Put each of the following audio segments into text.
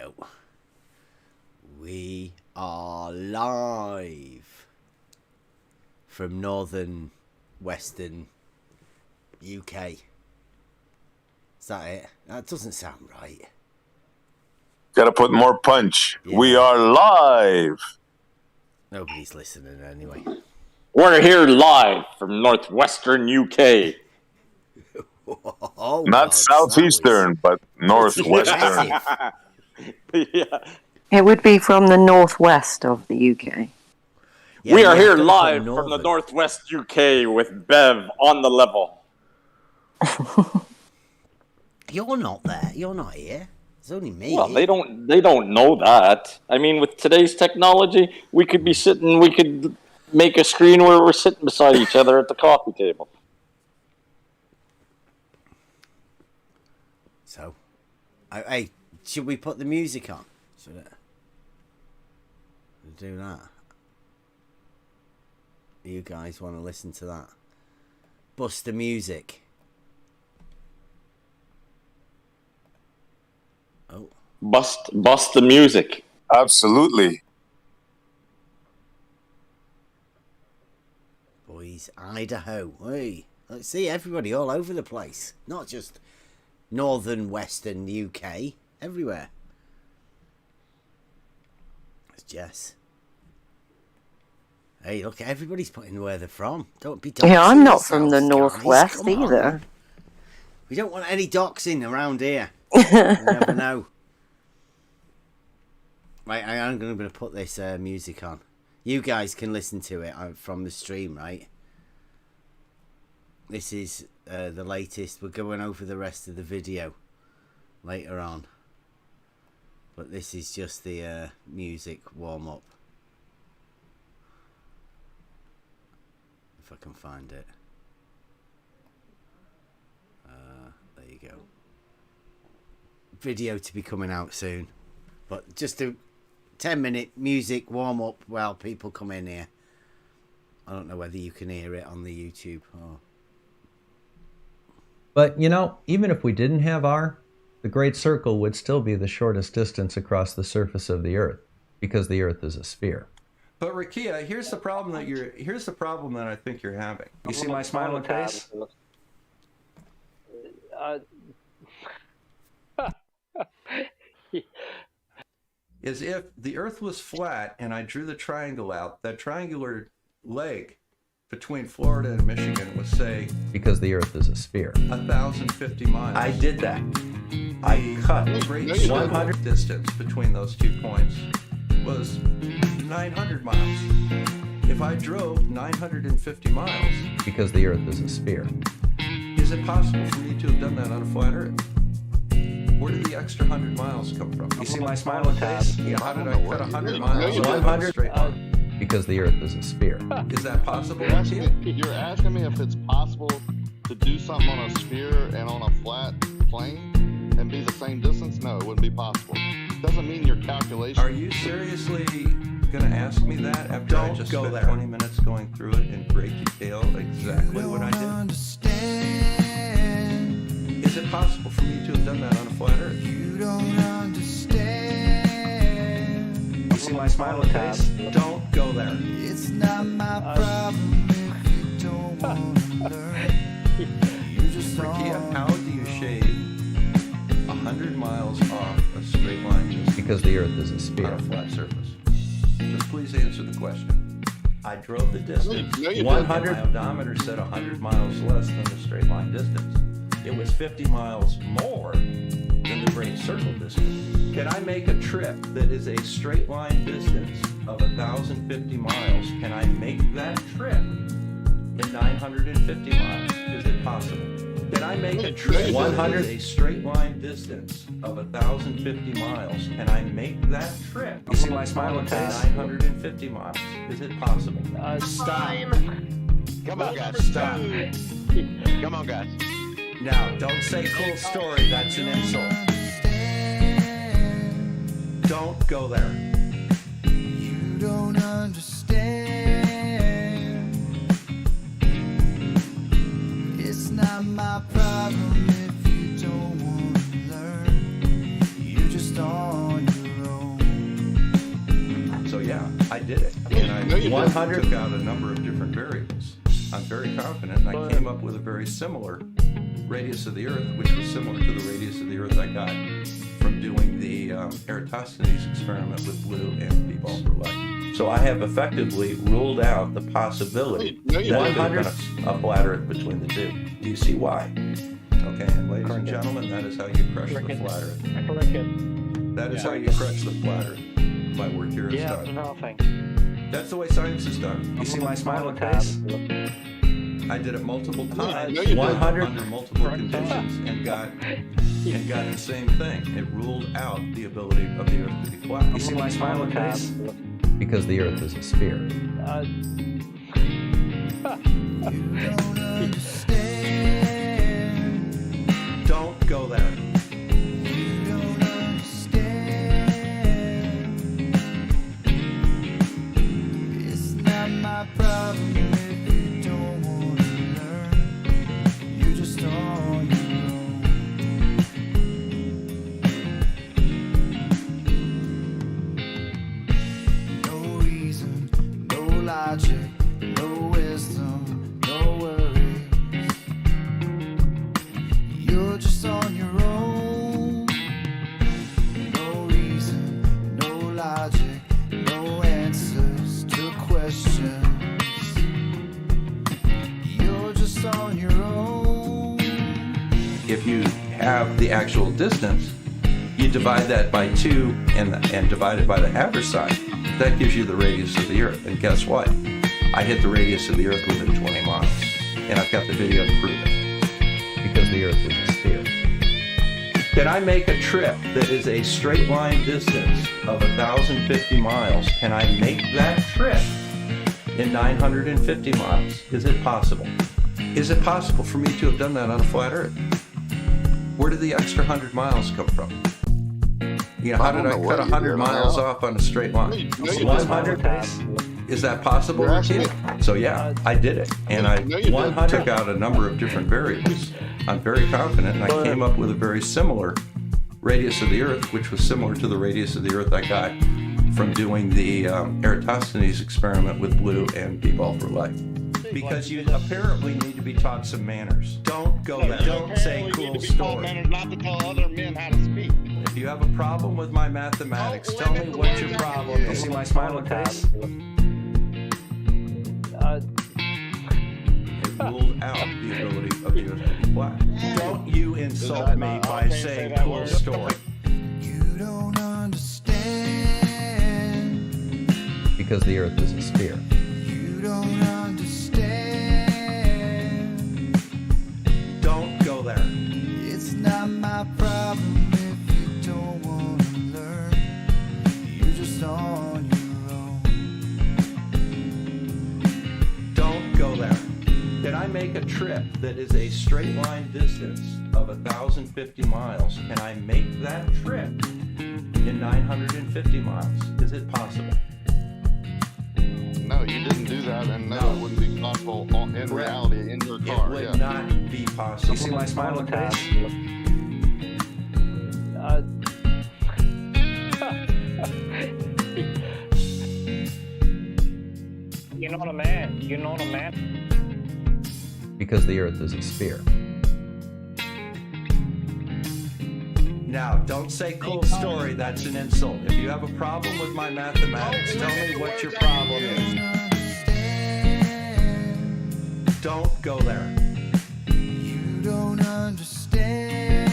go. We are live from northern western UK. Is that it? That doesn't sound right. Gotta put more punch. Yeah. We are live. Nobody's listening anyway. We're here live from northwestern UK. Oh, Not God, southeastern, but northwestern. Yeah. It would be from the northwest of the UK. Yeah, We are yeah, here I've gotta put live from the northern. northwest UK with Bev on the level. You're not there. You're not here. It's only me. Well, they don't know that. I mean, with today's technology, we could make a screen where we're sitting beside each other at the coffee table. So, hey, should we put the music on? Should it? We'll do that. You guys want to listen to that? Bust the music. Oh. Bust the music. Absolutely. Boys, Idaho. Hey, let's see everybody all over the place. Not just northern western UK. Everywhere. That's Jess. Hey, look, everybody's putting where they're from. Don't be doxing Yeah, I'm not from the yourselves, guys. northwest Come on. either. We don't want any doxing around here. You never know. Right, I'm going to put this music on. You guys can listen to it from the stream, right? This is the latest. We're going over the rest of the video later on. But this is just the music warm-up. If I can find it. There you go. Video to be coming out soon. But just a 10-minute music warm-up while people come in here. I don't know whether you can hear it on the YouTube. Or... But, you know, even if we didn't have R, the Great Circle would still be the shortest distance across the surface of the Earth, because the Earth is a sphere. But Rakia, here's the problem that I think you're having. You see my smiling face? Is if the Earth was flat and I drew the triangle out, that triangular leg between Florida and Michigan was, say, Because the Earth is a sphere. 1,050 miles. I did that. I cut a great 100 distance between those 2 points was 900 miles. If I drove 950 miles, Because the Earth is a sphere. is it possible for me to have done that on a flat Earth? Where did the extra 100 miles come from? You see my smiling face? Yeah, how did I cut 100 miles? 100 straight line. Because the Earth is a sphere. Is that possible? You're asking me if it's possible to do something on a sphere and on a flat plane and be the same distance? No, it wouldn't be possible. Doesn't mean your calculation. Are you seriously going to ask me that after I just spent 20 minutes going through it in great detail exactly what I did? Is it possible for me to have done that on a flat Earth? You don't understand. You see my smiling face? Don't go there. It's not my problem if you don't want to learn. You just Rakia, how do you shave 100 miles off a straight line distance Because the Earth is a on sphere. a flat surface? Just please answer the question. I drove the distance. No, you 100. My odometer said 100 miles less than the straight line distance. It was 50 miles more than the Great Circle distance. Can I make a trip that is a straight line distance of 1,050 miles? Can I make that trip in 950 miles? Is it possible? Can I make a trip 100 a straight line distance of 1,050 miles? Can I make that trip? You see my smiling face? 950 miles. Is it possible? Stop. Come on, guys. Stop. Come on, guys. Now, don't say cool story. That's an insult. Don't go there. You don't understand. It's not my problem if you don't want to learn. You're just on your 100 took out a number of different variables. I'm very confident, and I came up with a very similar radius of the Earth, which was similar to the radius of the Earth I got from doing the Eratosthenes experiment with blue and b-ball for light. So I have effectively ruled out the possibility that there could have been a flat Earth between the two. Do you see why? Okay, and ladies and gentlemen, that is how you crush the flat Earth. That is how you crush the flat Earth. My work here is done. That's the way science is done. You see my smiling face? I did it multiple times, 100 under multiple conditions, and got the same thing. It ruled out the ability of the Earth to be flat. You see my smiling face? Because the Earth is a sphere. Don't go there. My problem if you don't want to learn. You're just on your own. No reason, no logic, no wisdom, no worries. You're just on your own. No reason, no logic, no answers to questions. You're just on your own. If you have the actual distance, you divide that by 2 and divide it by the average side. That gives you the radius of the Earth. And guess what? I hit the radius of the Earth within 20 miles. And I've got the video to prove it. Because the Earth is a sphere. Can I make a trip that is a straight line distance of 1,050 miles? Can I make that trip in 950 miles? Is it possible? Is it possible for me to have done that on a flat Earth? Where did the extra 100 miles come from? You know, how did I cut 100 miles off on a straight line? 100 pace? Is that possible, Ricky? So yeah, I did it. And I 100 took out a number of different variables. I'm very confident, and I came up with a very similar radius of the Earth, which was similar to the radius of the Earth I got from doing the Eratosthenes experiment with blue and b-ball for light. Because you apparently need to be taught some manners. Don't go there. Don't say cool story. Not to tell other men how to speak. If you have a problem with my mathematics, tell me what your problem is. See my smiling face? It ruled out the ability of the Earth to be flat. Don't you insult me by saying cool story. You don't understand. Because the Earth is a sphere. You don't understand. Don't go there. It's not my problem if you don't want to learn. You're just on your own. Don't go there. Can I make a trip that is a straight line distance of 1,050 miles? Can I make that trip in 950 miles? Is it possible? No, you didn't do that, and no, it wouldn't be possible in reality in your car. It would not be possible. You see my smiling face? You're not a man. You're not a man. Because the Earth is a sphere. Now, don't say cool story. That's an insult. If you have a problem with my mathematics, tell me what your problem is. Don't go there. You don't understand.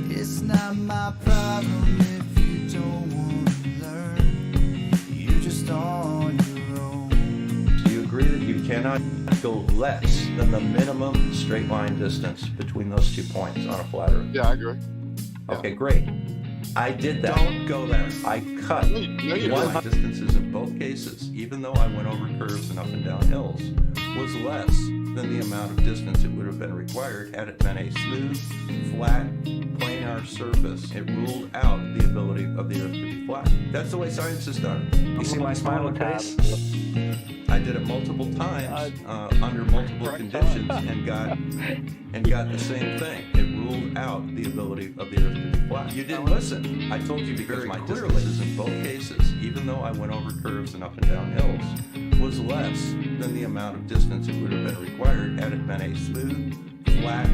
It's not my problem if you don't want to learn. You're just on your own. Do you agree that you cannot go less than the minimum straight line distance between those 2 points on a flat Earth? Yeah, I agree. Okay, great. I did that. Don't go there. I cut 100 distances in both cases, even though I went over curves and up and down hills, was less than the amount of distance it would have been required had it been a smooth, flat, planar surface. It ruled out the ability of the Earth to be flat. That's the way science is done. You see my smiling face? I did it multiple times under multiple conditions and got the same thing. It ruled ruled out the ability of the Earth to be flat. You didn't listen. I told you because my distances in both cases, even though I went over curves and up and down hills, was less than the amount of distance it would have been required had it been a smooth, flat,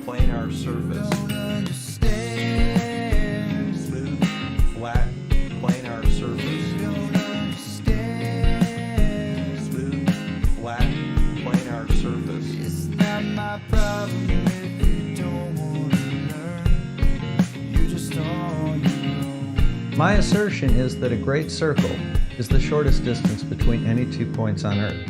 planar surface. Smooth, flat, planar surface. Smooth, flat, planar surface. It's not my problem if you don't want to learn. You're just on your own. My assertion is that a great circle is the shortest distance between any 2 points on Earth.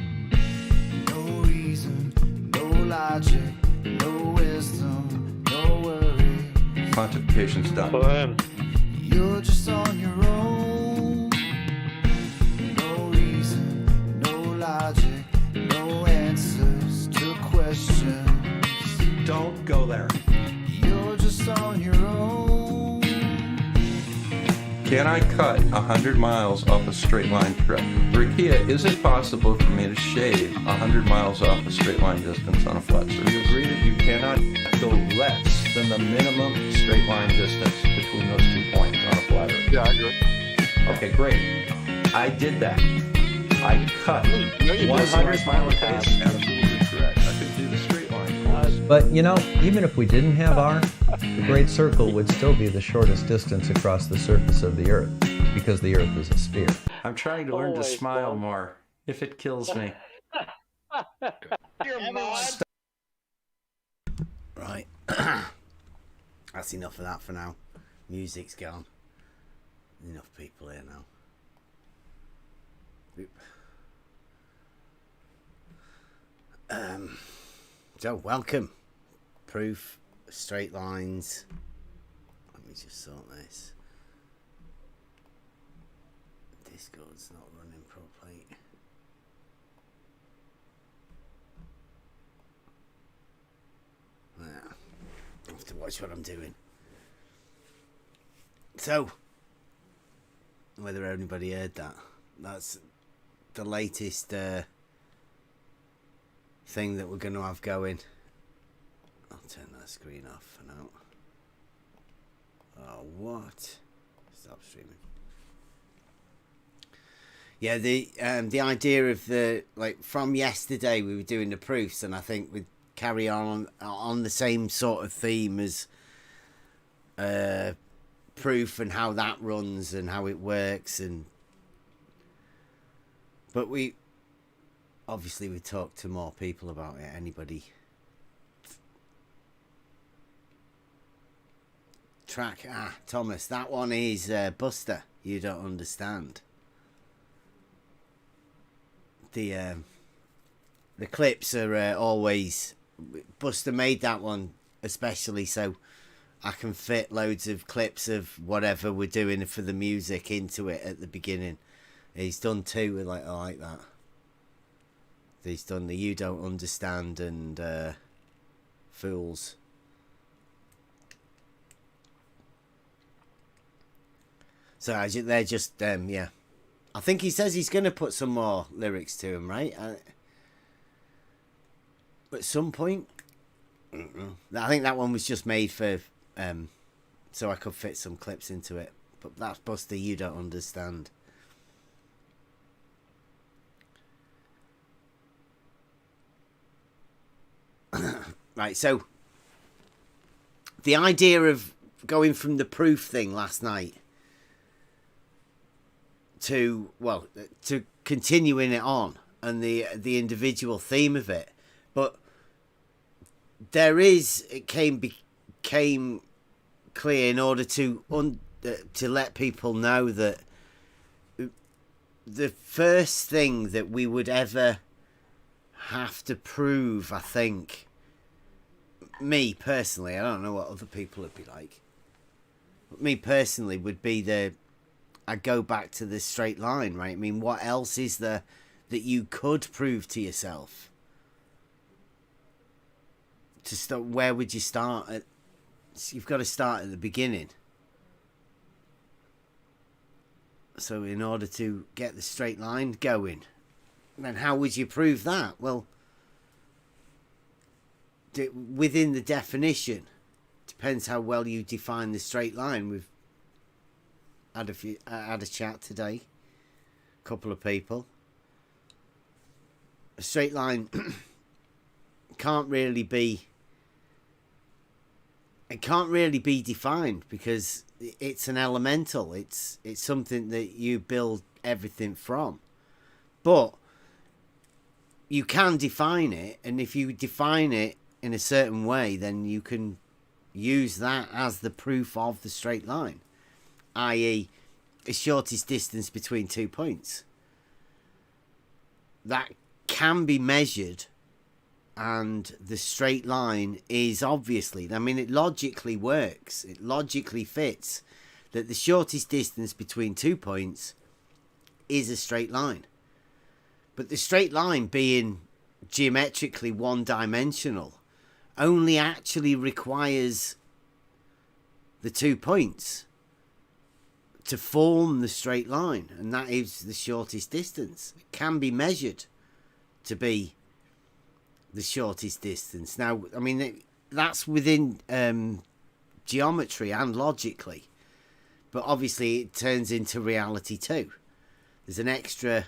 No reason, no logic, no wisdom, no worry. Quantification's done. Poem. You're just on your own. No reason, no logic, no answers to questions. Don't go there. You're just on your own. Can I cut 100 miles off a straight line trip? Rakia, is it possible for me to shave 100 miles off a straight line distance on a flat surface? You agree that you cannot go less than the minimum straight line distance between those 2 points on a flat Earth? Yeah, I agree. Okay, great. I did that. I cut No, you 100 did. miles. Absolutely correct. I could do the straight line. But you know, even if we didn't have R, the Great Circle would still be the shortest distance across the surface of the Earth, because the Earth is a sphere. I'm trying to learn to Always, smile Bob. more, if it kills me. Your mom. Right. That's enough of that for now. Music's gone. Enough people here now. So, welcome. Proof, straight lines. Let me just sort this. Discord's not running properly. Yeah. I have to watch what I'm doing. So, whether anybody heard that, that's the latest thing that we're going to have going. I'll turn that screen off for now. Oh, what? Stop streaming. Yeah, the idea of the, like, from yesterday we were doing the proofs, and I think we'd carry on the same sort of theme as proof and how that runs and how it works, but we talked to more people about it. Anybody track Thomas, that one is Buster, You Don't Understand. The clips are always Buster made that one especially so I can fit loads of clips of whatever we're doing for the music into it at the beginning. He's done two like that. He's done the You Don't Understand and Fools. So they're just yeah. I think he says he's going to put some more lyrics to him, right? At some point. I think that one was just made for so I could fit some clips into it. But that's Buster, You Don't Understand. Right, so the idea of going from the proof thing last night to continuing it on and the individual theme of it, but it became clear in order to let people know that the first thing that we would ever have to prove, I think, me personally, I don't know what other people would be like, but me personally would be I go back to the straight line, right? I mean, what else is there that you could prove to yourself? To start, where would you start at? You've got to start at the beginning. So in order to get the straight line going, then how would you prove that? Well, within the definition, depends how well you define the straight line. We've had had a chat today, a couple of people. A straight line can't really be defined because it's an elemental. It's something that you build everything from. But you can define it, and if you define it in a certain way, then you can use that as the proof of the straight line, i.e. the shortest distance between 2 points. That can be measured, and the straight line is obviously, I mean, it logically works, it logically fits that the shortest distance between 2 points is a straight line. But the straight line being geometrically one-dimensional only actually requires the 2 points to form the straight line, and that is the shortest distance. It can be measured to be the shortest distance. Now, I mean, that's within geometry and logically, but obviously it turns into reality too. There's an extra,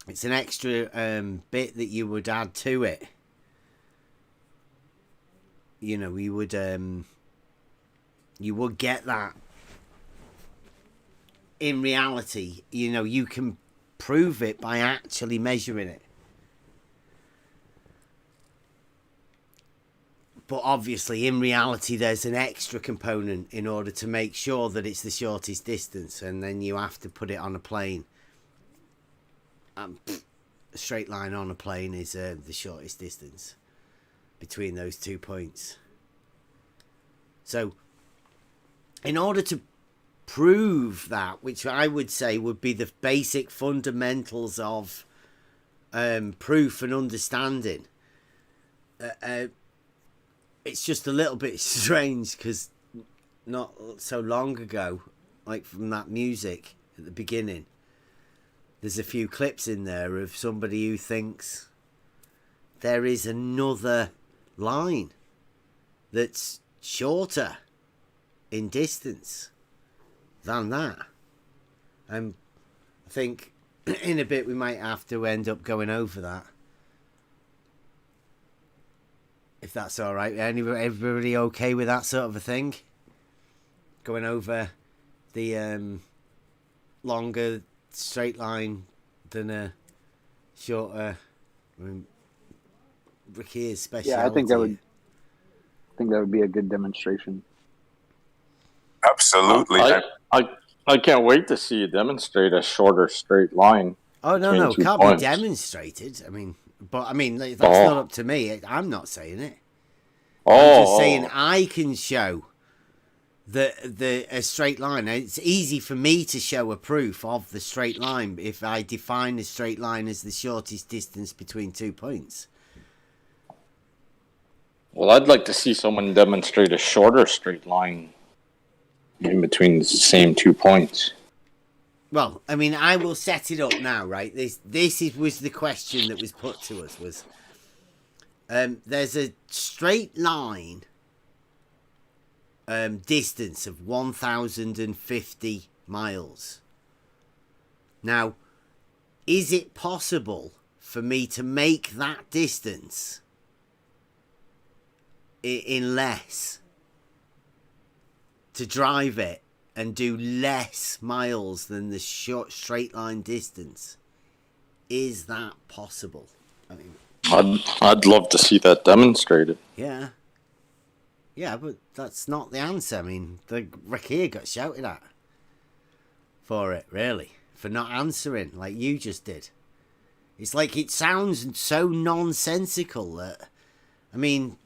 it's an extra bit that you would add to it. You know, you would get that in reality. You know, you can prove it by actually measuring it. But obviously, in reality, there's an extra component in order to make sure that it's the shortest distance, and then you have to put it on a plane. A straight line on a plane is the shortest distance between those 2 points. So, in order to prove that, which I would say would be the basic fundamentals of proof and understanding, it's just a little bit strange because not so long ago, like from that music at the beginning, there's a few clips in there of somebody who thinks there is another line that's shorter in distance than that. I think in a bit we might have to end up going over that, if that's all right. Everybody okay with that sort of a thing? Going over the longer straight line than a shorter. I mean, Ricky's specialty. Yeah, I think that would be a good demonstration. Absolutely. I can't wait to see you demonstrate a shorter straight line. Oh no, between 2 can't points. be demonstrated. I mean, that's not up to me. I'm not saying it. I'm just saying I can show a straight line. It's easy for me to show a proof of the straight line if I define the straight line as the shortest distance between 2 points. Well, I'd like to see someone demonstrate a shorter straight line in between the same 2 points. Well, I mean, I will set it up now, right? This was the question that was put to us was, there's a straight line distance of 1,050 miles. Now, is it possible for me to make that distance in less? To drive it and do less miles than the short straight line distance? Is that possible? I mean, I'd love to see that demonstrated. Yeah, but that's not the answer. I mean, the Rakir got shouted at for it, really, for not answering like you just did. It's like it sounds so nonsensical that, I mean,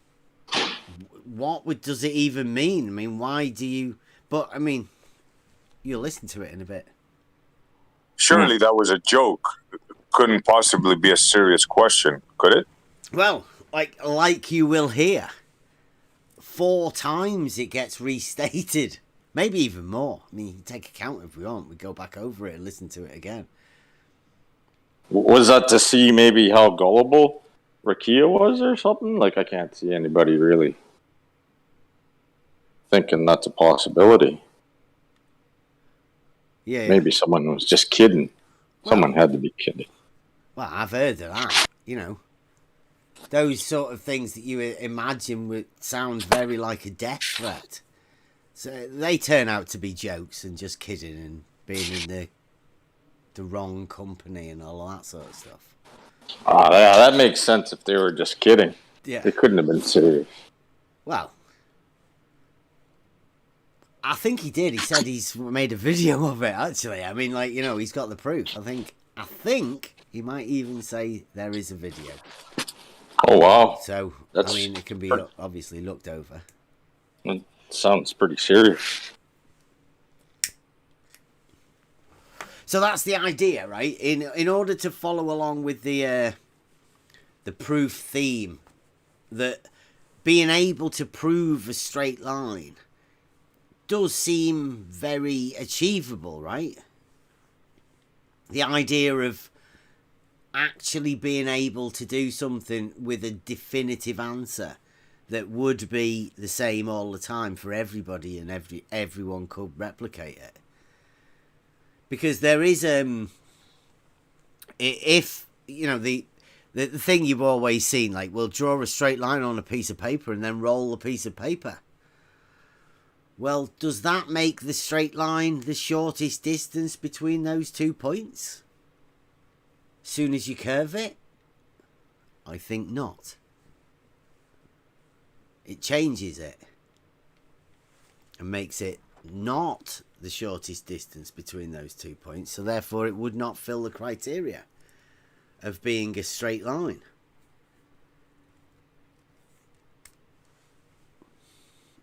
what does it even mean? I mean, why do you... But, I mean, you'll listen to it in a bit. Surely that was a joke. It couldn't possibly be a serious question, could it? Well, like you will hear, 4 times it gets restated. Maybe even more. I mean, you can take a count if we want. We go back over it and listen to it again. Was that to see maybe how gullible Rakia was or something? Like, I can't see anybody really thinking that's a possibility. Yeah. Maybe someone was just kidding. Someone had to be kidding. Well, I've heard of that. You know, those sort of things that you imagine would sound very like a death threat. So they turn out to be jokes and just kidding and being in the wrong company and all that sort of stuff. Ah, yeah, that makes sense if they were just kidding. Yeah. They couldn't have been serious. Well, I think he did. He said he's made a video of it, actually. I mean, like, you know, he's got the proof. I think he might even say there is a video. Oh, wow. So, That's I mean, it can be obviously looked over. It sounds pretty serious. So that's the idea, right? In order to follow along with the proof theme, that being able to prove a straight line does seem very achievable, right? The idea of actually being able to do something with a definitive answer that would be the same all the time for everybody and everyone could replicate it. Because there is if you know the thing you've always seen, like, we'll draw a straight line on a piece of paper and then roll the piece of paper. Well, does that make the straight line the shortest distance between those 2 points? Soon as you curve it? I think not. It changes it and makes it not the shortest distance between those 2 points, so therefore it would not fill the criteria of being a straight line.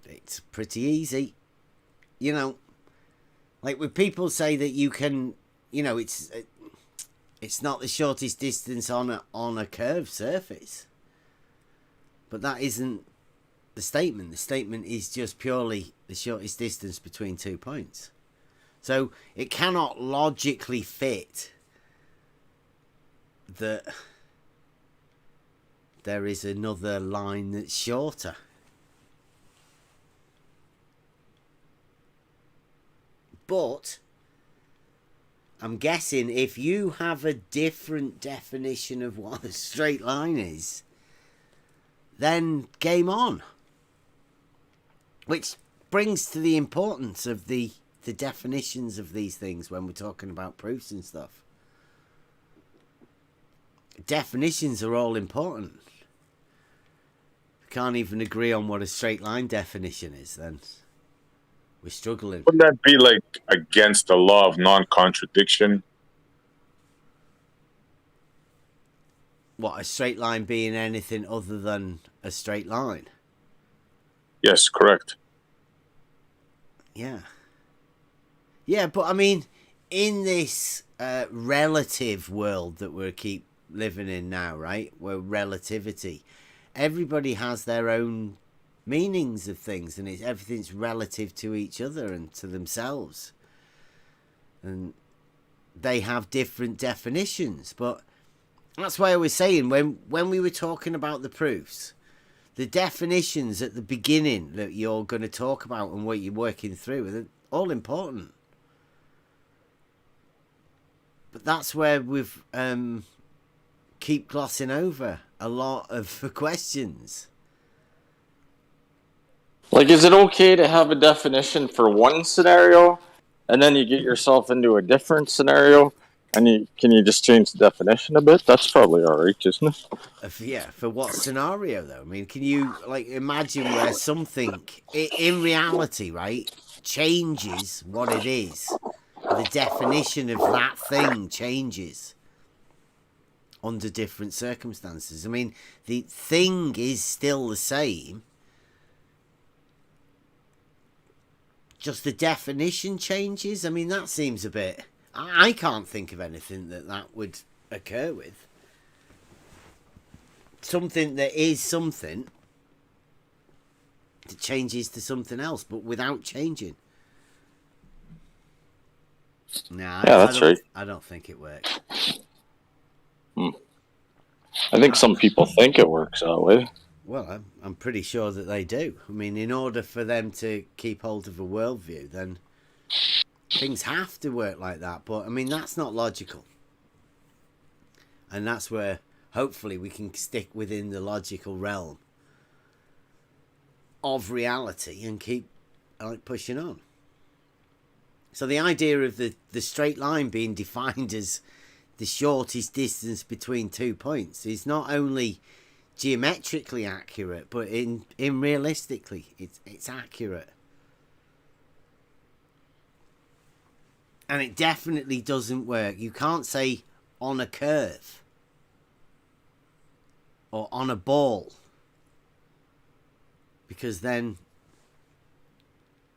It's pretty easy. You know, like when people say that you can, you know, it's not the shortest distance on a curved surface. But that isn't the statement. The statement is just purely the shortest distance between 2 points. So it cannot logically fit that there is another line that's shorter. But I'm guessing if you have a different definition of what a straight line is, then game on. Which brings to the importance of the definitions of these things when we're talking about proofs and stuff. Definitions are all important. We can't even agree on what a straight line definition is, then we're struggling. Wouldn't that be like against the law of non-contradiction? What, a straight line being anything other than a straight line? Yes, correct. Yeah. Yeah, but I mean, in this relative world that we keep living in now, right? Where relativity, everybody has their own meanings of things, and everything's relative to each other and to themselves. And they have different definitions, but that's why I was saying when we were talking about the proofs, the definitions at the beginning that you're going to talk about and what you're working through are all important. But that's where we've keep glossing over a lot of questions. Like, is it okay to have a definition for one scenario, and then you get yourself into a different scenario, and can you just change the definition a bit? That's probably all right, isn't it? Yeah, for what scenario, though? I mean, can you, like, imagine where something, in reality, right, changes what it is? The definition of that thing changes under different circumstances. I mean, the thing is still the same, just the definition changes. I mean, that seems a bit... I can't think of anything that would occur with. Something that is something that changes to something else, but without changing. Nah, yeah, that's right. I don't think it works. I think some people think it works that way. Well, I'm pretty sure that they do. I mean, in order for them to keep hold of a worldview, then things have to work like that. But, I mean, that's not logical. And that's where, hopefully, we can stick within the logical realm of reality and keep pushing on. So the idea of the straight line being defined as the shortest distance between 2 points is not only geometrically accurate, but in realistically, it's accurate. And it definitely doesn't work. You can't say on a curve or on a ball, because then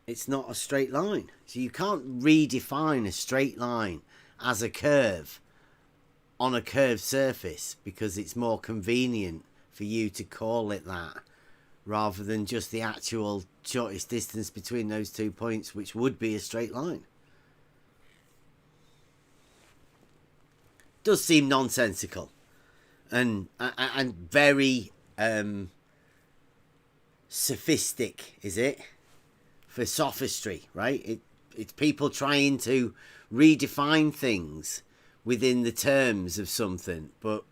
it's not a straight line. So you can't redefine a straight line as a curve on a curved surface, because it's more convenient for you to call it that rather than just the actual shortest distance between those 2 points, which would be a straight line. Does seem nonsensical and very sophistic, is it? For sophistry, right? It's people trying to redefine things within the terms of something, but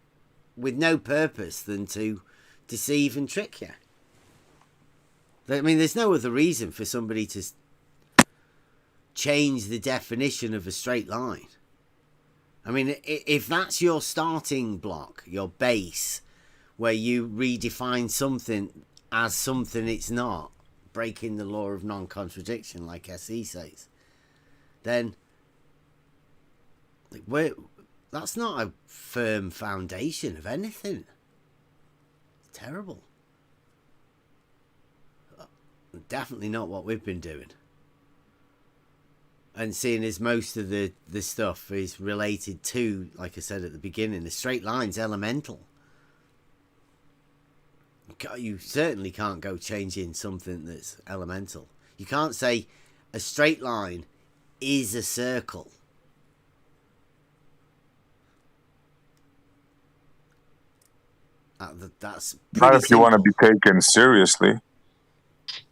with no purpose than to deceive and trick you. I mean, there's no other reason for somebody to change the definition of a straight line. I mean, if that's your starting block, your base, where you redefine something as something it's not, breaking the law of non-contradiction, like SE says, then that's not a firm foundation of anything. It's terrible. Definitely not what we've been doing. And seeing as most of the stuff is related to, like I said at the beginning, the straight line's elemental. You certainly can't go changing something that's elemental. You can't say a straight line is a circle. That's Not if you simple. want to be taken seriously.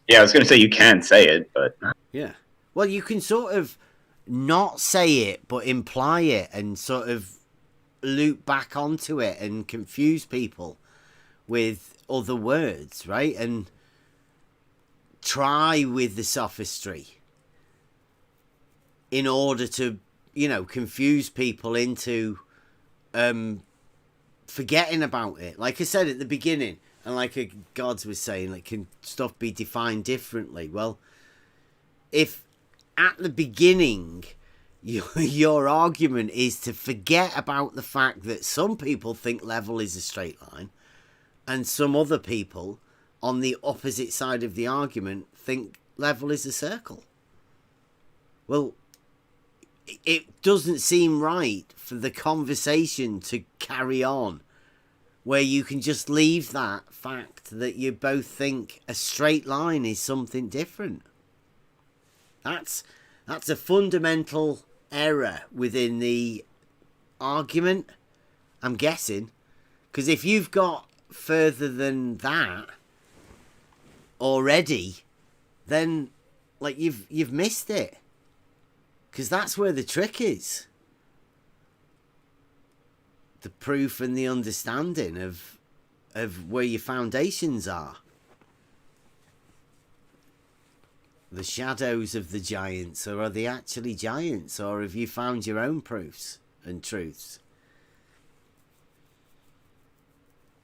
Yeah, I was going to say you can say it, but Yeah. Well, you can sort of not say it, but imply it and sort of loop back onto it and confuse people with other words, right? And try with the sophistry in order to, confuse people into forgetting about it. Like I said at the beginning, and like Gods was saying, like, can stuff be defined differently? Well, if at the beginning your argument is to forget about the fact that some people think level is a straight line and some other people on the opposite side of the argument think level is a circle, well, it doesn't seem right for the conversation to carry on where you can just leave that fact that you both think a straight line is something different. That's a fundamental error within the argument, I'm guessing. Because if you've got further than that already, then like you've missed it. Because that's where the trick is. The proof and the understanding of where your foundations are. The shadows of the giants, or are they actually giants, or have you found your own proofs and truths?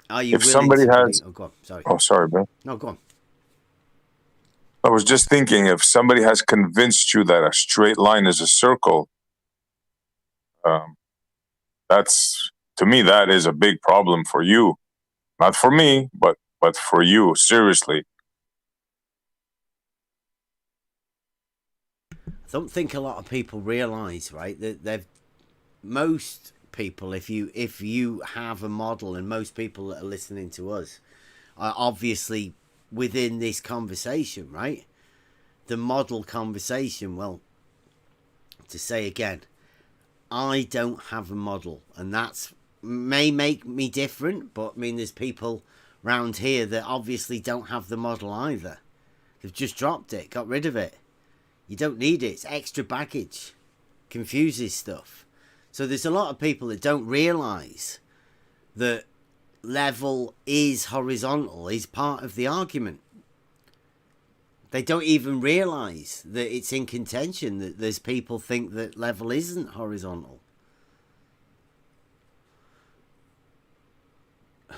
Are you? If somebody has, oh, go on. Sorry. Oh, sorry, man. No, go on. I was just thinking, if somebody has convinced you that a straight line is a circle, that's, to me, that is a big problem for you. Not for me, but for you, seriously. I don't think a lot of people realise, right, that most people, if you have a model, and most people that are listening to us are obviously within this conversation, right? The model conversation. Well, to say again, I don't have a model, and that's may make me different, but I mean, there's people round here that obviously don't have the model either. They've just dropped it, got rid of it. You don't need it. It's extra baggage. Confuses stuff. So there's a lot of people that don't realise that level is horizontal, is part of the argument. They don't even realise that it's in contention, that there's people think that level isn't horizontal.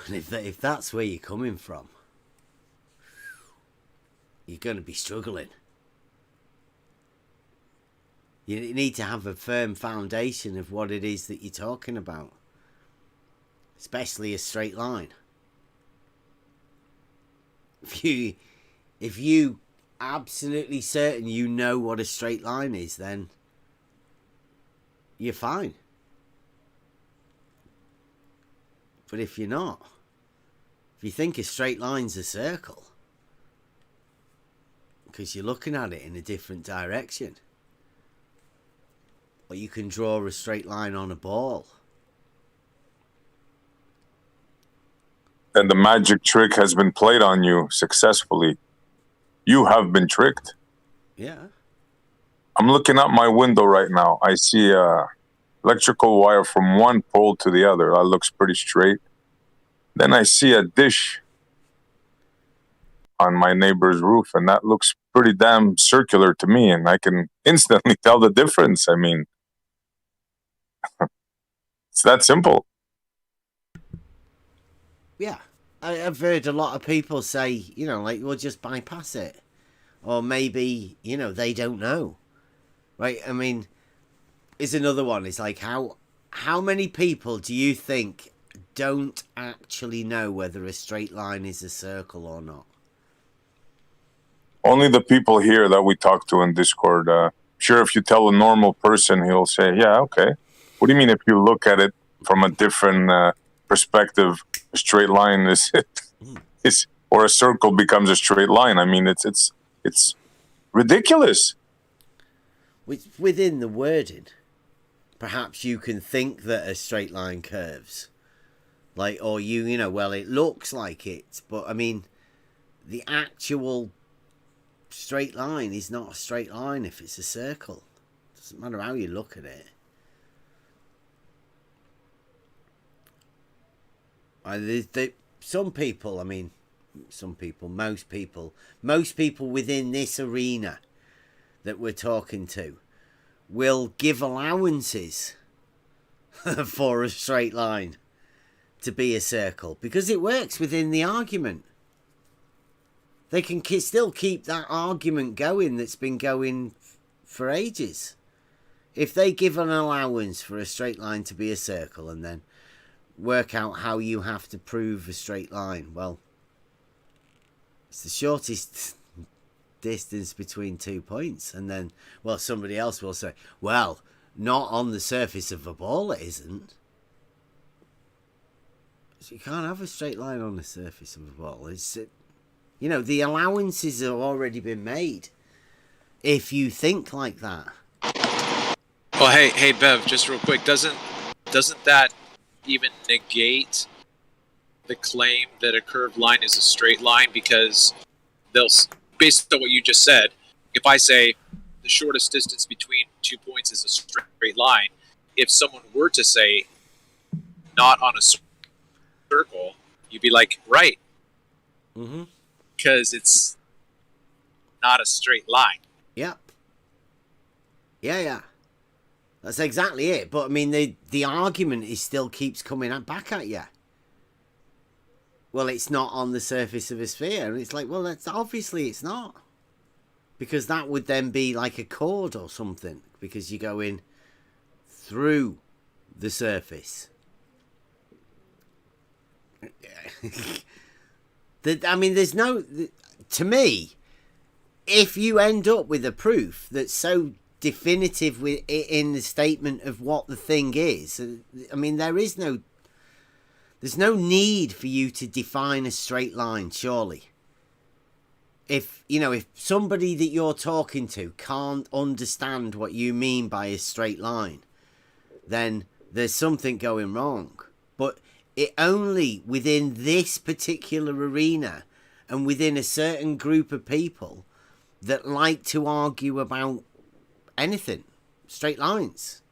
And if that's where you're coming from, you're going to be struggling. You need to have a firm foundation of what it is that you're talking about. Especially a straight line. If you absolutely certain you know what a straight line is, then you're fine. But if you're not, if you think a straight line's a circle, because you're looking at it in a different direction, or you can draw a straight line on a ball. And the magic trick has been played on you successfully. You have been tricked. Yeah. I'm looking out my window right now. I see a electrical wire from one pole to the other. That looks pretty straight. Then I see a dish on my neighbor's roof, and that looks pretty damn circular to me, and I can instantly tell the difference. I mean, it's that simple. Yeah. I've heard a lot of people say, you know, like, we'll just bypass it. Or maybe, you know, they don't know. Right? I mean, is another one. It's like, how many people do you think don't actually know whether a straight line is a circle or not? Only the people here that we talk to in Discord. Sure, if you tell a normal person, he'll say, yeah, okay. What do you mean if you look at it from a different perspective, a straight line is or a circle becomes a straight line? I mean, it's ridiculous. Within the wording, perhaps you can think that a straight line curves. Like, or you know, well, it looks like it, but I mean, the actual straight line is not a straight line if it's a circle. Doesn't matter how you look at it. Some people, most people within this arena that we're talking to will give allowances for a straight line to be a circle because it works within the argument. They can still keep that argument going that's been going for ages. If they give an allowance for a straight line to be a circle and then work out how you have to prove a straight line, well, it's the shortest distance between 2 points. And then, well, somebody else will say, well, not on the surface of a ball it isn't. So you can't have a straight line on the surface of a ball. You know, the allowances have already been made if you think like that. Well, hey, Bev, just real quick, doesn't that even negate the claim that a curved line is a straight line? Because based on what you just said, if I say the shortest distance between 2 points is a straight line, if someone were to say not on a circle, you'd be like, right. Mm-hmm. Because it's not a straight line. Yep. Yeah. That's exactly it. But I mean, the argument still keeps coming back at you. Well, it's not on the surface of a sphere. And it's like, well, that's obviously it's not. Because that would then be like a chord or something. Because you're going through the surface. I mean, there's no... To me, if you end up with a proof that's so definitive in the statement of what the thing is, I mean, there's no need for you to define a straight line, surely. If somebody that you're talking to can't understand what you mean by a straight line, then there's something going wrong. But it only within this particular arena and within a certain group of people that like to argue about anything. Straight lines.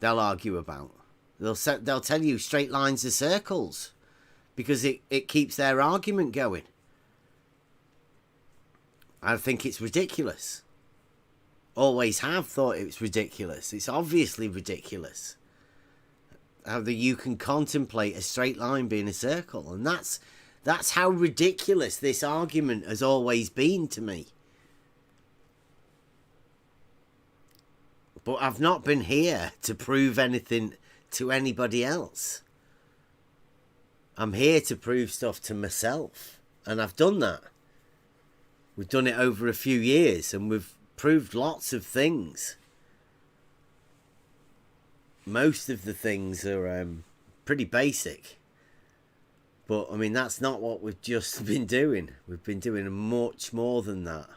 They'll argue about. They'll tell you straight lines are circles because it keeps their argument going. I think it's ridiculous. Always have thought it was ridiculous. It's obviously ridiculous. How that you can contemplate a straight line being a circle. And that's how ridiculous this argument has always been to me. But I've not been here to prove anything to anybody else. I'm here to prove stuff to myself. And I've done that. We've done it over a few years and we've proved lots of things. Most of the things are pretty basic. But, I mean, that's not what we've just been doing. We've been doing much more than that.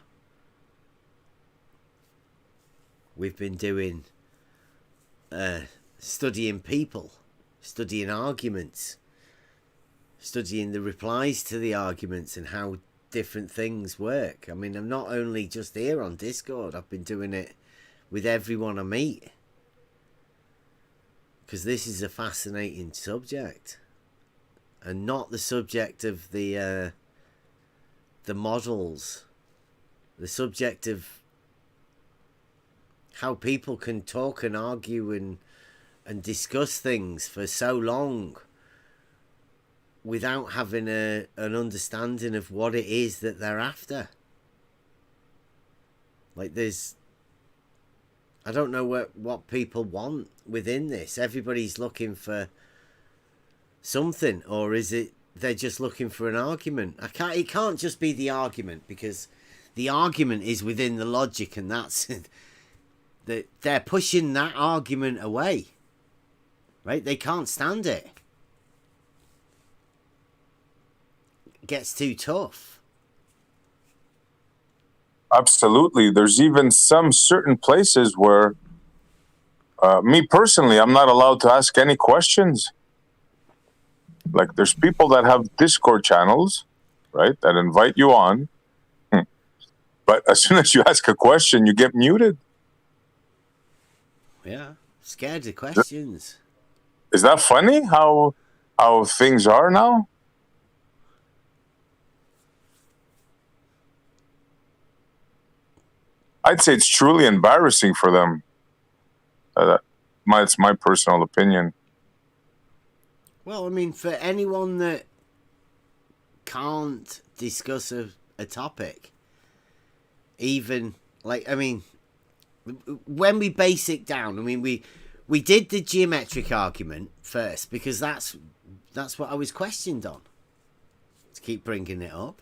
We've been doing studying people, studying arguments, studying the replies to the arguments and how different things work. I mean, I'm not only just here on Discord, I've been doing it with everyone I meet. Because this is a fascinating subject. And not the subject of the models. The subject of how people can talk and argue and discuss things for so long without having an understanding of what it is that they're after. Like I don't know what people want within this. Everybody's looking for something, or is it they're just looking for an argument? It can't just be the argument, because the argument is within the logic, and that's that they're pushing that argument away. Right? They can't stand it. It gets too tough. Absolutely. There's even some certain places where, me personally, I'm not allowed to ask any questions. Like, there's people that have Discord channels, right, that invite you on. But as soon as you ask a question, you get muted. Yeah. Scared of questions. Is that funny how things are now? I'd say it's truly embarrassing for them. It's my personal opinion. Well, I mean, for anyone that can't discuss a topic, even, like, I mean, when we base it down, I mean, we did the geometric argument first, because that's what I was questioned on. To keep bringing it up.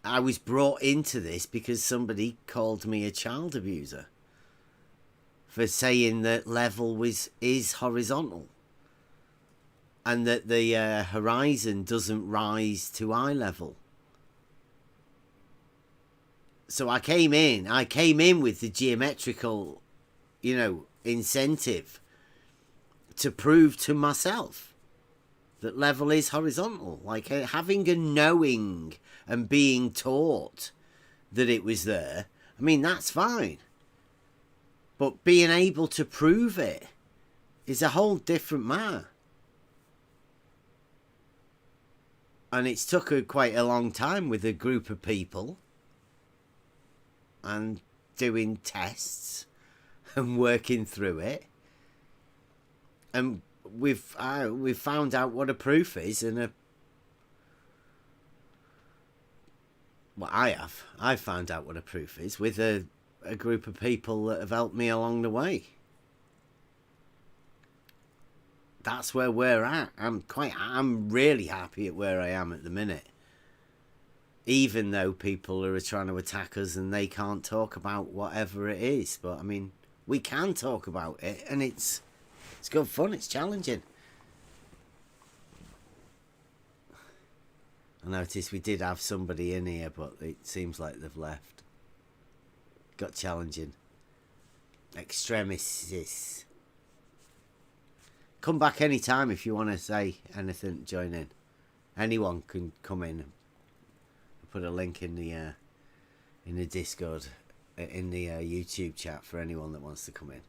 I was brought into this because somebody called me a child abuser for saying that level is horizontal and that the horizon doesn't rise to eye level. So I came in with the geometrical, incentive to prove to myself that level is horizontal. Like having a knowing and being taught that it was there, I mean, that's fine. But being able to prove it is a whole different matter. And it's took quite a long time with a group of people and doing tests and working through it. And we've found out what a proof is, and I've found out what a proof is with a group of people that have helped me along the way. That's where we're at. I'm really happy at where I am at the minute. Even though people are trying to attack us and they can't talk about whatever it is. But I mean, we can talk about it, and it's good fun, it's challenging. I noticed we did have somebody in here, but it seems like they've left. Got challenging. Extremis. come back any time if you want to say anything. Join in. Anyone can come in. I'll put a link in the Discord, in the YouTube chat for anyone that wants to come in.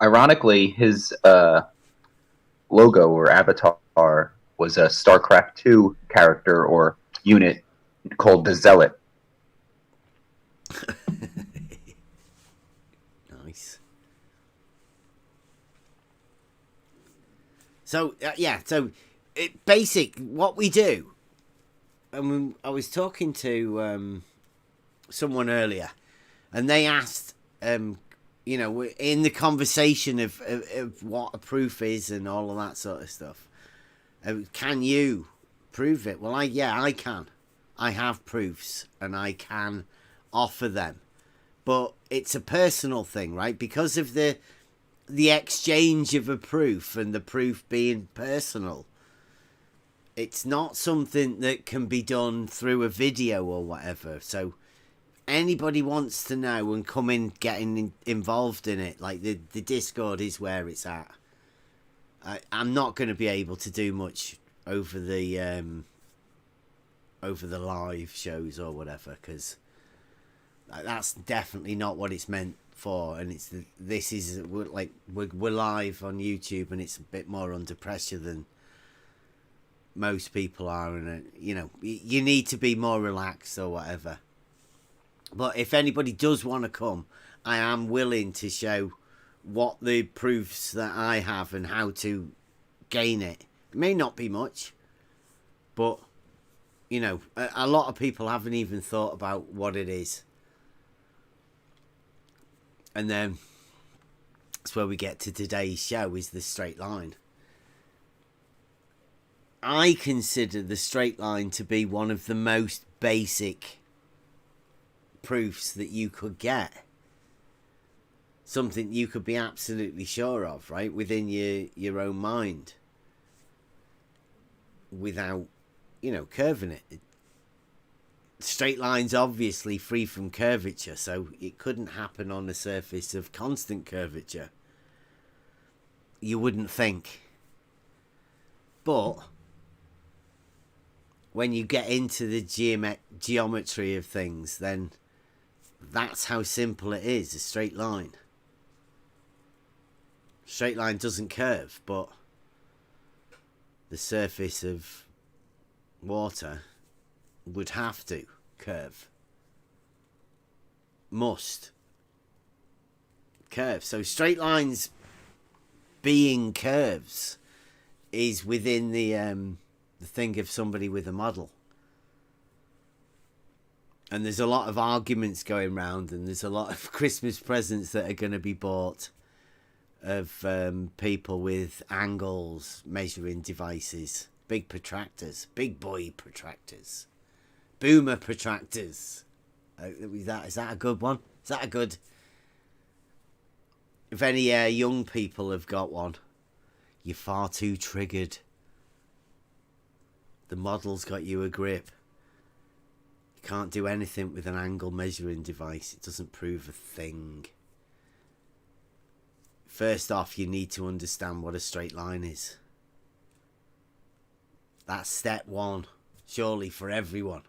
Ironically, his logo or avatar was a StarCraft 2 character or unit called the Zealot. Nice. So what we do. I was talking to someone earlier, and they asked, in the conversation of what a proof is and all of that sort of stuff. Can you prove it? Well, I can. I have proofs, and I can offer them. But it's a personal thing, right? Because of the exchange of a proof and the proof being personal. It's not something that can be done through a video or whatever. So anybody wants to know and come in getting involved in it, like the Discord is where it's at. I'm not going to be able to do much over the live shows or whatever, because that's definitely not what it's meant for. And we're live on YouTube, and it's a bit more under pressure than most people are, and you need to be more relaxed or whatever. But if anybody does want to come, I am willing to show what the proofs that I have and how to gain it. It may not be much, but a lot of people haven't even thought about what it is. And then that's where we get to today's show, is the straight line. I consider the straight line to be one of the most basic proofs that you could get. Something you could be absolutely sure of, right? Within your own mind. Without, curving it. Straight line's obviously free from curvature, so it couldn't happen on a surface of constant curvature. You wouldn't think. But when you get into the geometry of things, then that's how simple it is, a straight line. Straight line doesn't curve, but the surface of water would have to curve. Must curve. So straight lines being curves is within the thing of somebody with a model. And there's a lot of arguments going round, and there's a lot of Christmas presents that are going to be bought of people with angles, measuring devices, big protractors, big boy protractors, boomer protractors. Is that a good one? Is that a good... If any young people have got one, you're far too triggered. The model's got you a grip. You can't do anything with an angle measuring device. It doesn't prove a thing. First off, you need to understand what a straight line is. That's step one, surely, for everyone.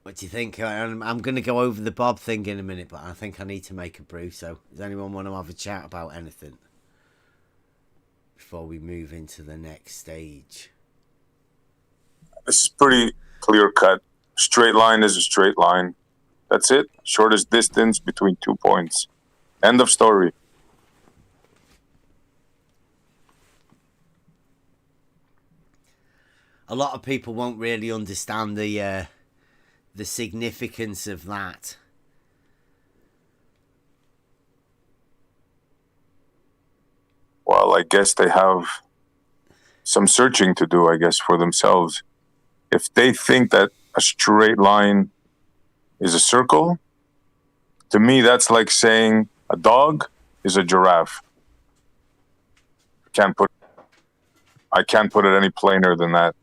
What do you think? I'm going to go over the Bob thing in a minute, but I think I need to make a brew. So does anyone want to have a chat about anything before we move into the next stage? This is pretty clear cut. Straight line is a straight line. That's it. Shortest distance between 2 points. End of story. A lot of people won't really understand the significance of that. Well, I guess they have some searching to do, I guess, for themselves. If they think that a straight line is a circle, to me that's like saying a dog is a giraffe. I can't put it any plainer than that.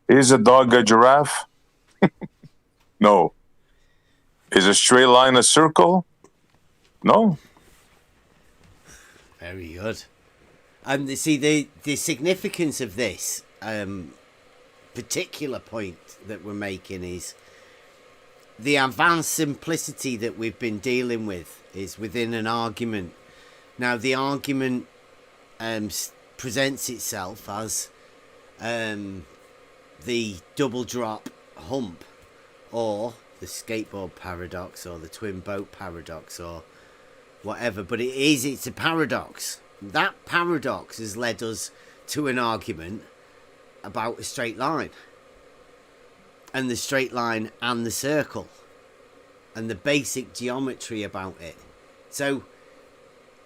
Is a dog a giraffe? No. Is a straight line a circle? No. Very good. And see, the significance of this particular point that we're making is the advanced simplicity that we've been dealing with is within an argument. Now, the argument presents itself as the double drop hump, or the skateboard paradox, or the twin boat paradox, or whatever. But it's a paradox. That paradox has led us to an argument about a straight line, and the straight line and the circle, and the basic geometry about it. So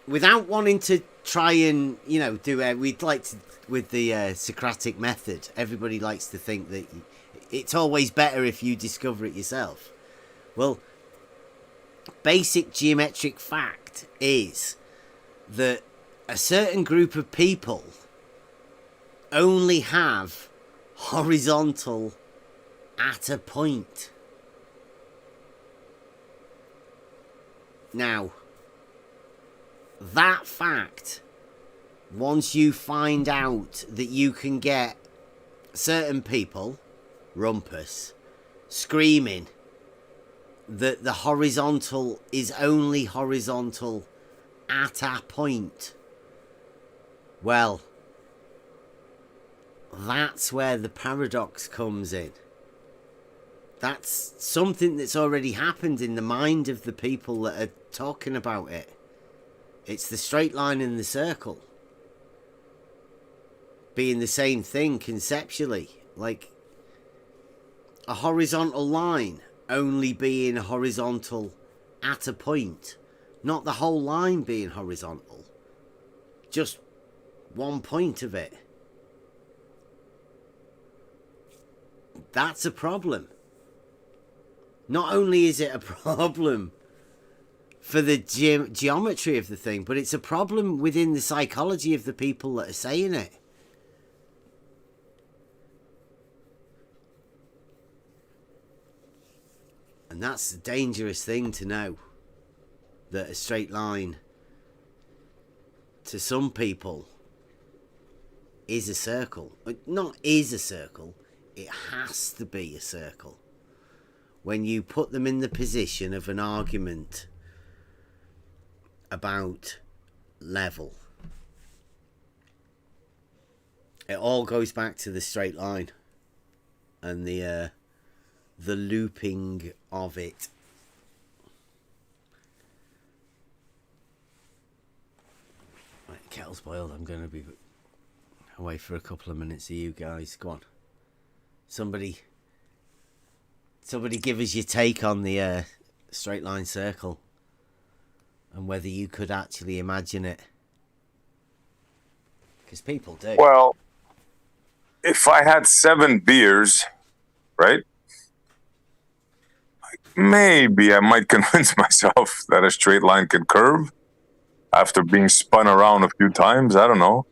without wanting to try and, we'd like to, with the Socratic method, everybody likes to think that it's always better if you discover it yourself. Well, basic geometric fact is that a certain group of people only have horizontal at a point. Now, that fact, once you find out that you can get certain people, rumpus, screaming that the horizontal is only horizontal at a point, well, that's where the paradox comes in. That's something that's already happened in the mind of the people that are talking about it. It's the straight line and the circle being the same thing conceptually. Like a horizontal line only being horizontal at a point. Not the whole line being horizontal. Just one point of it. That's a problem. Not only is it a problem for the geometry of the thing, but it's a problem within the psychology of the people that are saying it. And that's a dangerous thing to know, that a straight line to some people is a circle. Not is a circle, it has to be a circle. When you put them in the position of an argument about level, it all goes back to the straight line and the looping of it. Right, kettle's boiled. I'm going to be away for a couple of minutes. Of you guys, go on. Somebody give us your take on the straight line circle and whether you could actually imagine it. Because people do. Well, if I had 7 beers, right? Maybe I might convince myself that a straight line can curve after being spun around a few times. I don't know.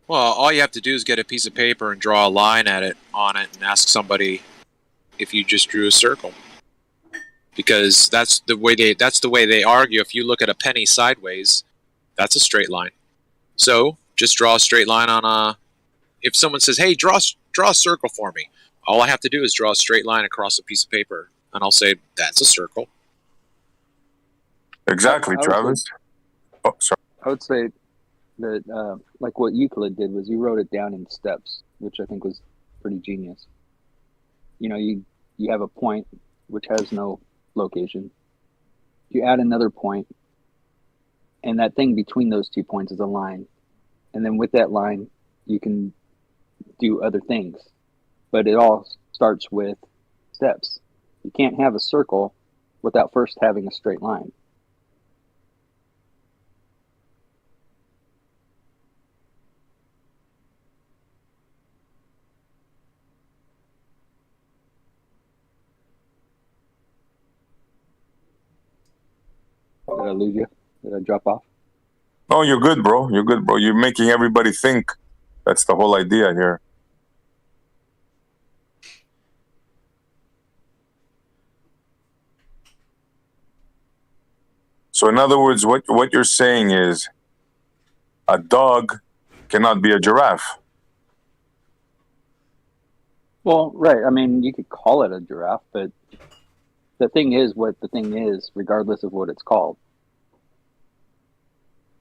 Well, all you have to do is get a piece of paper and draw a line on it and ask somebody if you just drew a circle. Because that's the way they argue. If you look at a penny sideways, that's a straight line. So just draw a straight line on if someone says, "Hey, draw a circle for me," all I have to do is draw a straight line across a piece of paper, and I'll say that's a circle. Exactly, Travis. Oh, sorry. I would say that like what Euclid did was you wrote it down in steps, which I think was pretty genius. You have a point which has no location. You add another point, and that thing between those 2 points is a line. And then with that line, you can do other things. But it all starts with steps. You can't have a circle without first having a straight line. Did I lose you? Did I drop off? No, you're good, bro. You're good, bro. You're making everybody think That's the whole idea here. So in other words, what you're saying is a dog cannot be a giraffe. Well, right. I mean, you could call it a giraffe, but the thing is what the thing is, regardless of what it's called.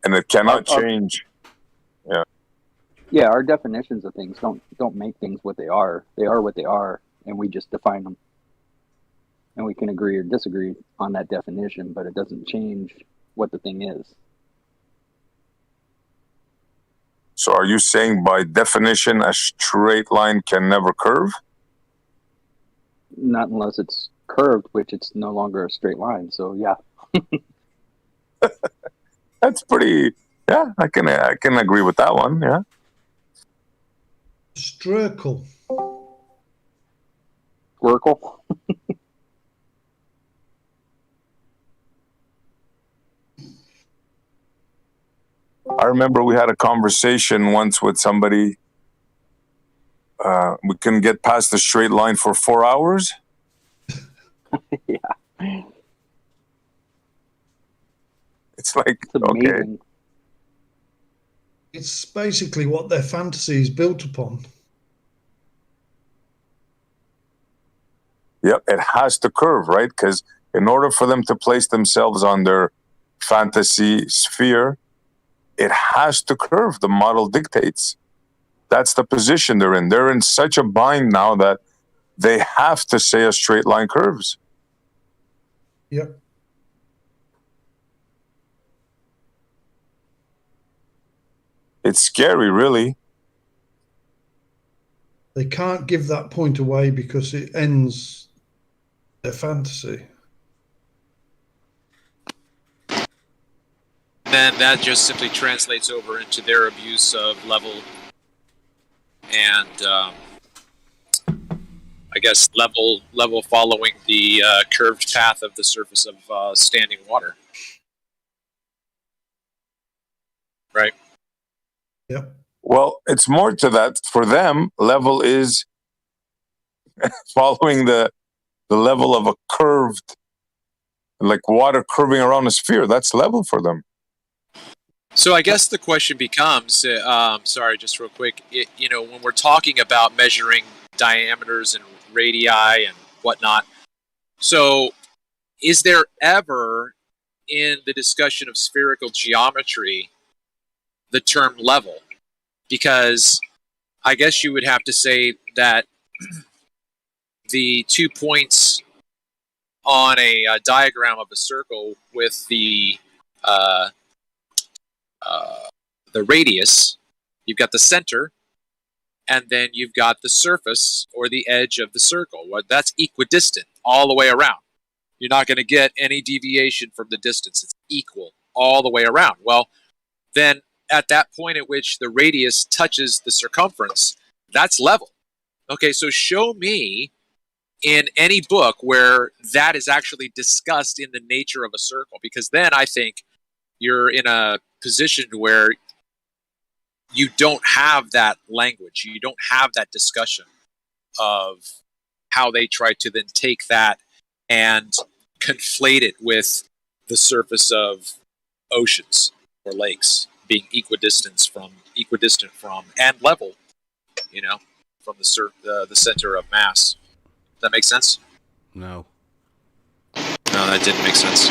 And it cannot change. Yeah. Yeah, our definitions of things don't make things what they are. They are what they are, and we just define them. And we can agree or disagree on that definition, but it doesn't change what the thing is. So are you saying by definition a straight line can never curve? Not unless it's curved, which it's no longer a straight line. So yeah. That's pretty. Yeah, I can agree with that one. Yeah. Squircle. Squircle. I remember we had a conversation once with somebody. We couldn't get past the straight line for 4 hours. Yeah. It's like, it's amazing. Okay. It's basically what their fantasy is built upon. Yep, it has to curve, right? Because in order for them to place themselves on their fantasy sphere, it has to curve. The model dictates. That's the position they're in. They're in such a bind now that they have to say a straight line curves. Yep. It's scary, really. They can't give that point away because it ends their fantasy. Then that just simply translates over into their abuse of level and I guess level following the curved path of the surface of standing water. Right. Yep. Well, it's more to that. For them, level is following the level of a curved, like water curving around a sphere. That's level for them. So I guess the question becomes, sorry, just real quick, when we're talking about measuring diameters and radii and whatnot, so is there ever in the discussion of spherical geometry the term level? Because I guess you would have to say that the 2 points on a diagram of a circle with the radius, you've got the center, and then you've got the surface or the edge of the circle. Well, that's equidistant all the way around. You're not going to get any deviation from the distance. It's equal all the way around. Well, then at that point at which the radius touches the circumference, that's level. Okay, so show me in any book where that is actually discussed in the nature of a circle, because then I think you're in a position where you don't have that language. You don't have that discussion of how they try to then take that and conflate it with the surface of oceans or lakes being equidistant from and level, from the center of mass. Does that make sense? No. No, that didn't make sense.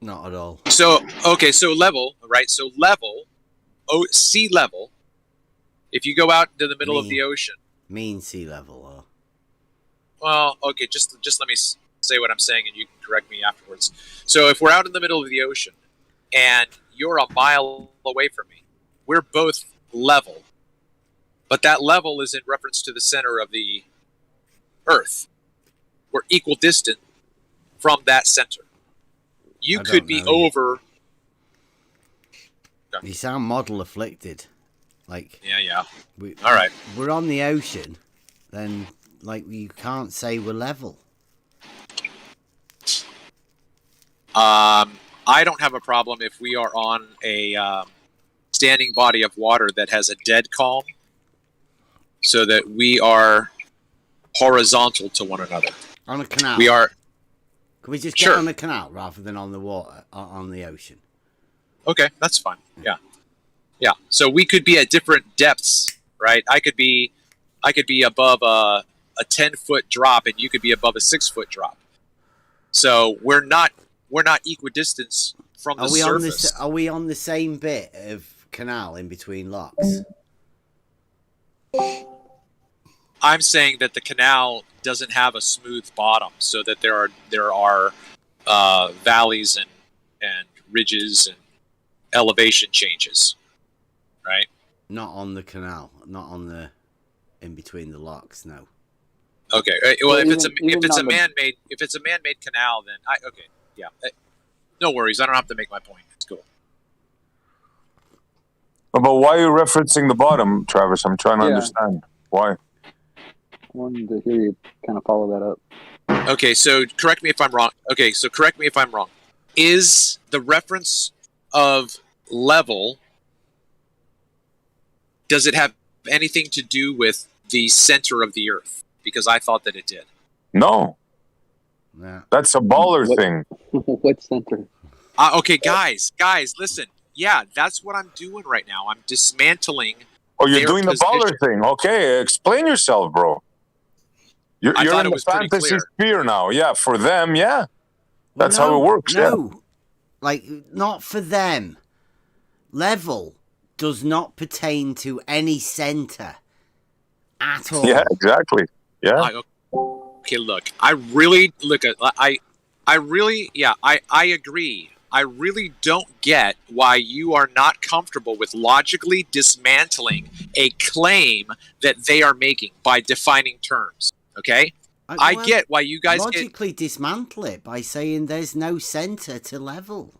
Not at all. So, okay, so level, right? So level, sea level, if you go out into the middle of the ocean. Mean sea level, or? Well, okay, just let me say what I'm saying and you can correct me afterwards. So if we're out in the middle of the ocean and you're a mile away from me, we're both level. But that level is in reference to the center of the Earth. We're equidistant from that center. You could be over. You sound model afflicted. Like yeah. All right. We're on the ocean, then you can't say we're level. I don't have a problem if we are on a standing body of water that has a dead calm so that we are horizontal to one another. On a canal. We are. Can we just get on the canal rather than on the water, on the ocean? Okay, that's fine. Yeah. Yeah. So we could be at different depths, right? I could be above a 10-foot drop, and you could be above a 6-foot drop. So we're not equidistant from the surface. Are we on the same bit of canal in between locks? I'm saying that the canal doesn't have a smooth bottom, so that there are valleys and ridges and elevation changes, right? Not on the canal, not on the in between the locks. No. Okay. Well, if it's a man-made canal, then yeah. No worries. I don't have to make my point. It's cool. But why are you referencing the bottom, Travis? I'm trying to understand why. I wanted to hear you kind of follow that up. Okay, so correct me if I'm wrong. Is the reference of level, does it have anything to do with the center of the Earth? Because I thought that it did. No. Yeah. That's a baller thing. What center? Okay, guys, listen. Yeah, that's what I'm doing right now. I'm dismantling. Oh, you're doing the baller thing. Okay, explain yourself, bro. You're in the fantasy sphere now. Yeah, for them, yeah. That's how it works. No, like, not for them. Level does not pertain to any center at all. Yeah, exactly. Yeah. Okay, look. I agree. I really don't get why you are not comfortable with logically dismantling a claim that they are making by defining terms. Okay? I get why you guys logically dismantle it by saying there's no center to level.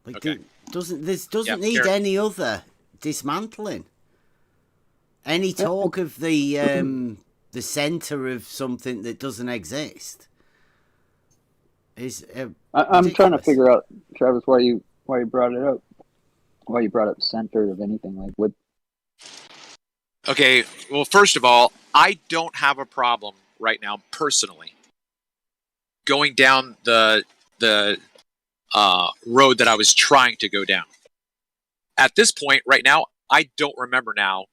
Like, okay. Doesn't need any other dismantling. Any talk of the center of something that doesn't exist is. I'm trying to figure out, Travis, why you brought it up. Why you brought up center of anything, like what? Okay, well, first of all, I don't have a problem right now, personally, going down the road that I was trying to go down. At this point, right now, I don't remember now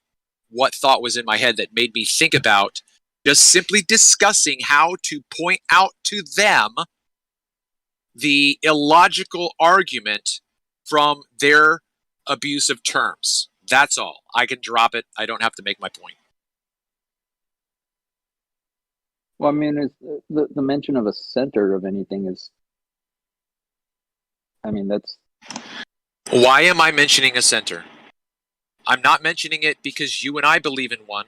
what thought was in my head that made me think about just simply discussing how to point out to them the illogical argument from their abuse of terms. That's all. I can drop it. I don't have to make my point. Well, I mean, it's, the mention of a center of anything is. I mean, that's. Why am I mentioning a center? I'm not mentioning it because you and I believe in one.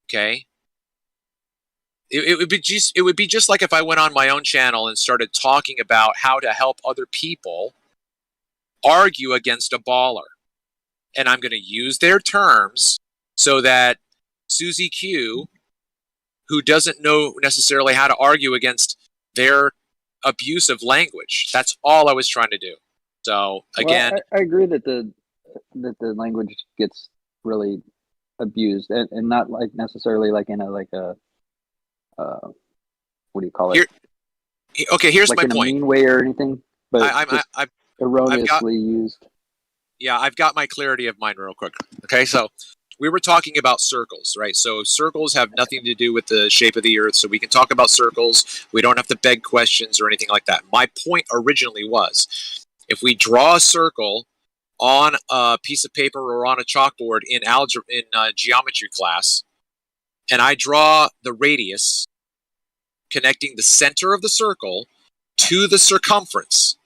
Okay? It would be just like if I went on my own channel and started talking about how to help other people argue against a baller. And I'm going to use their terms so that Susie Q, who doesn't know necessarily how to argue against their abusive language, that's all I was trying to do. So again, well, I agree that the language gets really abused, and not like necessarily like in a what do you call it? Okay, here's like my in point. A mean way or anything, but I've erroneously used. Yeah, I've got my clarity of mind real quick. Okay, so we were talking about circles, right? So circles have nothing to do with the shape of the Earth, so we can talk about circles. We don't have to beg questions or anything like that. My point originally was, if we draw a circle on a piece of paper or on a chalkboard in geometry class, and I draw the radius connecting the center of the circle to the circumference,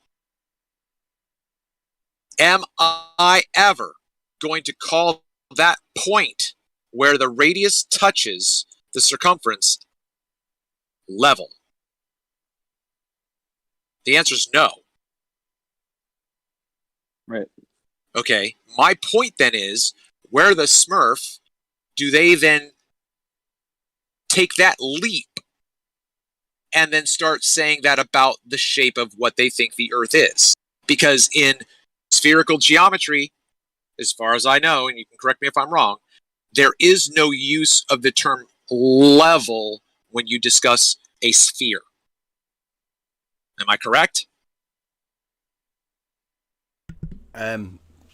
am I ever going to call that point where the radius touches the circumference level? The answer is no. Right. Okay. My point then is, where the Smurf do they then take that leap and then start saying that about the shape of what they think the Earth is? Because in spherical geometry, as far as I know, and you can correct me if I'm wrong, there is no use of the term level when you discuss a sphere. Am I correct?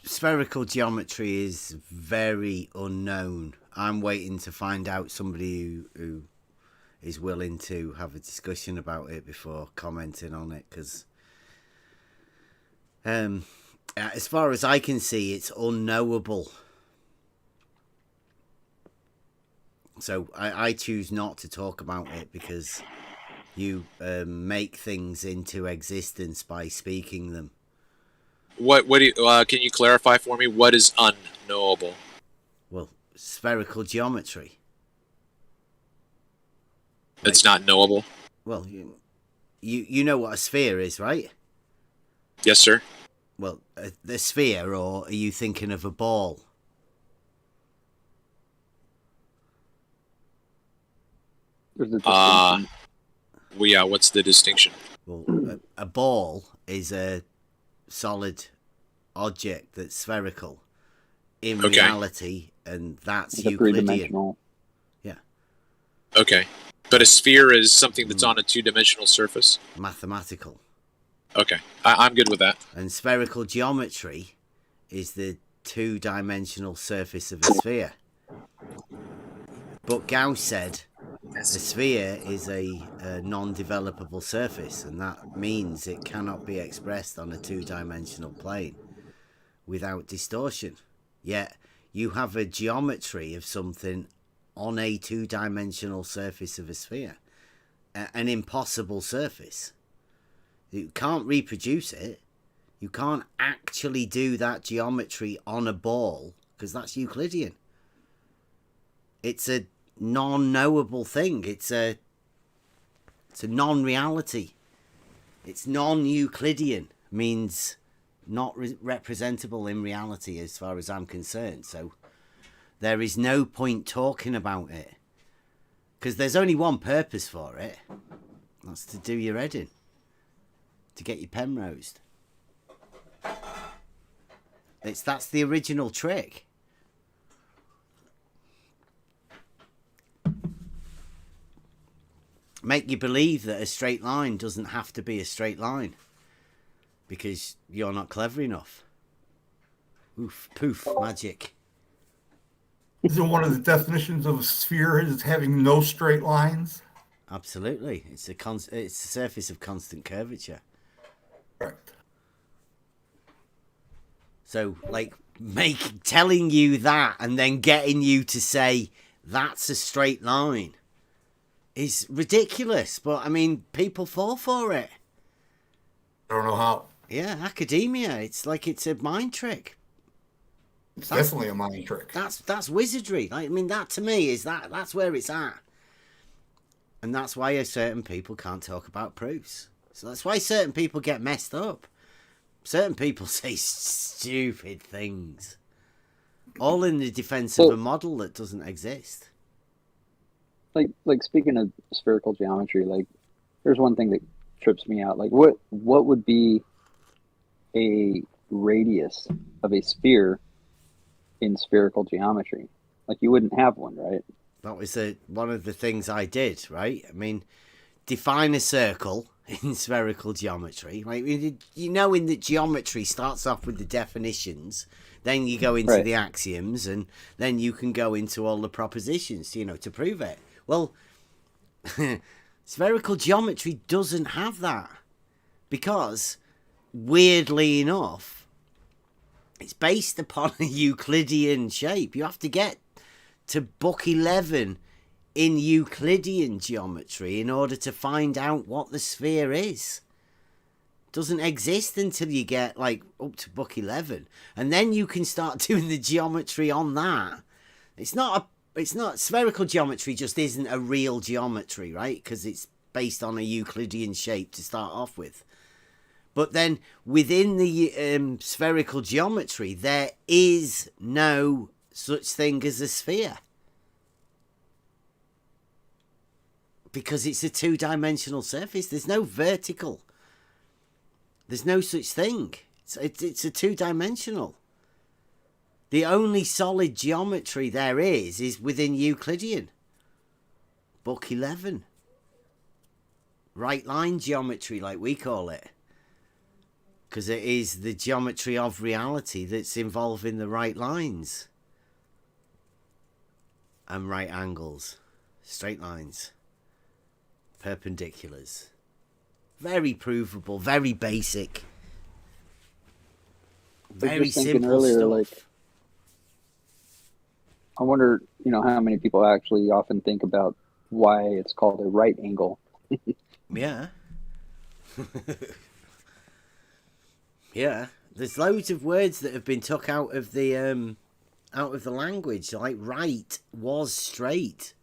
Spherical geometry is very unknown. I'm waiting to find out somebody who is willing to have a discussion about it before commenting on it, because as far as I can see, it's unknowable. So I choose not to talk about it, because you make things into existence by speaking them. What do you, can you clarify for me? What is unknowable? Well, spherical geometry. It's not knowable. Well, you know what a sphere is, right? Yes, sir. Well, the sphere, or are you thinking of a ball? There's a distinction. Well, yeah, what's the distinction? Well, a ball is a solid object that's spherical in reality, and that's Euclidean. Three-dimensional. Yeah. Okay. But a sphere is something that's on a two-dimensional surface? Mathematical. Okay. I'm good with that. And spherical geometry is the two-dimensional surface of a sphere. But Gauss said a sphere is a non-developable surface, and that means it cannot be expressed on a two-dimensional plane without distortion. Yet you have a geometry of something on a two-dimensional surface of a sphere, an impossible surface. You can't reproduce it. You can't actually do that geometry on a ball, because that's Euclidean. It's a non-knowable thing. It's a non-reality. It's non-Euclidean, means not representable in reality as far as I'm concerned. So there is no point talking about it, because there's only one purpose for it. That's to do your head in, to get your Penrose. That's the original trick. Make you believe that a straight line doesn't have to be a straight line, because you're not clever enough. Oof, poof, magic. Isn't one of the definitions of a sphere is having no straight lines? Absolutely. It's a surface of constant curvature. Right. So, like, telling you that and then getting you to say that's a straight line is ridiculous. But, I mean, people fall for it. I don't know how. Yeah, academia. It's like it's a mind trick. It's definitely a mind trick. That's wizardry. Like, I mean, that to me is that's where it's at. And that's why certain people can't talk about proofs. So that's why certain people get messed up. Certain people say stupid things. All in the defense of a model that doesn't exist. Like speaking of spherical geometry, like there's one thing that trips me out. Like what would be a radius of a sphere in spherical geometry? Like you wouldn't have one, right? That was one of the things I did, right? I mean, define a circle in spherical geometry. Right? You know, in the geometry starts off with the definitions, then you go into the axioms, and then you can go into all the propositions, to prove it. Well, spherical geometry doesn't have that, because, weirdly enough, it's based upon a Euclidean shape. You have to get to book 11 in Euclidean geometry in order to find out what the sphere is. It doesn't exist until you get like up to book 11, and then you can start doing the geometry on that. It's not spherical geometry just isn't a real geometry, right? Because it's based on a Euclidean shape to start off with. But then within the spherical geometry, there is no such thing as a sphere, because it's a two-dimensional surface. There's no vertical. There's no such thing. It's a two-dimensional. The only solid geometry there is within Euclidean. Book 11. Right line geometry, like we call it. Because it is the geometry of reality that's involving the right lines. And right angles. Straight lines. Perpendiculars. Very provable, very basic. Very simple earlier, stuff. like, I wonder, how many people actually often think about why it's called a right angle. Yeah. Yeah. There's loads of words that have been took out of the language. Like right was straight.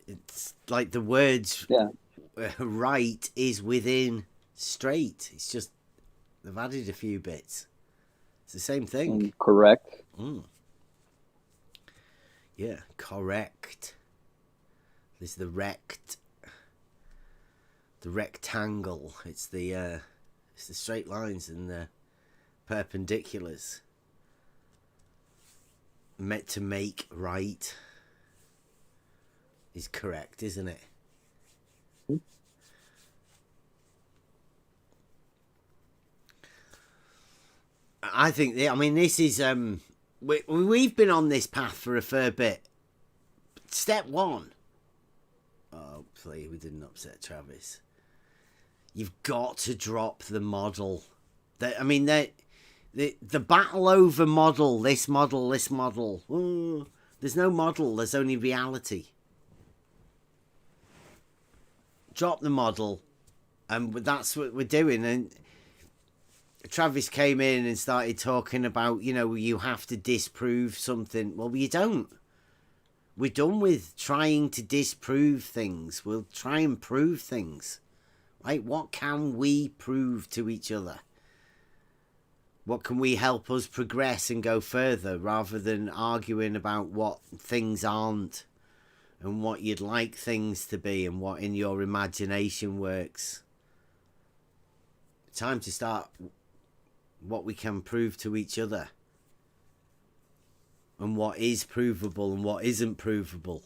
It's like the words right is within straight. It's just they've added a few bits. It's the same thing. And correct. Yeah, correct. There's the rectangle. It's the straight lines and the perpendiculars. Meant to make right is correct, isn't it? I think, this is, we've been on this path for a fair bit. Step one. Oh, please, we didn't upset Travis. You've got to drop the model. The battle over model, this model. Ooh, there's no model, there's only reality. Drop the model, and that's what we're doing. And Travis came in and started talking about, you have to disprove something. Well, you don't. We're done with trying to disprove things. We'll try and prove things. Right? What can we prove to each other? What can we help us progress and go further, rather than arguing about what things aren't and what you'd like things to be and what in your imagination works. Time to start what we can prove to each other and what is provable and what isn't provable.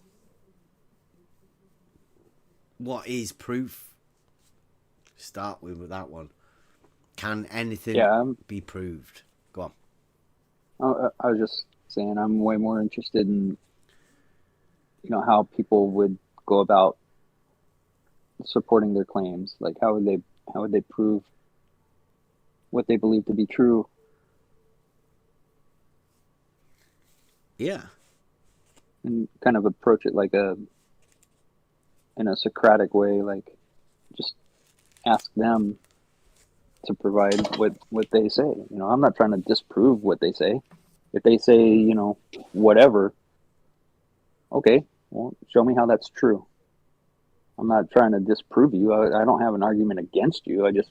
What is proof? Start with that one. Can anything be proved? Go on. I was just saying, I'm way more interested in, how people would go about supporting their claims. Like, how would they prove what they believe to be true? Yeah. And kind of approach it in a Socratic way, like just ask them to provide what they say. I'm not trying to disprove what they say. If they say, whatever, okay, well, show me how that's true. I'm not trying to disprove you. I don't have an argument against you. I just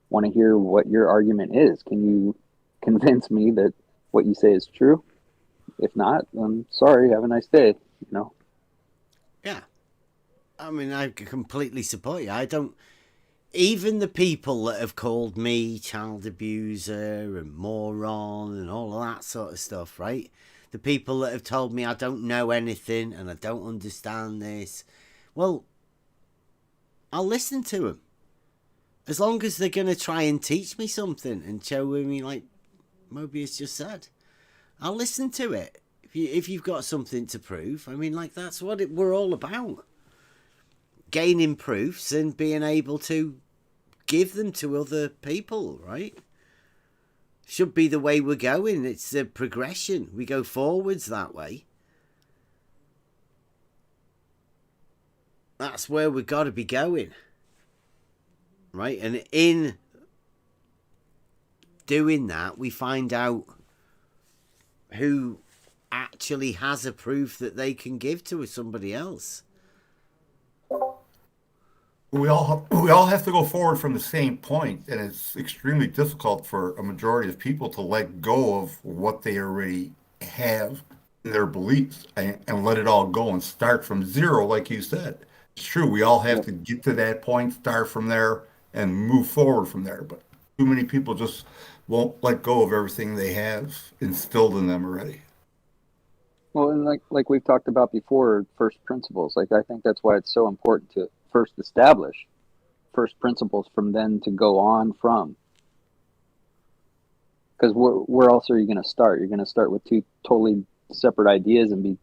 want to hear what your argument is. Can you convince me that what you say is true? If not, then sorry, have a nice day, Yeah. I completely support you. I don't... Even the people that have called me child abuser and moron and all of that sort of stuff, right? The people that have told me I don't know anything and I don't understand this. Well, I'll listen to them. As long as they're going to try and teach me something and show me, like Mobius just said. I'll listen to it. If you've got something to prove, that's what we're all about. Gaining proofs and being able to give them to other people, right? Should be the way we're going. It's a progression. We go forwards that way. That's where we've got to be going. Right? And in doing that, we find out who actually has a proof that they can give to somebody else. We all have to go forward from the same point, and it's extremely difficult for a majority of people to let go of what they already have in their beliefs and let it all go and start from zero, like you said. It's true. We all have to get to that point, start from there, and move forward from there. But too many people just won't let go of everything they have instilled in them already. Well, and like we've talked about before, first principles. Like I think that's why it's so important to first establish first principles from then to go on from. Because where else are you going to start? You're going to start with two totally separate ideas and be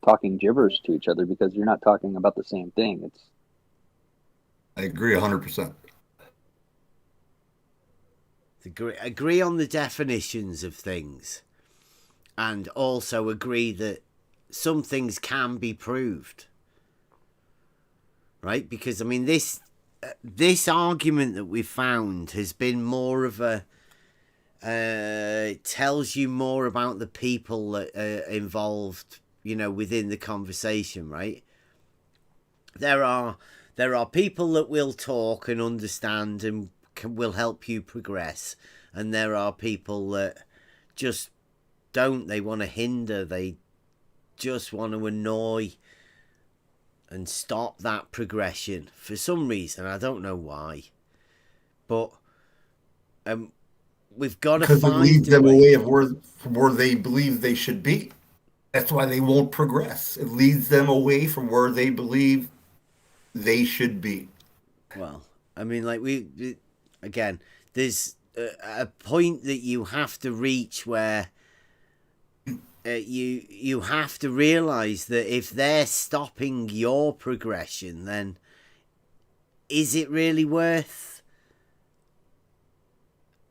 talking gibberish to each other because you're not talking about the same thing. I agree 100%. Agree on the definitions of things, and also agree that some things can be proved, right? Because I mean, this argument that we've found has been more of a it tells you more about the people that are involved, you know, within the conversation, right? There are people that will talk and understand and will help you progress, and there are people that just don't. They want to hinder. They just want to annoy and stop that progression for some reason. I don't know why, but we've got to because it find leads a them way. away of where they believe they should be. That's why they won't progress. It leads them away from where they believe they should be. Well, I mean, like again, there's a point that you have to reach where you have to realize that if they're stopping your progression, then is it really worth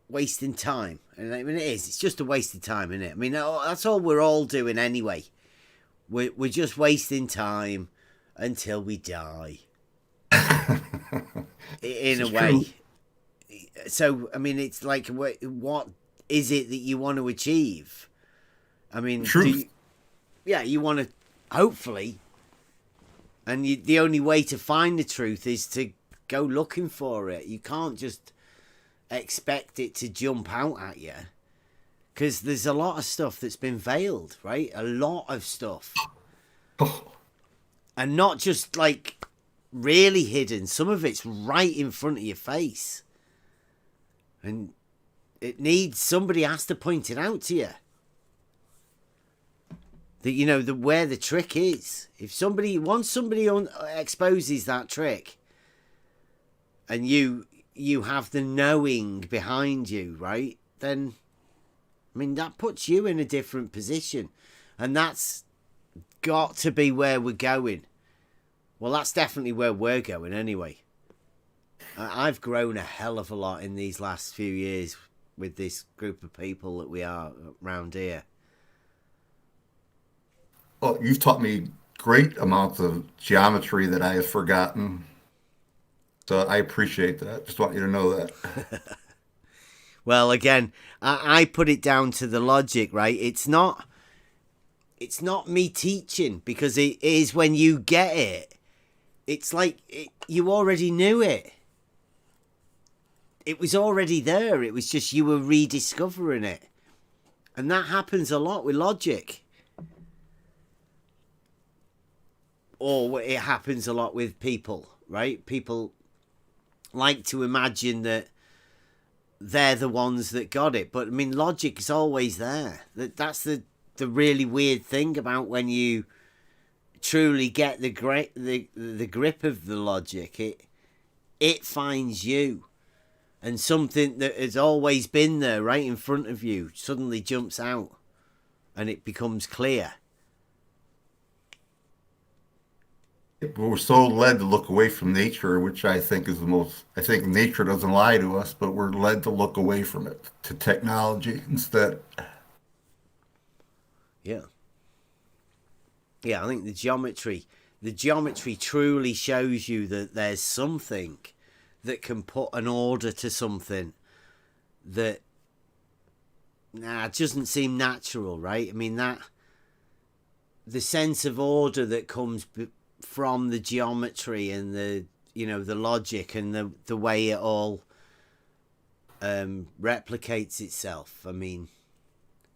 wasting time? And I mean, it is. It's just a waste of time, isn't it? I mean, that's all we're all doing anyway. We're just wasting time until we die. In a way. So, I mean, it's like, what is it that you want to achieve? I mean, you want to, hopefully, and the only way to find the truth is to go looking for it. You can't just expect it to jump out at you, because there's a lot of stuff that's been veiled, right? A lot of stuff. And not just like really hidden. Some of it's right in front of your face, and it needs, somebody has to point it out to you, that you know where the trick is. If once somebody exposes that trick, and you have the knowing behind you, right? Then, I mean, that puts you in a different position, and that's got to be where we're going. Well, that's definitely where we're going anyway. I've grown a hell of a lot in these last few years with this group of people that we are around here. Well, you've taught me great amounts of geometry that I have forgotten. So I appreciate that. Just want you to know that. Well, again, I put it down to the logic, right? It's not me teaching, because it is when you get it. It's like you already knew it. It was already there. It was just you were rediscovering it. And that happens a lot with logic. Or it happens a lot with people, right? People like to imagine that they're the ones that got it. But, I mean, logic is always there. That's the really weird thing about when you truly get the grip of the logic. It finds you. And something that has always been there right in front of you suddenly jumps out. And it becomes clear. But we're so led to look away from nature, which I think is I think nature doesn't lie to us, but we're led to look away from it, to technology instead. Yeah. Yeah, I think the geometry truly shows you that there's something that can put an order to something that it doesn't seem natural, right? I mean, that the sense of order that comes from the geometry and the logic and the way it all replicates itself. I mean,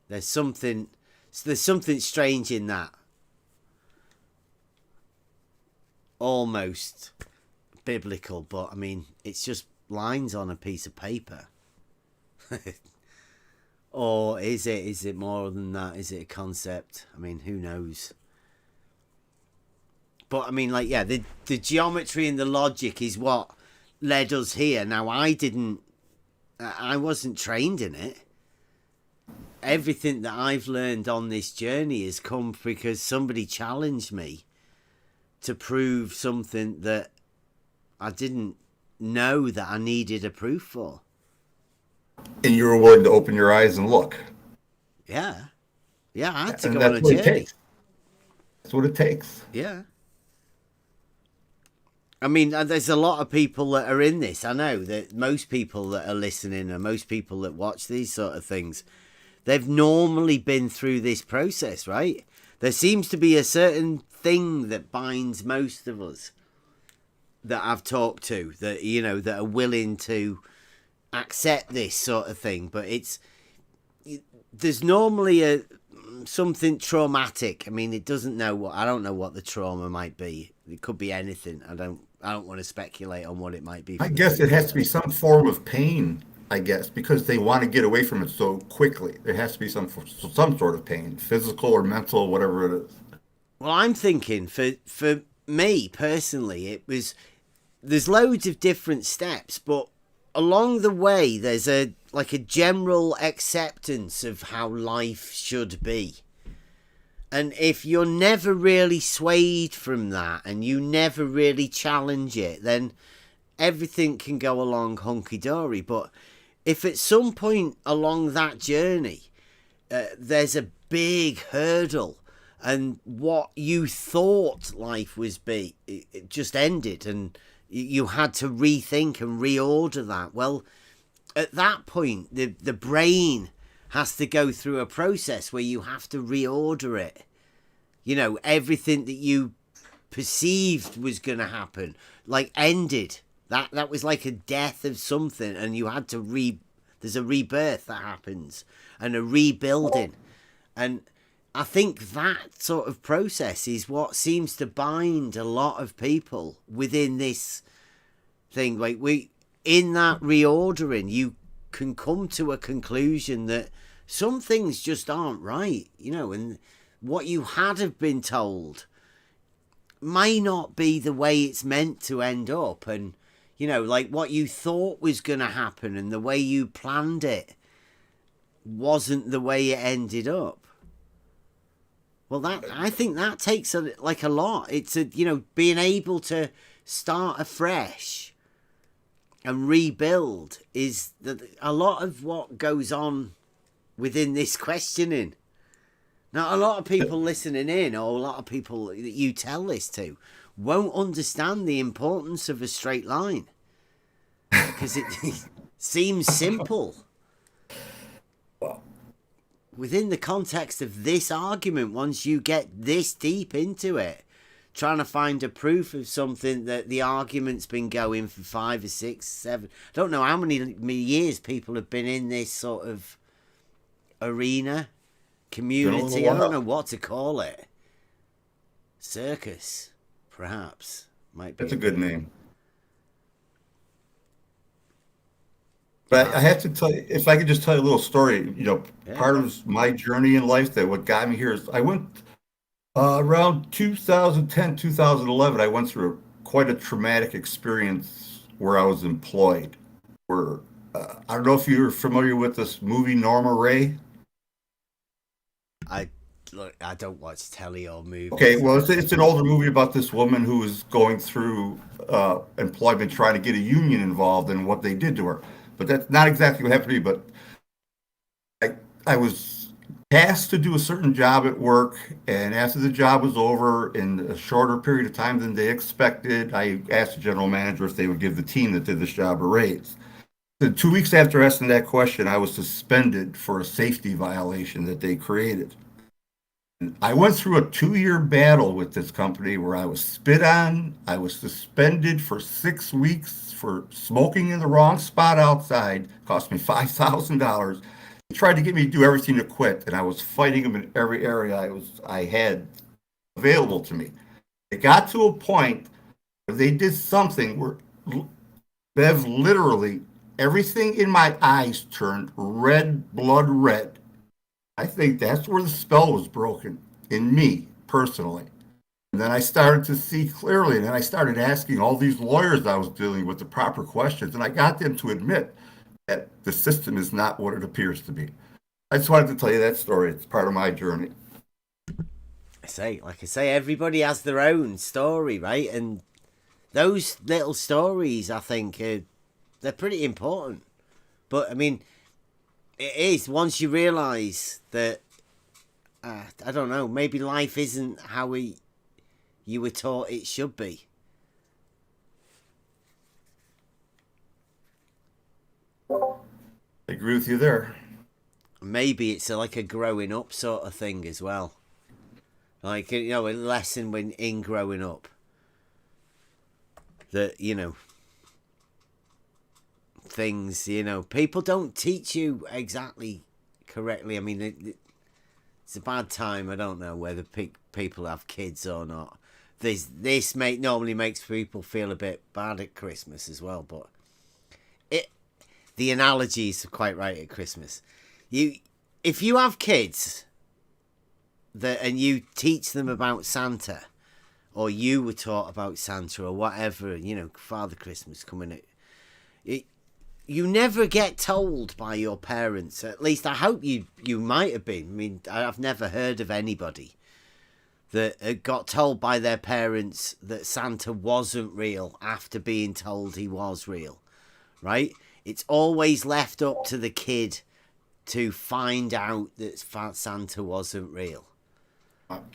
there's something strange in that. Almost biblical, but I mean, it's just lines on a piece of paper. Or is it more than that? Is it a concept? I mean, who knows? But I mean, like, yeah, the geometry and the logic is what led us here. Now, I wasn't trained in it. Everything that I've learned on this journey has come because somebody challenged me to prove something that I didn't know that I needed a proof for. And you were willing to open your eyes and look. Yeah. Yeah, I had to And go on that's a what it journey. takes. That's what it takes. Yeah. I mean, there's a lot of people that are in this. I know that most people that are listening and most people that watch these sort of things, they've normally been through this process, right? There seems to be a certain thing that binds most of us that I've talked to that, you know, that are willing to accept this sort of thing. But there's normally something traumatic. I mean, I don't know what the trauma might be. It could be anything. I don't want to speculate on what it might be. I guess it has to be some form of pain, I guess, because they want to get away from it so quickly. There has to be some sort of pain, physical or mental, whatever it is. Well, I'm thinking for me personally, there's loads of different steps, but along the way, there's a general acceptance of how life should be. And if you're never really swayed from that and you never really challenge it, then everything can go along hunky-dory. But if at some point along that journey, there's a big hurdle and what you thought life was it just ended and you had to rethink and reorder that. Well, at that point, the brain has to go through a process where you have to reorder it. You know, everything that you perceived was going to happen, ended. That was like a death of something, and you had to there's a rebirth that happens, and a rebuilding. And I think that sort of process is what seems to bind a lot of people within this thing. In that reordering, you can come to a conclusion that some things just aren't right, you know, and what you had have been told may not be the way it's meant to end up. And, you know, what you thought was going to happen and the way you planned it wasn't the way it ended up. Well, I think that takes a lot. It's being able to start afresh and rebuild is a lot of what goes on within this questioning. Now, a lot of people listening in, or a lot of people that you tell this to, won't understand the importance of a straight line because it seems simple. Within the context of this argument, once you get this deep into it, trying to find a proof of something that the argument's been going for 5 or 6, 7, I don't know how many years people have been in this sort of arena, community, I don't know what to call it. Circus, perhaps, might be. That's a good name. But I have to tell you, if I could just tell you a little story, part of my journey in life, that what got me here is I went around 2010, 2011, I went through quite a traumatic experience where I was employed. Where I don't know if you're familiar with this movie, Norma Ray. I don't watch telly or movies. Okay, well, it's an older movie about this woman who was going through employment, trying to get a union involved in what they did to her. But that's not exactly what happened to me. But I was tasked to do a certain job at work, and after the job was over, in a shorter period of time than they expected, I asked the general manager if they would give the team that did this job a raise. So 2 weeks after asking that question, I was suspended for a safety violation that they created. And I went through a 2-year battle with this company where I was spit on. I was suspended for 6 weeks for smoking in the wrong spot outside. It cost me $5,000. They tried to get me to do everything to quit, and I was fighting them in every area I had available to me. It got to a point where they did something where Bev literally everything in my eyes turned red, blood red. I think that's where the spell was broken in me personally. And then I started to see clearly, and then I started asking all these lawyers I was dealing with the proper questions, and I got them to admit that the system is not what it appears to be. I just wanted to tell you that story. It's part of my journey. Like I say, everybody has their own story, right? And those little stories, I think, they're pretty important. But I mean, it is once you realise that I don't know, maybe life isn't how you were taught it should be. I agree with you there. Maybe it's like a growing up sort of thing as well. Like, you know, a lesson when in growing up. That, you know, things, you know, people don't teach you exactly correctly. I mean, it's a bad time. I don't know whether people have kids or not. This normally makes people feel a bit bad at Christmas as well, but the analogies are quite right at Christmas. If you have kids and you teach them about Santa, or you were taught about Santa, or whatever, you know, Father Christmas coming, you never get told by your parents. At least I hope you might have been. I mean, I've never heard of anybody that got told by their parents that Santa wasn't real after being told he was real, right? It's always left up to the kid to find out that Santa wasn't real.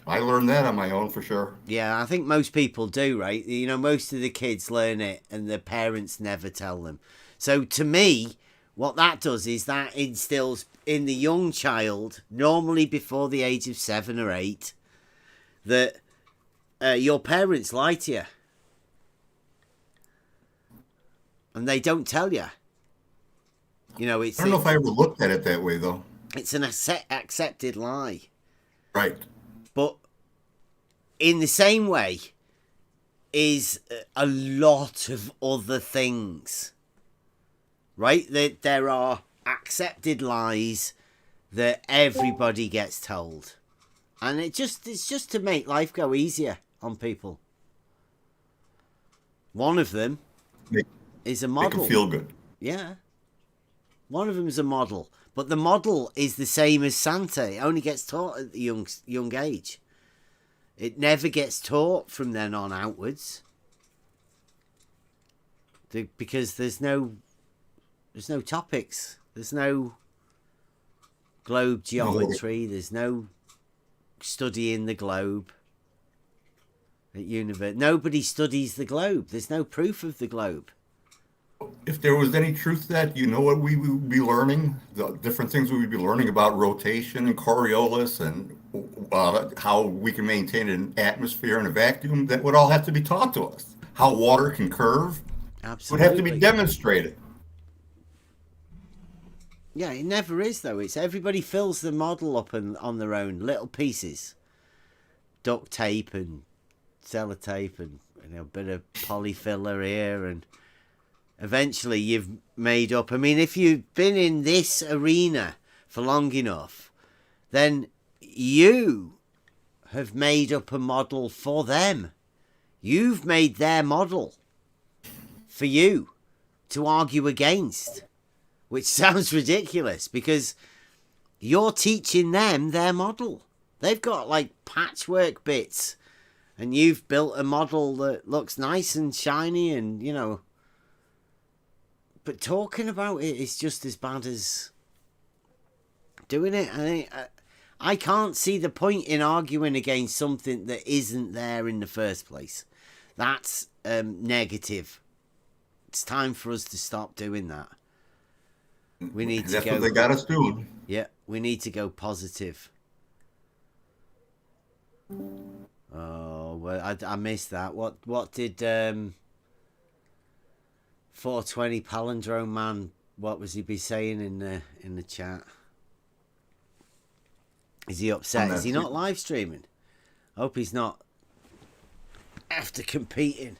I learned that on my own for sure. Yeah, I think most people do, right? You know, most of the kids learn it and their parents never tell them. So to me, what that does is that instills in the young child, normally before the age of 7 or 8, that your parents lie to you. And they don't tell you. You know, I don't know if I ever looked at it that way, though. It's an accepted lie. Right. But in the same way is a lot of other things, right? There are accepted lies that everybody gets told. And it's just to make life go easier on people. One of them is a model. Make them feel good. Yeah. One of them is a model. But the model is the same as Santa. It only gets taught at the young age. It never gets taught from then on outwards. Because there's no topics. There's no globe geometry. There's no studying the globe at university. Nobody studies the globe. There's no proof of the globe. If there was any truth to that, you know what we would be learning? The different things we would be learning about rotation and Coriolis and how we can maintain an atmosphere in a vacuum. That would all have to be taught to us. How water can curve. Absolutely. Would have to be demonstrated. Yeah, it never is, though. It's everybody fills the model up on their own little pieces. Duct tape and sellotape and a bit of polyfiller here, and eventually you've made up. I mean, if you've been in this arena for long enough, then you have made up a model for them. You've made their model for you to argue against, which sounds ridiculous because you're teaching them their model. They've got like patchwork bits and you've built a model that looks nice and shiny and, you know, but talking about it is just as bad as doing it. I can't see the point in arguing against something that isn't there in the first place. That's negative. It's time for us to stop doing that. We need to go. That's what they got us doing. Yeah, we need to go positive. Oh well, I missed that. What did 420 Palindrome Man? What was he be saying in the chat? Is he upset? Is he not live streaming? I hope he's not after competing.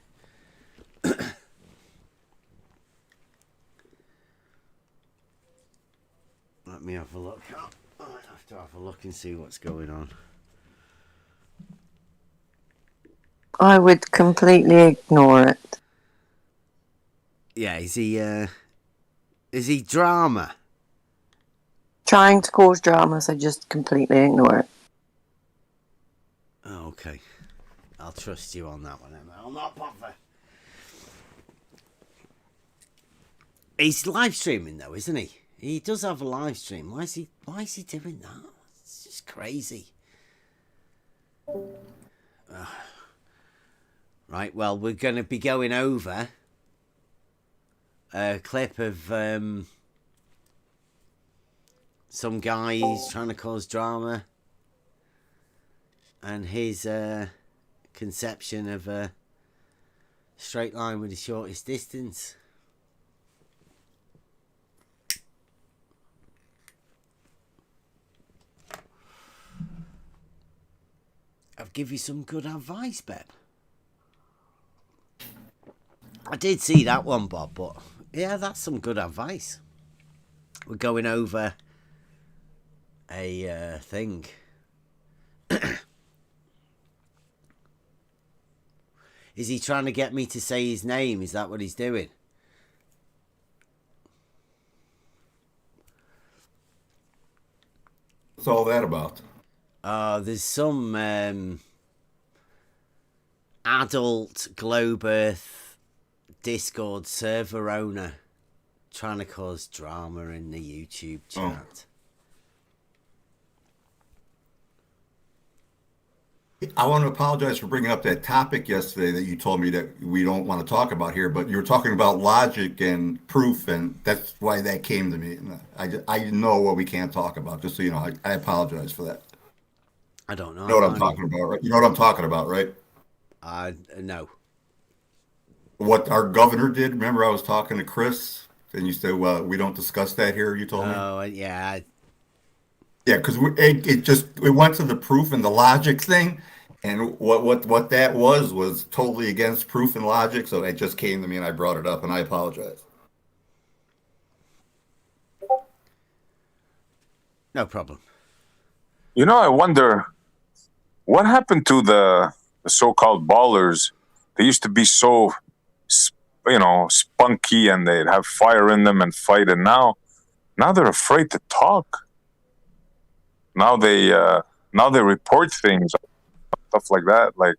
let me have a look. I have to have a look and see what's going on. I would completely ignore it. Yeah, is he drama? Trying to cause drama, so just completely ignore it. Oh, okay. I'll trust you on that one, Emma. I'll not bother. He's live streaming though, isn't he? He does have a live stream. Why is he doing that? It's just crazy. Right, well, we're going to be going over a clip of some guys trying to cause drama and his conception of a straight line with the shortest distance. I'll give you some good advice, Beb. I did see that one, Bob, but yeah, that's some good advice. We're going over a thing. Is he trying to get me to say his name? Is that what he's doing? What's all that about? There's some adult Globe Earth Discord server owner trying to cause drama in the YouTube chat. I want to apologize for bringing up that topic yesterday that you told me that we don't want to talk about here, but you were talking about logic and proof, and that's why that came to me. And I know what we can't talk about, just so you know. I apologize for that. I don't know. You know what I'm talking about, right? You know what I'm talking about, right? No. What our governor did. Remember, I was talking to Chris, and you said, "Well, we don't discuss that here." You told me. Oh, yeah. Yeah, because it went to the proof and the logic thing, and what that was totally against proof and logic. So it just came to me, and I brought it up, and I apologize. No problem. You know, I wonder what happened to the so-called ballers. They used to be so, spunky, and they'd have fire in them and fight. And now they're afraid to talk. Now they report things, stuff like that. Like,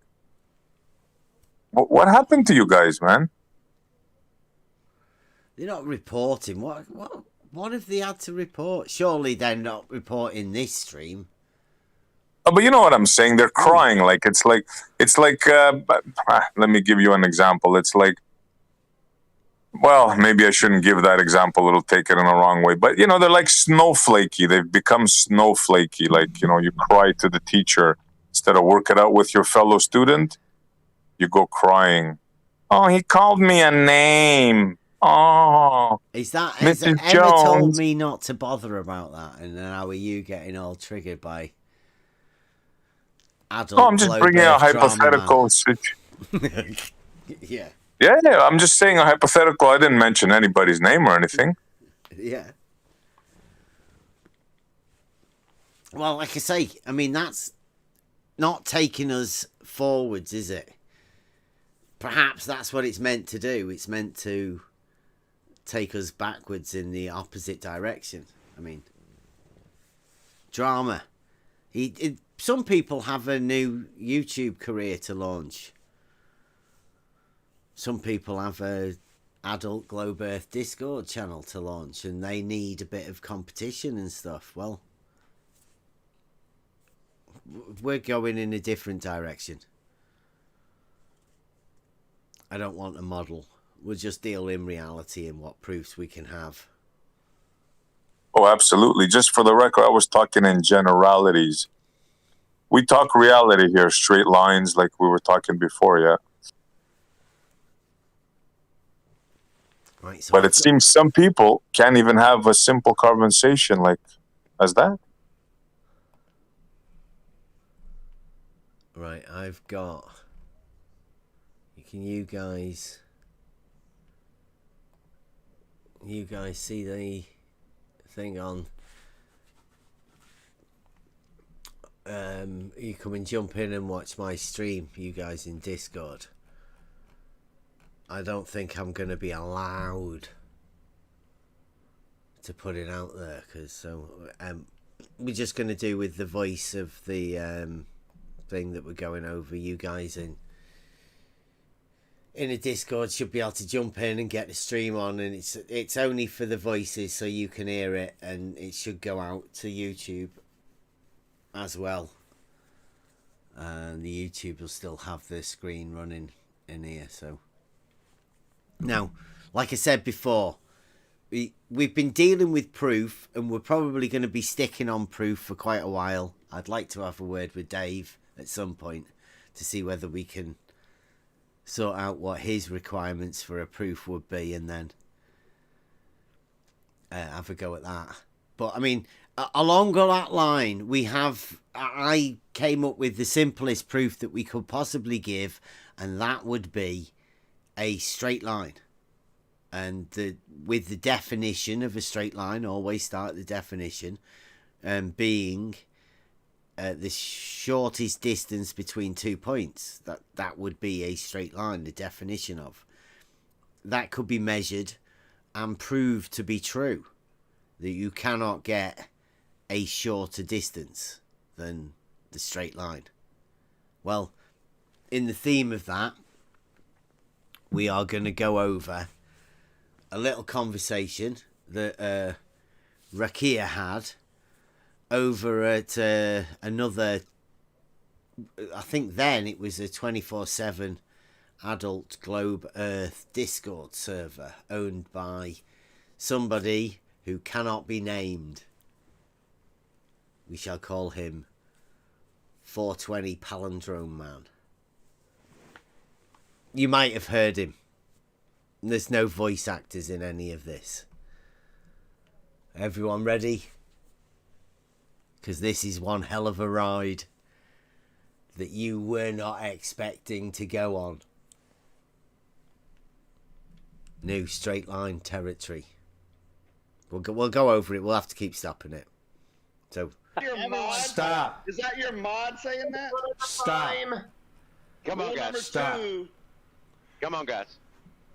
what happened to you guys, man? They're not reporting. What have they had to report? Surely they're not reporting this stream. Oh, but you know what I'm saying? They're crying. Like it's like. Let me give you an example. It's like. Well, maybe I shouldn't give that example. It'll take it in a wrong way. But, they're like snowflakey. They've become snowflakey. Like, you cry to the teacher. Instead of work it out with your fellow student, you go crying. Oh, he called me a name. Oh, Mrs. Jones. Emma told me not to bother about that. And now are you getting all triggered by adult I'm just bringing a hypothetical situation. Yeah. Yeah, I'm just saying a hypothetical. I didn't mention anybody's name or anything. Yeah. Well, like I say, I mean, that's not taking us forwards, is it? Perhaps that's what it's meant to do. It's meant to take us backwards in the opposite direction. I mean, drama. Some people have a new YouTube career to launch. Some people have a adult Globe Earth Discord channel to launch, and they need a bit of competition and stuff. Well, we're going in a different direction. I don't want a model. We'll just deal in reality and what proofs we can have. Oh, absolutely. Just for the record, I was talking in generalities. We talk reality here, straight lines, like we were talking before, yeah. Right, so but it seems some people can't even have a simple conversation like as that. Right, I've got... You guys see the thing on you come and jump in and watch my stream, you guys in Discord. I don't think I'm going to be allowed to put it out there, because we're just going to do with the voice of the thing that we're going over. You guys in a Discord should be able to jump in and get the stream on, and it's only for the voices, so you can hear it, and it should go out to YouTube as well. And the YouTube will still have the screen running in here. So now, like I said before, we've been dealing with proof, and we're probably going to be sticking on proof for quite a while. I'd like to have a word with Dave at some point to see whether we can sort out what his requirements for a proof would be, and then have a go at that. But I mean, along that line, I came up with the simplest proof that we could possibly give, and that would be a straight line. And with the definition of a straight line, always start the definition, being the shortest distance between 2 points. That would be a straight line, the definition of. That could be measured and proved to be true, that you cannot get a shorter distance than the straight line. Well, in the theme of that, we are going to go over a little conversation that Rakia had over at another, I think then it was a 24/7 Adult Globe Earth Discord server owned by somebody who cannot be named. We shall call him 420 Palindrome Man. You might have heard him. There's no voice actors in any of this. Everyone ready? Because this is one hell of a ride that you were not expecting to go on. New straight line territory. We'll go over it. We'll have to keep stopping it. So Stop. Is that your mod saying that? Stop. Come on, guys. Stop. Come on, guys.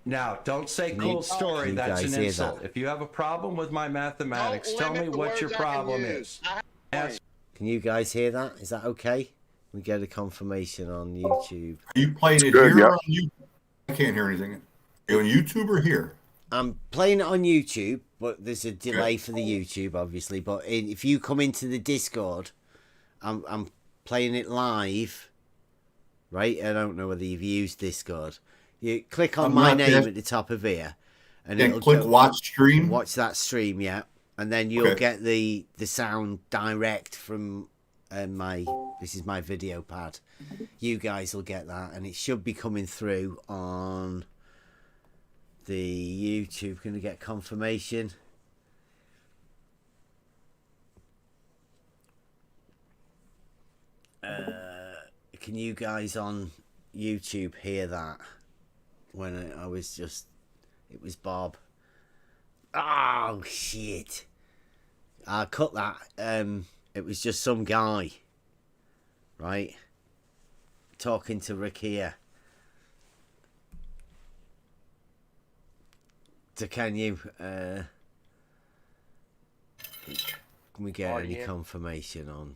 Now, don't say cool story. That's an insult. If you have a problem with my mathematics, tell me what your problem is. Can you guys hear that? Is that okay? We get a confirmation on YouTube. Are you playing it here or on YouTube? I can't hear anything. Are you on YouTube or here? I'm playing it on YouTube, but there's a delay for the YouTube, obviously. But if you come into the Discord, I'm playing it live, right? I don't know whether you've used Discord. You click on my name at the top of here, and it'll click watch stream. Watch that stream, yeah, and then you'll get the sound direct from this is my video pad. You guys will get that, and it should be coming through on the YouTube. Going to get confirmation. Can you guys on YouTube hear that? When I was just, it was Bob. Oh shit! I cut that. It was just some guy, right? Talking to Rakia. So can you? Can we get any confirmation on?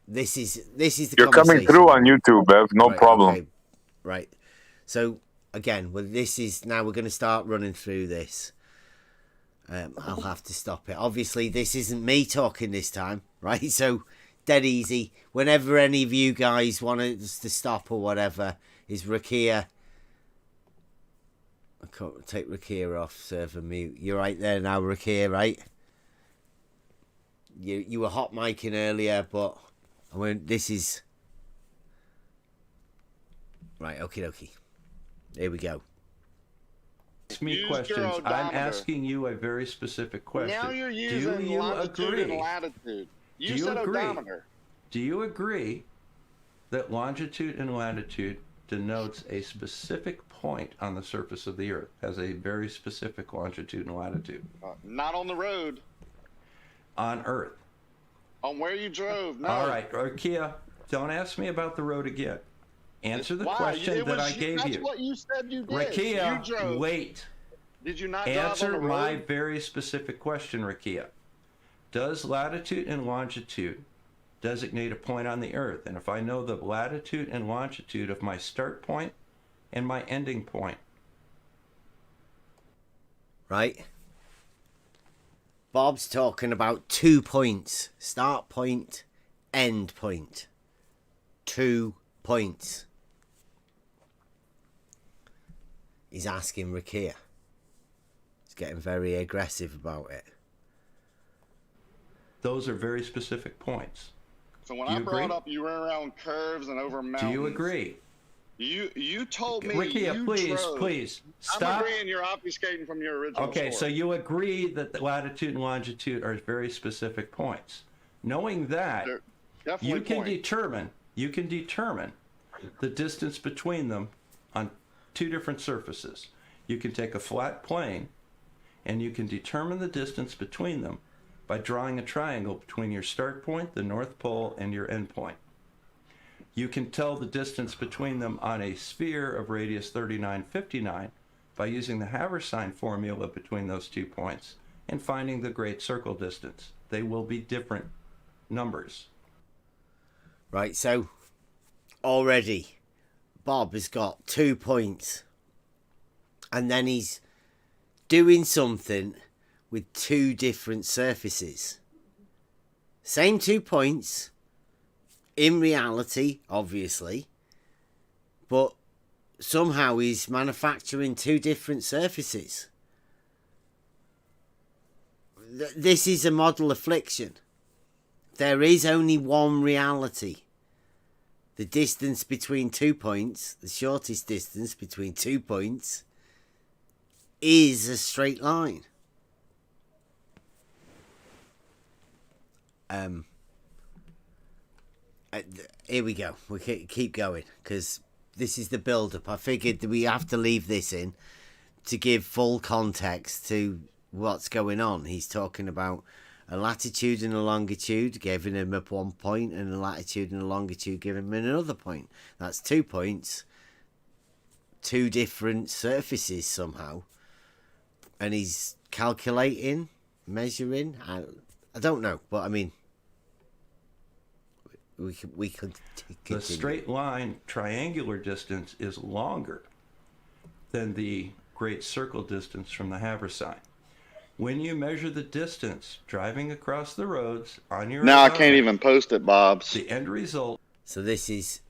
This is the. You're coming through on YouTube, Bev. No problem. Okay. Right. So again, well, this is now we're going to start running through this. I'll have to stop it. Obviously, this isn't me talking this time, right? So dead easy. Whenever any of you guys want us to stop or whatever, is Rakia. I can't take Rakia off server mute. You're right there now, Rakia, right? You were hot micing earlier, but I mean, this is right. Okie. Here we go. Ask me questions. I'm asking you a very specific question. Now you're using longitude and latitude. You said odometer. Do you agree that longitude and latitude denotes a specific point on the surface of the Earth, has a very specific longitude and latitude? Not on the road. On Earth. On where you drove. No. All right, Rakia, don't ask me about the road again. Answer the Why? question that I gave That's you. what you said you did. Rakia, you drove. wait. Did you not drive on Answer the road? my very specific question, Rakia. Does latitude and longitude designate a point on the Earth? And if I know the latitude and longitude of my start point and my ending point. Right? Bob's talking about 2 points. Start point, end point. 2 points. He's asking Rakia. He's getting very aggressive about it. Those are very specific points. So when Do I you brought agree? up you were around curves and over mountains. Do you agree? You told me Rakia, you please, drove. please, stop. I'm agreeing you're obfuscating from your original Okay, so story. you agree that the latitude and longitude are very specific points. Knowing that, They're definitely you can points. determine the distance between them on 2 different surfaces. You can take a flat plane and you can determine the distance between them by drawing a triangle between your start point, the North Pole, and your end point. You can tell the distance between them on a sphere of radius 3959 by using the Haversine formula between those 2 points and finding the great circle distance. They will be different numbers. Right, so already Bob has got 2 points. And then he's doing something with 2 different surfaces. Same 2 points. In reality, obviously, but somehow he's manufacturing 2 different surfaces. This is a model affliction. There is only one reality. The distance between 2 points, the shortest distance between 2 points, is a straight line. Here we go. We keep going because this is the build-up. I figured that we have to leave this in to give full context to what's going on. He's talking about a latitude and a longitude, giving him a 1 point, and a latitude and a longitude, giving him another point. That's 2 points. 2 different surfaces somehow. And he's calculating, measuring. I don't know, but I mean, we could continue. The straight line triangular distance is longer than the great circle distance from the Haversine. When you measure the distance driving across the roads on your Now I can't even post it, Bob's. The end result. So this is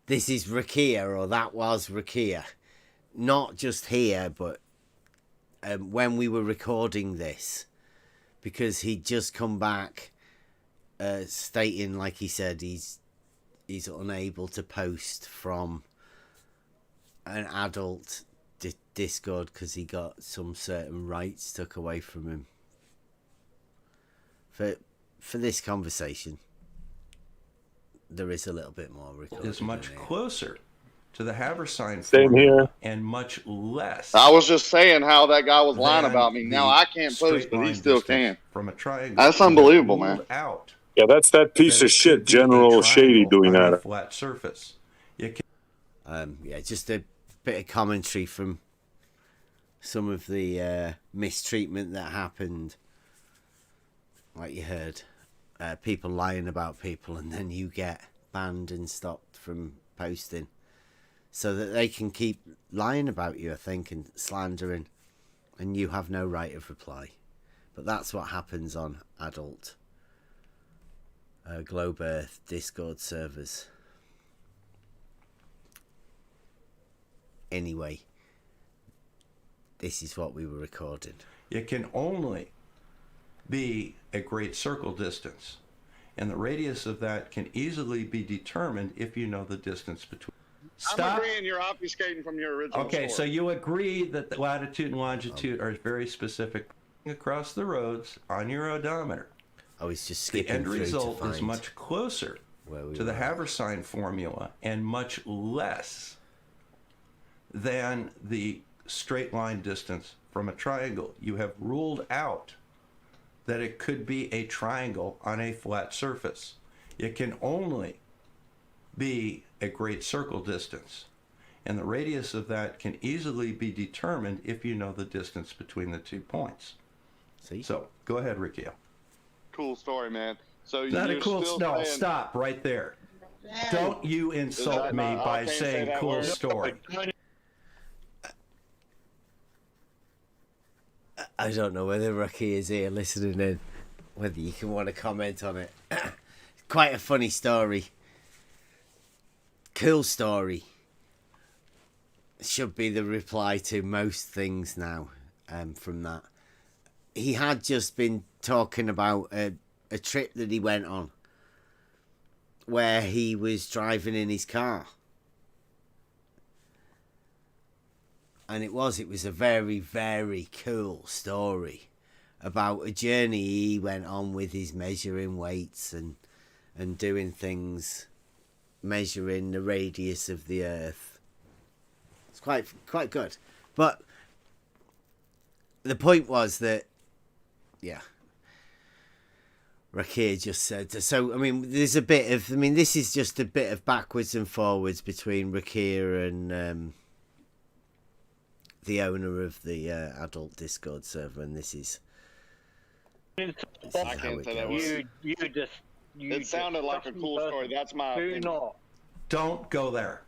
this is Rakia, or that was Rakia. Not just here, but when we were recording this, because he'd just come back stating, like he said, he's unable to post from an adult Discord because he got some certain rights took away from him for this conversation. There is a little bit more recording. Is much closer to the Haversine Same formula here. and much less. I was just saying how that guy was lying than about me. Now the I can't post, straight but he line still distance can. From a triangle. That's You have unbelievable, ruled man. Out Yeah, that's that piece that of it shit, could be a General Shady, triangle doing on a that. flat surface. You can Yeah, just a bit of commentary from some of the mistreatment that happened. Like you heard, people lying about people, and then you get banned and stopped from posting, so that they can keep lying about you, I think, and slandering, and you have no right of reply. But that's what happens on adult Globe Earth Discord servers. Anyway, this is what we were recording. It can only be a great circle distance, and the radius of that can easily be determined if you know the distance between. I'm agreeing you're obfuscating from your original Okay, so story. you agree that the latitude and longitude are very specific across the roads on your odometer. I was just The skipping end through result to is find much closer where we to the were. Haversine formula and much less than the straight line distance from a triangle. You have ruled out that it could be a triangle on a flat surface. It can only be a great circle distance. And the radius of that can easily be determined if you know the distance between the 2 points. See? So, go ahead, Ricky. Cool story, man. So Not you're a cool. still No, saying, stop right there. Don't you insult that me not- by I can't say saying that cool word. story. I don't know whether Rocky is here listening in, whether you can want to comment on it. Quite a funny story. Cool story. Should be the reply to most things now from that. He had just been talking about a trip that he went on where he was driving in his car. And it was a very, very cool story about a journey he went on with his measuring weights and doing things, measuring the radius of the earth. It's quite good. But the point was that, yeah, Rakir just said, so, I mean, there's a bit of, I mean, this is just a bit of backwards and forwards between Rakir and the owner of the adult Discord server, and this is I can't say that word. It sounded like a cool story. That's my opinion. Don't go there.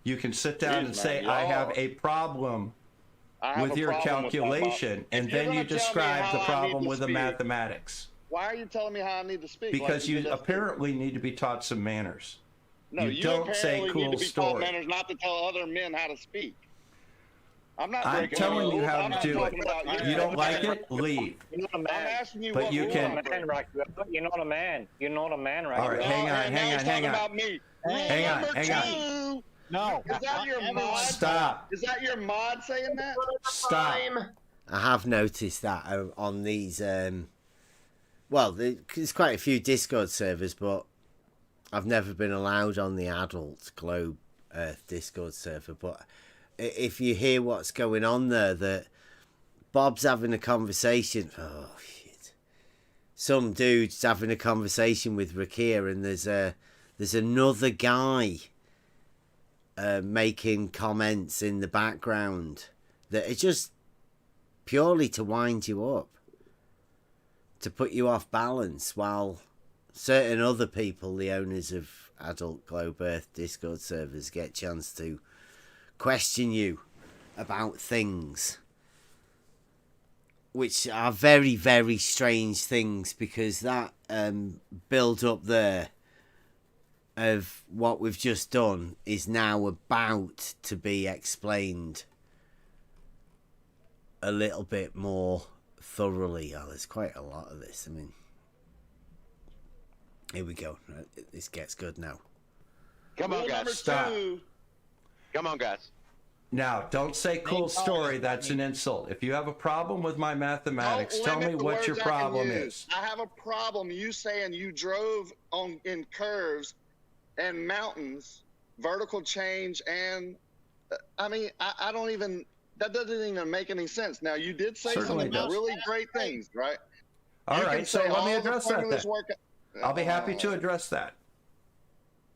You can sit down and say, I have a problem with your calculation, and then you describe the problem with the mathematics. Why are you telling me how I need to speak? Because you apparently need to be taught some manners. No, you don't say apparently cool need to be taught story. manners, not to tell other men how to speak. I'm telling you how to do it. You don't like it? Leave. You're not a man. I'm asking you But what you rule can- I'm breaking. You're not a man. You're not a man, right? All right, hang on. Hang on. No. Is that your mod? Stop. Is that your mod saying that? Stop. I have noticed that on these. Well, there's quite a few Discord servers, but I've never been allowed on the adult Globe Earth Discord server. But if you hear what's going on there, that Bob's having a conversation. Oh shit! Some dude's having a conversation with Rakir, and there's another guy making comments in the background that are just purely to wind you up, to put you off balance, while certain other people, the owners of adult Globe Earth Discord servers, get a chance to question you about things, which are very, very strange things, because that build up there of what we've just done is now about to be explained a little bit more thoroughly. Oh, there's quite a lot of this. I mean, here we go. This gets good now. Come on, guys. Stop. Come on, guys. Now, don't say cool story. That's an insult. If you have a problem with my mathematics, Don't tell limit me the what words your I can problem use. is. I have a problem you saying you drove in curves and mountains, vertical change, and I mean, I don't even, that doesn't even make any sense. Now, you did say Certainly some does. really great things, right? All You right, can so say let me all the address that formulas then. work- I'll be happy to address that.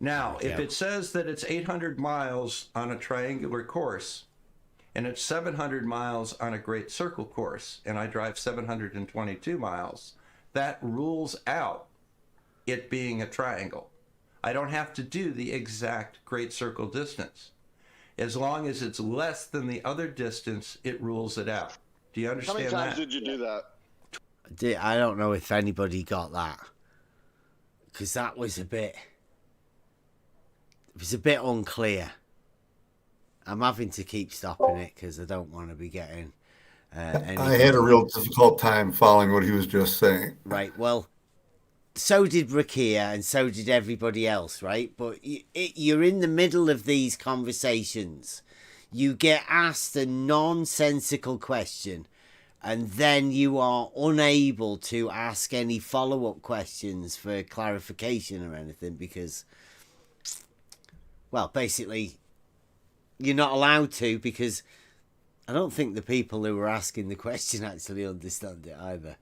Now, if Yeah. it says that it's 800 miles on a triangular course, and it's 700 miles on a great circle course, and I drive 722 miles, that rules out it being a triangle. I don't have to do the exact great circle distance. As long as it's less than the other distance, it rules it out. Do you How understand many times that? did you do that? I don't know if anybody got that, because that was a bit. It was a bit unclear. I'm having to keep stopping it because I don't want to be getting. I had a real difficult time following what he was just saying. Right. Well, so did Rakia, and so did everybody else, right? But you're in the middle of these conversations. You get asked a nonsensical question, and then you are unable to ask any follow-up questions for clarification or anything because, well, basically, you're not allowed to, because I don't think the people who were asking the question actually understand it either.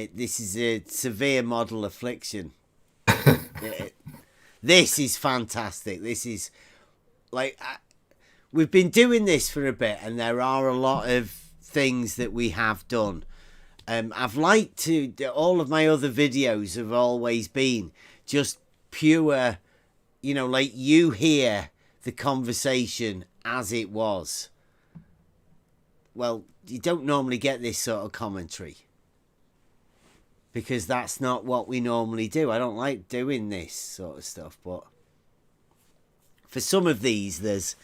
This is a severe model affliction. This is fantastic. This is like we've been doing this for a bit, and there are a lot of things that we have done. I've liked to all of my other videos have always been just pure, you know, like you hear the conversation as it was. Well, you don't normally get this sort of commentary because that's not what we normally do. I don't like doing this sort of stuff, but for some of these, there's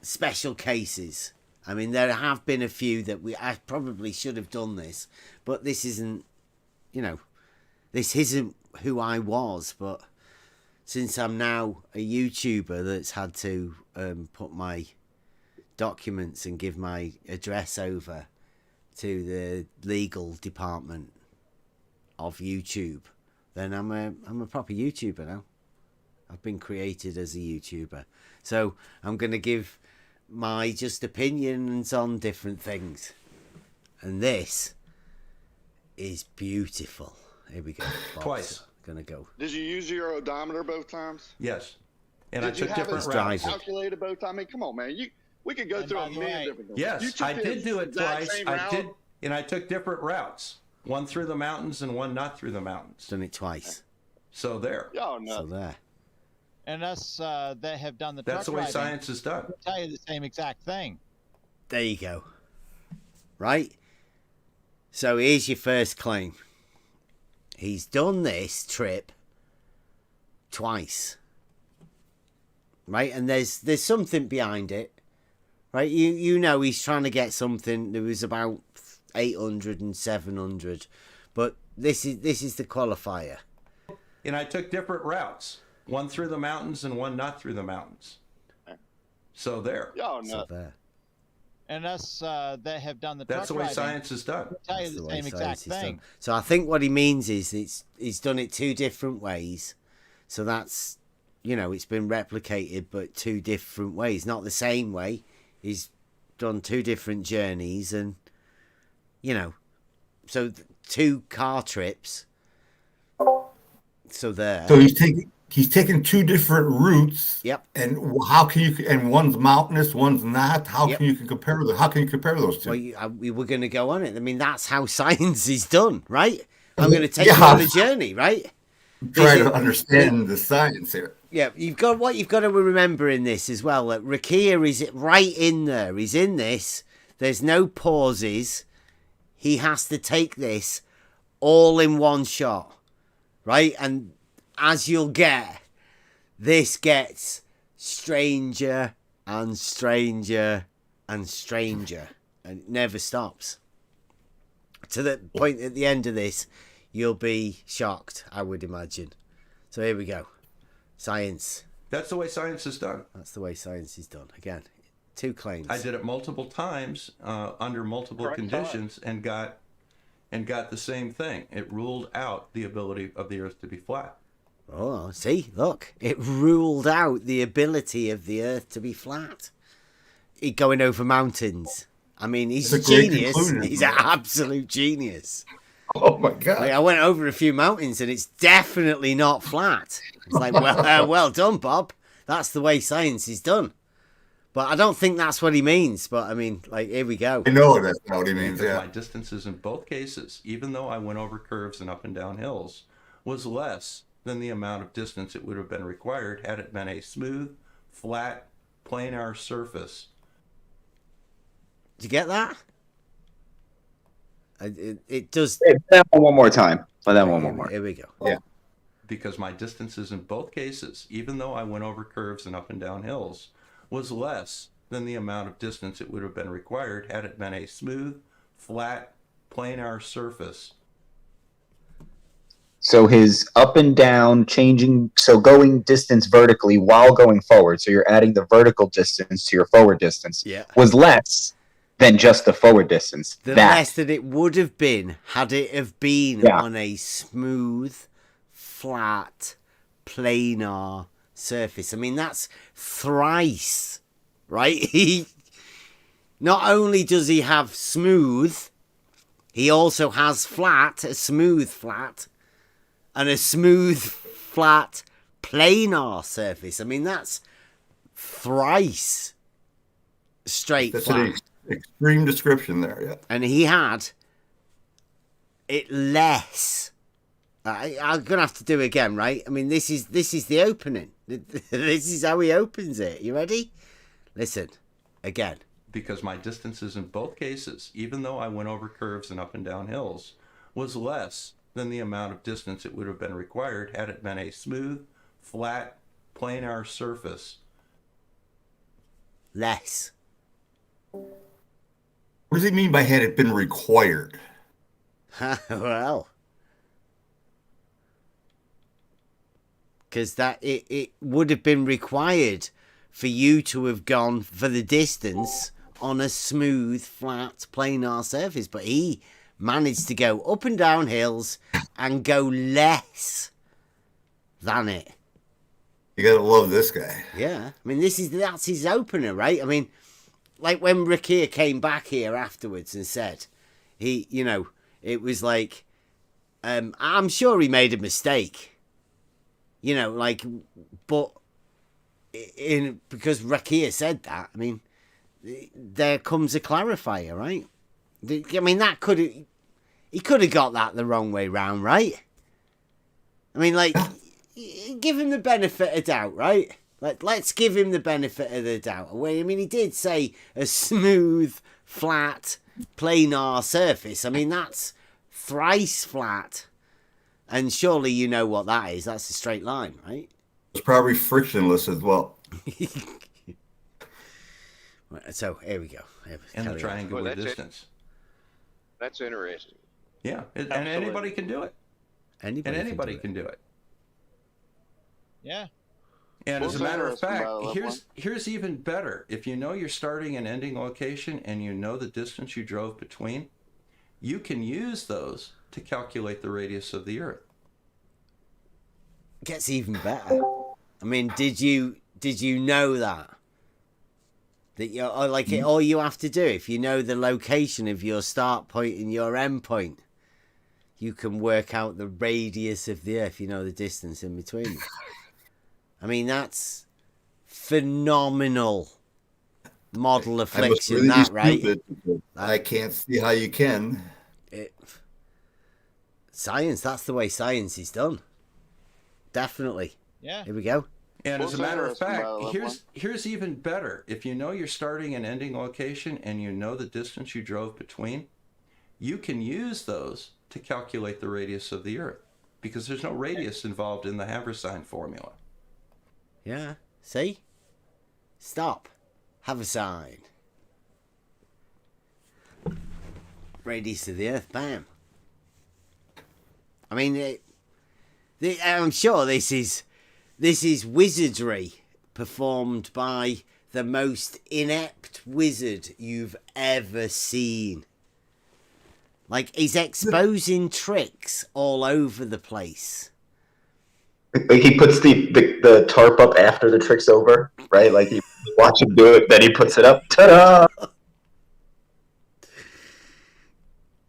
special cases. I mean, there have been a few that I probably should have done this, but this isn't, you know, this isn't who I was. But since I'm now a YouTuber that's had to put my documents and give my address over to the legal department of YouTube, then I'm a proper YouTuber now. I've been created as a YouTuber, so I'm going to give my just opinions on different things, and this is beautiful. Here we go. Bob's Twice. Gonna go. Did you use your odometer both times? Yes. And Did I took you have different it routes. calculated both times? I mean, come on, man. We could go through a million different things. You Yes, took I the did do it exact twice. same I route? did, and I took different routes. One through the mountains and one not through the mountains. Done it twice. So there. Y'all know. So there. And us that have done the truck That's the way riding science is done. will tell you the same exact thing. There you go. Right? So here's your first claim. He's done this trip twice. Right? And there's something behind it. Right? You know he's trying to get something. There was about 800 and 700. But this is the qualifier. And I took different routes. One through the mountains and one not through the mountains. So there. Y'all know. So there. And us that have done the truck That's the way riding science is done. will tell you That's the the way same exact science is done. thing. So I think what he means is he's done it two different ways. So that's, you know, it's been replicated, but two different ways, not the same way. He's done two different journeys, and you know, so two car trips. So there. So he's taking two different routes. Yep. And how can you? And one's mountainous, one's not. How Yep. can you compare them? How can you compare those two? Well, we were going to go on it. I mean, that's how science is done, right? I'm going to take you Yeah. on a journey, right? Try to understand the science here. Yeah, you've got to remember in this as well. That Rakia is right in there. He's in this. There's no pauses. He has to take this all in one shot, right? And as you'll get, this gets stranger and stranger and stranger, and it never stops. To the point at the end of this, you'll be shocked, I would imagine. So here we go. Science. That's the way science is done. That's the way science is done. Again, two claims. I did it multiple times under multiple Correct conditions and got the same thing. It ruled out the ability of the Earth to be flat. Oh, see, look, it ruled out the ability of the Earth to be flat. Going over mountains. I mean, he's a It's a great genius. conclusion. He's an absolute genius. Oh my God! Like, I went over a few mountains and it's definitely not flat. It's like, well done, Bob. That's the way science is done. But I don't think that's what he means. But I mean, like, here we go. I know that's not what he means. Because Yeah. my distances in both cases, even though I went over curves and up and down hills, was less than the amount of distance it would have been required had it been a smooth, flat, planar surface. Did you get that? It does. Play that one more time. Play that one more. Here we go. Yeah. Because my distances in both cases, even though I went over curves and up and down hills, was less than the amount of distance it would have been required had it been a smooth, flat, planar surface. So his up and down changing, so going distance vertically while going forward, so you're adding the vertical distance to your forward distance, Yeah. was less than just the forward distance. The less that it would have been had it have been on a smooth, flat, planar surface. I mean, that's thrice, right? Not only does he have smooth, He also has flat, a smooth flat, and a smooth flat planar surface. I mean, that's thrice straight That's flat. an extreme description there, yeah. And he had it less. I'm gonna have to do it again, right? I mean, this is the opening. This is how he opens it. You ready? Listen, again. Because my distances in both cases, even though I went over curves and up and down hills, was less than the amount of distance it would have been required had it been a smooth, flat, planar surface. Less. What does he mean by had it been required? Well, because that it would have been required for you to have gone for the distance on a smooth, flat, planar surface, but he managed to go up and down hills and go less than it. You gotta love this guy. Yeah, I mean, that's his opener, right? I mean, like when Rakia came back here afterwards and said it was like, I'm sure he made a mistake, but because Rakia said that, I mean, there comes a clarifier, right? I mean, he could have got that the wrong way round, right? I mean, like, give him the benefit of doubt, right? Let's give him the benefit of the doubt. I mean, he did say a smooth, flat, planar surface. I mean, that's thrice flat. And surely you know what that is. That's a straight line, right? It's probably frictionless as well. So here we go. And the triangular distance. That's interesting. Yeah, and anybody can do it. Anybody can do it. Yeah. And as a matter of fact, here's even better. If you know your starting and ending location and you know the distance you drove between, you can use those to calculate the radius of the Earth. Gets even better. I mean, did you know that? All you have to do, if you know the location of your start point and your end point, you can work out the radius of the Earth. You know the distance in between. I mean, that's phenomenal model affliction, really that, right? I can't see how you can. Science, that's the way science is done. Definitely. Yeah. Here we go. And as a matter of fact, here's even better. If you know your starting and ending location and you know the distance you drove between, you can use those to calculate the radius of the Earth because there's no radius involved in the Haversine formula. Yeah. See? Stop. Haversine. Radius of the Earth. Bam. I mean, I'm sure this is wizardry performed by the most inept wizard you've ever seen. Like, he's exposing tricks all over the place. Like he puts the tarp up after the trick's over, right? Like you watch him do it, then he puts it up. Ta-da!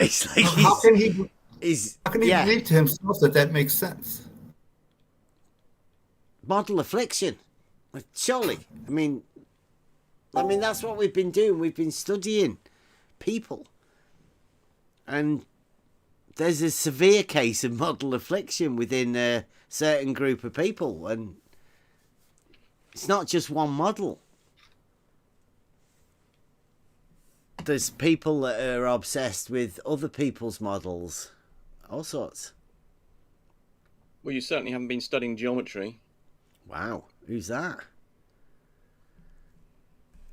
It's like how can he believe to himself that makes sense? Model affliction. Surely. I mean, that's what we've been doing. We've been studying people. And there's a severe case of model affliction within a certain group of people. And it's not just one model. There's people that are obsessed with other people's models. All sorts. Well, you certainly haven't been studying geometry. Wow, who's that?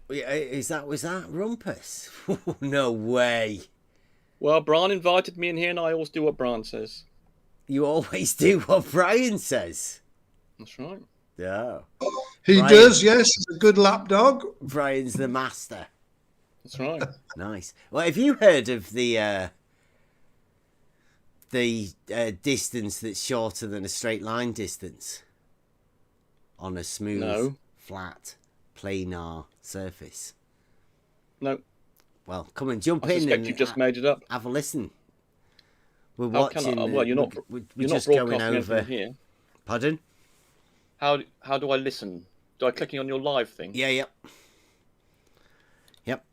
Was that Rumpus? No way. Well, Brian invited me in here and I always do what Brian says. You always do what Brian says? That's right. Yeah. He does, yes. He's a good lapdog. Brian's the master. That's right. Nice. Well, have you heard of the distance that's shorter than a straight line distance on a smooth, flat, planar surface? No. Well, come and jump I in suspect and you've just made it up. Have a listen. We're How can watching. I? Well, you're not. We're You're just not going broadcasting over. anything here. Pardon? How do I listen? Do I clicking on your live thing? Yeah. Yep. Yep.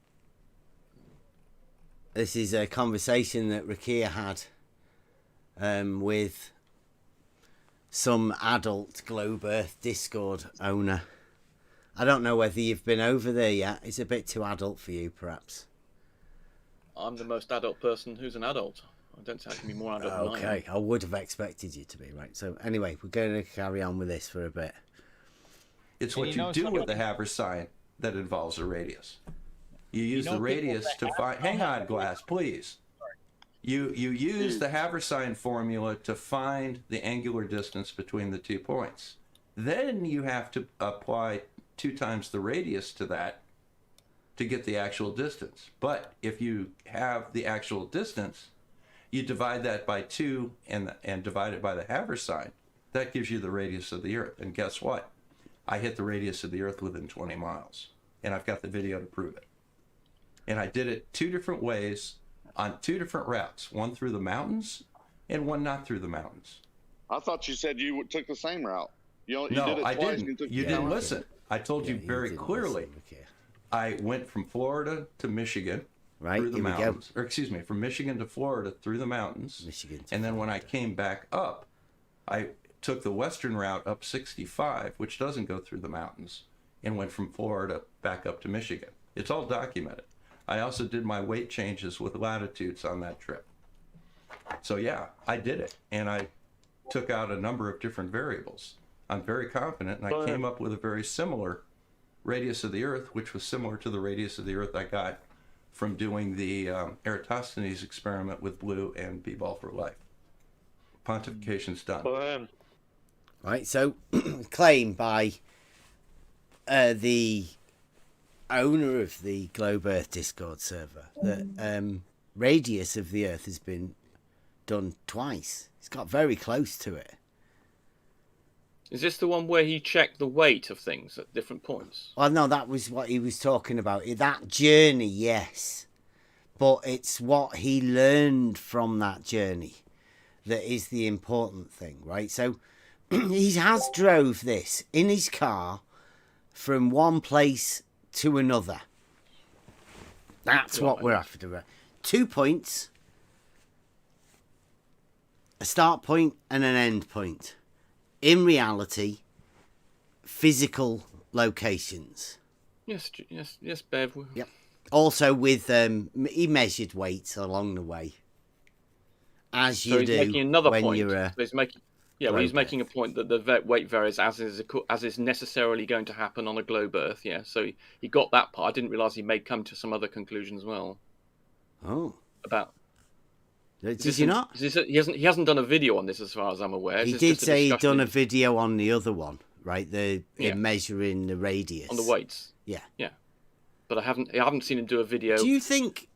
This is a conversation that Rakia had with some adult Globe Earth Discord owner. I don't know whether you've been over there yet. It's a bit too adult for you, perhaps. I'm the most adult person who's an adult. I don't think I can be more adult than I am. Okay, I would have expected you to be, right? So anyway, we're going to carry on with this for a bit. It's what you do with the haversine that involves a radius. You use the radius to find... Hang on, Glass, please. You use the haversine formula to find the angular distance between the 2 points. Then you have to apply 2 times the radius to that to get the actual distance. But if you have the actual distance, you divide that by 2 and divide it by the haversine. That gives you the radius of the Earth. And guess what? I hit the radius of the Earth within 20 miles. And I've got the video to prove it. And I did it 2 different ways on 2 different routes. One through the mountains and one not through the mountains. I thought you said you took the same route. You No, did it I twice. didn't. You didn't listen. I told you very clearly. I went from Florida to Michigan through the mountains. Or excuse me, from Michigan to Florida through the mountains. And then when I came back up, I took the western route up 65, which doesn't go through the mountains, and went from Florida back up to Michigan. It's all documented. I also did my weight changes with latitudes on that trip. So yeah, I did it. And I took out a number of different variables. I'm very confident, and I came up with a very similar radius of the Earth, which was similar to the radius of the Earth I got from doing the Eratosthenes experiment with Blue and B-Ball for Life. Pontification's done. Right, so claim by the owner of the Globe Earth Discord server that radius of the Earth has been done twice. It's got very close to it. Is this the one where he checked the weight of things at different points? Well, no, that was what he was talking about. That journey, yes. But it's what he learned from that journey that is the important thing, right? So he has drove this in his car from one place to another. That's what we're after. 2 points, a start point and an end point. In reality, physical locations. Yes, Bev. Yep. Also with he measured weights along the way, as you he's do making another when point. you're. He's making a point that the weight varies as is necessarily going to happen on a globe Earth. Yeah, so he got that part. I didn't realise he may come to some other conclusion as well. Oh. About. Did you not? He hasn't done a video on this, as far as I'm aware. He did say he'd done a video on the other one, right? In measuring the radius on the weights. Yeah, yeah. But I haven't seen him do a video. Do you think?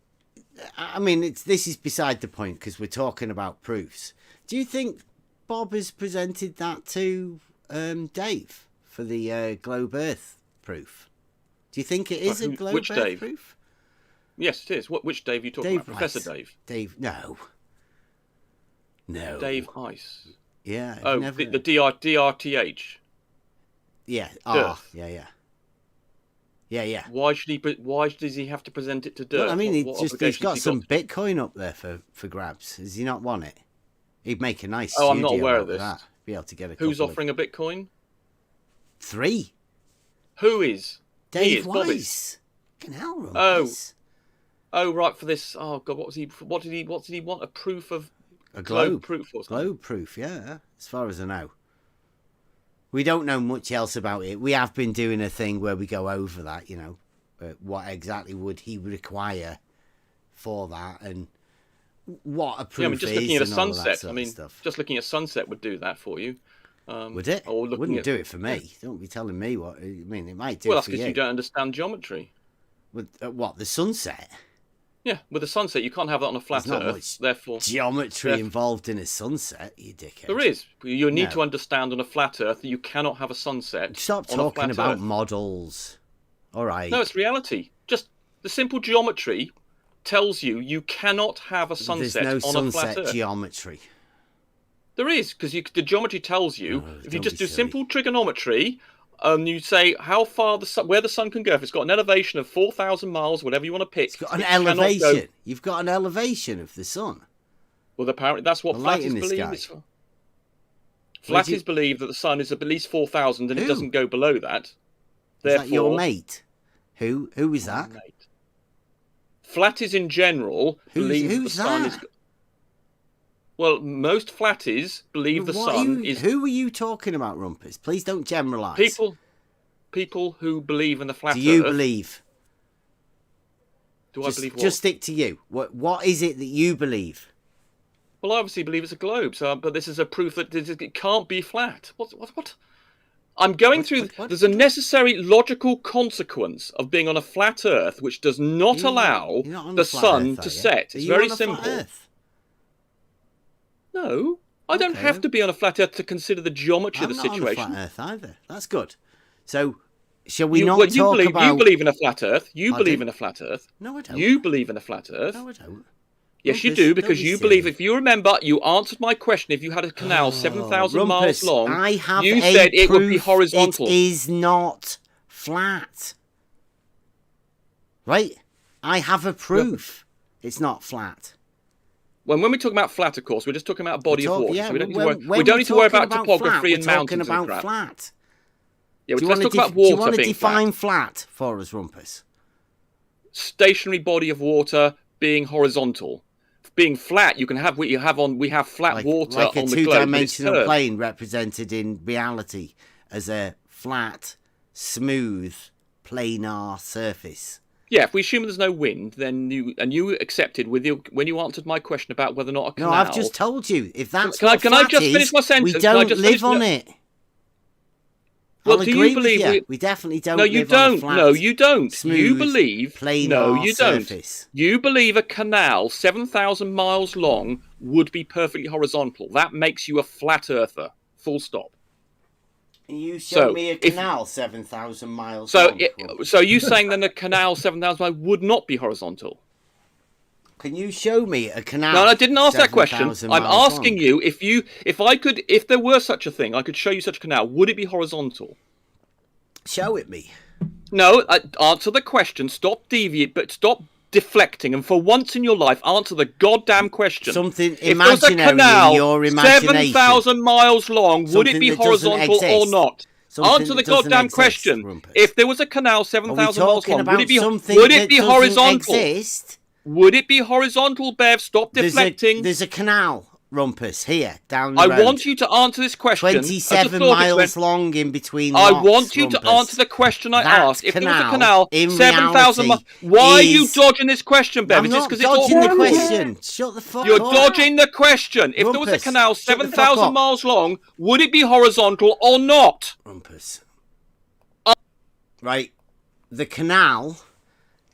I mean, this is beside the point because we're talking about proofs. Do you think Bob has presented that to Dave for the Globe Earth proof? Do you think it is a Globe Which Earth Dave? proof? Yes, it is. Which Dave are you talking about? Professor Dave? Dave, no. Dave Ice. Yeah. Oh, never... the DRTH. Yeah. Earth. Yeah. Why does he have to present it to Dirk? Well, I mean, he's got some got? Bitcoin up there for grabs. Does he not want it? He'd make a nice. Oh, I'm not studio aware out of this. That. Be able to get a. Who's offering a Bitcoin? 3. Who is? Dave Weiss. Fucking hell, Rumpus. Oh, right, for this. Oh God, what did he want? A proof of a globe proof or something? Globe proof, yeah. As far as I know, we don't know much else about it. We have been doing a thing where we go over that. What exactly would he require for that, and what a proof just is, looking at a and all of that sunset. sort I mean, of stuff. Just looking at sunset would do that for you. Would it? Or Wouldn't do it for me. Don't be telling me what. I mean, it might do. Well, it that's for because you don't understand geometry. With what, the sunset? Yeah, with a sunset, you can't have that on a flat There's not Earth. much therefore, geometry involved in a sunset, you dickhead. There is. You need to understand on a flat Earth that you cannot have a sunset. Stop on talking a flat about Earth. models. All right. No, it's reality. Just the simple geometry tells you cannot have a sunset There's no on a flat sunset Earth. geometry. There is, because the geometry tells you, if you don't just be do silly. simple trigonometry, you say how far where the sun can go. If it's got an elevation of 4,000 miles, whatever you want to pick, It's got an it cannot go- elevation. You've got an elevation of the sun. Well, apparently that's what The light in flatties the believe sky. it's for. Where'd you- Flatties believe that the sun is at least 4,000 and Who? it doesn't go below that. Is Therefore, that your mate? Who is that? Flatties in general believe that the who's sun that? is. Well, most flatties believe the sun is. Who are you talking about, Rumpus? Please don't generalise. People who believe in the flat Do you Earth. believe? Do Just, I believe what? Just stick to you. What is it that you believe? Well, I obviously believe it's a globe. So, but this is a proof that it can't be flat. What? I'm going through. There's a necessary logical consequence of being on a flat Earth, which does not allow You're not on the a flat sun Earth, to are you? set. Are It's you very on a flat simple. Earth? No, I don't have to be on a flat Earth to consider the geometry I'm of the not situation. on a flat Earth either. That's good. So, shall we You talk believe, about? You believe in a flat Earth. You Pardon? believe in a flat Earth. No, I don't. You believe in a flat Earth. No, I don't. Yes, you Rumpus, do, don't because be you silly. believe. If you remember, you answered my question. If you had a canal 7,000 miles Rumpus, long, I have you a said it would be proof horizontal. It is not flat. Right? I have a proof. It's not flat. When we're talking about flat, of course, we're just talking about a body of water. Yeah, So we don't need when to worry, we don't need to worry we're about talking topography flat, and we're mountains talking and about crap. flat. Yeah, Do you let's want talk about do you water want to being define flat. flat for us, Rumpus? Stationary body of water being horizontal. Being flat, we have flat water Like a on the globe. but it's two-dimensional curved. plane represented in reality as a flat, smooth, planar surface. Yeah, if we assume there's no wind, then you accepted when you answered my question about whether or not a canal. No, I've just told you. If that's Can I what flat just is, finish my sentence? we Can I don't just live finish- on it. Well, I'll do agree you believe with you. We definitely don't No, you live on a don't. flat, No, you don't. smooth, You believe planar No, you don't. surface. You believe a canal 7,000 miles long would be perfectly horizontal. That makes you a flat earther. Full stop. You show So, me a if- canal 7,000 miles So, long. so you saying then a canal 7,000 miles would not be horizontal? Can you show me a canal? No, I didn't ask that question. 7,000 I'm miles asking long? you if there were such a thing, I could show you such a canal. Would it be horizontal? Show it me. No, answer the question. Stop deflecting, and for once in your life, answer the goddamn question. Something If there was a imaginary canal in your imagination. 7,000 miles long, would it Something be that doesn't horizontal or exist. not? Something Answer the that doesn't goddamn exist, question. Rumpus. If there was a canal Are we 7,000 miles talking long, about would it be something that doesn't horizontal? exist? Would it be horizontal, Bev? Stop deflecting. There's a canal, Rumpus, here, down the I road. want you to answer this question. 27 miles long in between I locks, want you to Rumpus. answer the question I That asked. If there was a canal, canal in 7,000 miles, reality, why are you is- dodging this question, Bev? I'm Is this not 'cause dodging it's the all... question. Shut the fuck You're up. dodging the question. If there was a Rumpus, canal shut the fuck 7,000 up. miles long, would it be horizontal or not? Rumpus. Right. The canal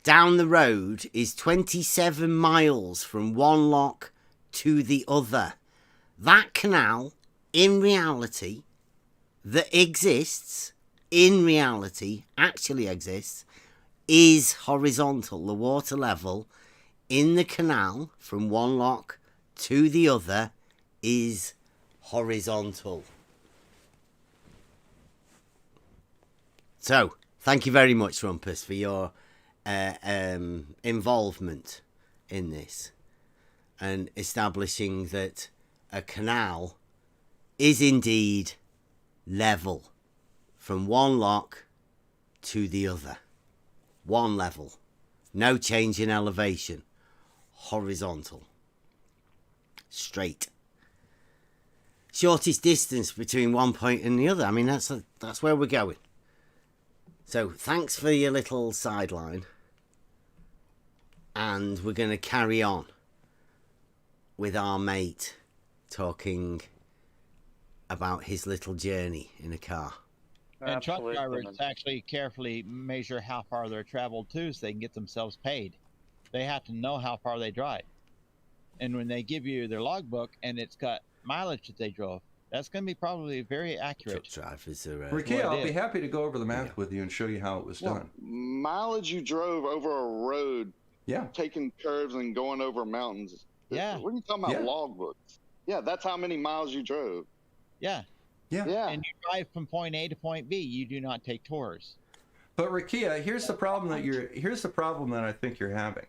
down the road is 27 miles from one lock to the other. That canal, in reality, that exists, in reality, actually exists, is horizontal. The water level in the canal from one lock to the other is horizontal. So, thank you very much, Rumpus, for your involvement in this and establishing that a canal is indeed level from one lock to the other. One level. No change in elevation. Horizontal. Straight. Shortest distance between one point and the other. I mean, that's where we're going. So, thanks for your little sideline. And we're going to carry on with our mate talking about his little journey in a car. And truck drivers actually carefully measure how far they're traveled to so they can get themselves paid. They have to know how far they drive. And when they give you their logbook and it's got mileage that they drove, that's going to be probably very accurate. Truck drivers are... Ricky, I'll be happy to go over the math with you and show you how it was done. Mileage you drove over a road taking curves and going over mountains. Yeah. What are you talking about? Yeah. Logbooks. Yeah, that's how many miles you drove. Yeah. Yeah. And you drive from point A to point B. You do not take tours. But Rakia, here's the problem that I think you're having.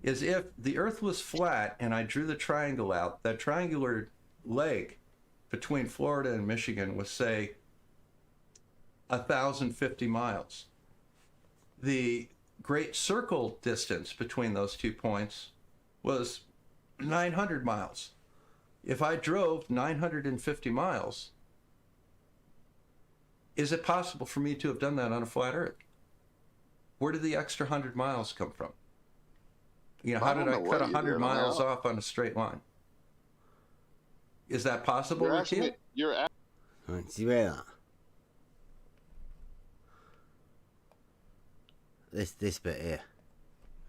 Is if the Earth was flat and I drew the triangle out, that triangular leg between Florida and Michigan was, say, 1,050 miles. The Great Circle distance between those 2 points was 900 miles. If I drove 950 miles, is it possible for me to have done that on a flat Earth? Where did the extra 100 miles come from? You know, how did I cut 100 miles off on a straight line? Is that possible, Rakia? Right, do you hear that? This bit here.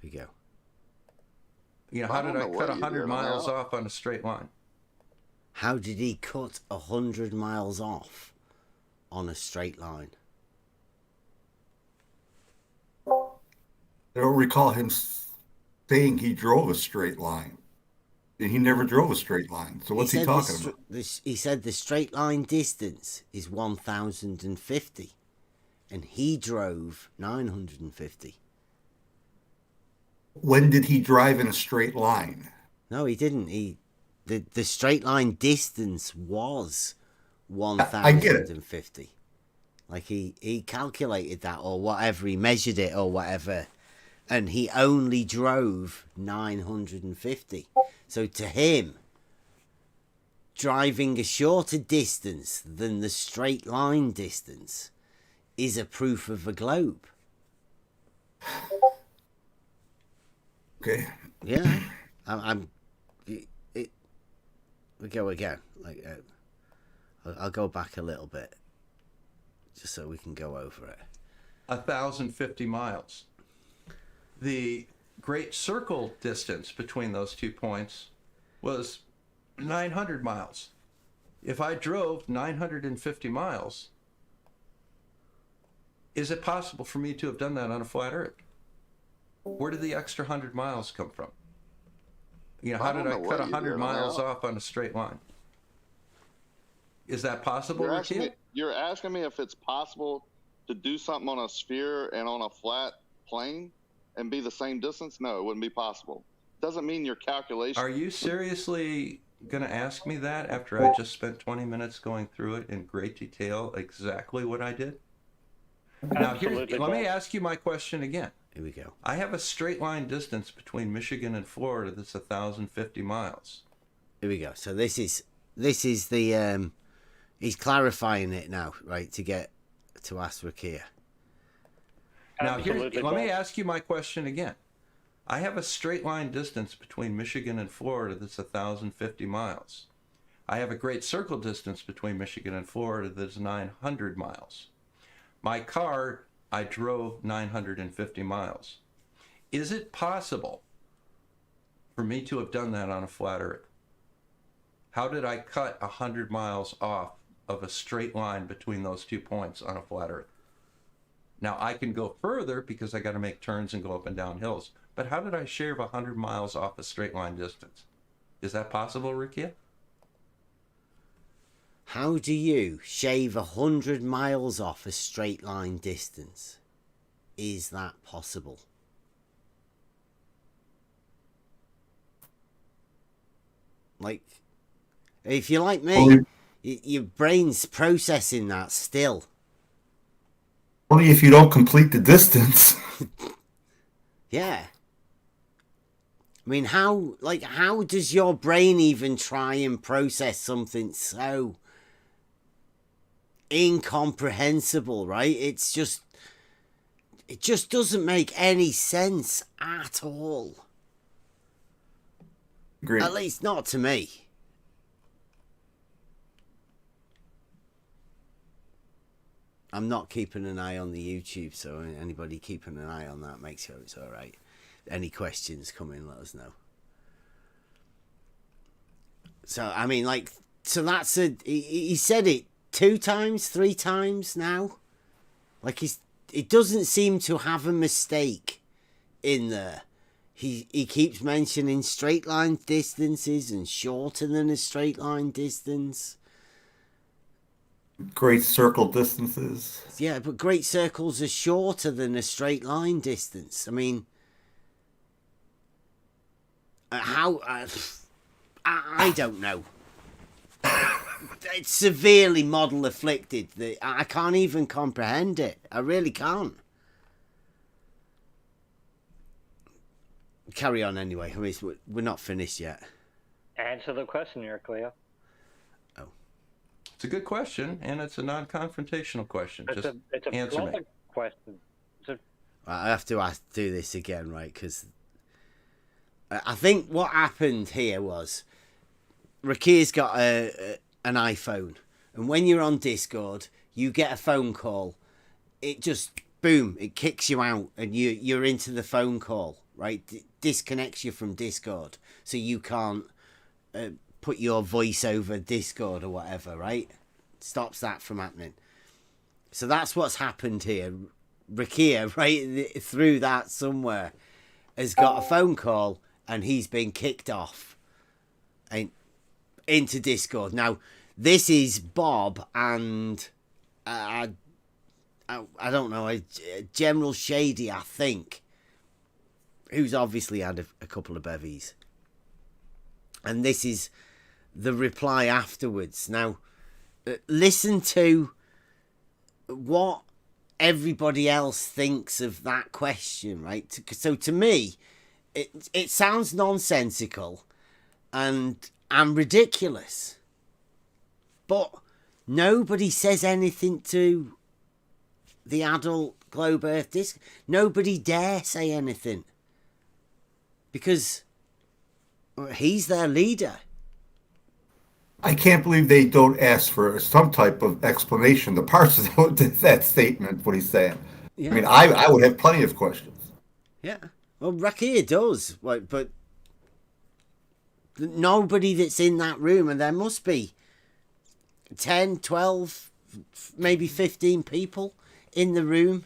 Here we go. You know, how did I cut 100 miles off on a straight line? How did he cut 100 miles off on a straight line? I don't recall him saying he drove a straight line. He never drove a straight line. So what's he talking about? He said the straight line distance is 1,050, and he drove 950. When did he drive in a straight line? No, he didn't. The straight line distance was I get it. 1,050. Like he calculated that or whatever, he measured it or whatever, and he only drove 950. So to him, driving a shorter distance than the straight line distance is a proof of a globe. Okay. Yeah, we go again. Like, I'll go back a little bit, just so we can go over it. 1,050 miles. The Great Circle distance between those 2 points was 900 miles. If I drove 950 miles, is it possible for me to have done that on a flat Earth? Where did the extra 100 miles come from? You know, how did I cut 100 miles off on a straight line? Is that possible, Rakia? You're asking me if it's possible to do something on a sphere and on a flat plane and be the same distance? No, it wouldn't be possible. Doesn't mean your calculation. Are you seriously going to ask me that after I just spent 20 minutes going through it in great detail, exactly what I did? Now, let me ask you my question again. Here we go. I have a straight line distance between Michigan and Florida that's 1,050 miles. Here we go. So this is the he's clarifying it now, right? To get to ask Rakia. Now, let me ask you my question again. I have a straight line distance between Michigan and Florida that's 1,050 miles. I have a Great Circle distance between Michigan and Florida that's 900 miles. My car, I drove 950 miles. Is it possible for me to have done that on a flat Earth? How did I cut 100 miles off of a straight line between those 2 points on a flat Earth? Now, I can go further because I got to make turns and go up and down hills. But how did I shave 100 miles off a straight line distance? Is that possible, Rakia? How do you shave 100 miles off a straight line distance? Is that possible? Like, if you're like me, your brain's processing that still. Only if you don't complete the distance. Yeah. I mean, how does your brain even try and process something so incomprehensible, right? It just doesn't make any sense at all. Agreed. At least not to me. I'm not keeping an eye on the YouTube, so anybody keeping an eye on that, make sure it's all right. Any questions come in, let us know. So, I mean, like, so that's he said it 2 times, 3 times now. Like, it doesn't seem to have a mistake in there. he keeps mentioning straight line distances and shorter than a straight line distance. Great circle distances. Yeah, but great circles are shorter than a straight line distance. I mean, I don't know. It's severely model afflicted. I can't even comprehend it. I really can't. Carry on anyway. I mean, we're not finished yet. Answer the question here, Cleo. Oh. It's a good question, and it's a non-confrontational question. It's a answer me. question. I have to do this again, right? Because I think what happened here was Rakir's got an iPhone, and when you're on Discord, you get a phone call. It just boom, it kicks you out, and you're into the phone call, right? Disconnects you from Discord, so you can't put your voice over Discord or whatever, right? Stops that from happening. So that's what's happened here. Rakir, right through that somewhere, has got a phone call, and he's been kicked off and into Discord. Now, this is Bob and I don't know, General Shady, I think, who's obviously had a couple of bevies. And this is the reply afterwards. Now, listen to what everybody else thinks of that question, right? So to me, it sounds nonsensical and ridiculous. But nobody says anything to the adult globe Earth disc. Nobody dare say anything. Because he's their leader. I can't believe they don't ask for some type of explanation, the parts of that statement, what he's saying. Yeah. I mean, I would have plenty of questions. Yeah. Well, Rakir does. But nobody that's in that room, and there must be 10, 12, maybe 15 people in the room.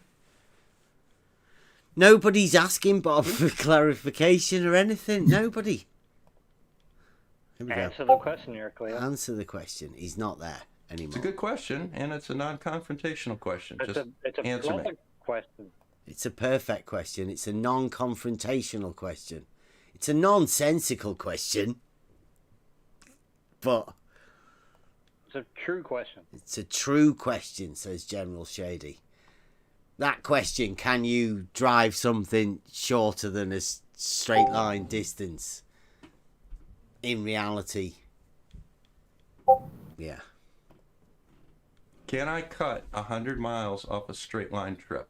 Nobody's asking Bob for clarification or anything. Nobody. Here we Answer go. the question here, Cleo. Answer the question. He's not there anymore. It's a good question, and it's a non-confrontational question. It's a answer me. perfect question. It's a perfect question. It's a non-confrontational question. It's a nonsensical question. But It's a true question. it's a true question, says General Shady. That question, can you drive something shorter than a straight line distance? In reality, yeah. Can I cut 100 miles off a straight line trip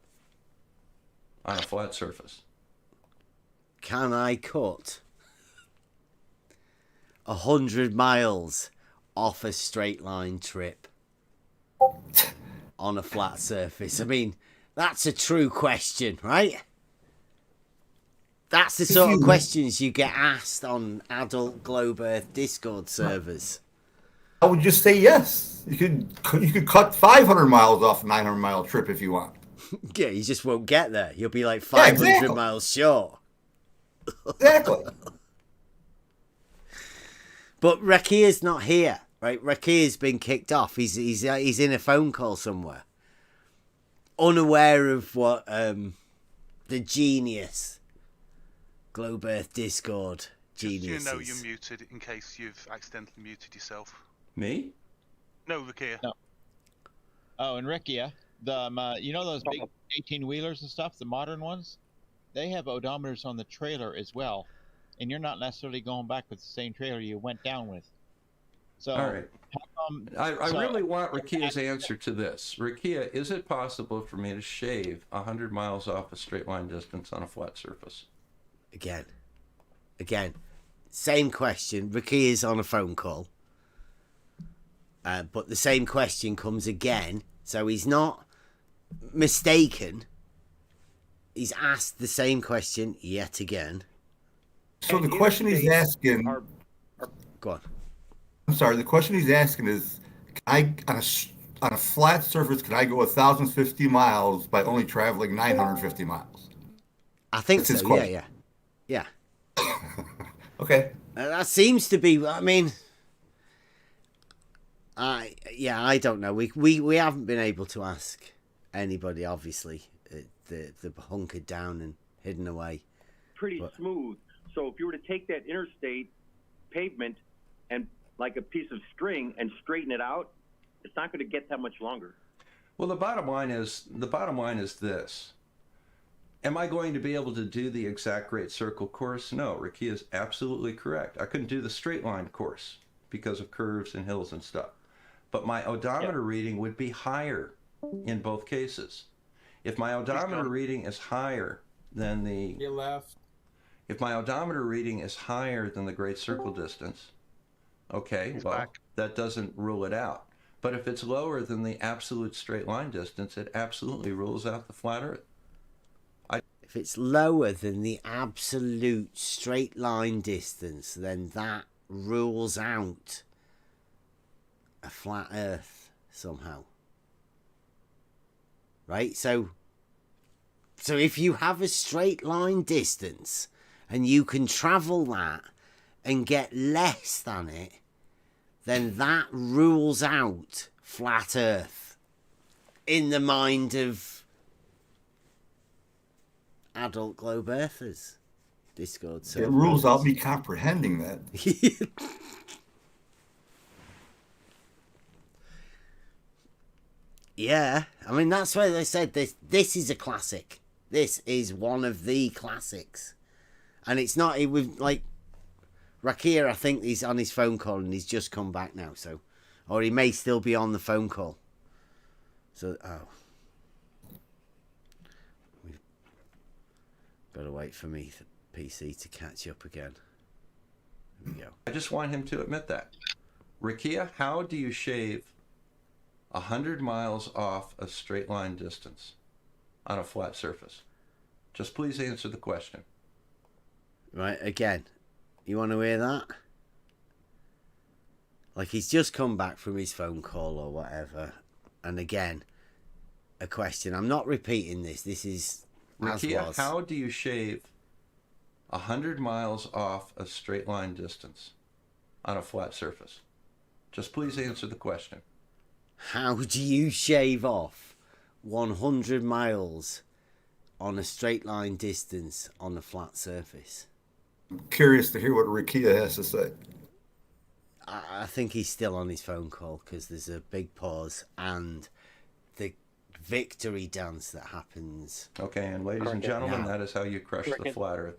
on a flat surface? Can I cut 100 miles off a straight line trip on a flat surface? I mean, that's a true question, right? That's the sort of questions you get asked on adult Globe Earth Discord servers. I would just say yes. You could cut 500 miles off a 900-mile trip if you want. Yeah, you just won't get there. You'll be like 500 miles short. Exactly. But Rakir's not here, right? Rakir's been kicked off. He's in a phone call somewhere, unaware of what the genius Globe Earth Discord genius. You know you're muted in case you've accidentally muted yourself. Me? No, Rakia. No. Oh, and Rikia, you know those big 18-wheelers and stuff, the modern ones? They have odometers on the trailer as well, and you're not necessarily going back with the same trailer you went down with. So, all right. I really want Rakia's answer to this. Rakia, is it possible for me to shave 100 miles off a straight line distance on a flat surface? Again, same question. Rakia's on a phone call. But the same question comes again. So he's not mistaken. He's asked the same question yet again. So the question he's asking... Go on. I'm sorry. The question he's asking is, on a flat surface, can I go 1,050 miles by only traveling 950 miles? I think That's his so, question. yeah. Yeah. Okay. That seems to be. I mean, I don't know. We haven't been able to ask anybody. Obviously, the hunkered down and hidden away. Pretty smooth. So if you were to take that interstate pavement and like a piece of string and straighten it out, it's not going to get that much longer. Well, the bottom line is this. Am I going to be able to do the exact Great Circle course? No, Ricky is absolutely correct. I couldn't do the straight line course because of curves and hills and stuff. But my odometer reading would be higher in both cases. If my odometer reading is higher than the... You left. If my odometer reading is higher than the Great Circle distance, okay, well, that doesn't rule it out. But if it's lower than the absolute straight line distance, it absolutely rules out the flat Earth. If it's lower than the absolute straight line distance, then that rules out a flat Earth somehow. Right? So if you have a straight line distance and you can travel that and get less than it, then that rules out flat Earth in the mind of adult globe earthers. Discord. So it rules out me comprehending that. Yeah, I mean that's why they said this is a classic. This is one of the classics, and it's not. It was like Rakia. I think he's on his phone call and he's just come back now. So, or he may still be on the phone call. So, we've got to wait for me, PC, to catch up again. Here we go. I just want him to admit that. Rakia, how do you shave 100 miles off a straight line distance on a flat surface? Just please answer the question. Right, again, you want to hear that? Like he's just come back from his phone call or whatever. And again, a question. I'm not repeating this. This is Rakia, how do you shave 100 miles off a straight line distance on a flat surface? Just please answer the question. How do you shave off 100 miles on a straight line distance on a flat surface? I'm curious to hear what Rakia has to say. I think he's still on his phone call because there's a big pause and the victory dance that happens. Okay, and ladies and gentlemen, that is how you crush the flat Earth.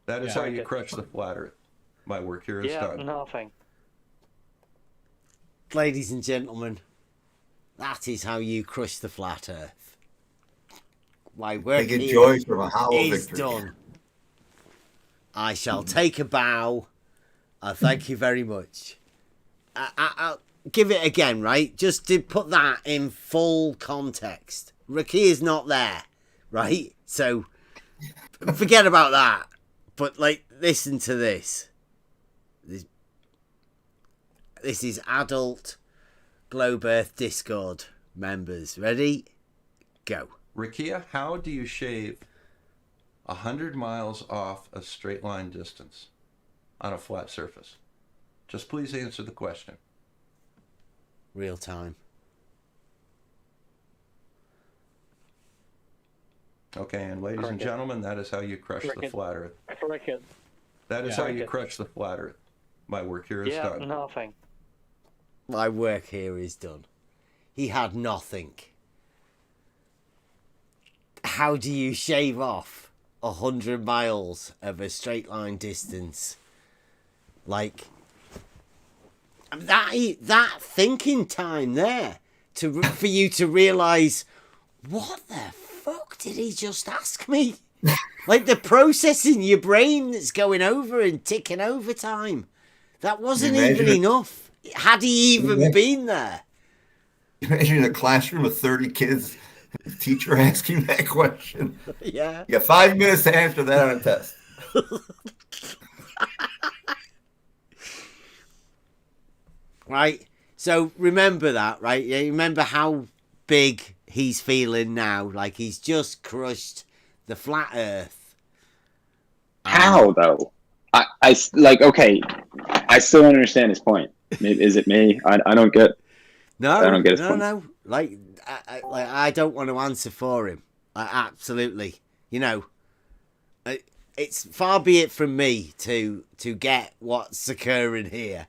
That is how you crush the flat Earth. My work here is done. Nothing. Ladies and gentlemen, that is how you crush the flat Earth. My work They get here joy from a hollow is victory. done. I shall take a bow. Thank you very much. I'll give it again, right? Just to put that in full context. Rakia's not there, right? So forget about that. But like, listen to this. This is adult Globe Earth Discord members. Ready? Go. Rakia, how do you shave 100 miles off a straight line distance on a flat surface? Just please answer the question. Real time. Okay, and ladies and gentlemen, that is how you crush the flat Earth. That is how you crush the flat Earth. My work here is done. Nothing. My work here is done. He had nothing. How do you shave off 100 miles of a straight line distance? Like that thinking time there for you to realize, what the fuck did he just ask me? Like the process in your brain that's going over and ticking over time. That wasn't even enough. Had he even been there? Imagine a classroom of 30 kids, the teacher asking that question. Yeah. You got 5 minutes to answer that on a test. Right? So remember that, right? Yeah, remember how big he's feeling now. Like he's just crushed the flat Earth. How though? I like okay. I still don't understand his point. Maybe, is it me? I don't get. No, I don't get his no, point. no. Like I don't want to answer for him. Absolutely. You know, it's far be it from me to get what's occurring here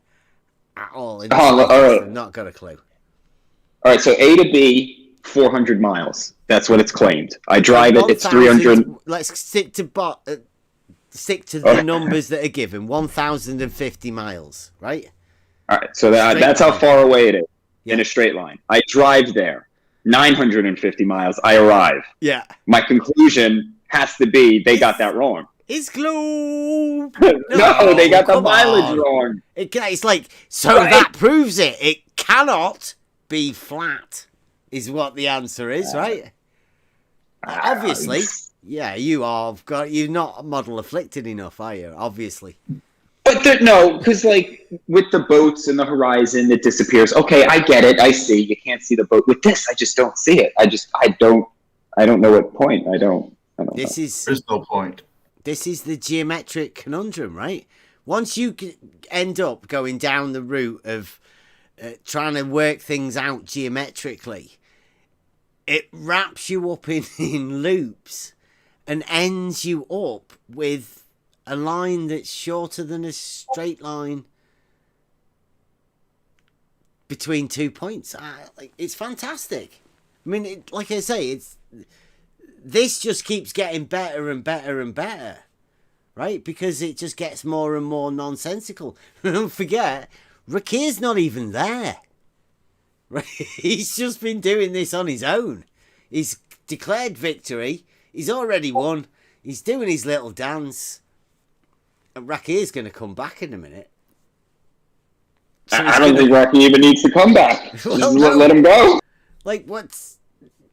at all. In the all slightest. right. I've not got a clue. All right. So A to B, 400 miles. That's what it's claimed. I drive it. It's 300. Let's stick to the numbers that are given. 1,050 miles, right? All right. So that's how far away it is in a straight line. I drive there. 950 miles. I arrive. Yeah. My conclusion has to be they got that wrong. It's globe. No, they got the mileage on. wrong. It's like, so right. That proves it. It cannot be flat, is what the answer is, right? Obviously. Yeah, you're not model afflicted enough, are you? Obviously. But no, because like with the boats and the horizon, it disappears. Okay, I get it. I see. You can't see the boat. With this, I just don't see it. I don't know what point. I don't There's no point. This is the geometric conundrum, right? Once you end up going down the route of trying to work things out geometrically, it wraps you up in loops and ends you up with a line that's shorter than a straight line between 2 points. It's fantastic. I mean, like I say, this just keeps getting better and better and better, right? Because it just gets more and more nonsensical. Don't forget, Rakir's not even there. Right? He's just been doing this on his own. He's declared victory. He's already won. He's doing his little dance. And Rakir's going to come back in a minute. So I don't think Rakir even needs to come back. Well, no. Let him go. Like,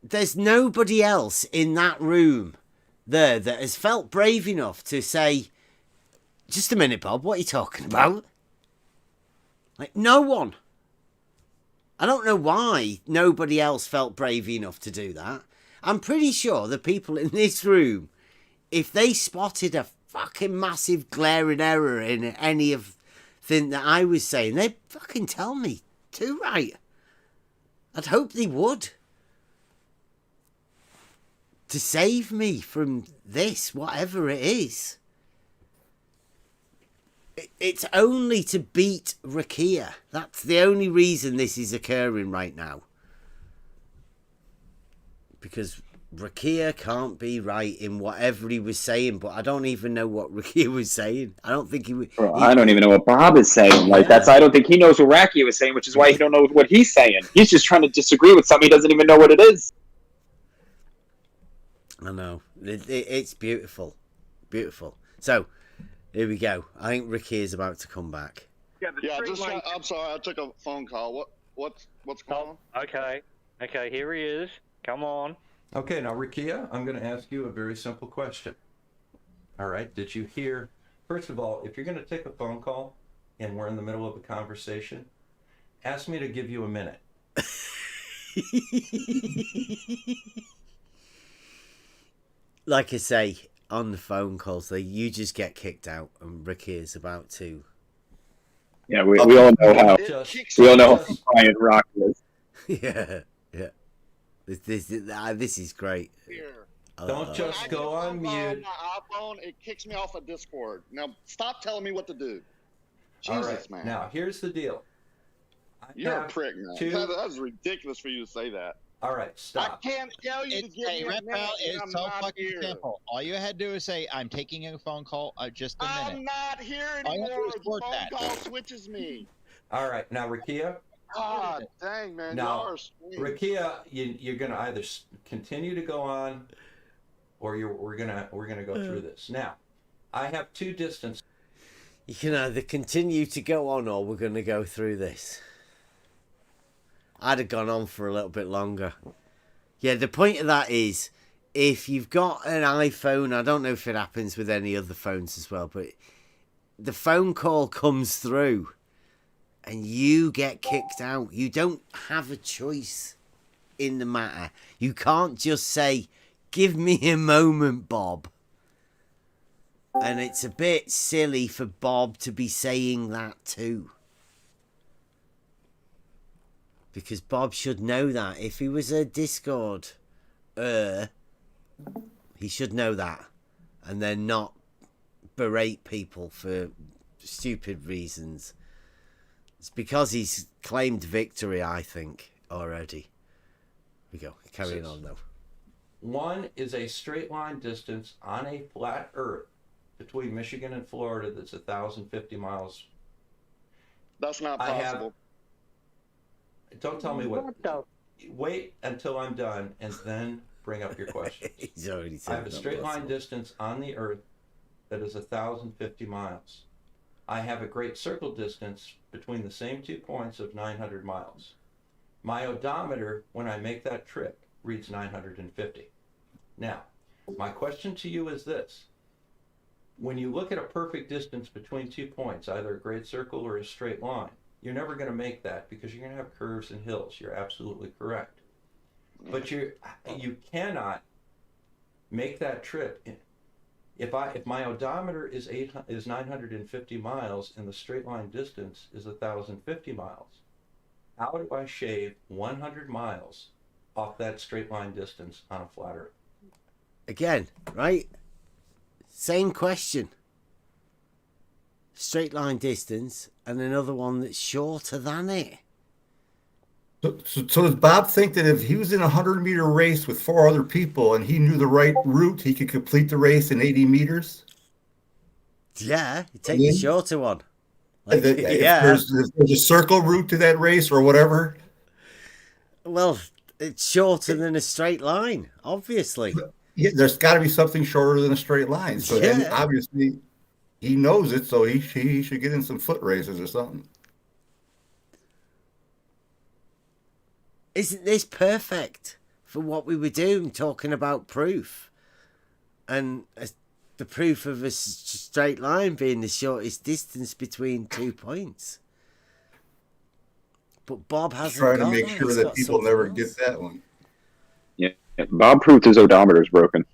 there's nobody else in that room there that has felt brave enough to say, just a minute, Bob, what are you talking about? Like, no one. I don't know why nobody else felt brave enough to do that. I'm pretty sure the people in this room, if they spotted a fucking massive glaring error in any of thing that I was saying, they'd fucking tell me too, right? I'd hope they would. To save me from this, whatever it is. It's only to beat Rakir. That's the only reason this is occurring right now. Because Rakir can't be right in whatever he was saying, but I don't even know what Rakir was saying. I don't think he was... I don't even know what Bob is saying. Like, I don't think he knows what Rakir was saying, which is why he don't know what he's saying. He's just trying to disagree with something he doesn't even know what it is. I know. It's beautiful. Beautiful. So, here we go. I think Ricky is about to come back. I'm sorry. I took a phone call. What's going on? Okay, here he is. Come on. Okay, now, Rikia, I'm going to ask you a very simple question. All right, did you hear... First of all, if you're going to take a phone call and we're in the middle of a conversation, ask me to give you a minute. Like I say, on the phone calls, you just get kicked out, and Ricky is about to... Yeah, we all know how... We all know how compliant Rock is. Yeah. This is great. Don't just go on mute. On my iPhone, it kicks me off of Discord. Now, stop telling me what to do. Jesus, all right. man. Now, here's the deal. You're a prick, man. That was ridiculous for you to say that. All right, stop. I can't tell you to give me a minute. It's so fucking simple. All you had to do is say, I'm taking a phone call, just a minute. I'm not here anymore. The phone call switches me. All right, now, Rikia. God dang, man. Now, Rikia, you're going to either continue to go on, or we're gonna go through this. Now, I have two distances. You can either continue to go on, or we're going to go through this. I'd have gone on for a little bit longer. Yeah, the point of that is, if you've got an iPhone, I don't know if it happens with any other phones as well, but the phone call comes through and you get kicked out. You don't have a choice in the matter. You can't just say, give me a moment, Bob. And it's a bit silly for Bob to be saying that too. Because Bob should know that. If he was a Discord, he should know that. And then not berate people for stupid reasons. It's because he's claimed victory, I think, already. We go. Carrying on, though. 1 is a straight line distance on a flat Earth between Michigan and Florida that's 1,050 miles. That's not possible. Don't tell me what. Wait until I'm done and then bring up your question. He's already said I have a straight line distance on the Earth that is 1,050 miles. I have a great circle distance between the same 2 points of 900 miles. My odometer, when I make that trip, reads 950. Now, my question to you is this. When you look at a perfect distance between 2 points, either a great circle or a straight line, you're never going to make that because you're going to have curves and hills. You're absolutely correct. But you cannot make that trip. If my odometer is 950 miles and the straight line distance is 1,050 miles, how do I shave 100 miles off that straight line distance on a flat Earth? Again, right? Same question. Straight line distance and another one that's shorter than it. So does Bob think that if he was in a 100-meter race with 4 other people and he knew the right route, he could complete the race in 80 meters? Yeah, you take the shorter one. If there's a circle route to that race or whatever. Well, it's shorter than a straight line, obviously. Yeah, there's got to be something shorter than a straight line. So and obviously he knows it, so he should get in some foot races or something. Isn't this perfect for what we were doing, talking about proof? And the proof of a straight line being the shortest distance between 2 points. But Bob hasn't trying to got make that. sure He's that got people never something get else. that one. Yeah, Bob proved his odometer is broken.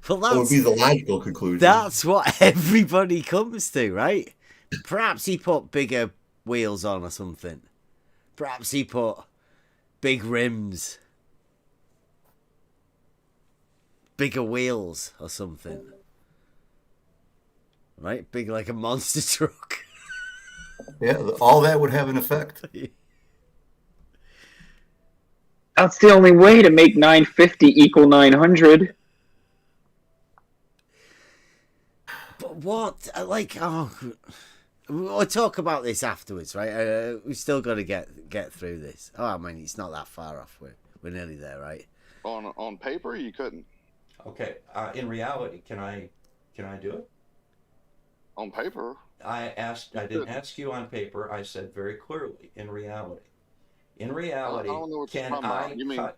Well, That would be the logical conclusion. That's what everybody comes to, right? Perhaps he put bigger wheels on or something. Perhaps he put big rims. Bigger wheels or something. Right? Big like a monster truck. Yeah, all that would have an effect. That's the only way to make 950 equal 900. But what? We'll talk about this afterwards, right? We still got to get through this. Oh, I mean, it's not that far off. We're nearly there, right? On paper, you couldn't. Okay. In reality, can I do it? On paper. I didn't ask you on paper. I said very clearly, in reality. In reality, I don't know what you're talking about. You mean...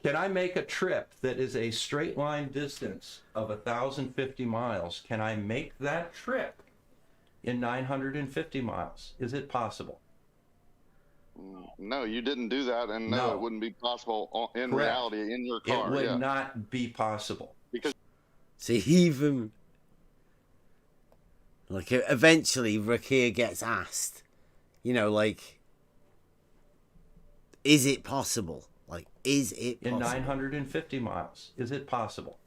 Can I make a trip that is a straight line distance of 1,050 miles? Can I make that trip in 950 miles? Is it possible? No, you didn't do that, and no, it wouldn't be possible in Correct. Reality in your car. It would not be possible. Because see, even like eventually, Rakia gets asked, is it possible? Like, is it possible? In 950 miles, is it possible?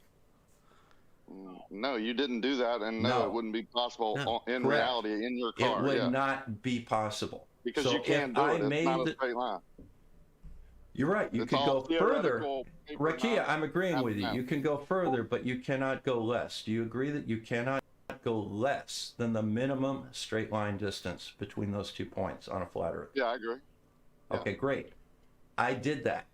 No, you didn't do that, and no, it wouldn't be possible in Correct. Reality in your car. It would not be possible. Because so you can't do it. It's not a straight line. You're right. You could go further. Rakia, I'm agreeing with you. You can go further, but you cannot go less. Do you agree that you cannot go less than the minimum straight line distance between those 2 points on a flat Earth? Yeah, I agree. Okay, great. I did that.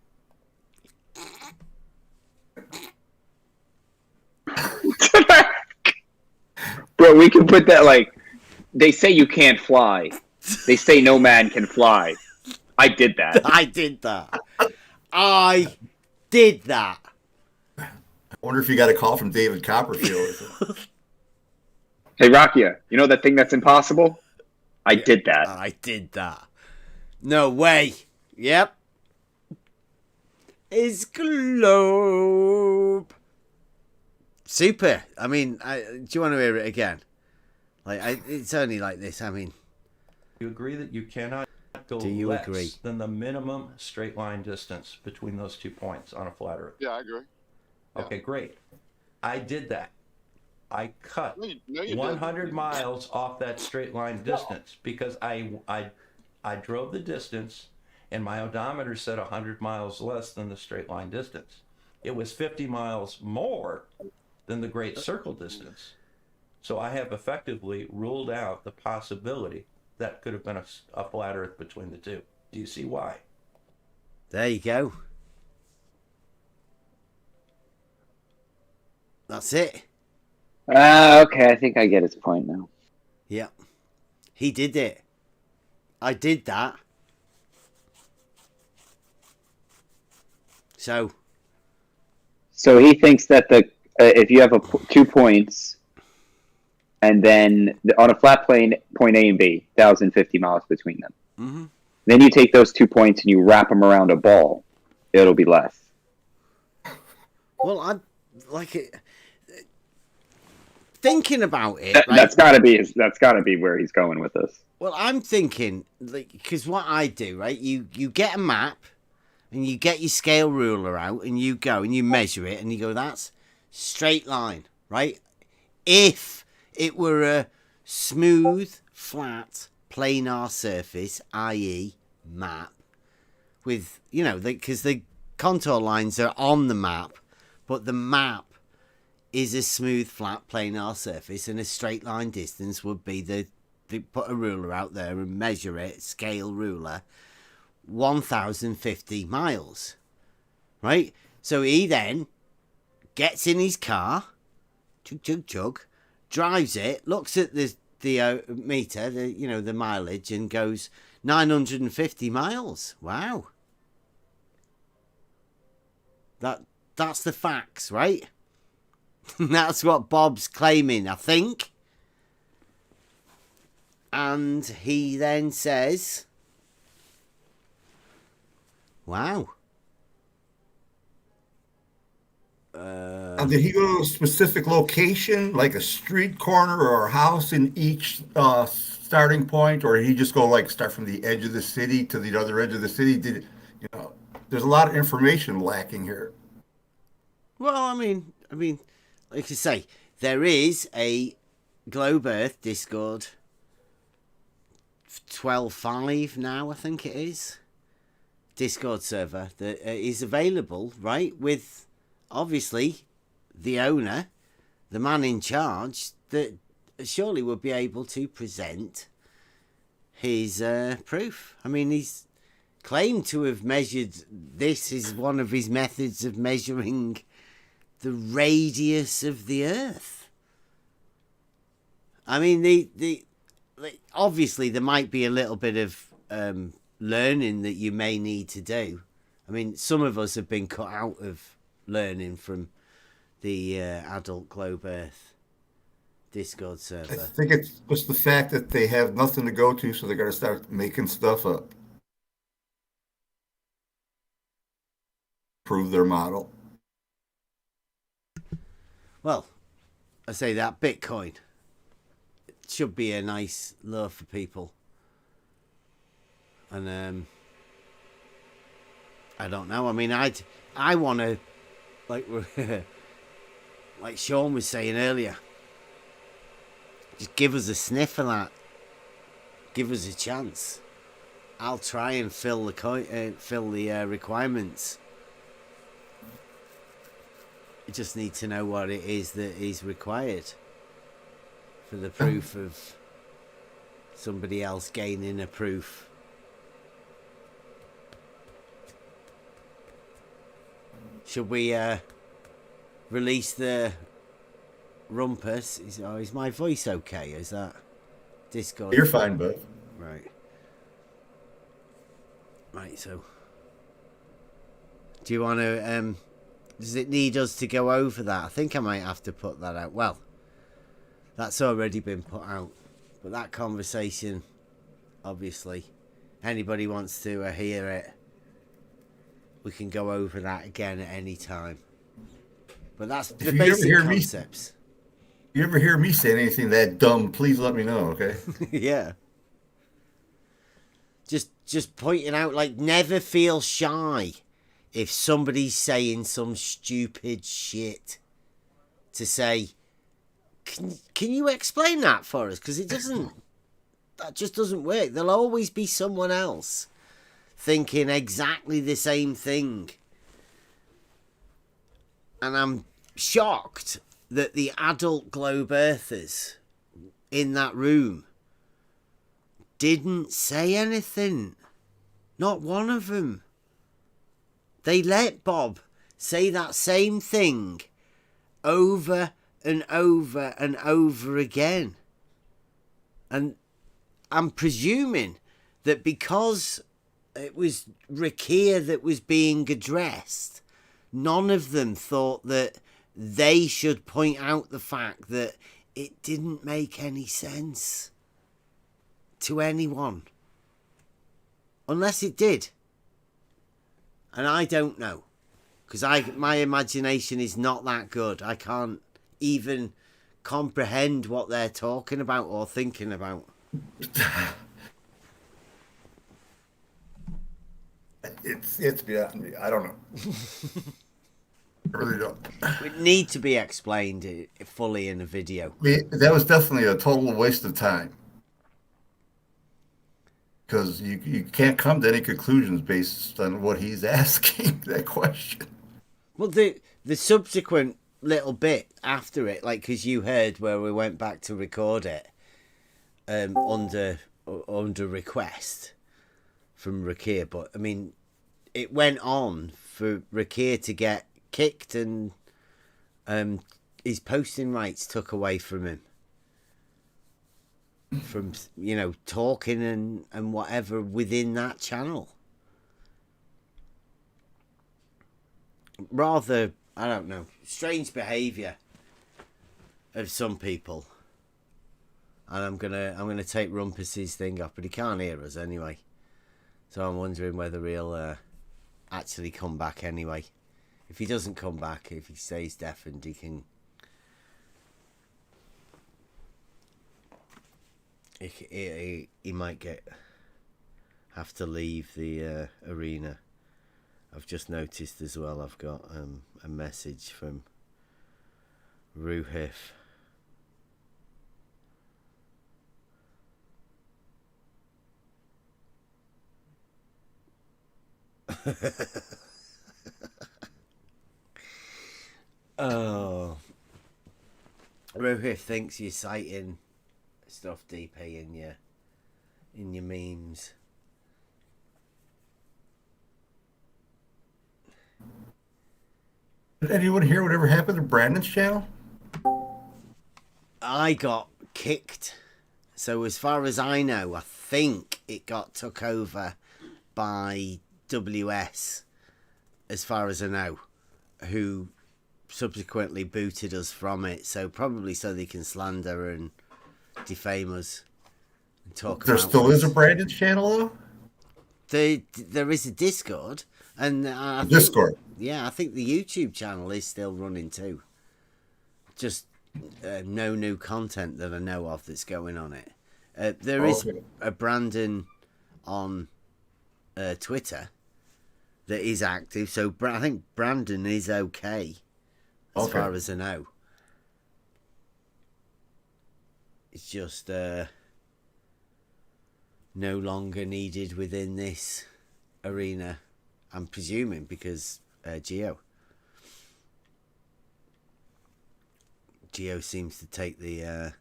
Bro, we can put that they say you can't fly. They say no man can fly. I did that. I did that. I did that. I wonder if you got a call from David Copperfield. Hey, Rakia, you know that thing that's impossible? I did that. I did that. No way. Yep. His globe. super. I mean, do you want to hear it again? It's only like this. I mean, You agree that you cannot go do you less agree? than the minimum straight line distance between those 2 points on a flat Earth? Yeah, I agree. Okay, great. I did that. I cut No, you 100 didn't. miles off that straight line distance because I drove the distance and my odometer said 100 miles less than the straight line distance. It was 50 miles more than the Great Circle distance. So I have effectively ruled out the possibility that could have been a flat Earth between the two. Do you see why? There you go. That's it. Okay, I think I get his point now. Yeah. He did it. I did that. So he thinks that if you have 2 points, and then on a flat plane, point A and B, 1,050 miles between them. Mm-hmm. Then you take those 2 points and you wrap them around a ball. It'll be less. Well, I like it. Thinking about it, right? That's got to be where he's going with this. Well, I'm thinking, because what I do, right? You get a map, and you get your scale ruler out, and you go and you measure it, and you go, that's straight line, right? If it were a smooth, flat, planar surface, i.e., map, with because the contour lines are on the map, but the map is a smooth, flat, planar surface, and a straight line distance would be they put a ruler out there and measure it, scale ruler, 1,050 miles, right? So he then gets in his car, chug, chug, chug, drives it, looks at the meter, the mileage, and goes 950 miles. Wow. That's the facts, right? That's what Bob's claiming, I think. And he then says, wow. Did he go to a specific location, like a street corner or a house in each starting point, or did he just go start from the edge of the city to the other edge of the city? There's a lot of information lacking here. Well, I mean, like I say, there is a Globe Earth Discord 12.5 now, I think it is, Discord server that is available, right, with obviously the owner, the man in charge, that surely would be able to present his proof. I mean, he's claimed to have measured, this is one of his methods of measuring the radius of the Earth. I mean, obviously there might be a little bit of learning that you may need to do. I mean, some of us have been cut out of learning from the adult Globe Earth Discord server. I think it's just the fact that they have nothing to go to, so they got to start making stuff up. Prove their model. Well, I say that Bitcoin should be a nice lure for people. And I don't know. I mean, I want to, like Sean was saying earlier, just give us a sniff of that. Give us a chance. I'll try and fill the requirements. You just need to know what it is that is required for the proof of somebody else gaining a proof. Should we release the rumpus? Is my voice okay? Is that Discord? You're fine, bud. Right. Right, so do you want to does it need us to go over that? I think I might have to put that out. Well, that's already been put out. But that conversation, obviously, anybody wants to hear it, we can go over that again at any time. But that's If the you ever basic hear concepts. you ever hear me say anything that dumb, please let me know, okay? Yeah. Just pointing out, like, never feel shy if somebody's saying some stupid shit to say, can you explain that for us? Because that just doesn't work. There'll always be someone else thinking exactly the same thing. And I'm shocked that the adult globe earthers in that room didn't say anything. Not one of them. They let Bob say that same thing over and over and over again. And I'm presuming that because it was Rakir that was being addressed, none of them thought that they should point out the fact that it didn't make any sense to anyone. Unless it did. And I don't know. Because my imagination is not that good. I can't even comprehend what they're talking about or thinking about. It's beyond me. I don't know. I really don't. It need to be explained fully in a video. That was definitely a total waste of time. Because you can't come to any conclusions based on what he's asking, that question. Well, the subsequent little bit after it, like, because you heard where we went back to record it under request from Rakir, but I mean, it went on for Rakir to get kicked and his posting rights took away from him. From, talking and whatever within that channel. Rather, I don't know, strange behaviour of some people. And I'm gonna take Rumpus's thing off, but he can't hear us anyway. So I'm wondering whether he'll actually come back anyway. If he doesn't come back, if he stays deafened, he might have to leave the arena. I've just noticed as well, I've got a message from Ruhif. Oh, Ruhif thinks you're citing stuff, DP, in your memes. Did anyone hear whatever happened to Brandon's channel? I got kicked. So as far as I know, I think it got took over by WS, as far as I know, who subsequently booted us from it. So probably so they can slander and defame us and talk There about still us. is a Brandon's channel, though? There is a Discord. And Discord. I think the YouTube channel is still running too. Just no new content that I know of that's going on it. There is a Brandon on Twitter that is active, so I think Brandon is okay as far as I know. It's just no longer needed within this arena, I'm presuming, because Geo seems to take the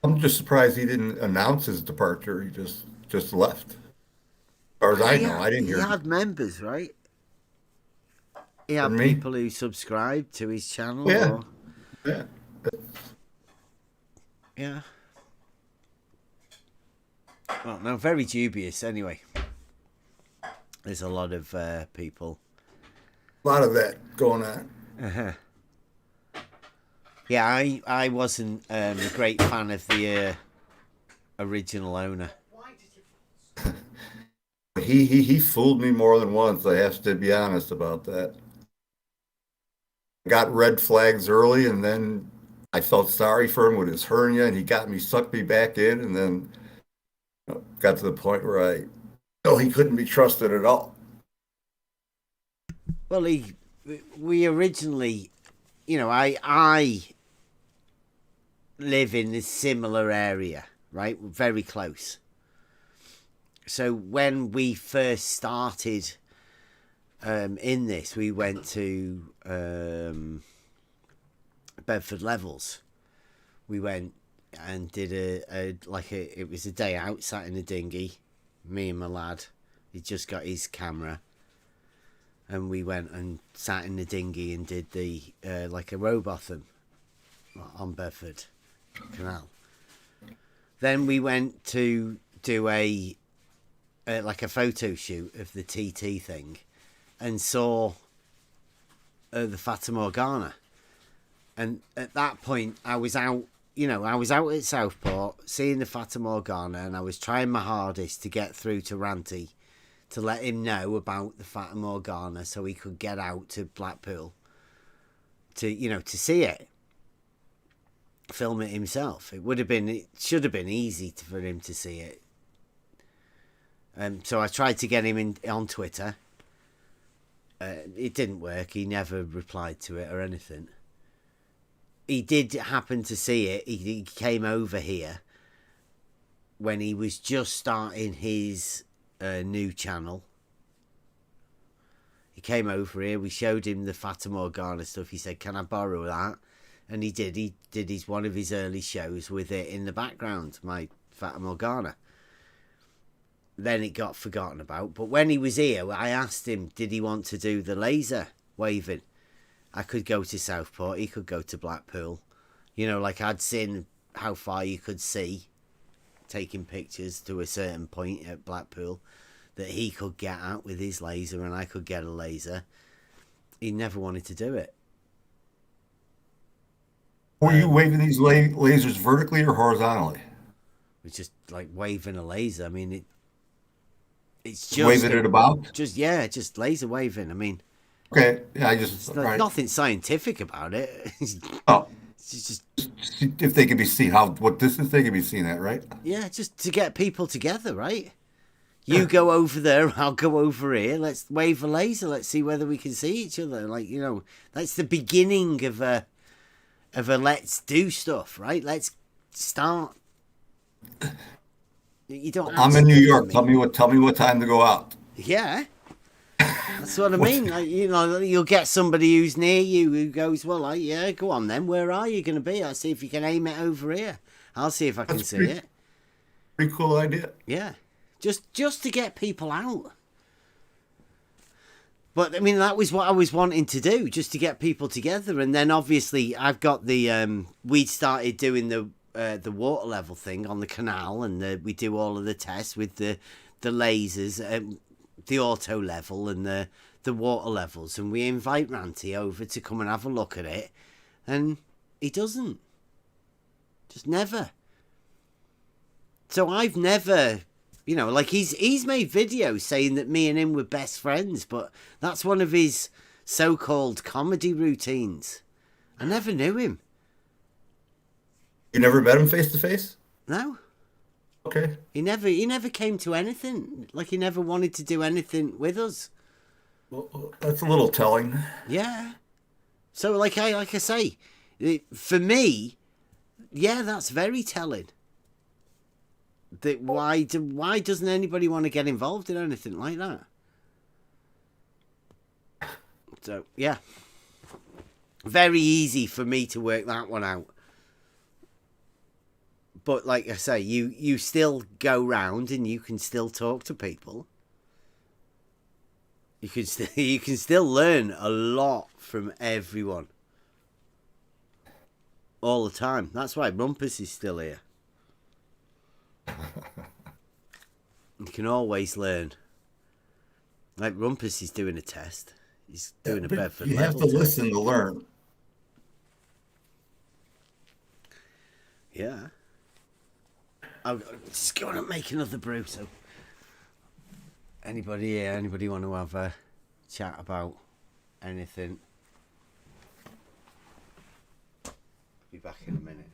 I'm just surprised he didn't announce his departure. He just left. As far as I know, I didn't hear. He had members, right? He had people who subscribed to his channel. Yeah. Yeah. Yeah. Well, no, very dubious anyway. There's a lot of people. A lot of that going on. Uh-huh. Yeah, I wasn't a great fan of the original owner. He fooled me more than once. I have to be honest about that. got red flags early, and then I felt sorry for him with his hernia, and he sucked me back in, and then got to the point where he couldn't be trusted at all. Well, we originally, I live in a similar area, right? Very close. So when we first started in this, we went to Bedford Levels. We went and did it was a day out, sat in a dinghy, me and my lad. He just got his camera, and we went and sat in the dinghy and did the like a robotham on Bedford Canal. Then we went to do a photo shoot of the TT thing, and saw the Fata Morgana. And at that point, I was out at Southport seeing the Fata Morgana, and I was trying my hardest to get through to Ranty to let him know about the Fata Morgana so he could get out to Blackpool to see it, film it himself. It should have been easy for him to see it. So I tried to get him on Twitter. It didn't work. He never replied to it or anything. He did happen to see it. He came over here when he was just starting his new channel. He came over here. We showed him the Fata Morgana stuff. He said, "Can I borrow that?" And he did. He did one of his early shows with it in the background, my Fata Morgana. Then it got forgotten about. But when he was here, I asked him, did he want to do the laser waving? I could go to Southport. He could go to Blackpool. I'd seen how far you could see taking pictures to a certain point at Blackpool that he could get at with his laser, and I could get a laser. He never wanted to do it. Were you waving these lasers vertically or horizontally? It's just like waving a laser. I mean, it's just waving it about. Just laser waving. I mean, okay, yeah, nothing scientific about it. Oh, it's just if they can be seen, what distance they can be seen at, right? Yeah, just to get people together, right? You go over there, I'll go over here. Let's wave a laser. Let's see whether we can see each other. That's the beginning of a let's do stuff, right? Let's start. You don't. I'm in New York. Tell me what time to go out. Yeah, that's what I mean. You'll get somebody who's near you who goes, "Well, yeah, go on then. Where are you going to be? I'll see if you can aim it over here. I'll see if I can see it." Pretty cool idea. Yeah, just to get people out. But I mean, that was what I was wanting to do, just to get people together. And then obviously, I've got the we'd started doing the water level thing on the canal, and we do all of the tests with the lasers, the auto level and the water levels, and we invite Ranty over to come and have a look at it, and he doesn't. Just never. So I've never, he's made videos saying that me and him were best friends, but that's one of his so-called comedy routines. I never knew him. You never met him face to face? No. Okay. He never came to anything. He never wanted to do anything with us. Well, that's a little telling. Yeah. So like I say, for me, yeah, that's very telling. That why doesn't anybody want to get involved in anything like that? So yeah, very easy for me to work that one out. But like I say, you still go round and you can still talk to people. You can still learn a lot from everyone all the time. That's why Rumpus is still here. You can always learn. Like Rumpus is doing a test. He's doing a Bedford You have to listen to learn. Yeah. I'll just go on and make another brew. So, anybody want to have a chat about anything? Be back in a minute.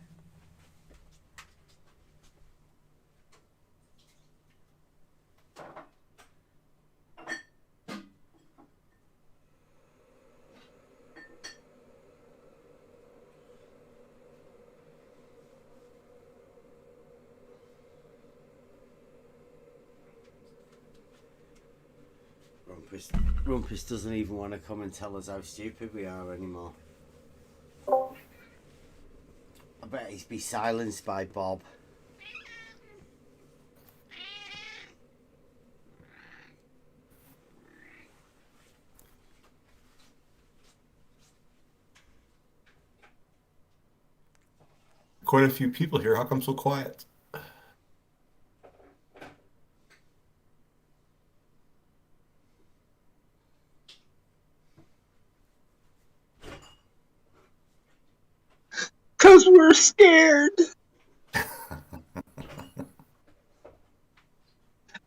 Rumpus doesn't even want to come and tell us how stupid we are anymore. I bet he's be silenced by Bob. Quite a few people here. How come so quiet? Because we're scared.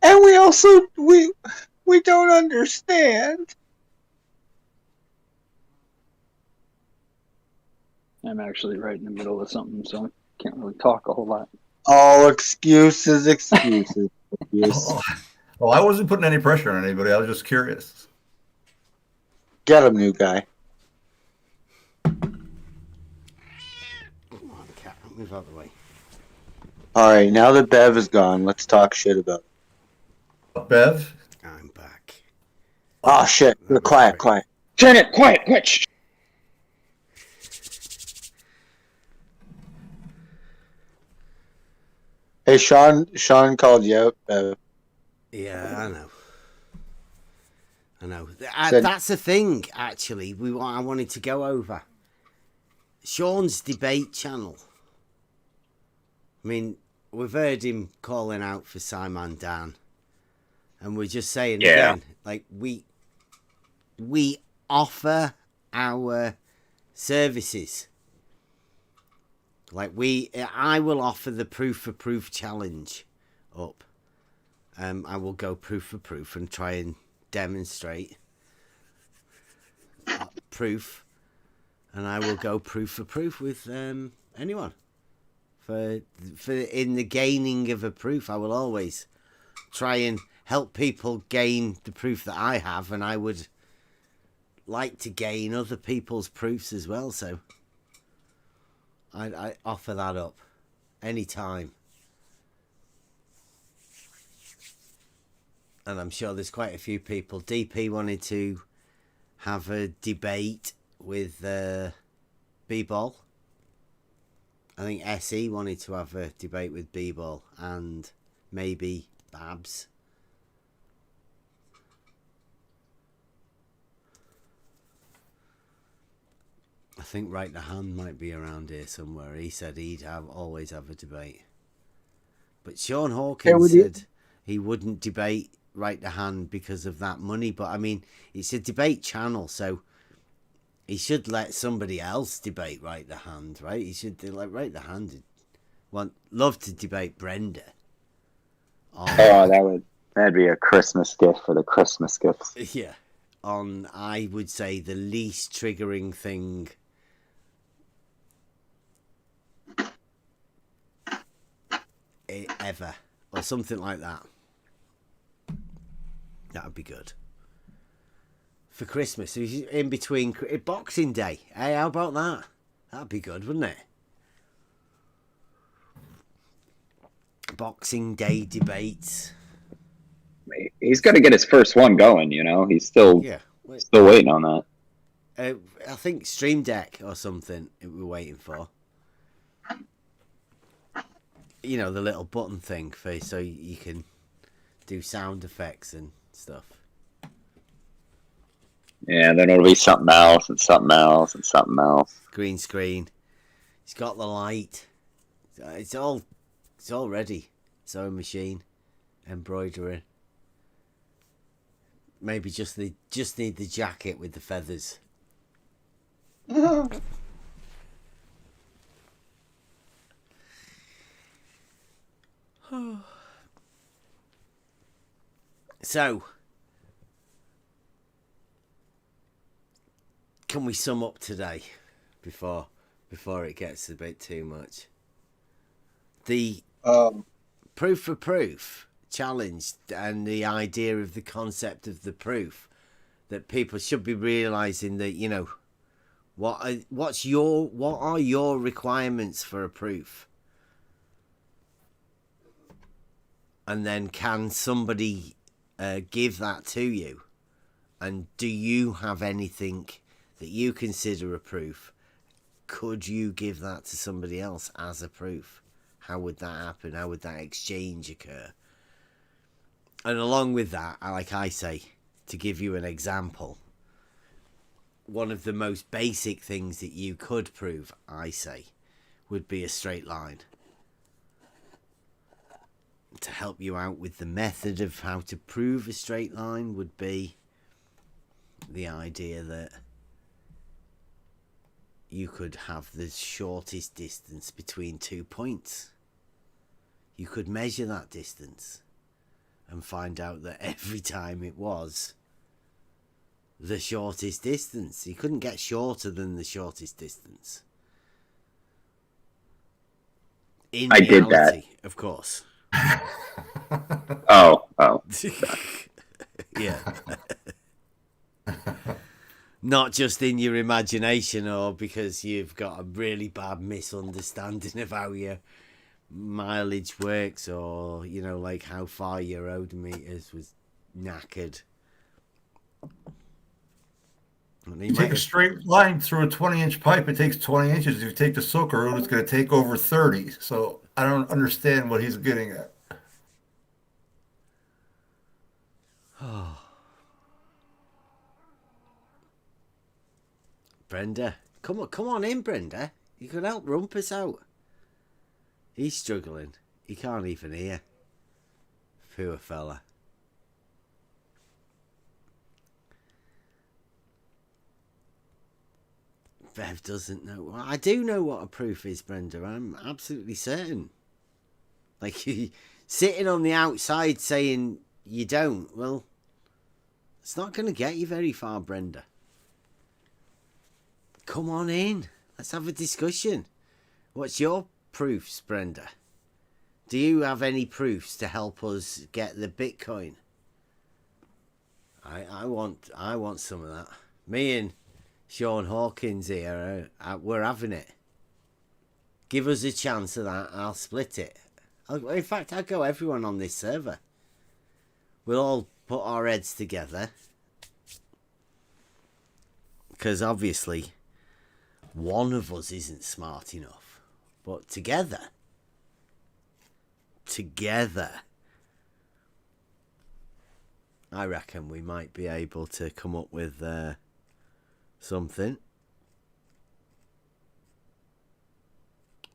And we also, we don't understand. I'm actually right in the middle of something, so I can't really talk a whole lot. All excuses. Excuses. Well, I wasn't putting any pressure on anybody. I was just curious. Get him, new guy. Come on, cat. Move out of the way. Alright, now that Bev is gone, let's talk shit about it. Bev? I'm back. Oh shit. Quiet. Turn it. Quiet. Shh. Hey, Sean called you out, Bev. Yeah, I know. Said- That's the thing, actually. I wanted to go over Sean's debate channel. I mean, we've heard him calling out for Simon Dan, and we're just saying again, like we offer our services. Like I will offer the proof for proof challenge up. I will go proof for proof and try and demonstrate proof, and I will go proof for proof with anyone. For in the gaining of a proof, I will always try and help people gain the proof that I have, and I would like to gain other people's proofs as well. So I offer that up anytime. And I'm sure there's quite a few people. DP wanted to have a debate with B-Ball. I think SE wanted to have a debate with B-Ball and maybe Babs. I think Right the Hand might be around here somewhere. He said he'd always have a debate. But Sean Hawkins said he wouldn't debate Right the Hand because of that money. But I mean, it's a debate channel, so he should let somebody else debate Right the Hand, right? He should like Right the Hand. Love to debate Brenda. That'd be a Christmas gift for the Christmas gifts. Yeah, on I would say the least triggering thing ever, or something like that. That would be good for Christmas. In between Boxing Day. Hey, how about that? That'd be good, wouldn't it? Boxing Day debates. He's got to get his first one going, you know. He's still waiting on that. I think Stream Deck or something we're waiting for. You know, the little button thing so you can do sound effects and stuff. Yeah, then it'll be something else and something else and something else. Green screen. It's got the light. It's all ready. Sewing machine, embroidering. Maybe just need the jacket with the feathers. So, can we sum up today before before it gets a bit too much. The proof for proof challenge and the idea of the concept of the proof, that people should be realizing that, you know, what are your requirements for a proof, and then can somebody give that to you, and do you have anything that you consider a proof? Could you give that to somebody else as a proof? How would that happen? How would that exchange occur? And along with that, like I say, to give you an example, one of the most basic things that you could prove, I say, would be a straight line. To help you out with the method of how to prove a straight line would be the idea that you could have the shortest distance between 2 points. You could measure that distance and find out that every time it was the shortest distance. You couldn't get shorter than the shortest distance. In I reality, did that. of course. Oh. Yeah. Not just in your imagination, or because you've got a really bad misunderstanding of how your mileage works, or, you know, like how far your odometers was knackered. You take a straight line through a 20-inch pipe, it takes 20 inches. If you take the soaker route, it's going to take over 30. So I don't understand what he's getting at. Brenda, come on in, Brenda. You could help Rumpus out. He's struggling. He can't even hear. Poor fella. Bev doesn't know. Well, I do know what a proof is, Brenda. I'm absolutely certain. Like, sitting on the outside saying you don't, well, it's not going to get you very far, Brenda. Come on in. Let's have a discussion. What's your proofs, Brenda? Do you have any proofs to help us get the Bitcoin? I want some of that. Me and Sean Hawkins here, we're having it. Give us a chance of that, I'll split it. In fact, I'll go everyone on this server. We'll all put our heads together. Because obviously, one of us isn't smart enough. But together, I reckon we might be able to come up with something.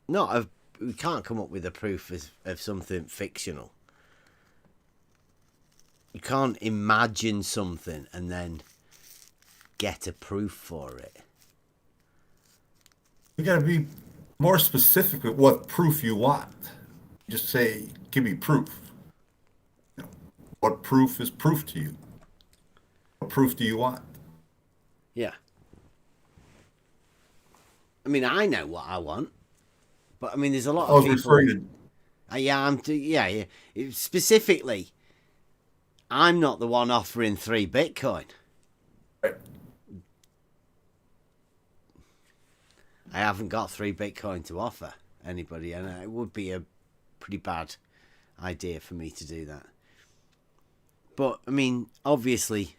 We can't come up with a proof of something fictional. You can't imagine something and then get a proof for it. You got to be more specific with what proof you want. Just say, give me proof. What proof is proof to you? What proof do you want? Yeah. I mean, I know what I want, but I mean, there's a lot of people. Yeah. Specifically, I'm not the one offering 3 Bitcoin. Right. I haven't got 3 Bitcoin to offer anybody, and it would be a pretty bad idea for me to do that. But, I mean, obviously,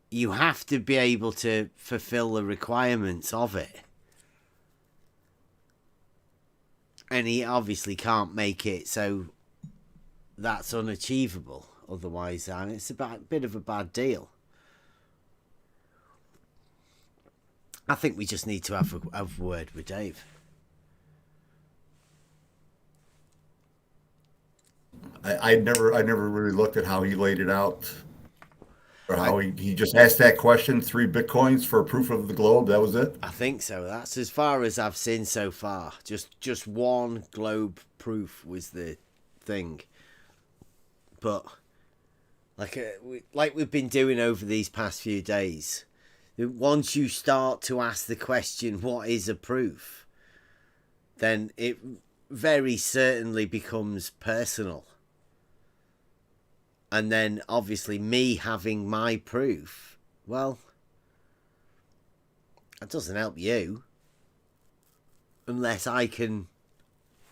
you have to be able to fulfill the requirements of it. And he obviously can't make it, so that's unachievable. Otherwise, and it's a bit of a bad deal. I think we just need to have a word with Dave. I never really looked at how he laid it out, or how he just asked that question. 3 Bitcoins for proof of the globe. That was it. I think so. That's as far as I've seen so far. Just one globe proof was the thing. But like we've been doing over these past few days, once you start to ask the question, what is a proof, then it very certainly becomes personal. And then obviously me having my proof, well, that doesn't help you unless I can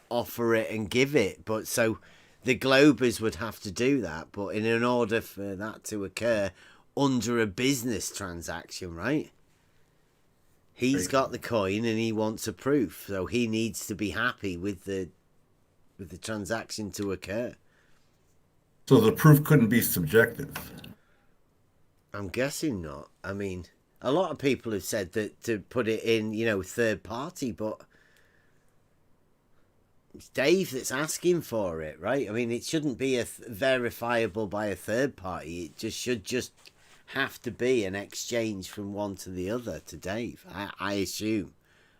offer it and give it. But so the Globers would have to do that, but in order for that to occur under a business transaction, right? He's got the coin and he wants a proof, so he needs to be happy with the transaction to occur. So the proof couldn't be subjective. I'm guessing not. I mean, a lot of people have said that to put it in, third party, but it's Dave that's asking for it, right? I mean, it shouldn't be verifiable by a third party. It should have to be an exchange from one to the other to Dave. I assume.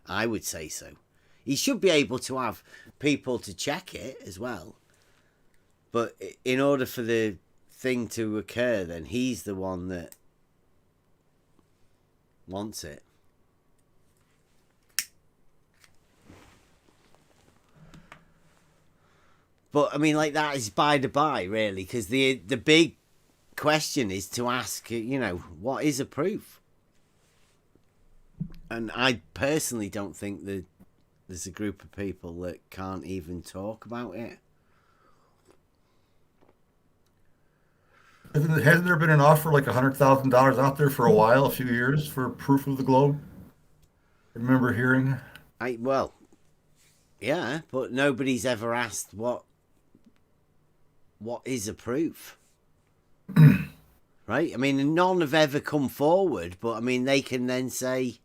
I would say so. He should be able to have people to check it as well. But in order for the thing to occur, then he's the one that wants it. But I mean, like, that is by the by, really, because the big question is to ask, what is a proof? And I personally don't think that there's a group of people that can't even talk about it. Hasn't there been an offer like $100,000 out there for a while, a few years, for proof of the globe? I remember hearing. Yeah, but nobody's ever asked what is a proof. Right? I mean, none have ever come forward, but I mean, they can then say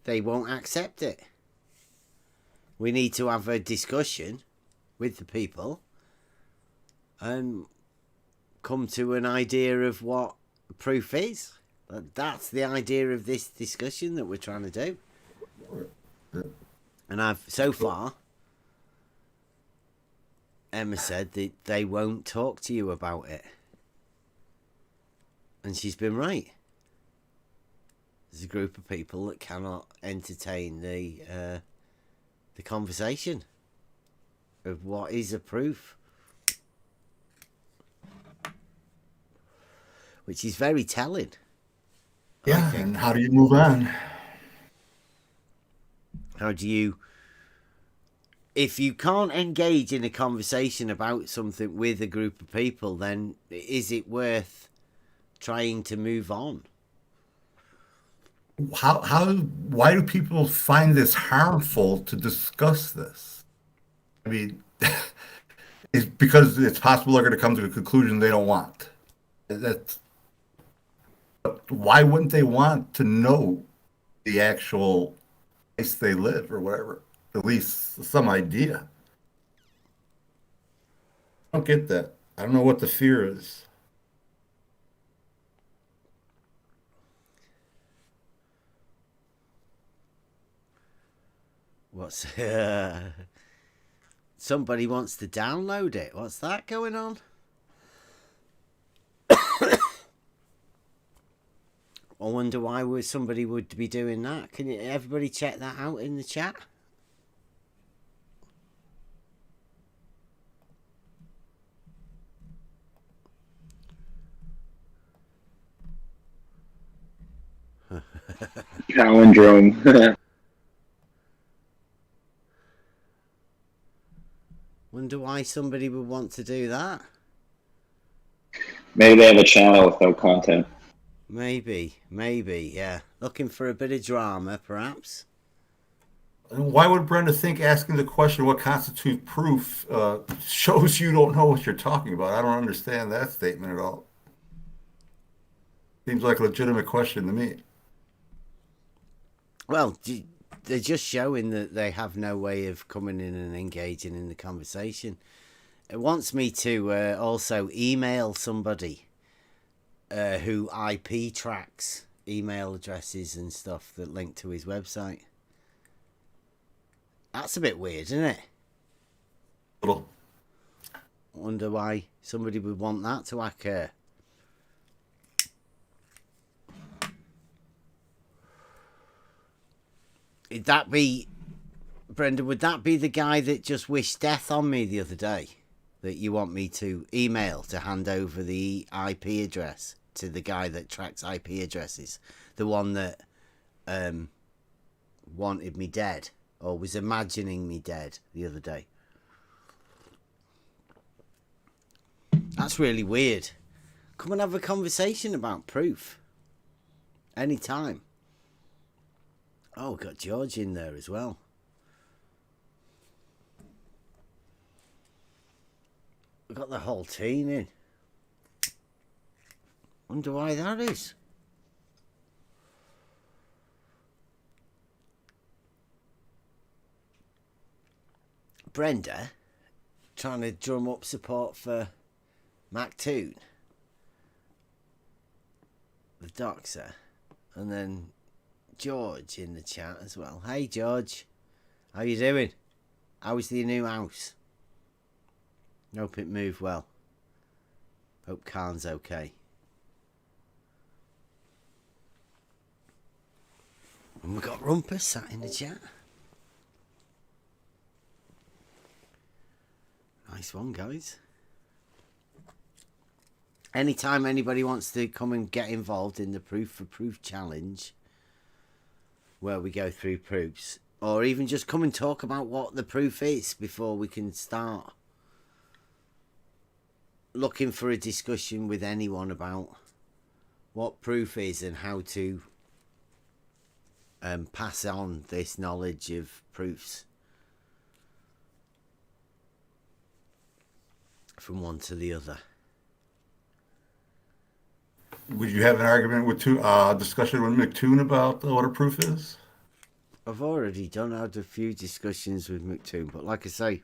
they won't accept it. We need to have a discussion with the people and come to an idea of what proof is. That's the idea of this discussion that we're trying to do. And so far, Emma said that they won't talk to you about it. And she's been right. There's a group of people that cannot entertain the conversation of what is a proof. Which is very telling. Yeah, and how do you move on? How do you... If you can't engage in a conversation about something with a group of people, then is it worth trying to move on? Why do people find this harmful to discuss this? I mean, it's because it's possible they're going to come to a conclusion they don't want. Why wouldn't they want to know the actual place they live or whatever? At least some idea. I don't get that. I don't know what the fear is. What's somebody wants to download it? What's that going on? I wonder why somebody would be doing that. Can everybody check that out in the chat? Palindrome. Wonder why somebody would want to do that. Maybe they have a channel with no content. Maybe, yeah. Looking for a bit of drama, perhaps. Why would Brenda think asking the question what constitutes proof shows you don't know what you're talking about? I don't understand that statement at all. Seems like a legitimate question to me. Well, they're just showing that they have no way of coming in and engaging in the conversation. It wants me to also email somebody who IP tracks email addresses and stuff that link to his website. That's a bit weird, isn't it? Little. Wonder why somebody would want that to occur. Would that be, Brenda, would that be the guy that just wished death on me the other day? That you want me to email to hand over the IP address to the guy that tracks IP addresses? The one that wanted me dead, or was imagining me dead the other day? That's really weird. Come and have a conversation about proof. Anytime. Oh, got George in there as well. We've got the whole team in. Wonder why that is. Brenda, trying to drum up support for MacToon, the Doxer, and then George in the chat as well. Hey George, how you doing? How's the new house? Hope it moved well. Hope Khan's okay. And we got Rumpus sat in the chat. Nice one, guys. Anytime anybody wants to come and get involved in the Proof for Proof challenge, where we go through proofs, or even just come and talk about what the proof is before we can start looking for a discussion with anyone about what proof is and how to pass on this knowledge of proofs from one to the other. Would you have an argument with discussion with McToon about what a proof is? I've already had a few discussions with McToon, but like I say,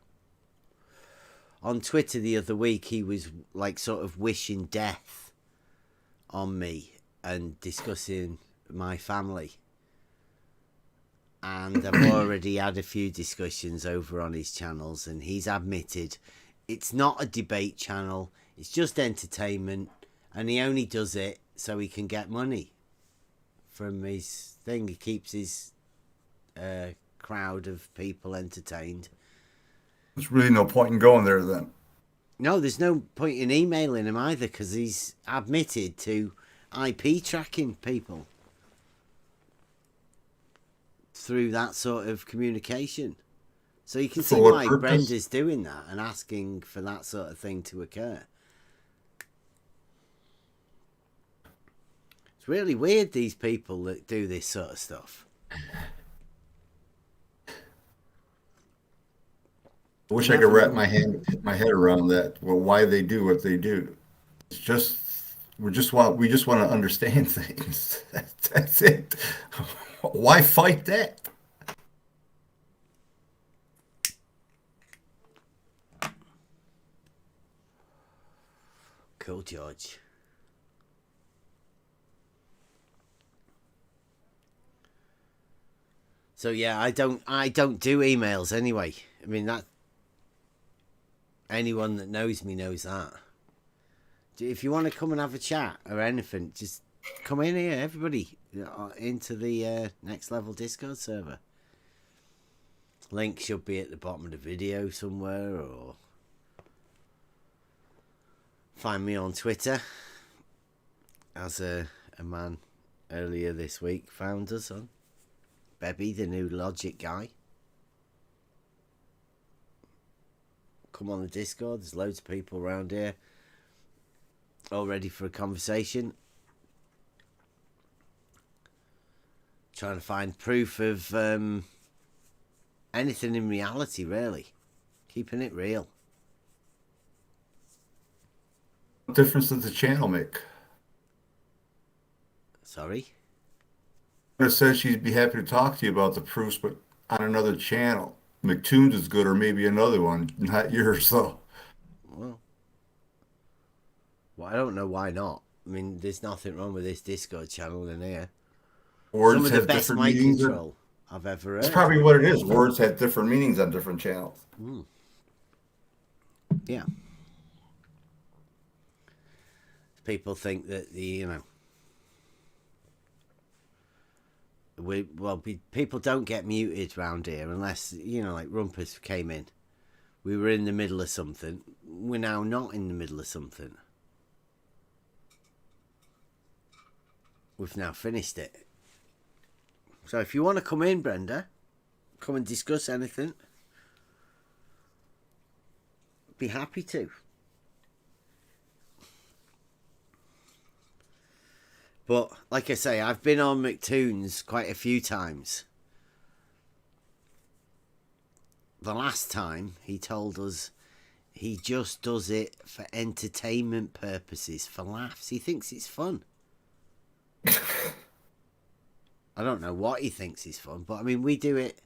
on Twitter the other week, he was like sort of wishing death on me and discussing my family. And I've already had a few discussions over on his channels, and he's admitted it's not a debate channel, it's just entertainment, and he only does it so he can get money from his thing. He keeps his crowd of people entertained. There's really no point in going there then. No, there's no point in emailing him either, because he's admitted to IP tracking people through that sort of communication. So you can see why Brenda's doing that and asking for that sort of thing to occur. It's really weird, these people that do this sort of stuff. I wish I could wrap my head around that. Well, why they do what they do. It's just we just want to understand things. That's it. Why fight that? Cool, George. So yeah, I don't do emails anyway. I mean, that anyone that knows me knows that. If you want to come and have a chat or anything, just come in here, everybody, into the Next Level Discord server. Link should be at the bottom of the video somewhere, or find me on Twitter, as a man earlier this week found us on. Bebby, the new Logic guy. Come on the Discord, there's loads of people around here all ready for a conversation. Trying to find proof of anything in reality, really. Keeping it real. What difference does the channel make? Sorry? It says she'd be happy to talk to you about the proofs, but on another channel. McToon's is good, or maybe another one, not yours, though. Well, I don't know why not. I mean, there's nothing wrong with this Discord channel in here. Words Some of have the best different mic meanings. control I've ever heard. That's probably what it is. Words have different meanings on different channels. Yeah. People think that People don't get muted round here unless, like Rumpus came in. We were in the middle of something. We're now not in the middle of something. We've now finished it. So if you want to come in, Brenda, come and discuss anything, be happy to. But like I say, I've been on McToon's quite a few times. The last time he told us he just does it for entertainment purposes, for laughs. He thinks it's fun. I don't know what he thinks is fun, but I mean, we do it.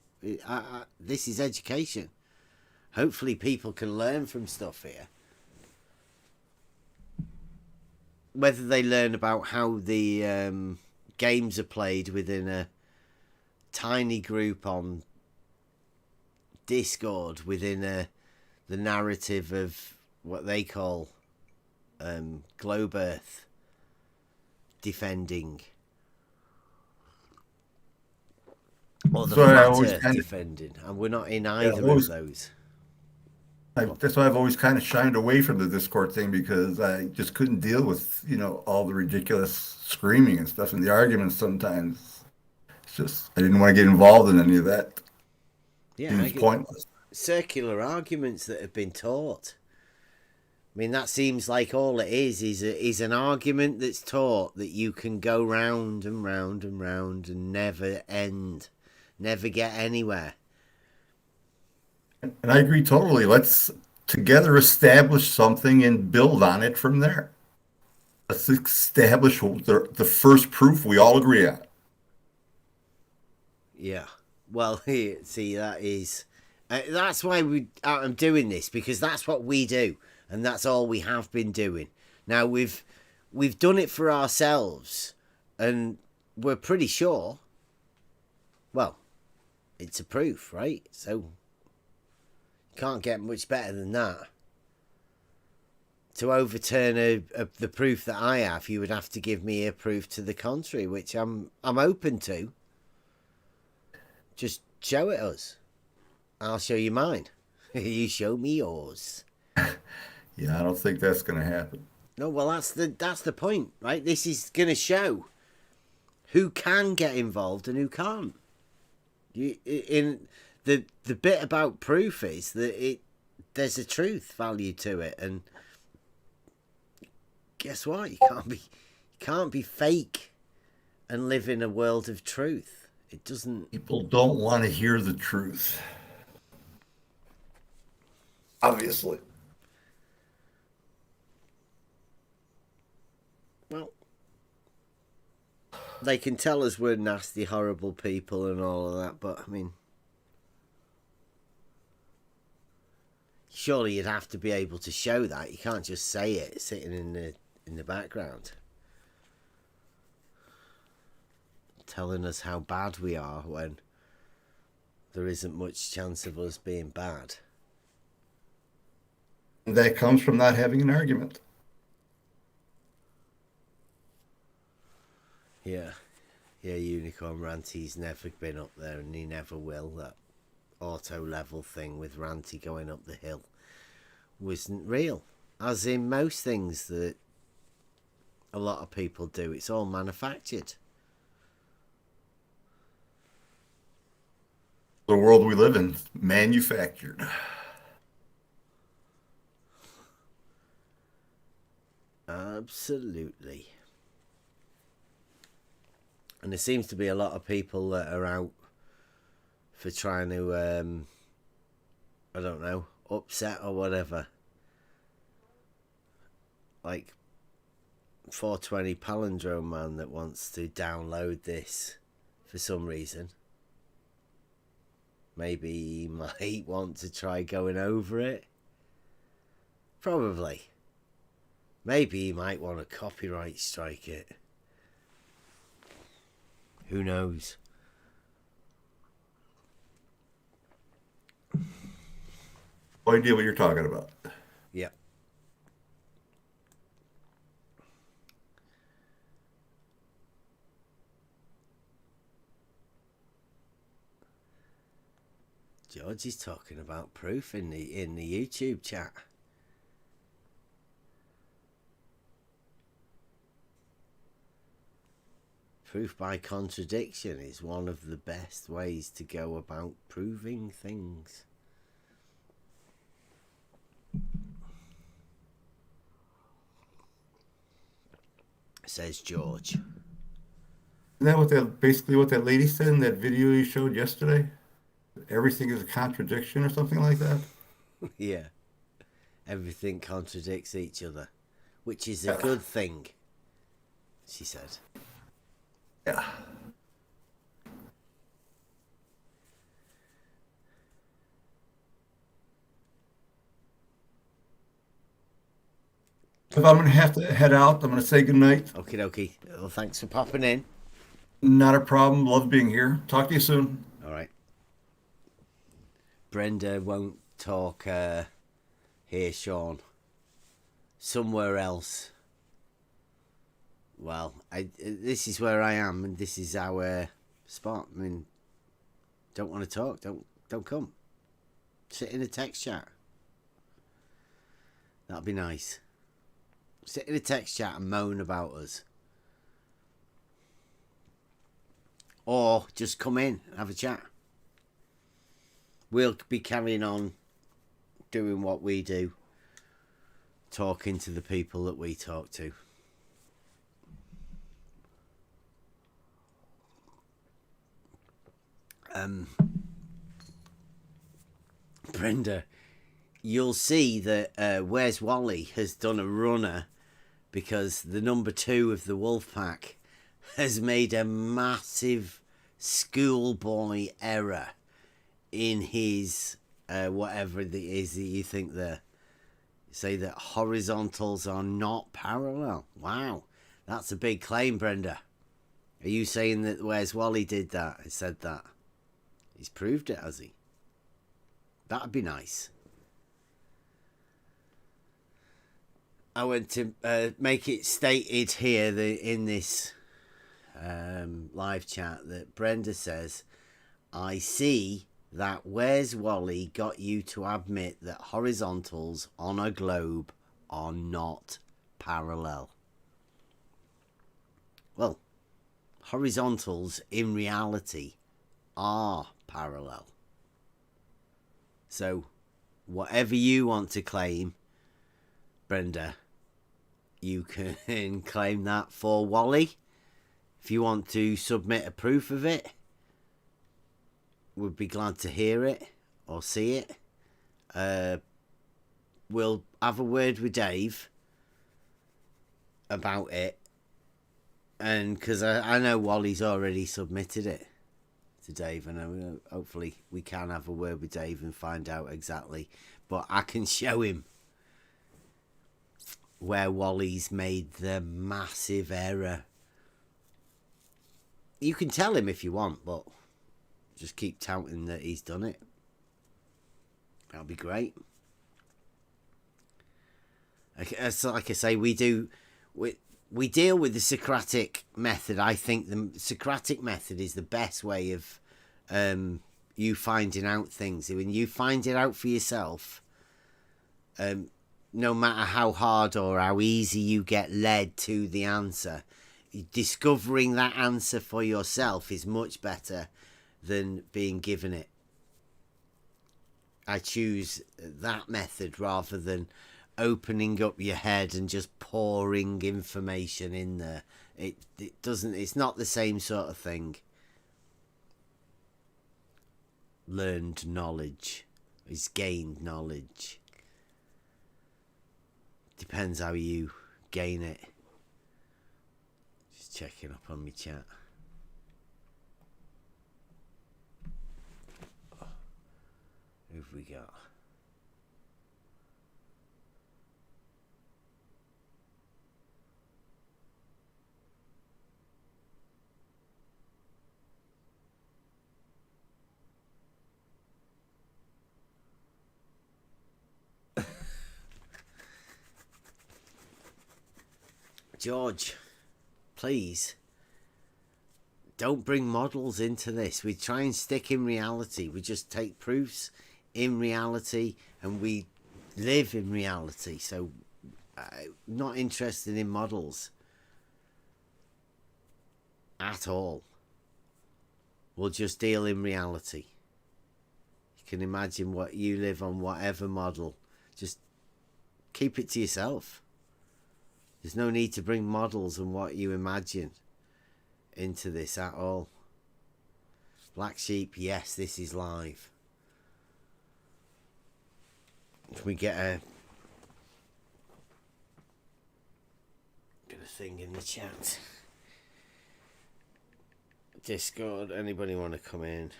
This is education. Hopefully people can learn from stuff here. Whether they learn about how the games are played within a tiny group on Discord within the narrative of what they call Globe Earth defending, or the Flat Earth defending, and we're not in either of those. That's why I've always kind of shined away from the Discord thing, because I just couldn't deal with, all the ridiculous screaming and stuff and the arguments sometimes. It's just, I didn't want to get involved in any of that. Yeah, it's pointless. Circular arguments that have been taught. I mean, that seems like all it is an argument that's taught that you can go round and round and round and never end, never get anywhere. And I agree totally. Let's together establish something and build on it from there. Let's establish the first proof we all agree on. Yeah. Well, see, that is... that's why I'm doing this, because that's what we do, and that's all we have been doing. Now, we've done it for ourselves, and we're pretty sure... Well, it's a proof, right? So... Can't get much better than that. To overturn the proof that I have, you would have to give me a proof to the contrary, which I'm open to. Just show it us. I'll show you mine. You show me yours. Yeah, I don't think that's going to happen. No, well, that's the point, right? This is going to show who can get involved and who can't. The bit about proof is that there's a truth value to it, and guess what? You can't be fake and live in a world of truth. It doesn't. People don't want to hear the truth. Obviously. Well, they can tell us we're nasty, horrible people and all of that, but I mean, surely you'd have to be able to show that. You can't just say it sitting in the background, telling us how bad we are when there isn't much chance of us being bad. That comes from not having an argument. Yeah, Unicorn Ranty's never been up there, and he never will. That auto level thing with Ranty going up the hill wasn't real, as in most things that a lot of people do. It's all manufactured. The world we live in, manufactured. Absolutely. And there seems to be a lot of people that are out for trying to, I don't know, upset or whatever. Like 420 Palindrome Man that wants to download this for some reason. Maybe he might want to try going over it. Probably. Maybe he might want to copyright strike it. Who knows? No idea what you're talking about. Yeah. George is talking about proof in the YouTube chat. Proof by contradiction is one of the best ways to go about proving things. Says George. Isn't that basically what that lady said in that video you showed yesterday? Everything is a contradiction or something like that? Yeah. Everything contradicts each other, which is a good thing, she said. Yeah. If I'm going to have to head out, I'm going to say goodnight. Okie dokie. Well, thanks for popping in. Not a problem. Love being here. Talk to you soon. All right. Brenda won't talk here, Sean. Somewhere else. Well, this is where I am, and this is our spot. I mean, don't want to talk? Don't come. Sit in a text chat. That'd be nice. Sit in a text chat and moan about us. Or just come in and have a chat. We'll be carrying on doing what we do. Talking to the people that we talk to. Brenda, you'll see that Where's Wally has done a runner because the number 2 of the Wolfpack has made a massive schoolboy error in his whatever it is that you think there. Say that horizontals are not parallel. Wow, that's a big claim, Brenda. Are you saying that Where's Wally did that? He said that. He's proved it, has he? That'd be nice. I want to make it stated here in this live chat that Brenda says, I see that Where's Wally got you to admit that horizontals on a globe are not parallel. Well, horizontals in reality are parallel. So, whatever you want to claim, Brenda, you can claim that for Wally. If you want to submit a proof of it, we'd be glad to hear it or see it. We'll have a word with Dave about it. And because I know Wally's already submitted it to Dave, and hopefully we can have a word with Dave and find out exactly. But I can show him where Wally's made the massive error. You can tell him if you want, but just keep touting that he's done it. That'll be great. Like I say, we deal with the Socratic method. I think the Socratic method is the best way of you finding out things. When you find it out for yourself, no matter how hard or how easy you get led to the answer, discovering that answer for yourself is much better than being given it. I choose that method rather than opening up your head and just pouring information in there. It's not the same sort of thing. Learned knowledge is gained knowledge. Depends how you gain it. Just checking up on my chat. Who've we got? George, please don't bring models into this. We try and stick in reality. We just take proofs in reality, and we live in reality. So I'm not interested in models at all. We'll just deal in reality. You can imagine what you live on, whatever model. Just keep it to yourself. There's no need to bring models and what you imagine into this at all. Black Sheep, yes, this is live. Can we get a thing in the chat? Discord, anybody want to come in?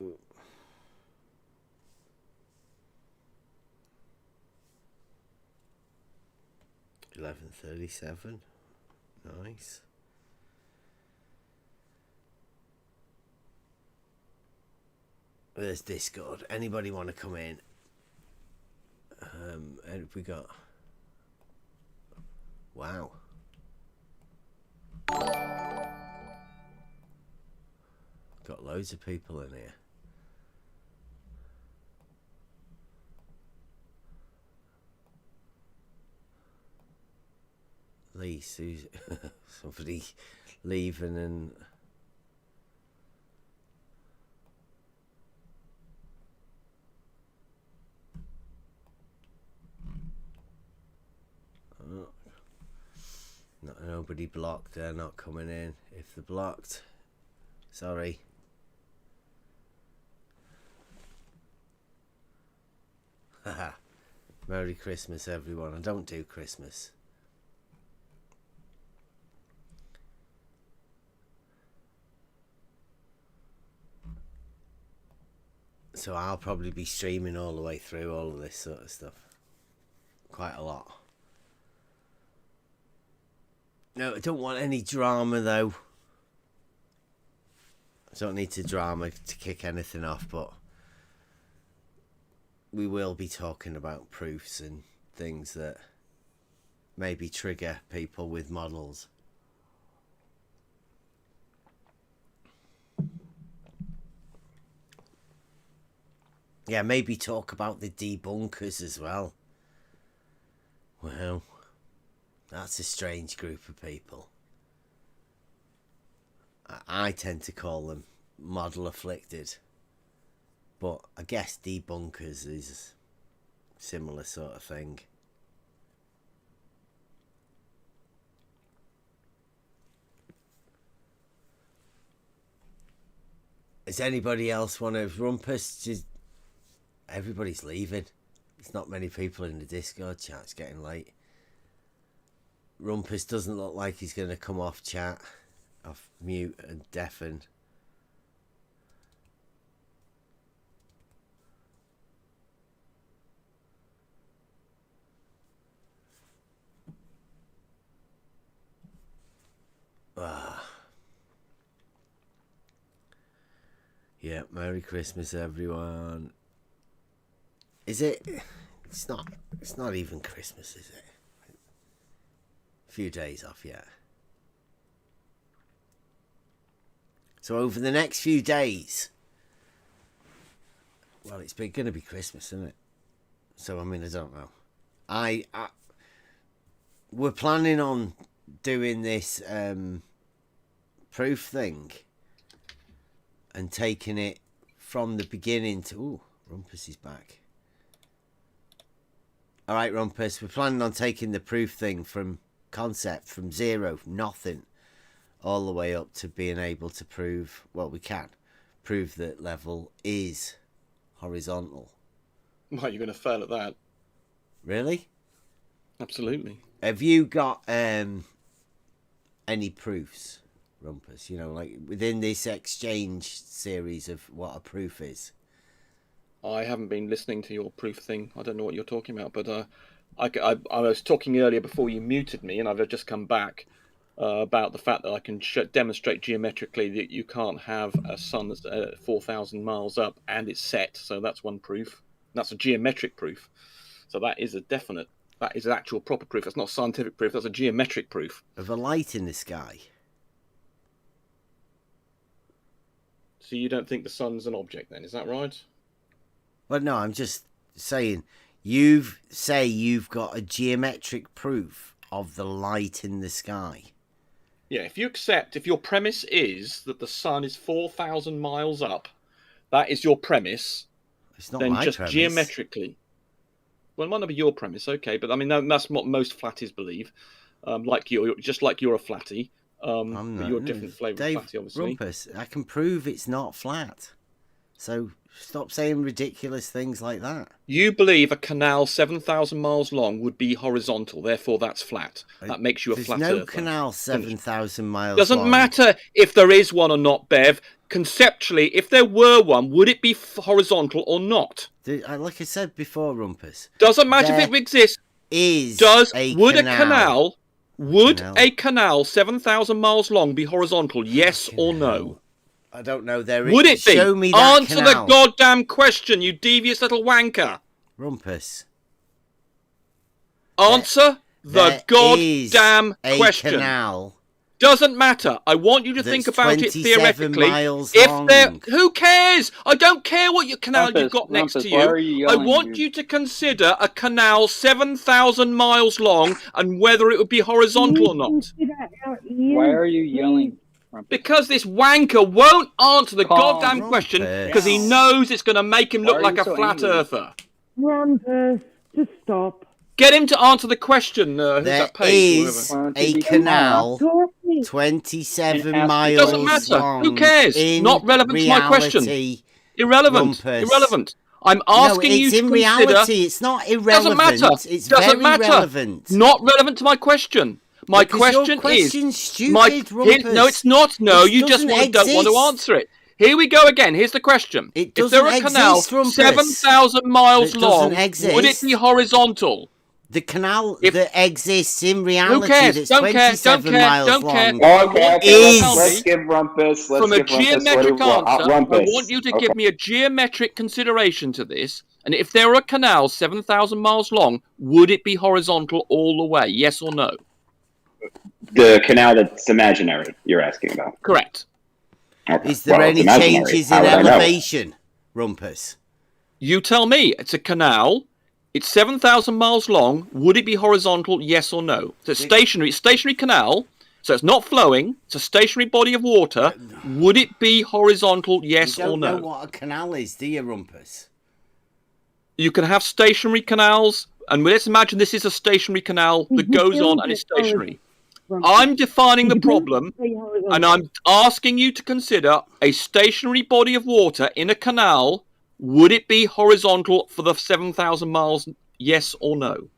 Ooh. 11:37. Nice. There's Discord. Anybody want to come in? And we got. Wow. Got loads of people in here. Lee, Susan, somebody leaving and. Oh. Nobody blocked. They're not coming in. If they're blocked, sorry. Haha. Merry Christmas, everyone. I don't do Christmas. So I'll probably be streaming all the way through all of this sort of stuff. Quite a lot. No, I don't want any drama though. I don't need to drama to kick anything off, but we will be talking about proofs and things that maybe trigger people with models. Yeah, maybe talk about the debunkers as well. Well, that's a strange group of people. I tend to call them model afflicted. But I guess debunkers is a similar sort of thing. Does anybody else want to rumpus? Just everybody's leaving. There's not many people in the Discord chat. It's getting late. Rumpus doesn't look like he's going to come off chat, off mute and deafen. Yeah, Merry Christmas, everyone. Is it? It's not. It's not even Christmas, is it? A few days off yet. So over the next few days, well, it's going to be Christmas, isn't it? So I mean, I don't know. We're planning on doing this proof thing and taking it from the beginning to... Ooh, Rumpus is back. All right, Rumpus, we're planning on taking the proof thing from concept, from zero, nothing, all the way up to being able to prove, well, we can prove that level is horizontal. Well, you're going to fail at that. Really? Absolutely. Have you got any proofs, Rumpus? You know, like within this exchange series of what a proof is? I haven't been listening to your proof thing. I don't know what you're talking about, but I was talking earlier before you muted me, and I've just come back about the fact that I can demonstrate geometrically that you can't have a sun that's 4,000 miles up and it's set. So that's one proof. That's a geometric proof. So that is a definite That is an actual proper proof. That's not scientific proof. That's a geometric proof. Of a light in the sky. So you don't think the sun's an object then, is that right? Well, no, I'm just saying, you've got a geometric proof of the light in the sky. Yeah, if your premise is that the sun is 4,000 miles up, that is your premise. It's not then my just premise. Geometrically. Well, it might not be your premise, okay, but I mean that's what most flatties believe. Like you're a flatty. But you're a different flavour of flatty, obviously. Rumpus, I can prove it's not flat. So stop saying ridiculous things like that. You believe a canal 7,000 miles long would be horizontal, therefore that's flat. That makes you a flat earther. There's no canal 7,000 miles Doesn't long. matter if there is one or not, Bev. Conceptually, if there were one, would it be horizontal or not? Like I said before, Rumpus. Doesn't matter if it exists. Would a canal 7,000 miles long be horizontal? Yes or no? I don't know. Would it be? Show me that Answer canal. the goddamn question, you devious little wanker. Rumpus. Answer the goddamn question. Canal. Doesn't matter. I want you to think about it theoretically. Who cares? I don't care what your canal you've got next to you. I want you to consider a canal 7,000 miles long and whether it would be horizontal or not. Why are you yelling? Because this wanker won't answer the goddamn question because he knows it's going to make him look like a flat earther. Rumpus, just stop. Get him to answer the question. Who's that page? Is a canal 27 miles Doesn't matter. long. Who cares? Not relevant to my question. Irrelevant. Rumpus. Irrelevant. I'm asking you to in consider. reality. It's not irrelevant. Doesn't matter. It's Doesn't very matter. relevant. Not relevant to my question. My question question's is. stupid, Rumpus. No, it's not. No, It you just doesn't don't want to answer it. Here we go again. Here's the question. It if there were a canal exist, Rumpus. 7,000 miles It long, doesn't exist. would it be horizontal? The canal that exists in reality cares? that's Don't 27 care. miles Don't care. long Okay, is... let's give Rumpus. From a geometric answer, Rumpus. I want you to give me a geometric consideration to this. And if there were a canal 7,000 miles long, would it be horizontal all the way? Yes or no? The canal that's imaginary, you're asking about. Correct. Okay. Is there any changes in elevation, Rumpus? You tell me. It's a canal. It's 7,000 miles long. Would it be horizontal? Yes or no? So it's stationary. It's a stationary canal. So it's not flowing. It's a stationary body of water. Would it be horizontal? Yes or no? You don't know what a canal is, do you, Rumpus? You can have stationary canals. And let's imagine this is a stationary canal that goes on and is stationary. I'm defining the problem, and I'm asking you to consider a stationary body of water in a canal. Would it be horizontal for the 7,000 miles? Yes or no?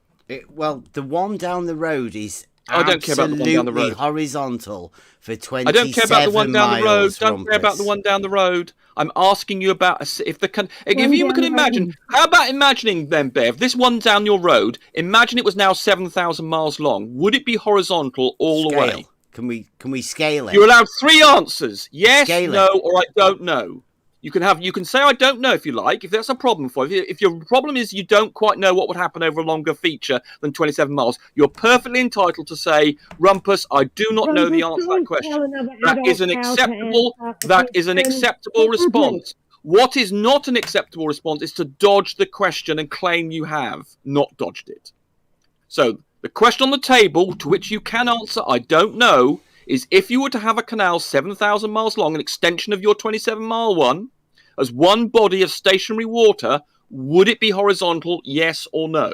Well, the one down the road is I don't care about the one down the road. Horizontal for 27 I don't care about the one down the road. miles, Don't care about the one down the road. I'm asking you about if you can imagine. How about imagining then, Bev, this one down your road? Imagine it was now 7,000 miles long. Would it be horizontal all the way? Can we scale it? You're allowed 3 answers: yes, Scale no, it. or I don't know. You can say I don't know if you like, if that's a problem for you. If your problem is you don't quite know what would happen over a longer feature than 27 miles, you're perfectly entitled to say, Rumpus, I do not know the answer to that question. That is an acceptable response. What is not an acceptable response is to dodge the question and claim you have not dodged it. So the question on the table, to which you can answer I don't know, is if you were to have a canal 7,000 miles long, an extension of your 27-mile one, as one body of stationary water, would it be horizontal, yes or no?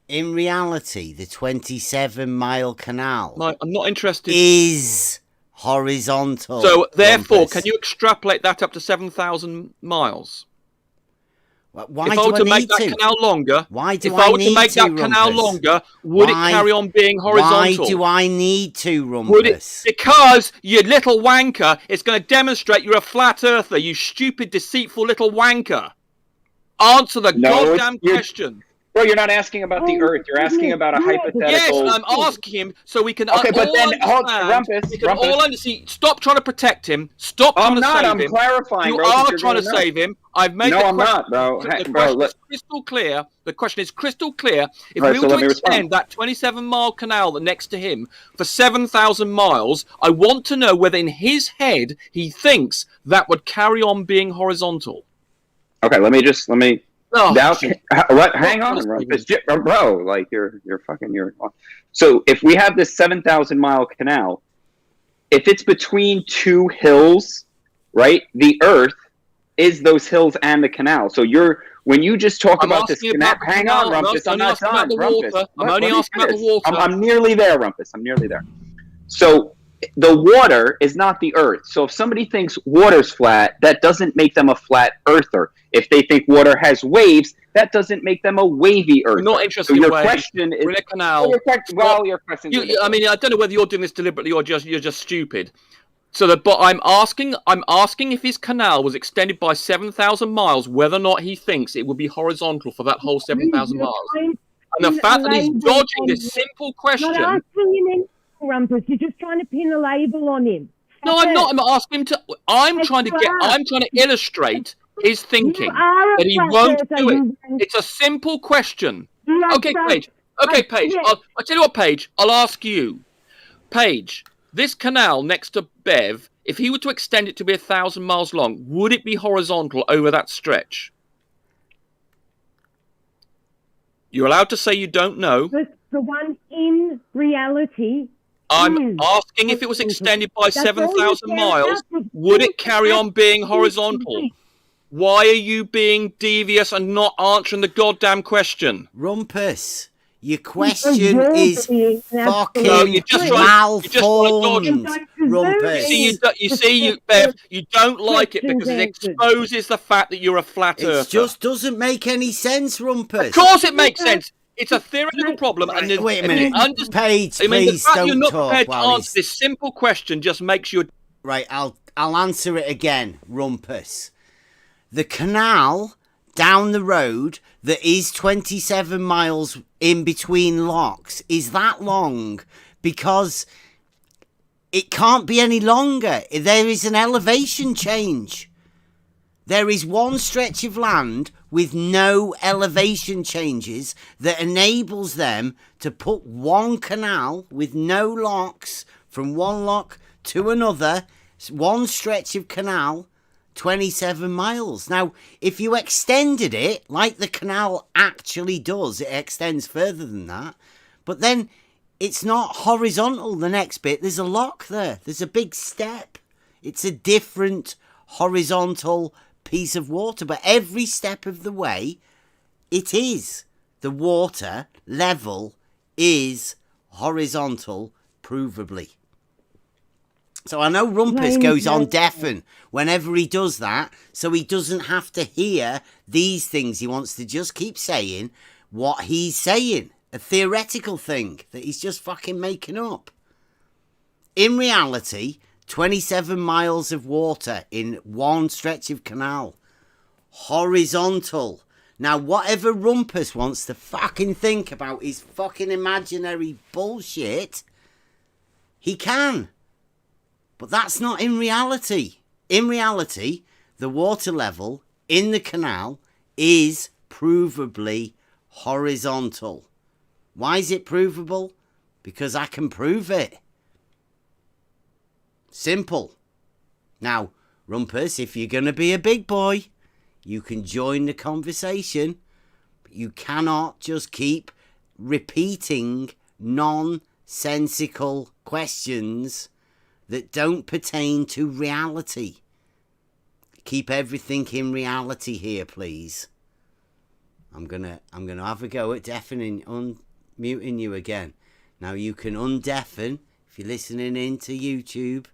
In reality, the 27-mile canal I'm not interested. Is horizontal. So, therefore, Rumpus. can you extrapolate that up to 7,000 miles? Why if do I were to I make need that to? canal longer, Why do if I I were need to make that to, canal Rumpus? longer, would it carry on being horizontal? Why do I need to, Rumpus? Would it? Because, you little wanker, it's going to demonstrate you're a flat earther, you stupid, deceitful little wanker. Answer the goddamn question. Bro, you're not asking about the Earth. You're asking about a hypothetical. Yes, I'm asking him so we can Okay, but all then hold, understand. Rumpus. We can Rumpus. all understand. Stop trying to protect him. Stop trying I'm to not. save I'm him. clarifying, You bro. 'Cause are you're trying to going nuts. save him. I've made No, the I'm question. not, bro. The Bro, question look. is crystal clear. The question is crystal clear. If All right, we so were let to me extend respond. that 27-mile canal that next to him for 7,000 miles, I want to know whether in his head he thinks that would carry on being horizontal. Okay, let me. Oh, Now, what? Hang What on, is bro. Like you're fucking. So if we have this 7,000-mile canal, if it's between two hills, right? The Earth is those hills and the canal. So when you just talk I'm about this asking canal, about the hang canal. on, Rumpus. I'm only not asking about done, the Rumpus. water. I'm Let only me asking about the finish. water. I'm nearly there, Rumpus. I'm nearly there. So the water is not the Earth. So if somebody thinks water's flat, that doesn't make them a flat earther. If they think water has waves, that doesn't make them a wavy earther. We're not interested so your in waves. question is We're in a canal. Your question. I mean, I don't know whether you're doing this deliberately or you're just stupid. So but I'm asking if his canal was extended by 7,000 miles, whether or not he thinks it would be horizontal for that whole 7,000 miles. And the fact that he's dodging this simple question. Not asking him anything, Rumpus. You're just trying to pin a label on him. No, I'm not. I'm asking him to. I'm trying to illustrate his thinking that he won't do it. It's a simple question. Okay, Paige. Okay, Paige. I'll tell you what, Paige. I'll ask you, Paige. This canal next to Bev, if he were to extend it to be 1,000 miles long, would it be horizontal over that stretch? You're allowed to say you don't know. The one in reality. I'm asking if it was extended by 7,000 miles, would it carry on being horizontal? Why are you being devious and not answering the goddamn question? Rumpus, your question is fucking malformed, Rumpus. You see, Bev, you don't like it because it exposes the fact that you're a flat earther. It just doesn't make any sense, Rumpus. Of course it makes sense. It's a theoretical problem. Right, and wait a minute. Paige, please the fact don't you're not talk prepared to while answer this simple question just makes you... Right, I'll answer it again, Rumpus. The canal down the road that is 27 miles in between locks is that long because it can't be any longer. There is an elevation change. There is one stretch of land with no elevation changes that enables them to put one canal with no locks from one lock to another, one stretch of canal, 27 miles. Now, if you extended it like the canal actually does, it extends further than that, but then it's not horizontal, the next bit. There's a lock there. There's a big step. It's a different horizontal piece of water, but every step of the way it is. The water level is horizontal, provably. So I know Rumpus goes on deafen whenever he does that, so he doesn't have to hear these things. He wants to just keep saying what he's saying, a theoretical thing that he's just fucking making up. In reality, 27 miles of water in one stretch of canal. Horizontal. Now, whatever Rumpus wants to fucking think about his fucking imaginary bullshit, he can. But that's not in reality. In reality, the water level in the canal is provably horizontal. Why is it provable? Because I can prove it. Simple. Now, Rumpus, if you're going to be a big boy, you can join the conversation, but you cannot just keep repeating nonsensical questions that don't pertain to reality. Keep everything in reality here, please. I'm gonna have a go at deafening, unmuting you again. Now you can undeafen if you're listening into YouTube.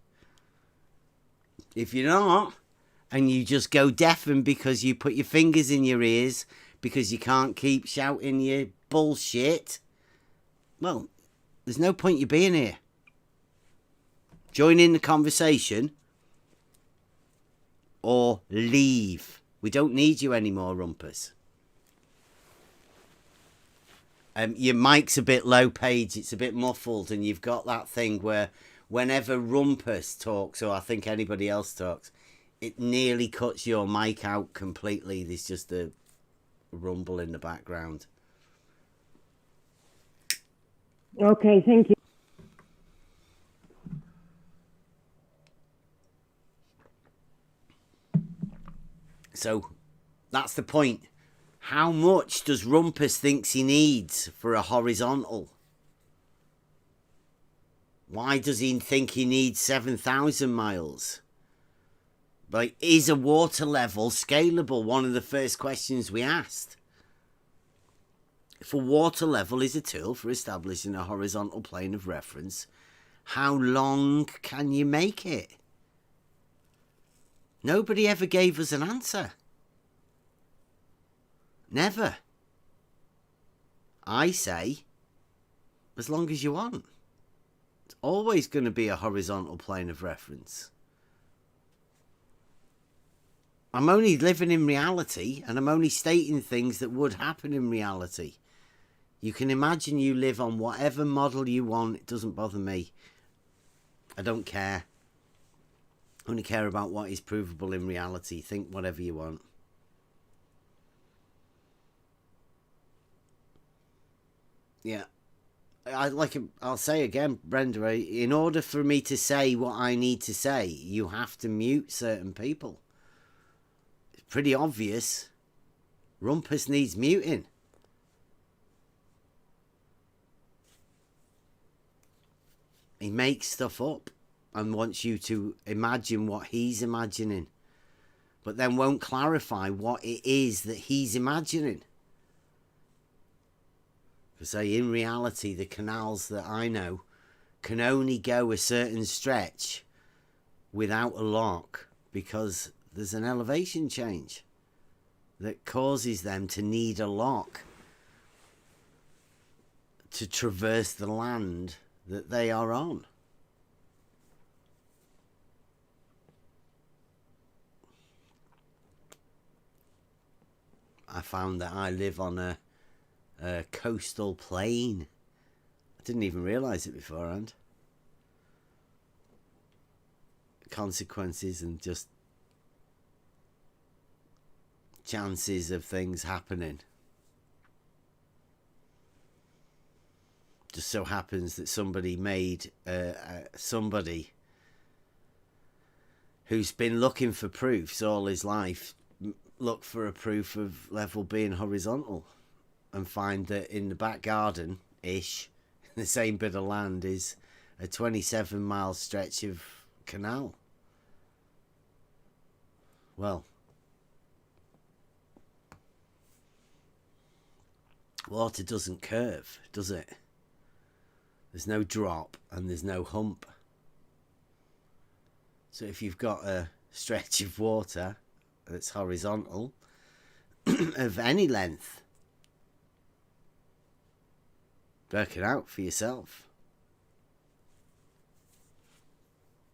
If you're not, and you just go deafen because you put your fingers in your ears because you can't keep shouting your bullshit, well, there's no point you being here. Join in the conversation or leave. We don't need you anymore, Rumpus. Your mic's a bit low, Paige. It's a bit muffled, and you've got that thing where whenever Rumpus talks, or I think anybody else talks, it nearly cuts your mic out completely. There's just a rumble in the background. Okay, thank you. So that's the point. How much does Rumpus thinks he needs for a horizontal? Why does he think he needs 7,000 miles? Like, is a water level scalable? One of the first questions we asked. If a water level is a tool for establishing a horizontal plane of reference, how long can you make it? Nobody ever gave us an answer. Never. I say, as long as you want. It's always going to be a horizontal plane of reference. I'm only living in reality, and I'm only stating things that would happen in reality. You can imagine you live on whatever model you want. It doesn't bother me. I don't care. I only care about what is provable in reality. Think whatever you want. Yeah. I'll say again, Brenda, in order for me to say what I need to say, you have to mute certain people. It's pretty obvious. Rumpus needs muting. He makes stuff up and wants you to imagine what he's imagining, but then won't clarify what it is that he's imagining. Say, in reality, the canals that I know can only go a certain stretch without a lock because there's an elevation change that causes them to need a lock to traverse the land that they are on. I found that I live on a coastal plain. I didn't even realise it beforehand. Consequences and just chances of things happening. Just so happens that somebody made somebody who's been looking for proofs all his life look for a proof of level being horizontal. And find that in the back garden-ish, the same bit of land is a 27-mile stretch of canal. Well, water doesn't curve, does it? There's no drop and there's no hump. So if you've got a stretch of water that's horizontal of any length, work it out for yourself.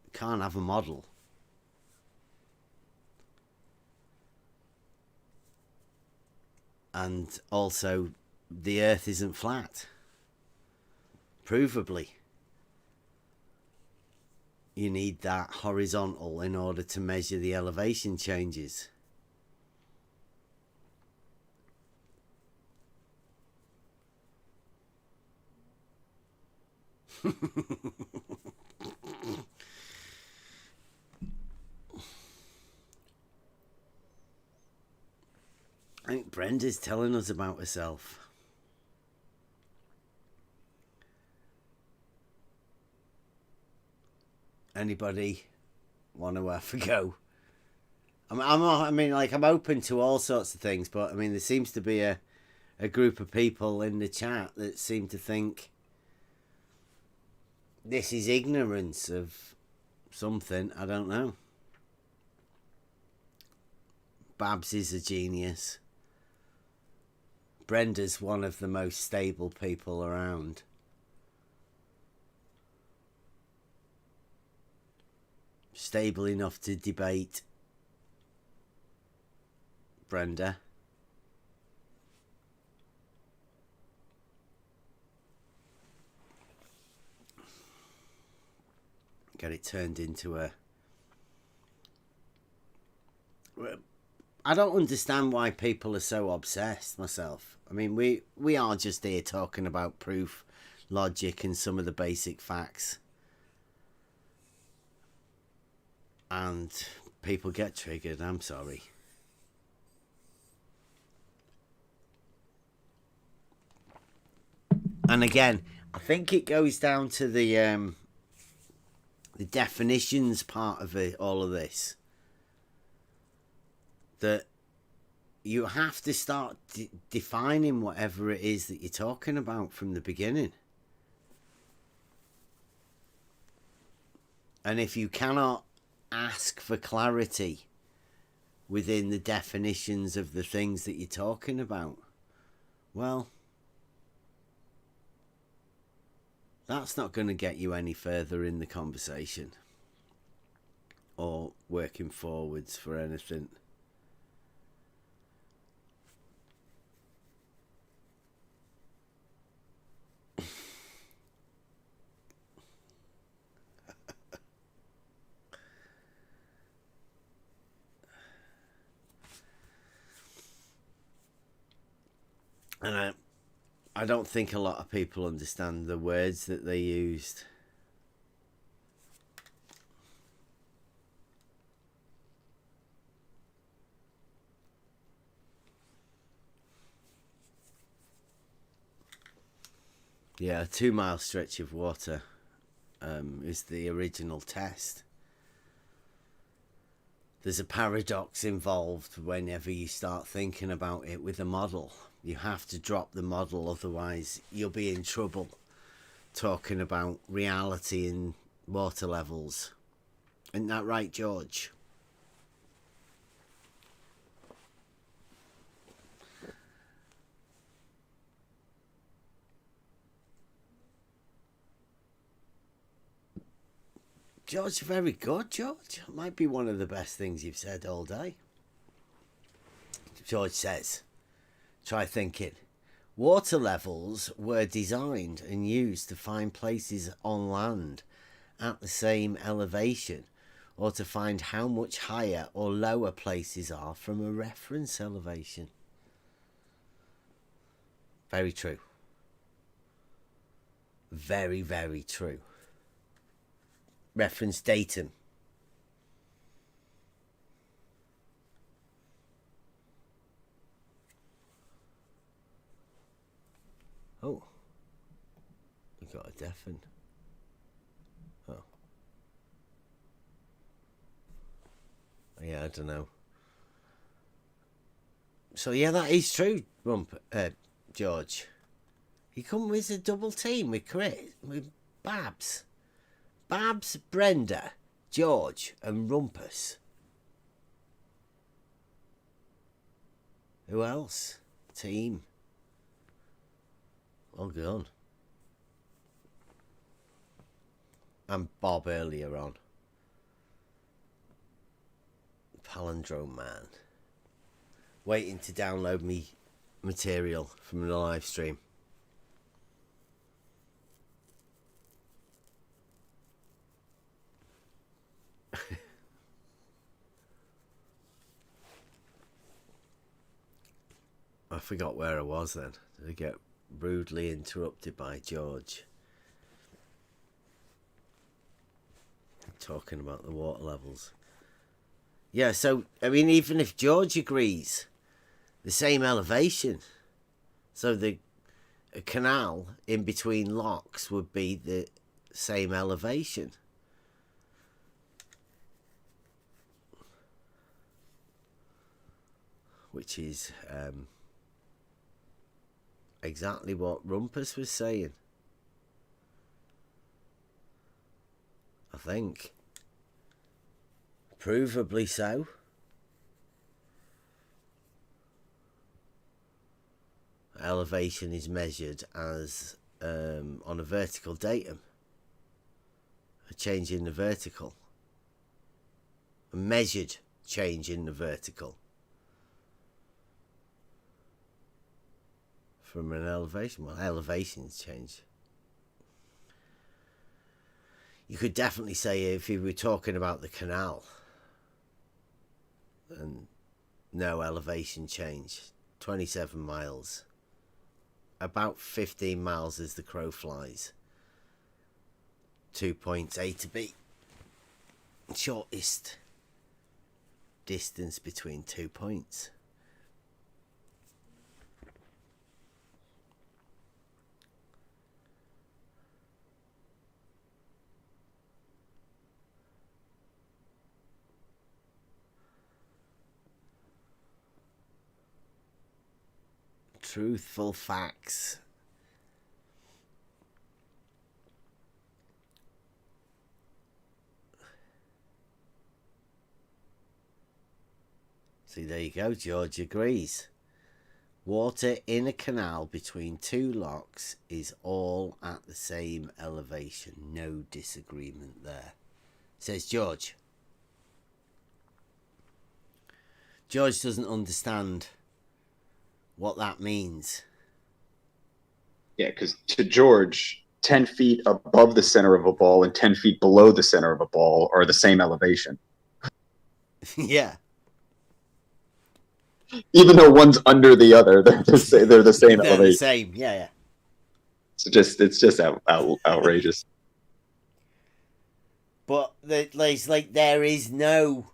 You can't have a model. And also, the Earth isn't flat. Provably. You need that horizontal in order to measure the elevation changes. I think Brenda's telling us about herself. Anybody want to have a go? I'm open to all sorts of things, but I mean, there seems to be a group of people in the chat that seem to think this is ignorance of something. I don't know. Babs is a genius. Brenda's one of the most stable people around. Stable enough to debate Brenda. get it turned into a... I don't understand why people are so obsessed myself. I mean, we are just here talking about proof, logic, and some of the basic facts. And people get triggered, I'm sorry. And again, I think it goes down to the definitions part of it, all of this. That you have to start defining whatever it is that you're talking about from the beginning. And if you cannot ask for clarity within the definitions of the things that you're talking about, well, that's not going to get you any further in the conversation or working forwards for anything. And I don't think a lot of people understand the words that they used. Yeah, a 2-mile stretch of water is the original test. There's a paradox involved whenever you start thinking about it with a model. You have to drop the model, otherwise you'll be in trouble talking about reality and water levels. Isn't that right, George? George, very good, George. It might be one of the best things you've said all day. George says, try thinking. Water levels were designed and used to find places on land at the same elevation, or to find how much higher or lower places are from a reference elevation. Very true. Very, very true. Reference datum. Oh, we got a deafen. Oh, yeah, I don't know. So yeah, that is true, George. He come with a double team with Babs, Brenda, George, and Rumpus. Who else? Team. Well done. And Bob earlier on. Palindrome man. Waiting to download me material from the live stream. I forgot where I was then. Did I get rudely interrupted by George? Talking about the water levels. Yeah, so, I mean, even if George agrees, the same elevation. So the canal in between locks would be the same elevation. Which is exactly what Rumpus was saying. I think. Provably so. Elevation is measured as on a vertical datum. A change in the vertical. A measured change in the vertical. From an elevation. Well, elevations change. you could definitely say if you were talking about the canal and no elevation change, 27 miles, about 15 miles as the crow flies. 2 points A to B. Shortest distance between 2 points. Truthful facts. See, there you go. George agrees. Water in a canal between two locks is all at the same elevation. No disagreement there, says George. George doesn't understand what that means. Yeah, because to George, 10 feet above the center of a ball and 10 feet below the center of a ball are the same elevation. Yeah. Even though one's under the other, they're the same They're elevation. the same. Yeah, yeah. It's just outrageous. But there's like there is no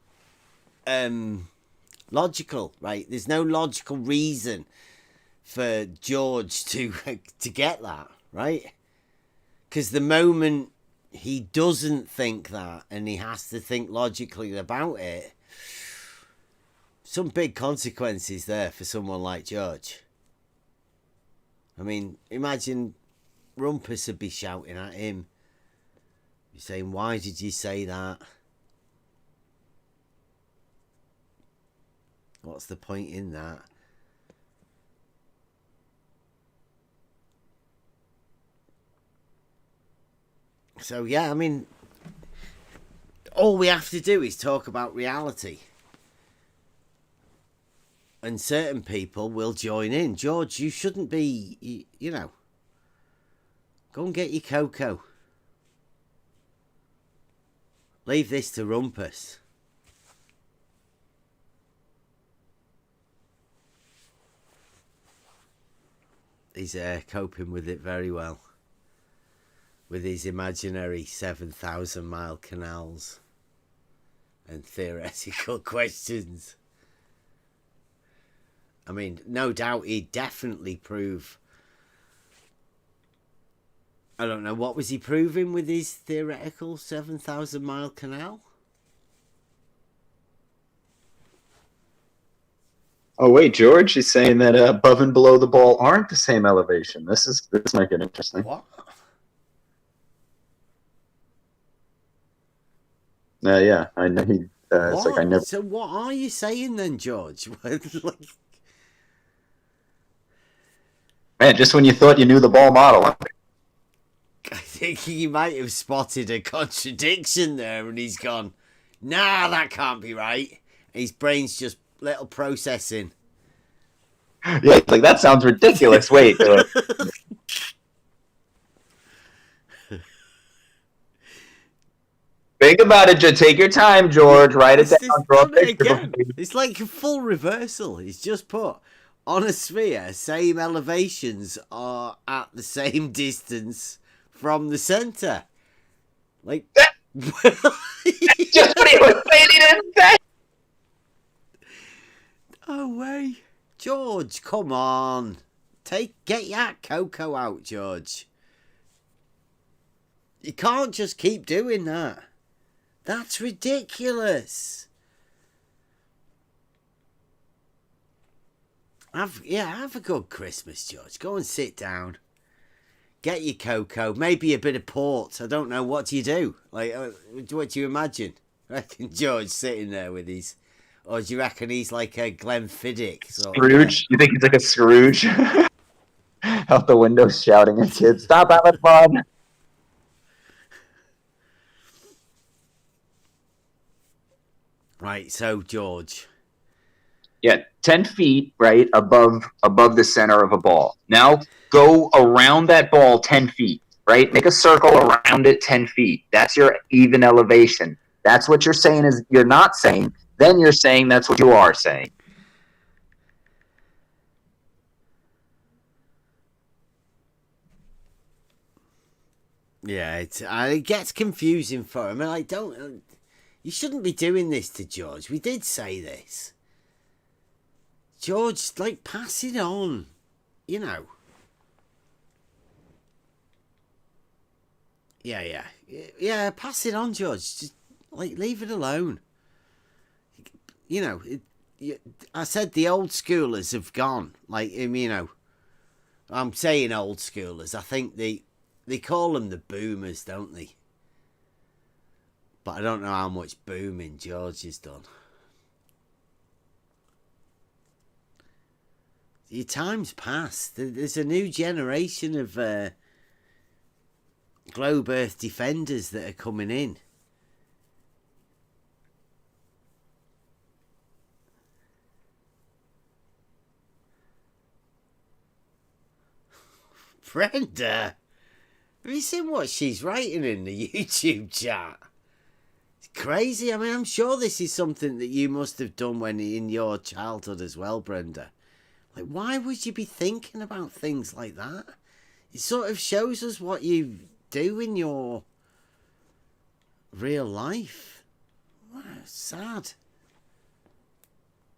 logical, right? There's no logical reason for George to get that, right? Because the moment he doesn't think that and he has to think logically about it, some big consequences there for someone like George. I mean, imagine Rumpus would be shouting at him. You're saying, why did you say that? What's the point in that? So, yeah, I mean, all we have to do is talk about reality. And certain people will join in. George, you shouldn't be, you know, go and get your cocoa. Leave this to Rumpus. He's coping with it very well. With his imaginary 7,000 mile canals and theoretical questions. I mean, no doubt he'd definitely prove... I don't know, what was he proving with his theoretical 7,000 mile canal? Oh wait, George is saying that above and below the ball aren't the same elevation. This might get interesting. What? Yeah, I know he. It's like I never. So what are you saying then, George? Man, just when you thought you knew the ball model. I think he might have spotted a contradiction there, and he's gone, nah, that can't be right. His brain's just little processing. Yeah, it's like, that sounds ridiculous. Wait. Think about it. Just take your time, George. Write it down. Draw a picture. Again. It's like a full reversal. He's just put on a sphere, same elevations are at the same distance from the center. Like, just what he was saying. He didn't say. Oh way, George, come on, get your cocoa out, George. You can't just keep doing that. That's ridiculous. Have a good Christmas, George. Go and sit down. Get your cocoa, maybe a bit of port. I don't know. What do you do? Like, what do you imagine? I reckon George sitting there with his... Or do you reckon he's like a Glenfiddich? Scrooge? You think he's like a Scrooge? Out the window shouting at kids, stop having fun. Right, so George. Yeah, 10 feet, right, above the center of a ball. Now go around that ball 10 feet. right? Make a circle around it 10 feet. That's your even elevation. That's what you're saying is you're not saying. Then you're saying that's what you are saying. Yeah, it gets confusing for him. I don't. You shouldn't be doing this to George. We did say this. George, like, pass it on. You know. Yeah. Pass it on, George. Just like leave it alone. You know, I said the old schoolers have gone. Like, you know, I'm saying old schoolers. I think they call them the boomers, don't they? But I don't know how much booming George has done. Your time's passed. There's a new generation of globe Earth defenders that are coming in. Brenda, have you seen what she's writing in the YouTube chat? It's crazy. I mean, I'm sure this is something that you must have done when in your childhood as well, Brenda. Like, why would you be thinking about things like that? It sort of shows us what you do in your real life. Wow, sad.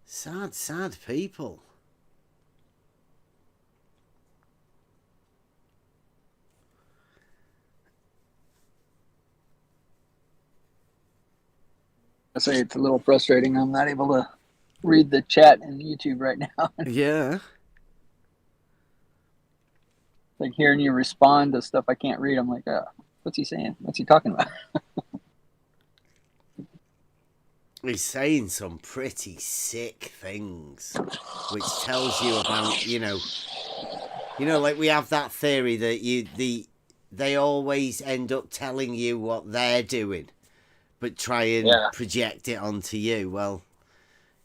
Sad people. I say it's a little frustrating. I'm not able to read the chat in YouTube right now. Yeah. Like hearing you respond to stuff I can't read. I'm like, what's he saying? What's he talking about? He's saying some pretty sick things, which tells you about, you know, like we have that theory that they always end up telling you what they're doing, but try and project it onto you. Well,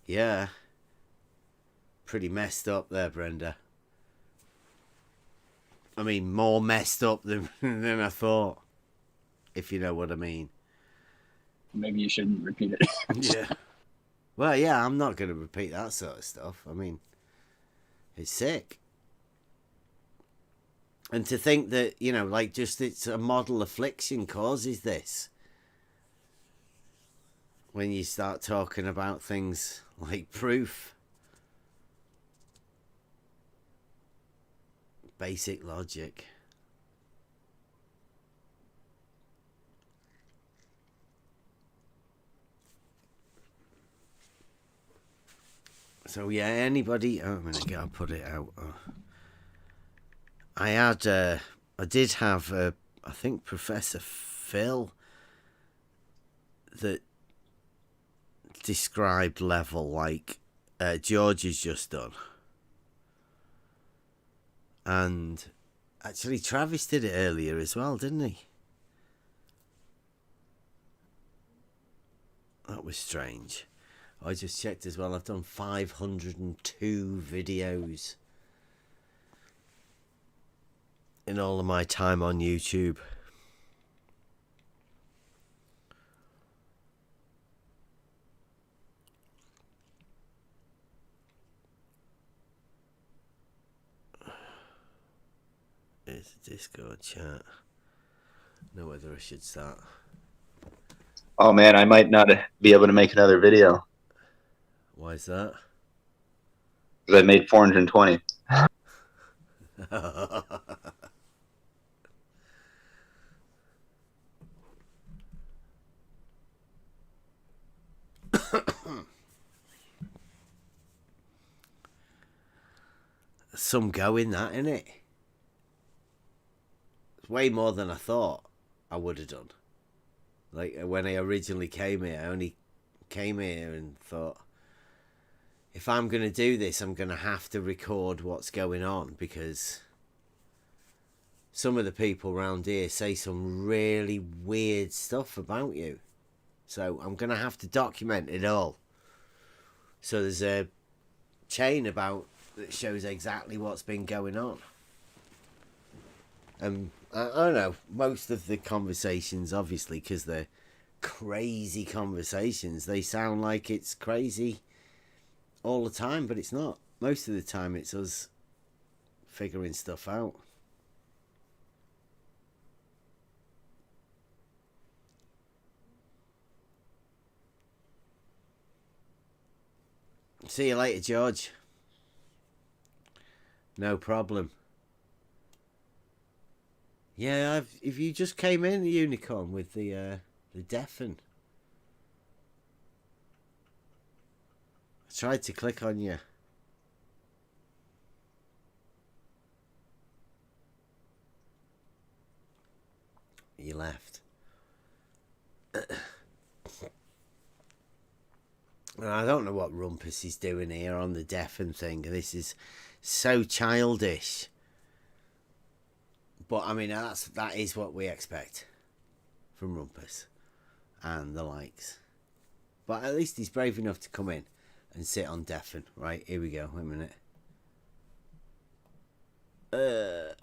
yeah, pretty messed up there, Brenda. I mean, more messed up than I thought, if you know what I mean. Maybe you shouldn't repeat it. Yeah. Well, yeah, I'm not going to repeat that sort of stuff. I mean, it's sick. And to think that, you know, like just it's a model affliction causes this. When you start talking about things like proof. Basic logic. So yeah, anybody? Oh, I'm gonna go put it out. I did have I think Professor Phil that described level like George has just done, and actually Travis did it earlier as well, didn't he? That was strange. I just checked as well. I've done 502 videos in all of my time on YouTube. It's a Discord chat. Know whether I should start. Oh man, I might not be able to make another video. Why is that? Because I made 420. Some go in that, innit? It's way more than I thought I would have done. Like, when I originally came here, I only came here and thought, if I'm going to do this, I'm going to have to record what's going on, because some of the people around here say some really weird stuff about you. So I'm going to have to document it all. So there's a chain about that shows exactly what's been going on. And I don't know. Most of the conversations, obviously, because they're crazy conversations, they sound like it's crazy all the time, but it's not. Most of the time, it's us figuring stuff out. See you later, George. No problem. Yeah, if you just came in, the unicorn, with the deafen. I tried to click on you. You left. I don't know what Rumpus is doing here on the deafen thing. This is so childish. But I mean, that is what we expect from Rumpus and the likes. But at least he's brave enough to come in and sit on deafen. Right, here we go. Wait a minute. There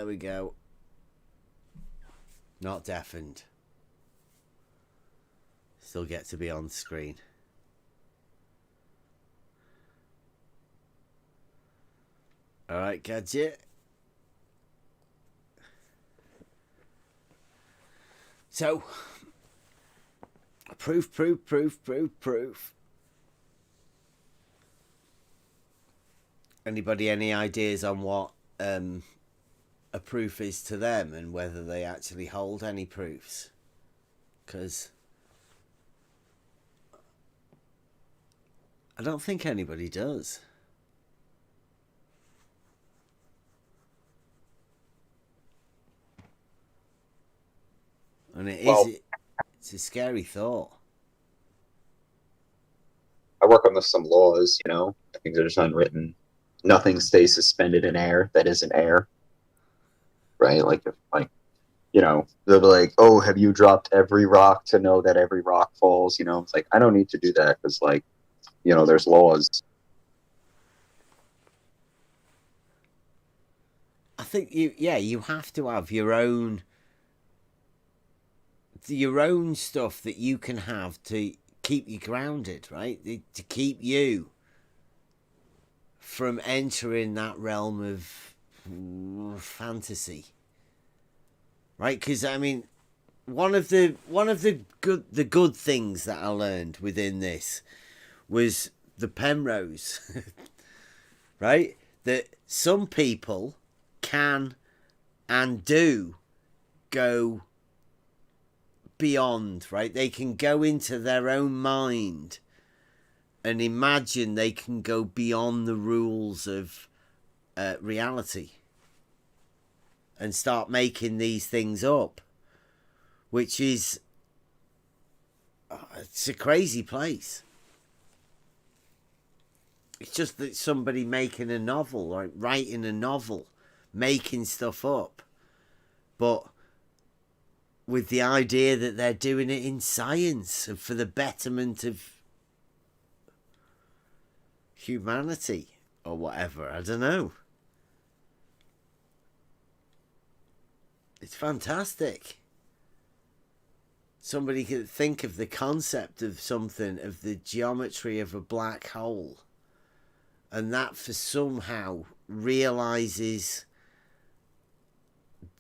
we go. Not deafened. Still get to be on screen. Alright, Gadget. So, proof. Anybody any ideas on what a proof is to them and whether they actually hold any proofs? Because I don't think anybody does. And it's a scary thought. I work on some laws, things are just unwritten. Nothing stays suspended in air that isn't air. Right? They'll be like, oh, have you dropped every rock to know that every rock falls? It's like, I don't need to do that because, there's laws. I think you have to have your own stuff that you can have to keep you grounded, right? To keep you from entering that realm of fantasy, right? Because I mean, one of the good things that I learned within this was the Penrose, right? That some people can and do go beyond, right? They can go into their own mind and imagine they can go beyond the rules of reality and start making these things up, which is it's a crazy place. It's just that somebody making a novel, like writing a novel, making stuff up, but with the idea that they're doing it in science and for the betterment of humanity or whatever. I don't know. It's fantastic. Somebody could think of the concept of something, of the geometry of a black hole, and that for somehow realizes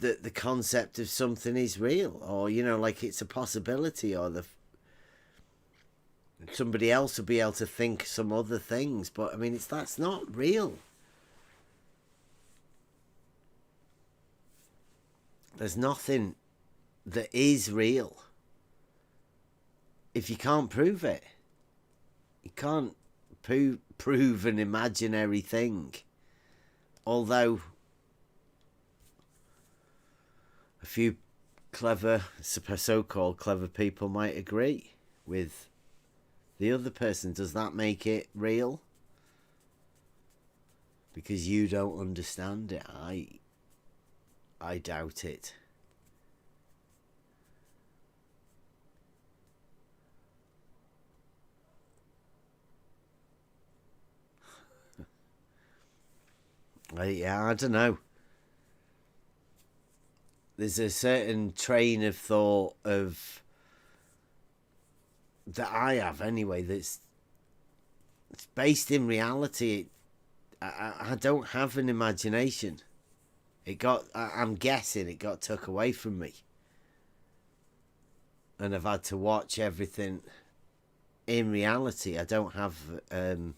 that the concept of something is real, or like it's a possibility, or somebody else will be able to think some other things, but I mean that's not real. There's nothing that is real if you can't prove it. You can't prove an imaginary thing, although a few clever, so-called clever people might agree with the other person. Does that make it real? Because you don't understand it. I doubt it. I don't know. there's a certain train of thought of that I have anyway that's it's based in reality. I don't have an imagination. I'm guessing it got took away from me. And I've had to watch everything in reality. I don't have that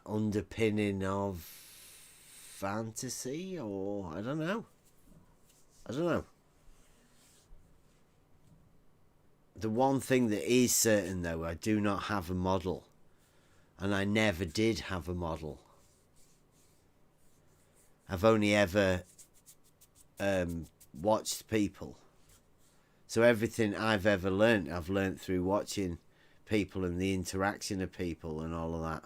underpinning of fantasy, or I don't know. The one thing that is certain, though, I do not have a model. And I never did have a model. I've only ever watched people. So everything I've ever learnt, I've learnt through watching people and the interaction of people and all of that.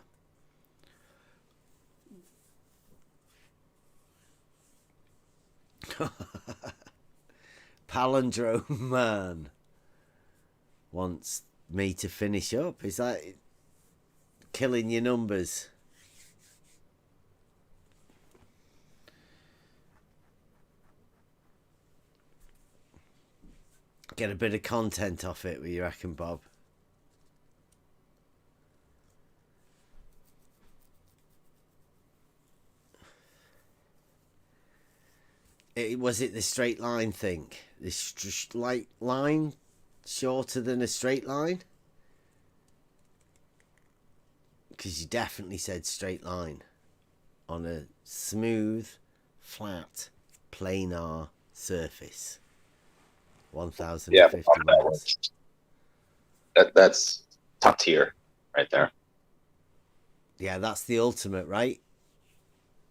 Palindrome Man wants me to finish up. Is that killing your numbers? Get a bit of content off it, what you reckon, Bob? Was it the straight line thing? This line shorter than a straight line? Because you definitely said straight line on a smooth, flat, planar surface. 1,050 miles. That's top tier right there. Yeah, that's the ultimate, right?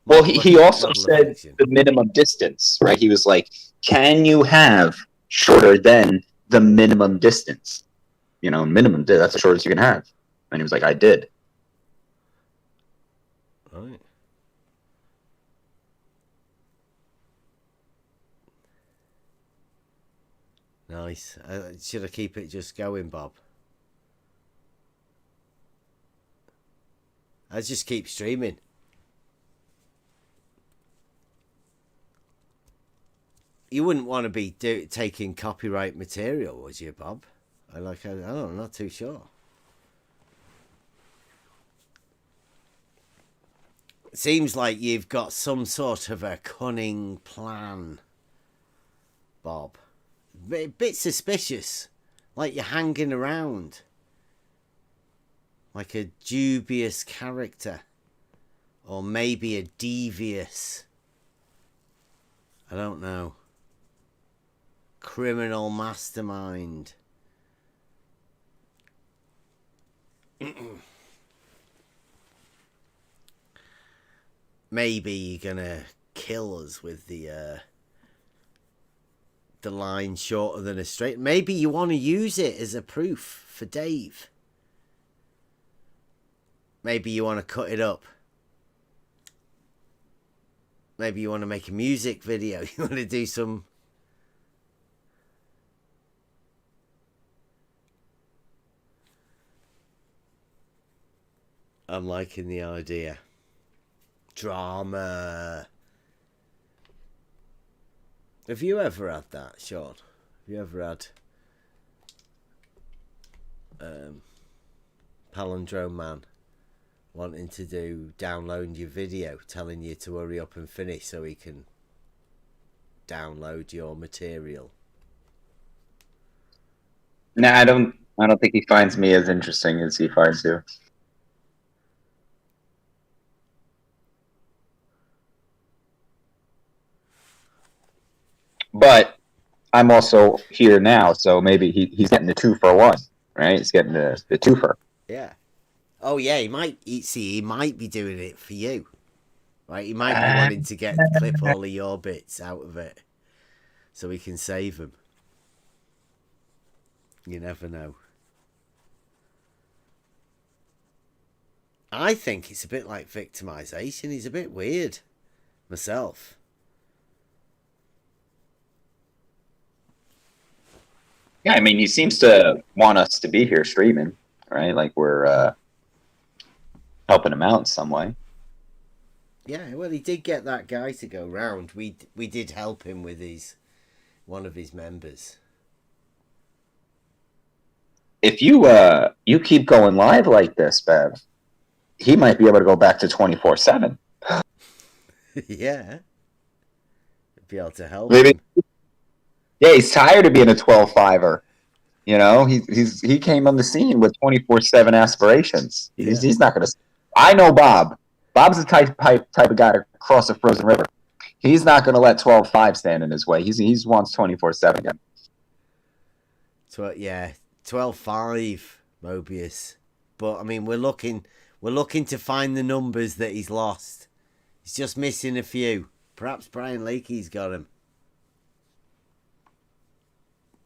Well, he also said the minimum distance, right? He was like, can you have shorter than the minimum distance? You know, minimum, that's the shortest you can have. And he was like, I did. Right. Nice. Should I keep it just going, Bob? I just keep streaming. You wouldn't want to be taking copyright material, would you, Bob? I don't know, I'm not too sure. It seems like you've got some sort of a cunning plan, Bob. A bit suspicious. Like you're hanging around. Like a dubious character. Or maybe a devious, I don't know, criminal mastermind. Maybe you're gonna kill us with the line shorter than a straight. Maybe you want to use it as a proof for Dave. Maybe you want to cut it up. Maybe you want to make a music video. You want to do some... I'm liking the idea. Drama. Have you ever had that, Sean? Have you ever had Palindrome Man wanting to download your video, telling you to hurry up and finish so he can download your material? Nah, I don't think he finds me as interesting as he finds you. But I'm also here now, so maybe he's getting the 2-for-1, right? He's getting the twofer. Yeah. Oh yeah, he might be doing it for you. Right? He might be wanting to clip all of your bits out of it so he can save them. You never know. I think it's a bit like victimization. He's a bit weird myself. Yeah, I mean, he seems to want us to be here streaming, right? Like we're helping him out in some way. Yeah, well, he did get that guy to go round. We did help him with one of his members. If you keep going live like this, Bev, he might be able to go back to 24/7. Yeah, be able to help Maybe. him. Yeah, he's tired of being a 12-5er. You know, he came on the scene with 24/7 aspirations. He's not going to. I know Bob. Bob's the type of guy to cross a frozen river. He's not going to let 12-5 stand in his way. He wants 24/7 again. So yeah, 12-5 Mobius. But I mean, we're looking to find the numbers that he's lost. He's just missing a few. Perhaps Brian Lakey's got him.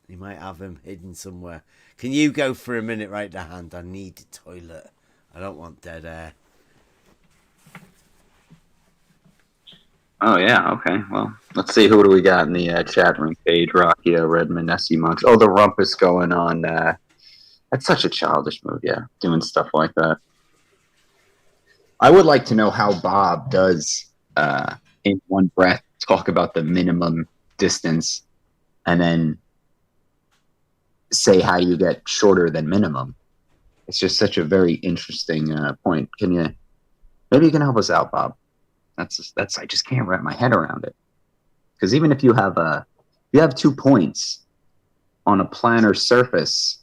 He might have him hidden somewhere. Can you go for a minute right to hand? I need a toilet. I don't want dead air. Oh, yeah, okay. Well, let's see. Who do we got in the chat room page? Rocchio, Redmond, Nessie Monks. Oh, the rumpus going on. That's such a childish move, yeah, doing stuff like that. I would like to know how Bob does, in one breath, talk about the minimum distance and then say how you get shorter than minimum. It's just such a very interesting point. Maybe you can help us out, Bob? That's I just can't wrap my head around it. Because even if you have 2 points on a planar surface,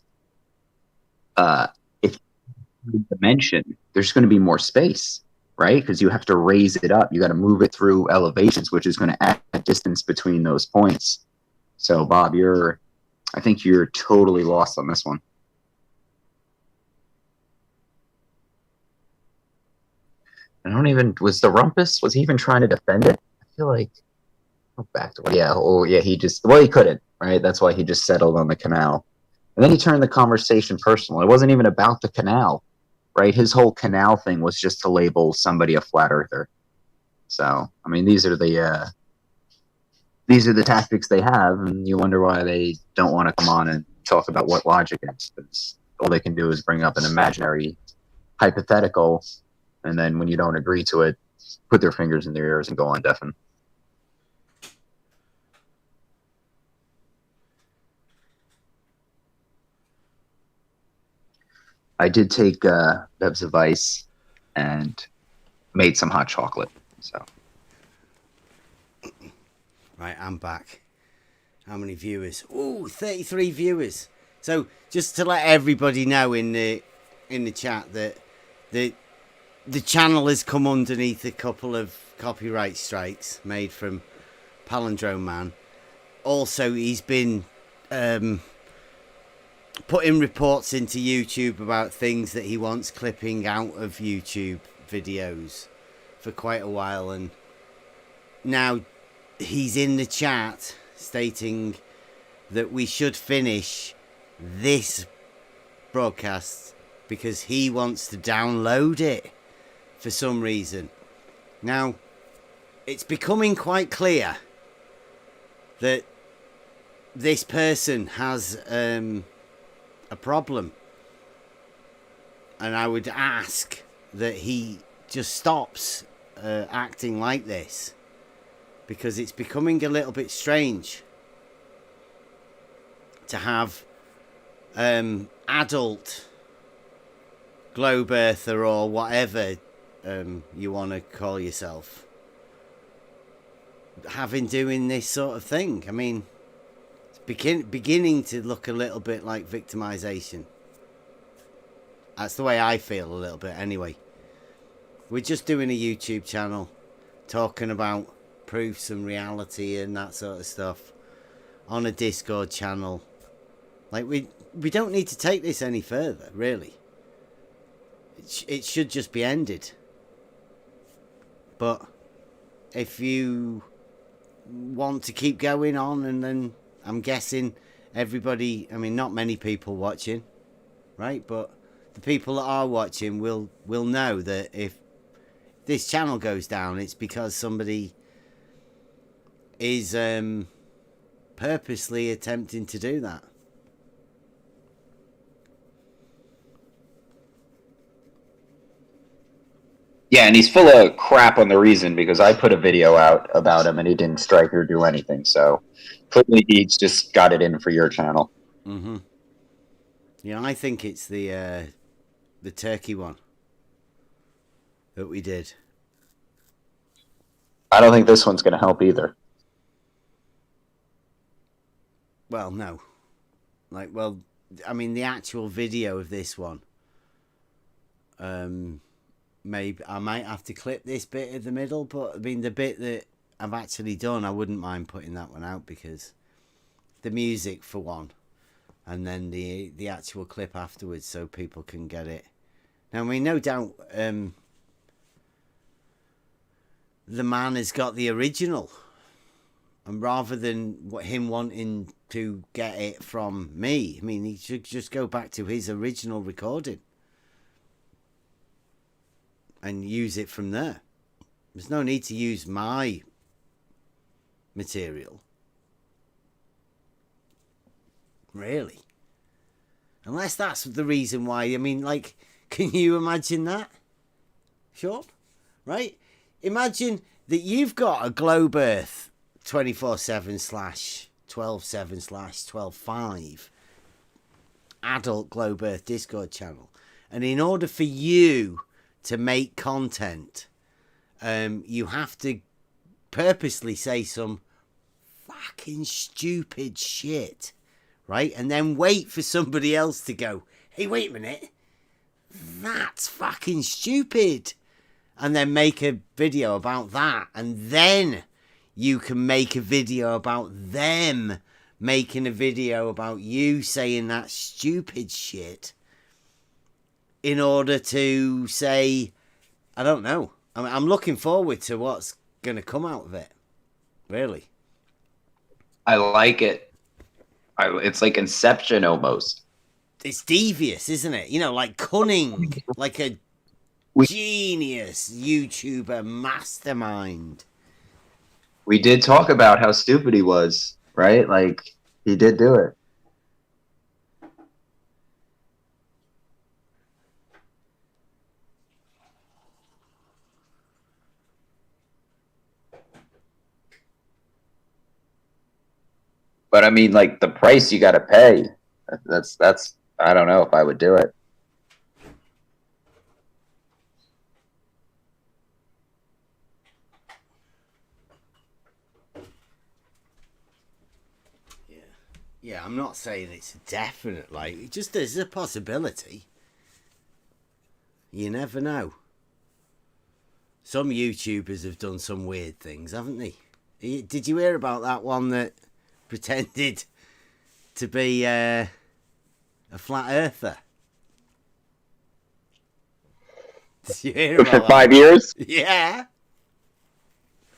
if you dimension, there's going to be more space, right? Because you have to raise it up. You got to move it through elevations, which is going to add distance between those points. So, Bob, I think you're totally lost on this one. Was the rumpus, was he even trying to defend it? I feel like, back to, he couldn't, right? That's why he just settled on the canal. And then he turned the conversation personal. It wasn't even about the canal, right? His whole canal thing was just to label somebody a flat earther. So, I mean, these are the tactics they have, and you wonder why they don't want to come on and talk about what logic is. Because all they can do is bring up an imaginary hypothetical, and then when you don't agree to it, put their fingers in their ears and go on deafen. I did take Bev's advice and made some hot chocolate. So, right, I'm back. How many viewers? Ooh, 33 viewers. So just to let everybody know in the chat that the channel has come underneath a couple of copyright strikes made from Palindrome Man. Also, he's been putting reports into YouTube about things that he wants clipping out of YouTube videos for quite a while, and now he's in the chat stating that we should finish this broadcast because he wants to download it for some reason. Now, it's becoming quite clear that this person has a problem, and I would ask that he just stops acting like this, because it's becoming a little bit strange to have adult globe earther or whatever you want to call yourself doing this sort of thing. I mean, it's beginning to look a little bit like victimization. That's the way I feel a little bit anyway. We're just doing a YouTube channel talking about proofs and reality and that sort of stuff on a Discord channel. Like, we don't need to take this any further, really. It should just be ended. But if you want to keep going on, and then I'm guessing everybody, I mean, not many people watching, right? But the people that are watching will know that if this channel goes down, it's because somebody is purposely attempting to do that. Yeah, and he's full of crap on the reason because I put a video out about him and he didn't strike or do anything. So clearly he's just got it in for your channel. Mm-hmm. Yeah, I think it's the turkey one that we did. I don't think this one's going to help either. Well, no. I mean, the actual video of this one. Maybe I might have to clip this bit in the middle, but I mean, the bit that I've actually done, I wouldn't mind putting that one out because the music for one, and then the actual clip afterwards, so people can get it. Now, I mean, no doubt, the man has got the original, and rather than him wanting to get it from me, I mean, he should just go back to his original recording and use it from there. There's no need to use my material, really, unless that's the reason why. I mean, like, can you imagine that? Sure, right? Imagine that you've got a Globe Earth 24/7/12/7/12/5 adult Globe Earth Discord channel, and in order for you to make content, you have to purposely say some fucking stupid shit, right? And then wait for somebody else to go, hey, wait a minute, that's fucking stupid. And then make a video about that. And then you can make a video about them making a video about you saying that stupid shit in order to say, I don't know. I mean, I'm looking forward to what's going to come out of it. Really. I like it. It's like Inception almost. It's devious, isn't it? You know, like cunning, like a genius YouTuber mastermind. We did talk about how stupid he was, right? Like, he did do it. But I mean, like, the price you got to pay, that's, I don't know if I would do it. Yeah, I'm not saying it's a definite, like, it just there's a possibility. You never know. Some YouTubers have done some weird things, haven't they? Did you hear about that one that pretended to be a flat earther? Did you hear about For that 5 one? years? Yeah.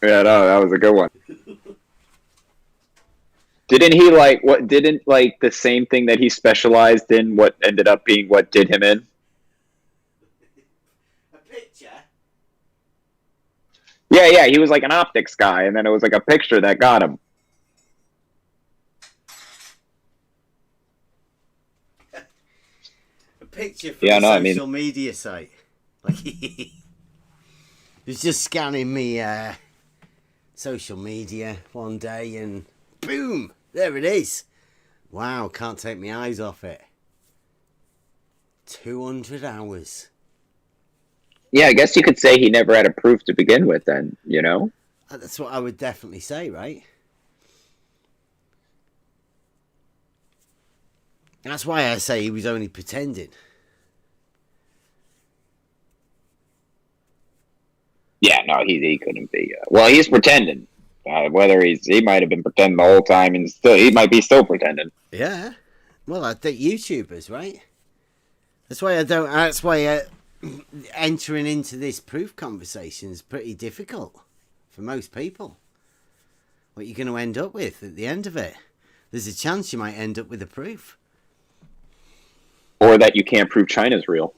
Yeah, no, that was a good one. Didn't he didn't the same thing that he specialized in what ended up being what did him in? A picture? Yeah, he was like an optics guy, and then it was like a picture that got him. A picture from social media site. Like he was just scanning me social media one day and boom, there it is. Wow, can't take my eyes off it. 200 hours. Yeah, I guess you could say he never had a proof to begin with then, you know? That's what I would definitely say, right? That's why I say he was only pretending. Yeah, no, he couldn't be. Well, he's pretending. Whether he might have been pretending the whole time, and he might be still pretending. Yeah. Well, I think YouTubers, right? That's why entering into this proof conversation is pretty difficult for most people. What you're going to end up with at the end of it. There's a chance you might end up with a proof. Or that you can't prove China's real.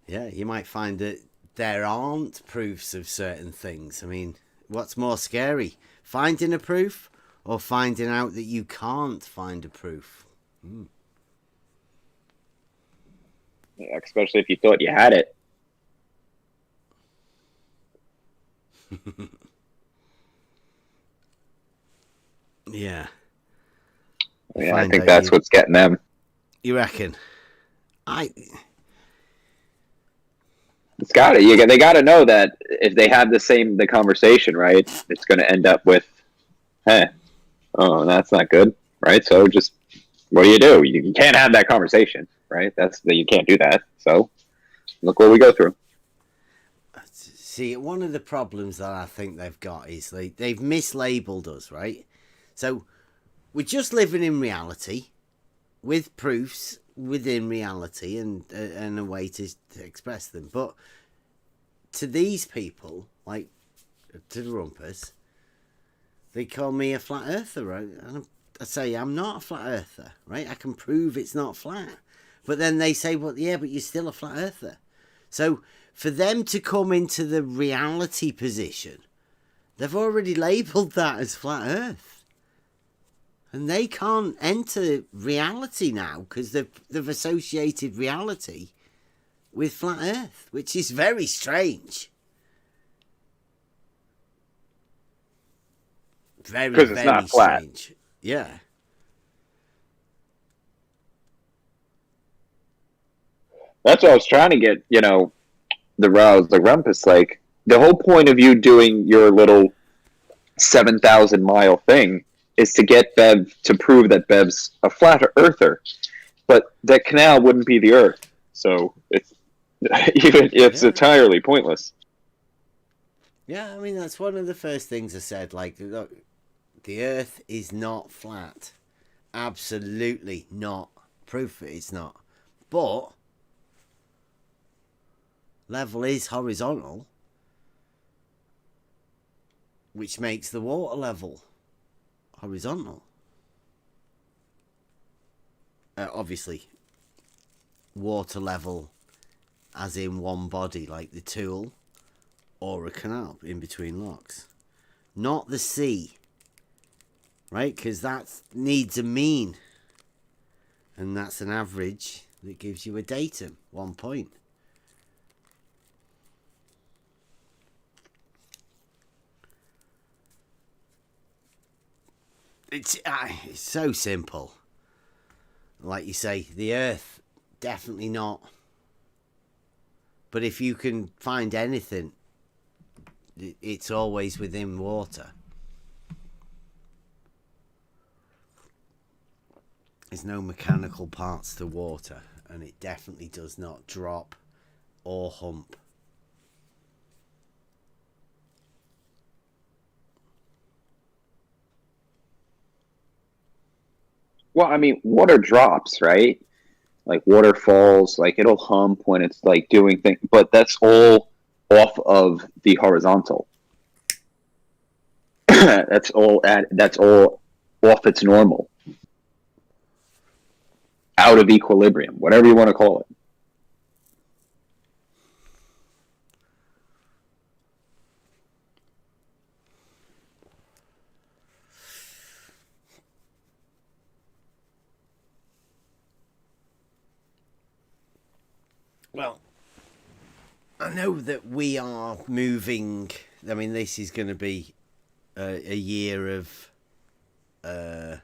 Yeah, you might find that there aren't proofs of certain things. I mean, what's more scary? Finding a proof or finding out that you can't find a proof? Yeah, especially if you thought you had it. Yeah. Yeah, I think that's what's getting them. You reckon? It's got it. They got to know that if they have the conversation, right, it's going to end up with, hey, oh, that's not good, right? So just what do? You can't have that conversation, right? You can't do that. So look what we go through. See, one of the problems that I think they've got is they've mislabeled us, right? So we're just living in reality with proofs within reality and a way to express them. But to these people, like to the Rumpus, they call me a flat earther, right? And I say I'm not a flat earther, right? I can prove it's not flat. But then they say, well, yeah, but you're still a flat earther. So for them to come into the reality position, they've already labelled that as flat earth. And they can't enter reality now because they've associated reality with flat earth, which is very strange. Very, because it's very not flat. strange. Yeah. That's what I was trying to get, the Rumpus. Like, the whole point of you doing your little 7,000 mile thing is to get Bev to prove that Bev's a flat earther. But that canal wouldn't be the Earth. So it's entirely pointless. Yeah, I mean, that's one of the first things I said. Like, look, the Earth is not flat. Absolutely not. Proof it's not. But level is horizontal, which makes the water level horizontal. Obviously, water level as in one body, like the Tool or a canal in between locks. Not the sea, right? Because that needs a mean. And that's an average that gives you a datum, 1 point. It's so simple. Like you say, the Earth, definitely not. But if you can find anything, it's always within water. There's no mechanical parts to water, and it definitely does not drop or hump. Well, I mean, water drops, right? Like waterfalls, like it'll hump when it's like doing things, but that's all off of the horizontal. That's all off its normal. Out of equilibrium, whatever you want to call it. Well, I know that we are moving. I mean, this is going to be a year of the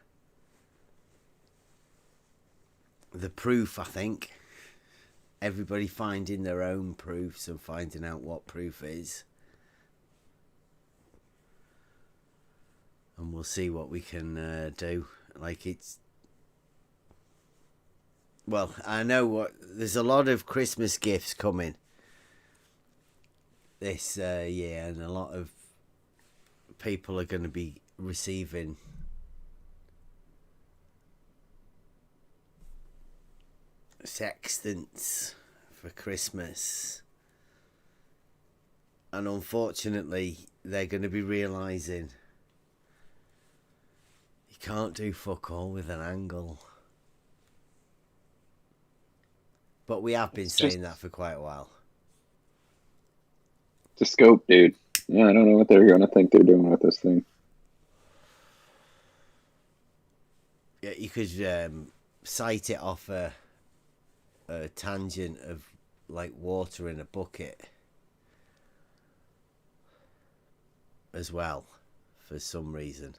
proof, I think. Everybody finding their own proofs and finding out what proof is. And we'll see what we can do. Like, it's... Well, I know there's a lot of Christmas gifts coming this year, and a lot of people are going to be receiving sextants for Christmas, and unfortunately they're going to be realising you can't do fuck all with an angle. But we have been saying that for quite a while. It's a scope, dude. Yeah, I don't know what they're going to think they're doing with this thing. Yeah, you could sight it off a a tangent of like water in a bucket as well for some reason.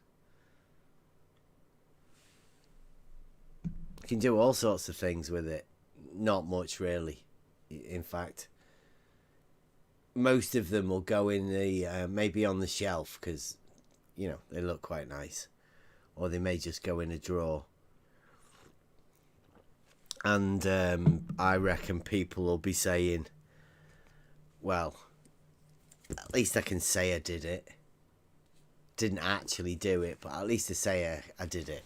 You can do all sorts of things with it. Not much really. In fact, most of them will go in the maybe on the shelf because, you know, they look quite nice, or they may just go in a drawer. And I reckon people will be saying, well, at least I can say I did it. Didn't actually do it, but at least I say I did it.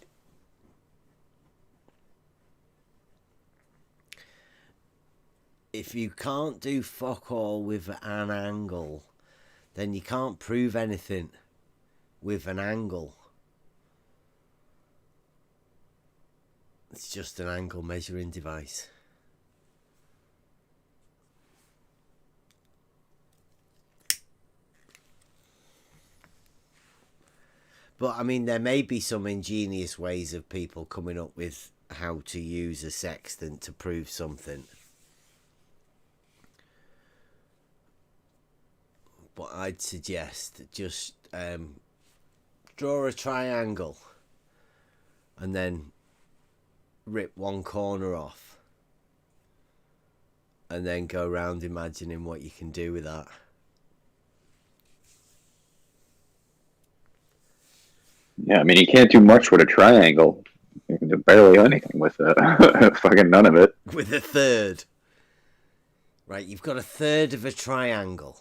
If you can't do fuck all with an angle, then you can't prove anything with an angle. It's just an angle measuring device. But I mean, there may be some ingenious ways of people coming up with how to use a sextant to prove something. But I'd suggest just draw a triangle and then rip one corner off and then go around imagining what you can do with that. Yeah, I mean, you can't do much with a triangle. You can do barely anything with it. Fucking none of it. With a third. Right, you've got a third of a triangle.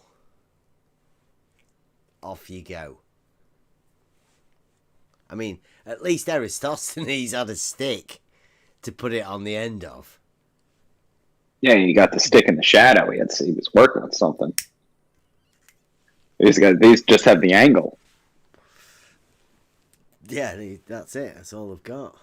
Off you go. I mean, at least Aristophanes had a stick to put it on the end of. Yeah, you got the stick in the shadow. He was working with something. These just have the angle. Yeah, that's it. That's all I've got.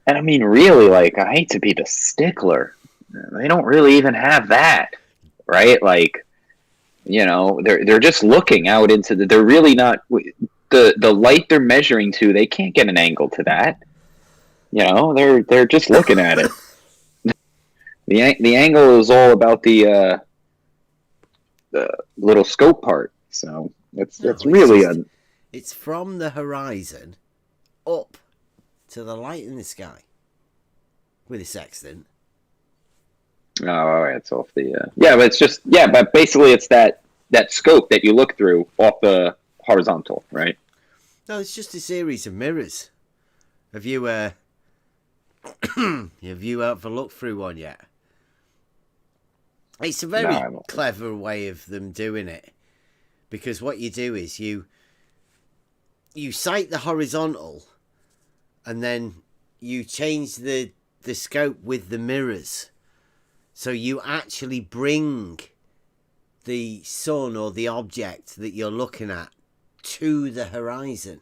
And I mean, really, like, I hate to be the stickler. They don't really even have that, right? Like, you know, they're just looking out into they're really not the light they're measuring to. They can't get an angle to that. You know, they're just looking at it. The angle is all about the little scope part. So it's really it's from the horizon up to the light in the sky with a sextant. Oh, all right, it's off the but it's just but basically it's that scope that you look through off the horizontal, right? No, it's just a series of mirrors. Have you have you ever looked through one yet? It's a very clever way of them doing it, because what you do is you sight the horizontal, and then you change the scope with the mirrors. So you actually bring the sun or the object that you're looking at to the horizon,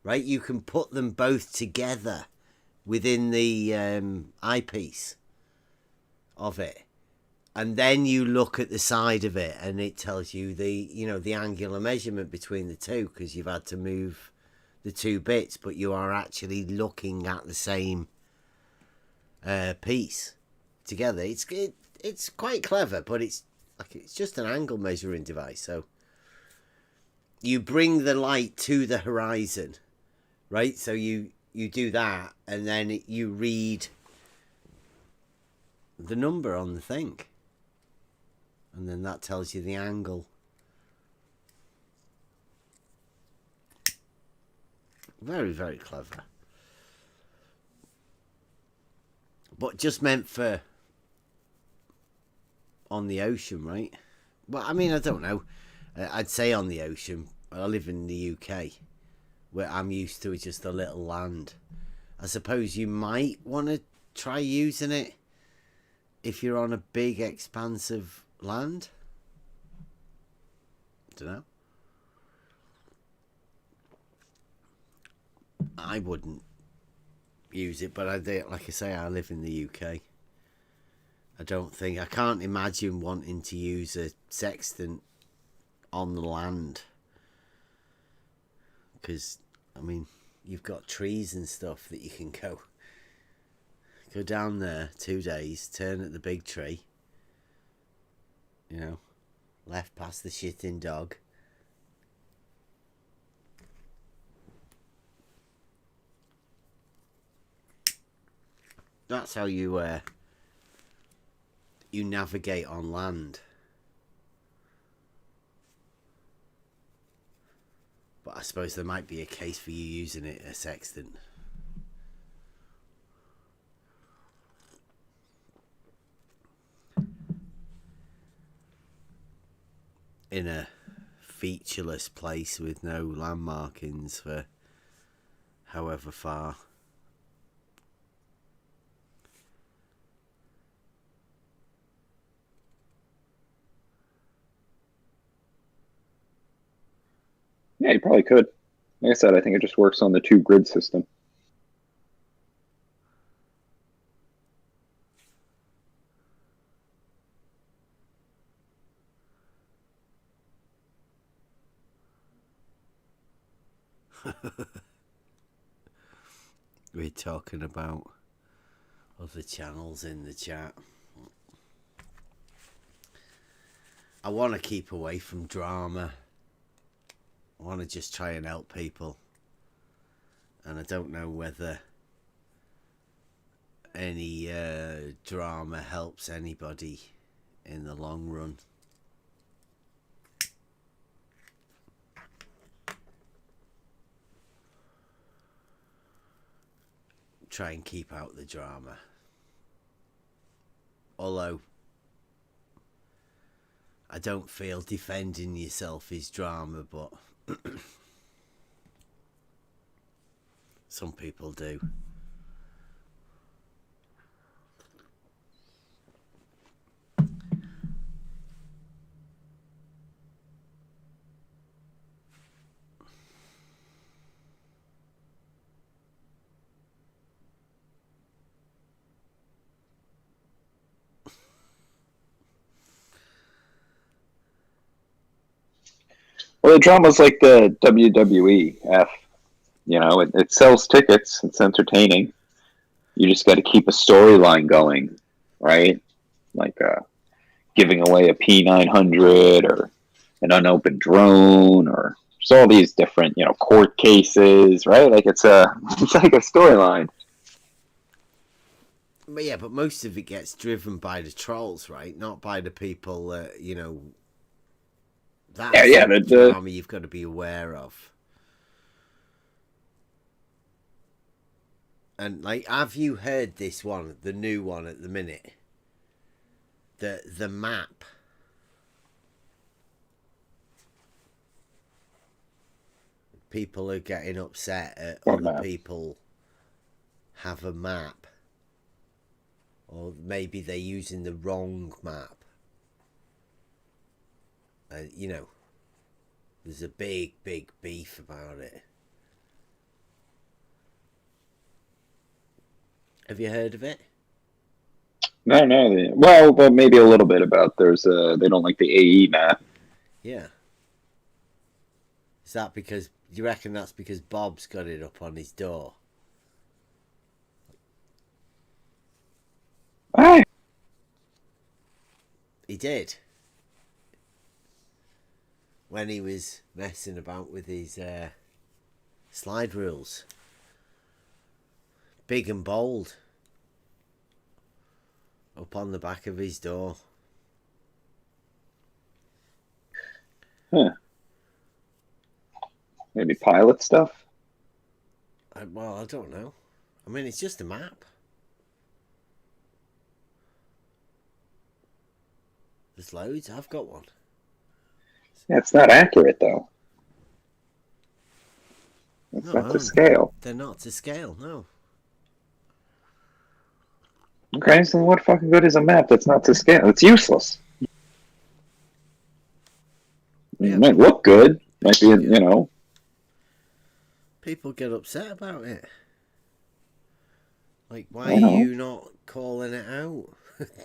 right? You can put them both together within the eyepiece of it. And then you look at the side of it and it tells you the angular measurement between the two, because you've had to move the two bits, but you are actually looking at the same piece together. It's quite clever, but it's just an angle measuring device. So you bring the light to the horizon, right? So you do that, and then you read the number on the thing, and then that tells you the angle. Very, very clever. But just meant for on the ocean, right? Well, I mean, I don't know. I'd say on the ocean. I live in the UK, where I'm used to just a little land. I suppose you might want to try using it if you're on a big expanse of land. Don't know. I wouldn't use it, but like I say, I live in the UK. I can't imagine wanting to use a sextant on the land, because I mean, you've got trees and stuff that you can go down there 2 days, turn at the big tree, you know, left past the shitting dog. That's how you navigate on land. But I suppose there might be a case for you using it as sextant. In a featureless place with no landmarkings for however far. Yeah, you probably could. Like I said, I think it just works on the 2 grid system. We're talking about other channels in the chat. I want to keep away from drama. I want to just try and help people. And I don't know whether any drama helps anybody in the long run. Try and keep out the drama. Although I don't feel defending yourself is drama, but some people do. Well, the drama's like the WWE. You know, it sells tickets. It's entertaining. You just got to keep a storyline going, right? Like giving away a P900 or an unopened drone, or just all these different, you know, court cases, right? Like it's like a storyline. But yeah, but most of it gets driven by the trolls, right? Not by the people that, you know. That's the drama you've got to be aware of. And like, have you heard this one, the new one at the minute? The map. People are getting upset at other people have a map. Or maybe they're using the wrong map. You know, there's a big beef about it. Have you heard of it? No. Well, maybe a little bit about they don't like the AE map. Yeah. Is that because, do you reckon that's because Bob's got it up on his door? Why? He did. When he was messing about with his slide rules. Big and bold. Up on the back of his door. Huh. Maybe pilot stuff? Well, I don't know. I mean, it's just a map. There's loads. I've got one. Yeah, it's not accurate, though. It's not to scale. They're not to scale, no. Okay, so what fucking good is a map that's not to scale? It's useless. It might look good. Might be, you know. People get upset about it. Like, why are you not calling it out? It's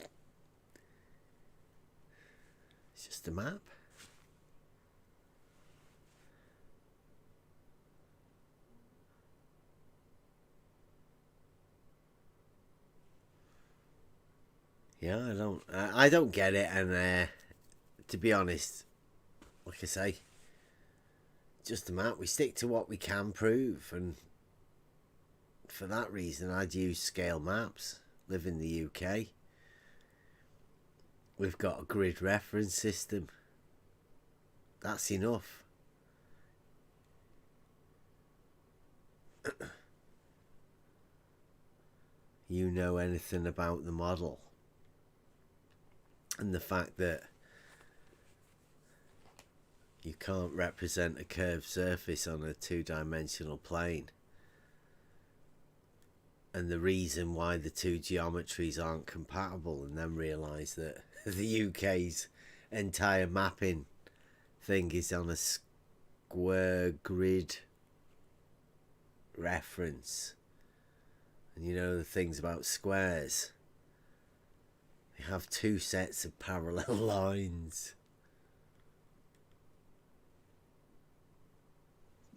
just a map. Yeah, I don't get it, and to be honest, like I say, just the map. We stick to what we can prove, and for that reason, I'd use scale maps. Live in the UK. We've got a grid reference system. That's enough. You know anything about the model, and the fact that you can't represent a curved surface on a two-dimensional plane, and the reason why the two geometries aren't compatible, and then realise that the UK's entire mapping thing is on a square grid reference. And you know the things about squares. They have two sets of parallel lines.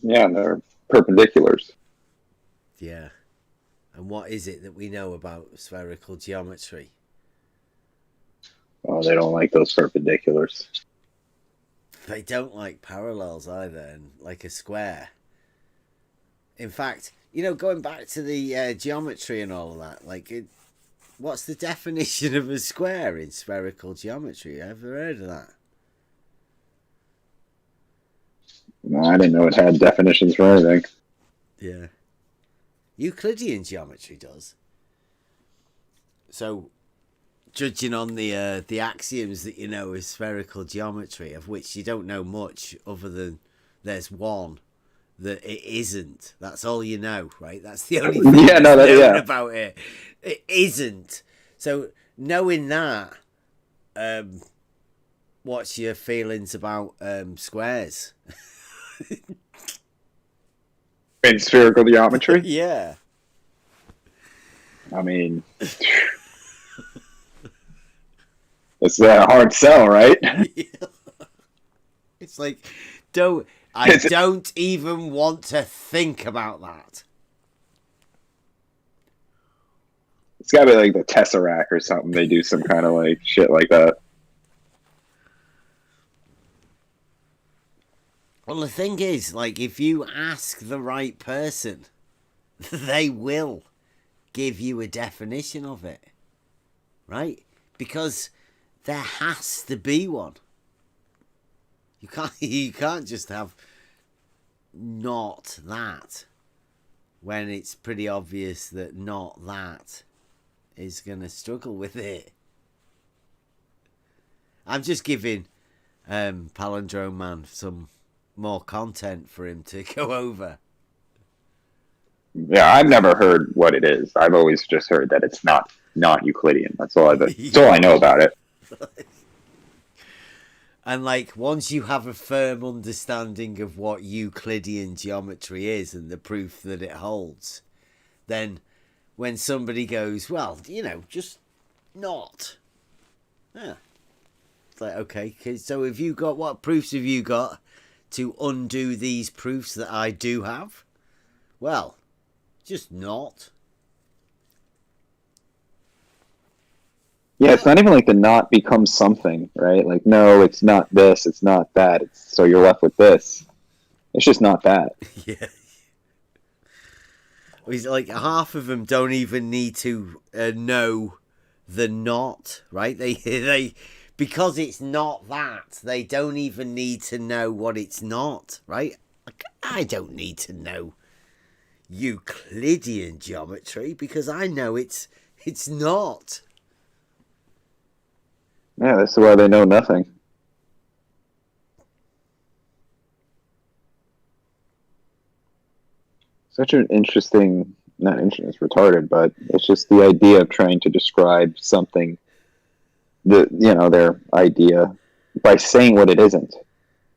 Yeah, and they're perpendiculars. Yeah. And what is it that we know about spherical geometry? Oh, they don't like those perpendiculars. They don't like parallels either, and like a square. In fact, you know, going back to the geometry and all of that, like, what's the definition of a square in spherical geometry? Ever heard of that? No, I didn't know it had definitions for anything. Yeah. Euclidean geometry does. So, judging on the axioms that you know is spherical geometry, of which you don't know much other than there's one that it isn't. That's all you know, right? That's the only thing known about it. It isn't. So, knowing that, what's your feelings about squares? In spherical geometry? Yeah. I mean, it's a hard sell, right? It's like, don't even want to think about that. It's got to be like the Tesseract or something. They do some kind of like shit like that. Well, the thing is, like, if you ask the right person, they will give you a definition of it, right? Because there has to be one. You can't just have not that when it's pretty obvious that not that is going to struggle with it. I'm just giving Palindrome Man some more content for him to go over. Yeah, I've never heard what it is. I've always just heard that it's not Euclidean. That's all I know about it. And like, once you have a firm understanding of what Euclidean geometry is and the proof that it holds, then when somebody goes, well, you know, just not. Yeah. It's like, okay, so have you got, what proofs have you got to undo these proofs that I do have? Well, just not. Yeah, it's not even like the not becomes something, right? Like, no, it's not this, it's not that. So you're left with this. It's just not that. Yeah. It's like half of them don't even need to know the not, right? They because it's not that, they don't even need to know what it's not, right? Like, I don't need to know Euclidean geometry because I know it's not. Yeah, that's why they know nothing. Such an interesting, not interesting, it's retarded, but it's just the idea of trying to describe something, their idea, by saying what it isn't.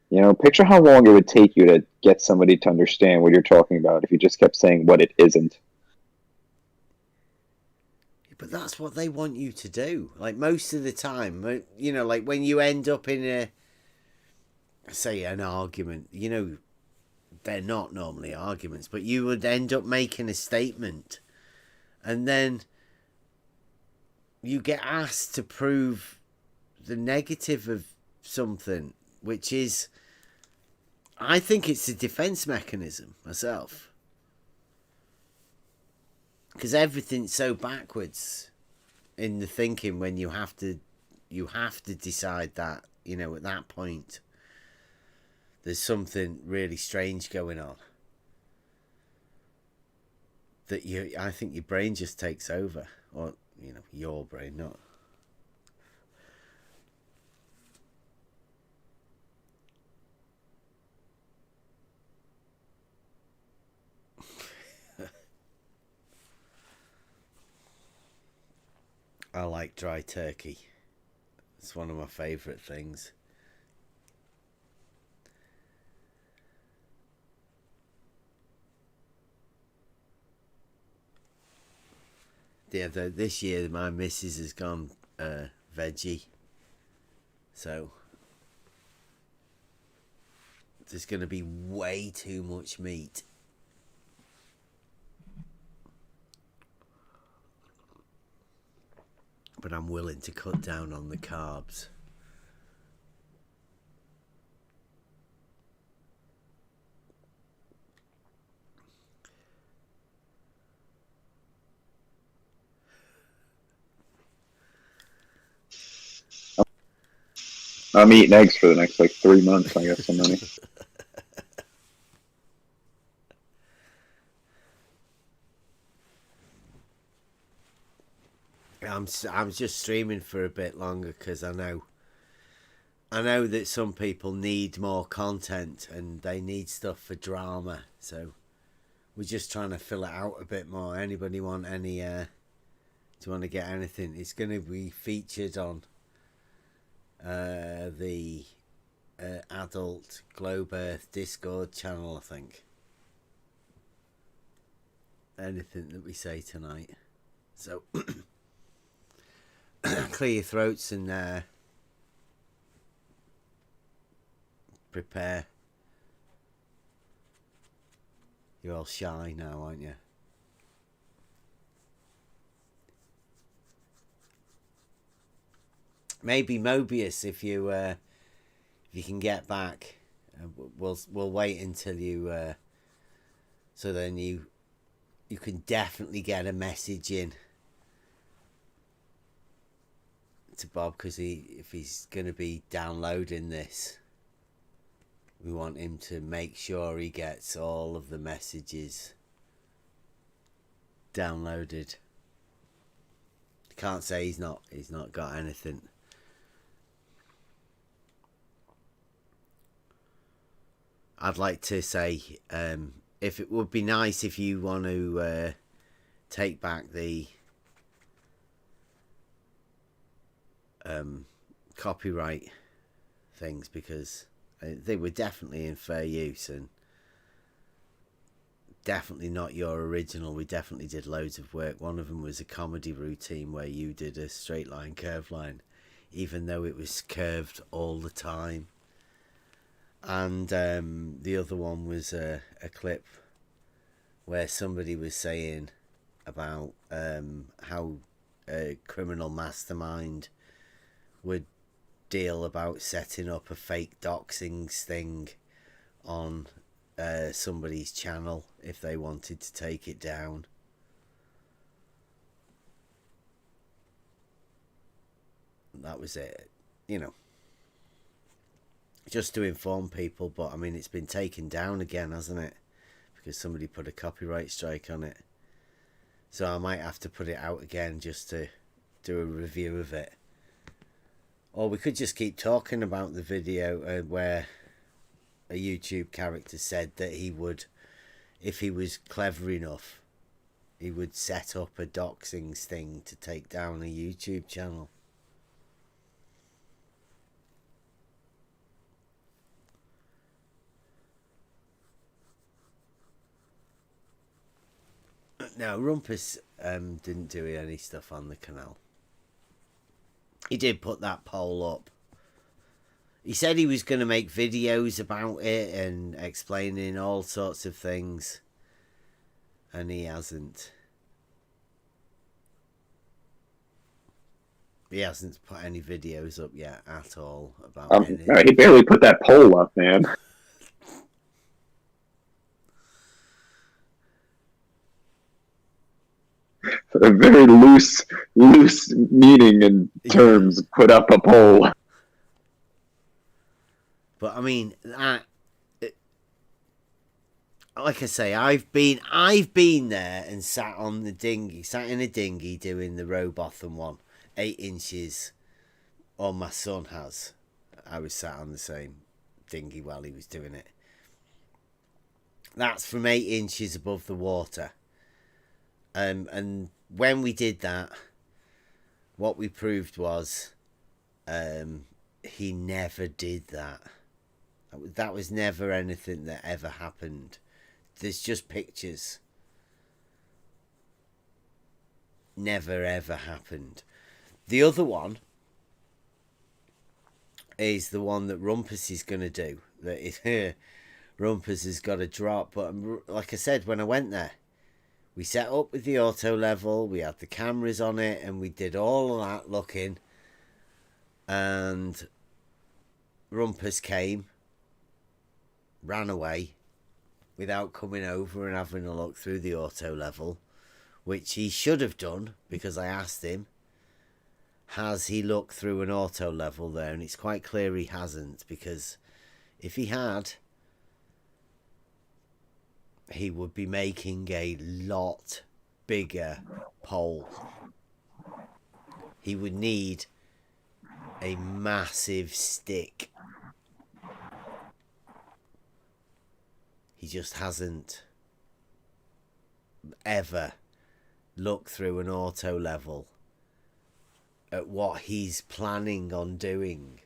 You know, picture how long it would take you to get somebody to understand what you're talking about if you just kept saying what it isn't. But that's what they want you to do. Like, most of the time, you know, like when you end up in say an argument, you know, they're not normally arguments, but you would end up making a statement, and then you get asked to prove the negative of something, which is, I think it's a defense mechanism myself, because everything's so backwards in the thinking when you have to decide that, you know, at that point there's something really strange going on, that I think your brain just takes over, or, you know, your brain, not. I like dry turkey. It's one of my favourite things. Yeah, this year my missus has gone veggie, so there's going to be way too much meat. But I'm willing to cut down on the carbs. I'm eating eggs for the next like 3 months. I got some money. I'm just streaming for a bit longer because I know that some people need more content and they need stuff for drama. So we're just trying to fill it out a bit more. Anybody want any? Do you want to get anything? It's going to be featured on the Adult Globe Earth Discord channel, I think. Anything that we say tonight. So clear your throats and prepare. You're all shy now, aren't you? Maybe Mobius, if you can get back, we'll wait until you. So then you can definitely get a message in to Bob, because if he's going to be downloading this, we want him to make sure he gets all of the messages downloaded. Can't say he's not got anything. I'd like to say, if it would be nice if you want to take back the copyright things, because they were definitely in fair use and definitely not your original. We definitely did loads of work. One of them was a comedy routine where you did a straight line, curved line, even though it was curved all the time. And the other one was a clip where somebody was saying about how a criminal mastermind would deal about setting up a fake doxing thing on somebody's channel if they wanted to take it down. That was it, you know, just to inform people. But I mean, it's been taken down again, hasn't it? Because somebody put a copyright strike on it. So I might have to put it out again just to do a review of it. Or we could just keep talking about the video where a YouTube character said that he would, if he was clever enough, he would set up a doxing thing to take down a YouTube channel. No, Rumpus didn't do any stuff on the canal. He did put that poll up. He said he was going to make videos about it and explaining all sorts of things. And he hasn't. He hasn't put any videos up yet at all about No, he barely put that poll up, man. A very loose meaning and terms. Put up a poll. But I mean, like I say, I've been there and sat on the dinghy, sat in a dinghy doing the Robotham one, 8 inches. Or my son has. I was sat on the same dinghy while he was doing it. That's from 8 inches above the water. And when we did that, what we proved was he never did that. That was never anything that ever happened. There's just pictures. Never ever happened. The other one is the one that Rumpus is going to do. That Rumpus has got to drop. But like I said, when I went there, we set up with the auto level. We had the cameras on it, and we did all of that looking. And Rumpus came, ran away, without coming over and having a look through the auto level, which he should have done because I asked him. Has he looked through an auto level there? And it's quite clear he hasn't, because if he had, he would be making a lot bigger pole. He would need a massive stick. He just hasn't ever looked through an auto level at what he's planning on doing.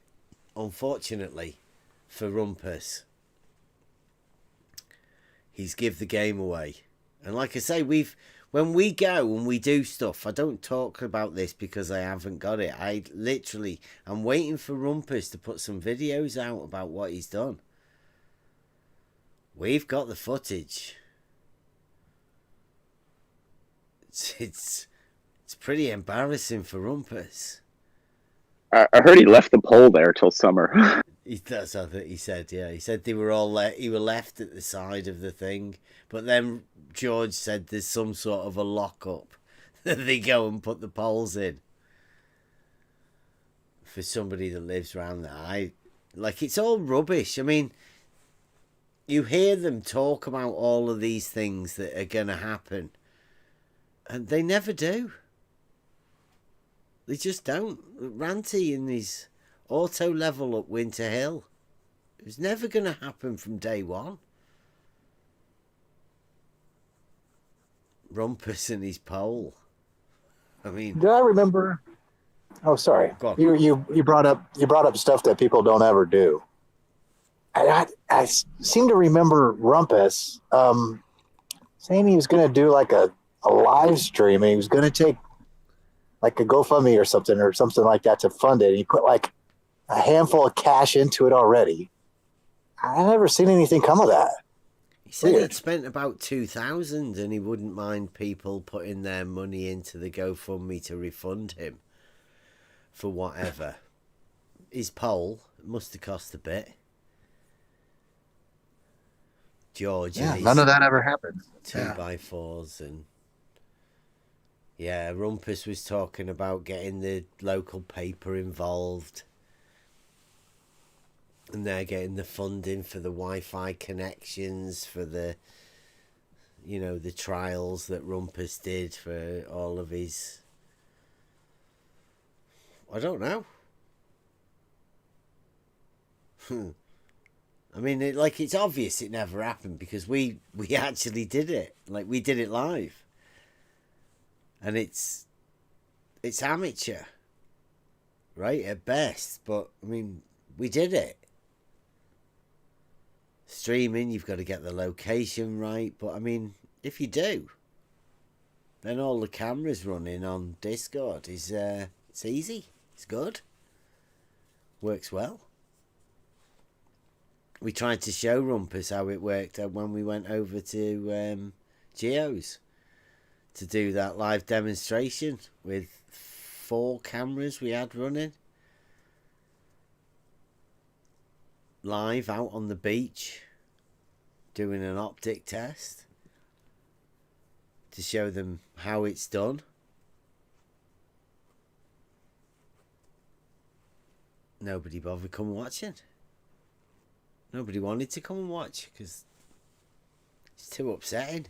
Unfortunately for Rumpus, he's give the game away. And like I say, when we go and we do stuff, I don't talk about this because I haven't got it. I'm waiting for Rumpus to put some videos out about what he's done. We've got the footage. It's pretty embarrassing for Rumpus. I heard he left the pole there till summer. That's what he said, yeah. He said they were all he were left at the side of the thing. But then George said there's some sort of a lock-up that they go and put the poles in. For somebody that lives around there. It's all rubbish. I mean, you hear them talk about all of these things that are going to happen. And they never do. They just don't. Ranty in his auto level up Winter Hill. It was never going to happen from day one. Rumpus and his pole. I mean, do I remember? Oh, sorry. You brought up stuff that people don't ever do. I seem to remember Rumpus saying he was going to do like a live stream, and he was going to take like a GoFundMe or something like that to fund it. And he put like a handful of cash into it already. I never seen anything come of that. He said he'd spent about 2,000 and he wouldn't mind people putting their money into the GoFundMe to refund him for whatever. His pole must have cost a bit. George, yeah, none of that ever happened. 2x4s and yeah, Rumpus was talking about getting the local paper involved, and they're getting the funding for the Wi-Fi connections for the, the trials that Rumpus did for all of his. I don't know. I mean, it's obvious it never happened because we actually did it. Like, we did it live. And it's amateur, right, at best. But, I mean, we did it. Streaming, you've got to get the location right. But, I mean, if you do, then all the cameras running on Discord is it's easy. It's good. Works well. We tried to show Rumpus how it worked when we went over to Geo's to do that live demonstration with 4 cameras we had running live out on the beach doing an optic test to show them how it's done. Nobody bothered coming watching. Nobody wanted to come and watch because it's too upsetting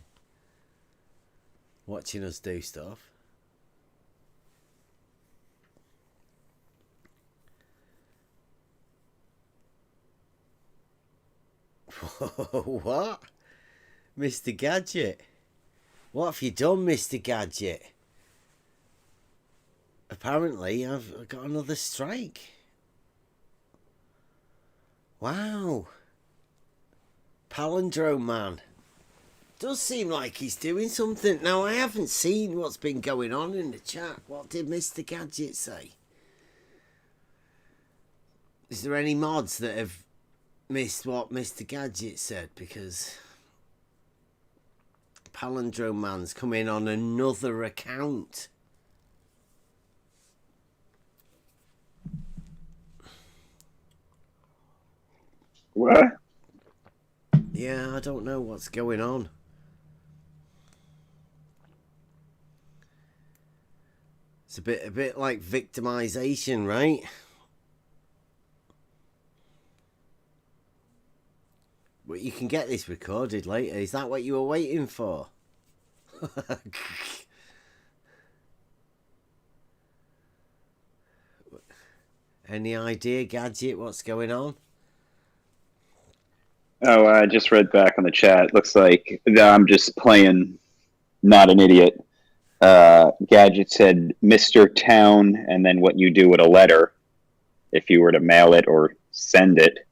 watching us do stuff. What? Mr. Gadget? What have you done, Mr. Gadget? Apparently, I've got another strike. Wow. Palindrome man. Does seem like he's doing something. Now, I haven't seen what's been going on in the chat. What did Mr. Gadget say? Is there any mods that have missed what Mr. Gadget said? Because Palindrome man's come in on another account. What? Yeah, I don't know what's going on. It's a bit like victimization, right? But you can get this recorded later. Is that what you were waiting for? Any idea, Gadget, what's going on? Oh, I just read back on the chat. Looks like I'm just playing not an idiot. Gadget said Mr. Town and then what you do with a letter if you were to mail it or send it.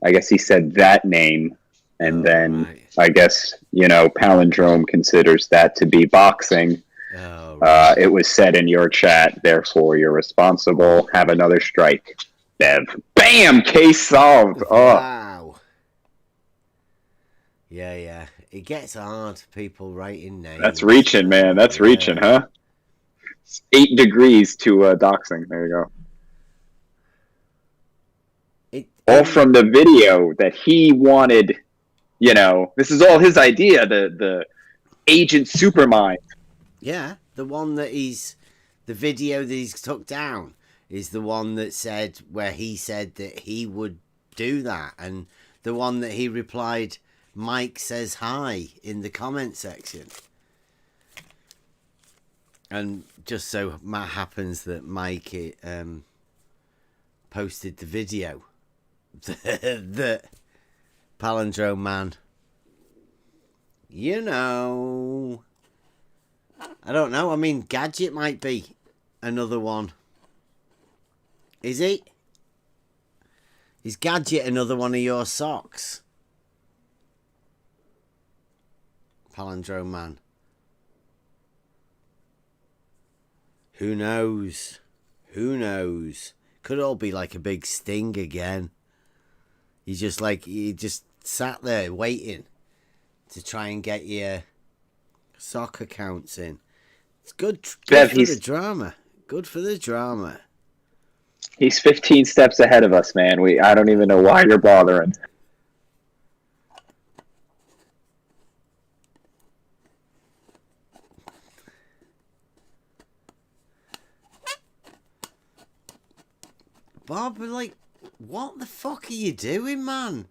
I guess he said that name, and then right. I guess, Palindrome considers that to be boxing. Oh, right. It was said in your chat, therefore you're responsible. Have another strike, Bev. Bam! Case solved. Wow. Yeah. It gets hard, people writing names. That's reaching, man. That's reaching, huh? It's 8 degrees to doxing. There you go. All from the video that he wanted, this is all his idea, the Agent Supermind. Yeah, the one that the video that he's took down is the one that said, where he said that he would do that. And the one that he replied, Mike says hi in the comment section. And just so happens that Mike posted the video. The Palindrome man. I don't know. I mean, Gadget might be another one. Is he? Is Gadget another one of your socks? Palindrome man. Who knows? Who knows? Could all be like a big sting again. You just sat there waiting to try and get your sock accounts in. It's good for the drama. Good for the drama. He's 15 steps ahead of us, man. I don't even know why you're bothering. Bob, what the fuck are you doing, man?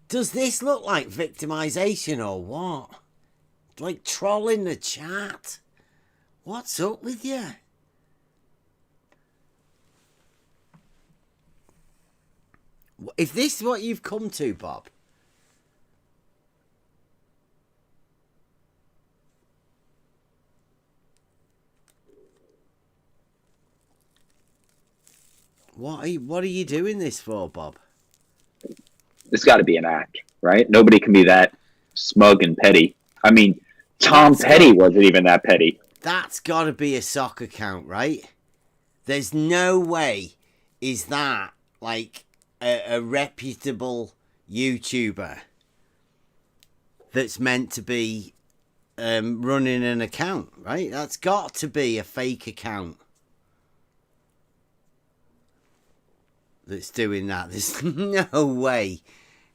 Does this look like victimization or what? Like trolling the chat? What's up with you? If this is what you've come to, Bob, what are you doing this for, Bob? It's got to be an act, right? Nobody can be that smug and petty. I mean, Tom Petty wasn't even that petty. That's got to be a sock account, right? There's no way is that like a reputable YouTuber that's meant to be running an account, right? That's got to be a fake account that's doing that. There's no way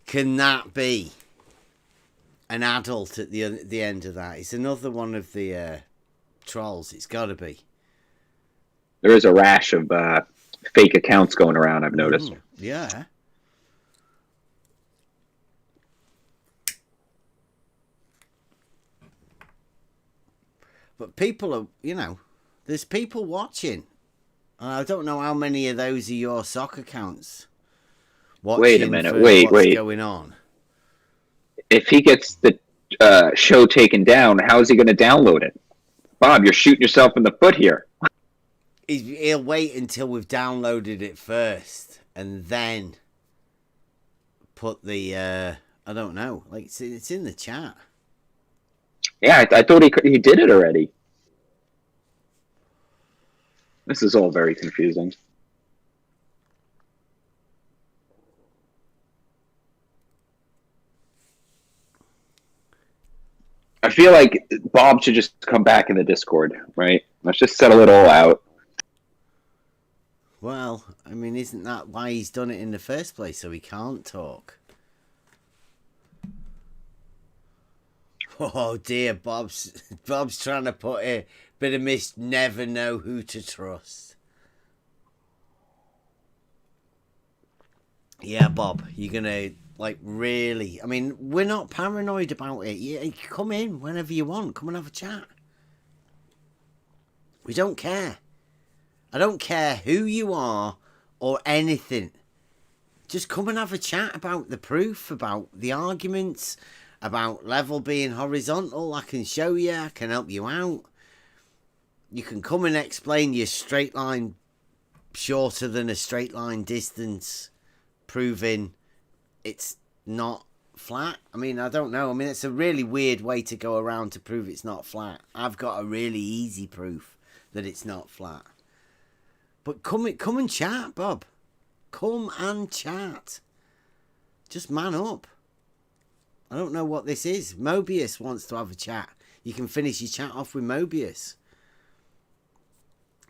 can that be an adult at the end of that. It's another one of the trolls. It's got to be. There is a rash of fake accounts going around, I've noticed. Yeah. But people are, there's people watching. I don't know how many of those are your sock accounts. Wait a minute. What's going on? If he gets the show taken down, how is he going to download it? Bob, you're shooting yourself in the foot here. He'll wait until we've downloaded it first, and then put the I don't know. Like it's in the chat. Yeah, I thought he did it already. This is all very confusing. I feel like Bob should just come back in the Discord, right? Let's just settle it all out. Well, I mean, isn't that why he's done it in the first place, so he can't talk? Oh dear, Bob's trying to put a bit of mist. Never know who to trust. Yeah, Bob, you're gonna really. I mean, we're not paranoid about it. You come in whenever you want. Come and have a chat. We don't care. I don't care who you are or anything. Just come and have a chat about the proof, about the arguments, about level being horizontal. I can show you. I can help you out. You can come and explain your straight line shorter than a straight line distance, proving it's not flat. I mean, I don't know. I mean, it's a really weird way to go around to prove it's not flat. I've got a really easy proof that it's not flat. But come and chat, Bob. Come and chat. Just man up. I don't know what this is. Mobius wants to have a chat. You can finish your chat off with Mobius.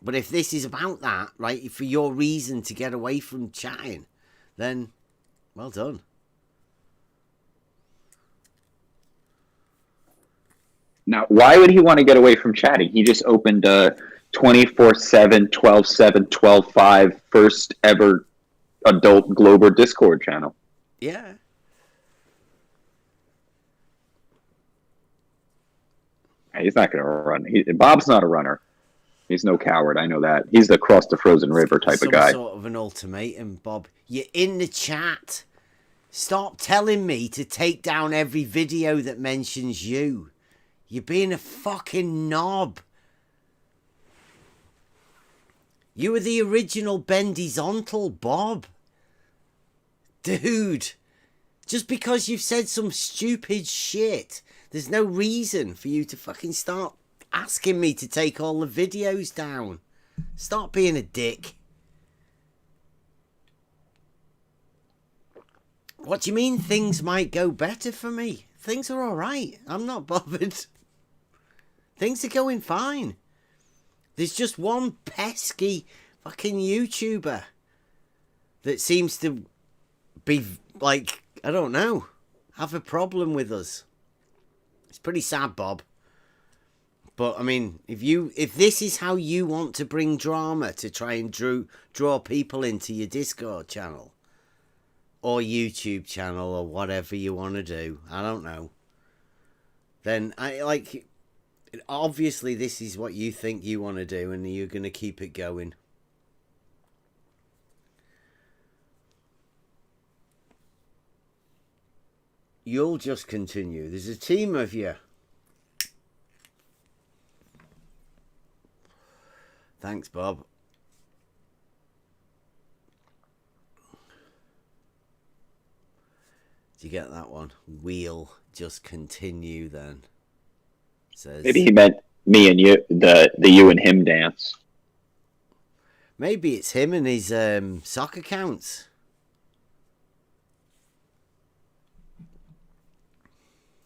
But if this is about that, right, for your reason to get away from chatting, then well done. Now, why would he want to get away from chatting? He just opened a 24/7, 12/7, 12/5 first ever adult Glober Discord channel. Yeah. He's not going to run. Bob's not a runner. He's no coward. I know that. He's the cross the frozen river type of guy. Some sort of an ultimatum, Bob. You're in the chat. Stop telling me to take down every video that mentions you. You're being a fucking knob. You were the original Bendizontal, Bob. Dude. Just because you've said some stupid shit, there's no reason for you to fucking start asking me to take all the videos down. Stop being a dick. What do you mean things might go better for me? Things are alright. I'm not bothered. Things are going fine. There's just one pesky fucking YouTuber that seems to be like, I don't know, have a problem with us. It's pretty sad, Bob. But I mean, if this is how you want to bring drama to try and draw people into your Discord channel or YouTube channel or whatever you want to do, I don't know. Then obviously this is what you think you want to do and you're going to keep it going. You'll just continue. There's a team of you. Thanks, Bob. Did you get that one? We'll just continue then. Says, maybe he meant me and you, the you and him dance. Maybe it's him and his sock accounts.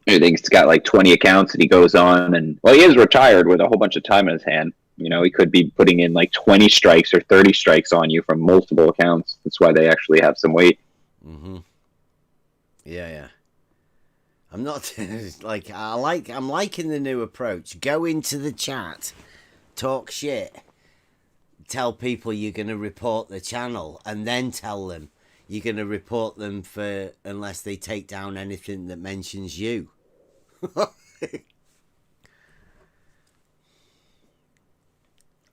I think he's got like 20 accounts that he goes on, and well, he is retired with a whole bunch of time in his hand. You know, he could be putting in like 20 strikes or 30 strikes on you from multiple accounts. That's why they actually have some weight. Mm-hmm. Yeah. I'm not like I'm liking the new approach. Go into the chat, talk shit, tell people you're going to report the channel, and then tell them you're going to report them for unless they take down anything that mentions you.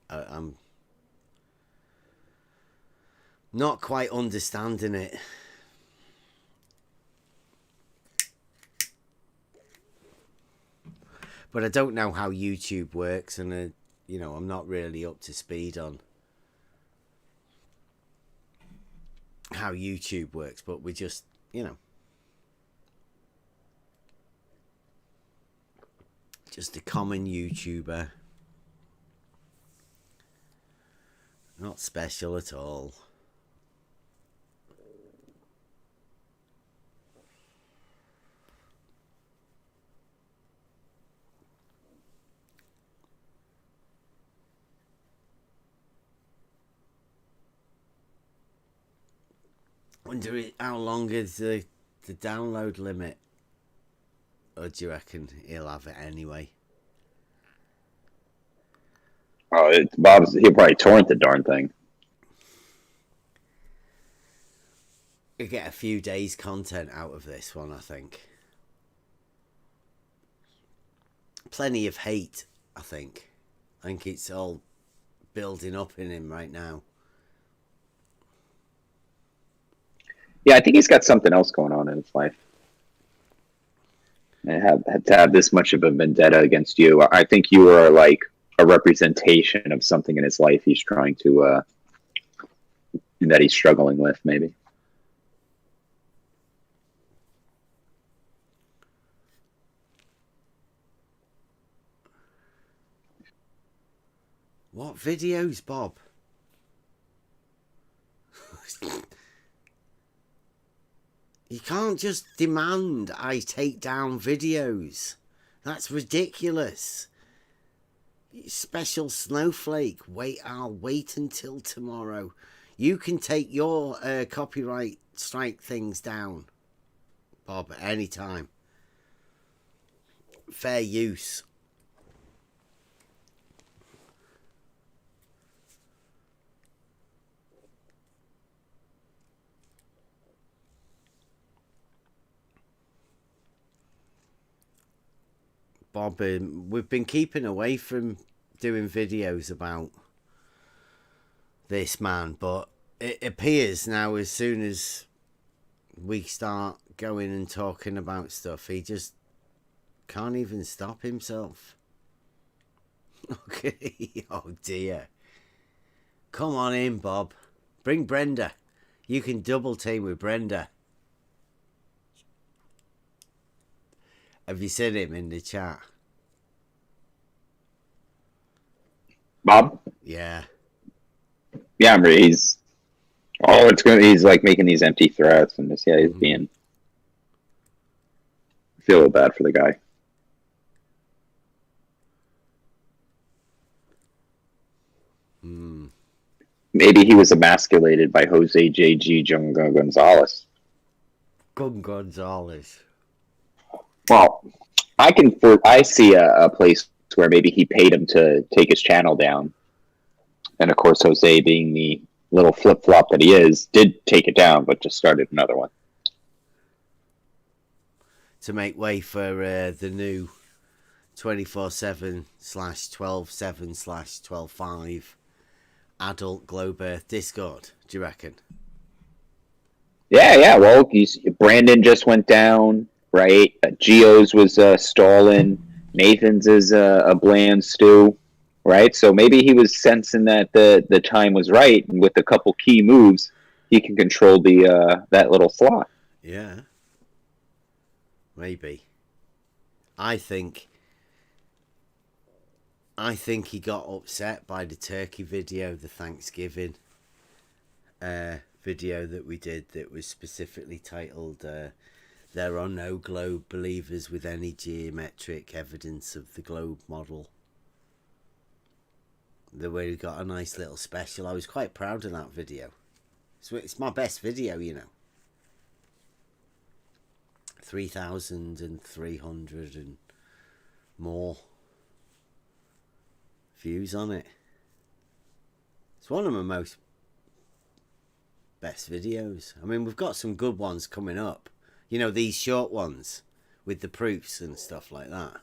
I'm not quite understanding it. But I don't know how YouTube works, and you know, I'm not really up to speed on how YouTube works, but we just, you know, just a common YouTuber. Not special at all. Wonder how long is the download limit? Or do you reckon he'll have it anyway? Oh, he'll probably torrent the darn thing. You'll get a few days content out of this one, I think. Plenty of hate, I think. I think it's all building up in him right now. Yeah, I think he's got something else going on in his life. And to have this much of a vendetta against you, I think you are like a representation of something in his life he's trying to, that he's struggling with, maybe. What videos, Bob? You can't just demand I take down videos. That's ridiculous. Special snowflake. I'll wait until tomorrow. You can take your copyright strike things down, Bob, at any time. Fair use. Bob, we've been keeping away from doing videos about this man, but it appears now as soon as we start going and talking about stuff, he just can't even stop himself. Okay, oh dear. Come on in, Bob. Bring Brenda. You can double team with Brenda. Have you seen him in the chat? Bob? Yeah. Yeah, he's like making these empty threats and just, he's being, I feel bad for the guy. Maybe he was emasculated by Jose J.G. Gonzalez. Gonzalez. Well, I see a place where maybe he paid him to take his channel down. And of course, Jose, being the little flip-flop that he is, did take it down, but just started another one. To make way for the new 24/7/12/7/12/5 adult glow birth Discord, do you reckon? Yeah. Well, Brandon just went down, right? Geo's was stalling. Nathan's is a bland stew, right? So maybe he was sensing that the time was right, and with a couple key moves, he can control that little slot. Yeah. Maybe. I think he got upset by the turkey video, the Thanksgiving video that we did that was specifically titled There are no globe believers with any geometric evidence of the globe model. The way we got a nice little special. I was quite proud of that video. It's my best video, you know. 3,300 and more views on it. It's one of my most best videos. I mean, we've got some good ones coming up. You know, these short ones with the proofs and stuff like that.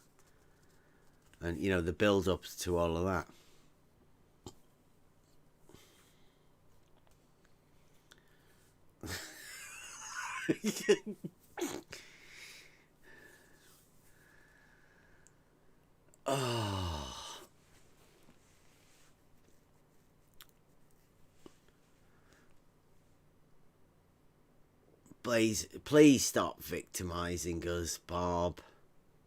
And, you know, the build-ups to all of that. Oh. Please stop victimizing us, Bob.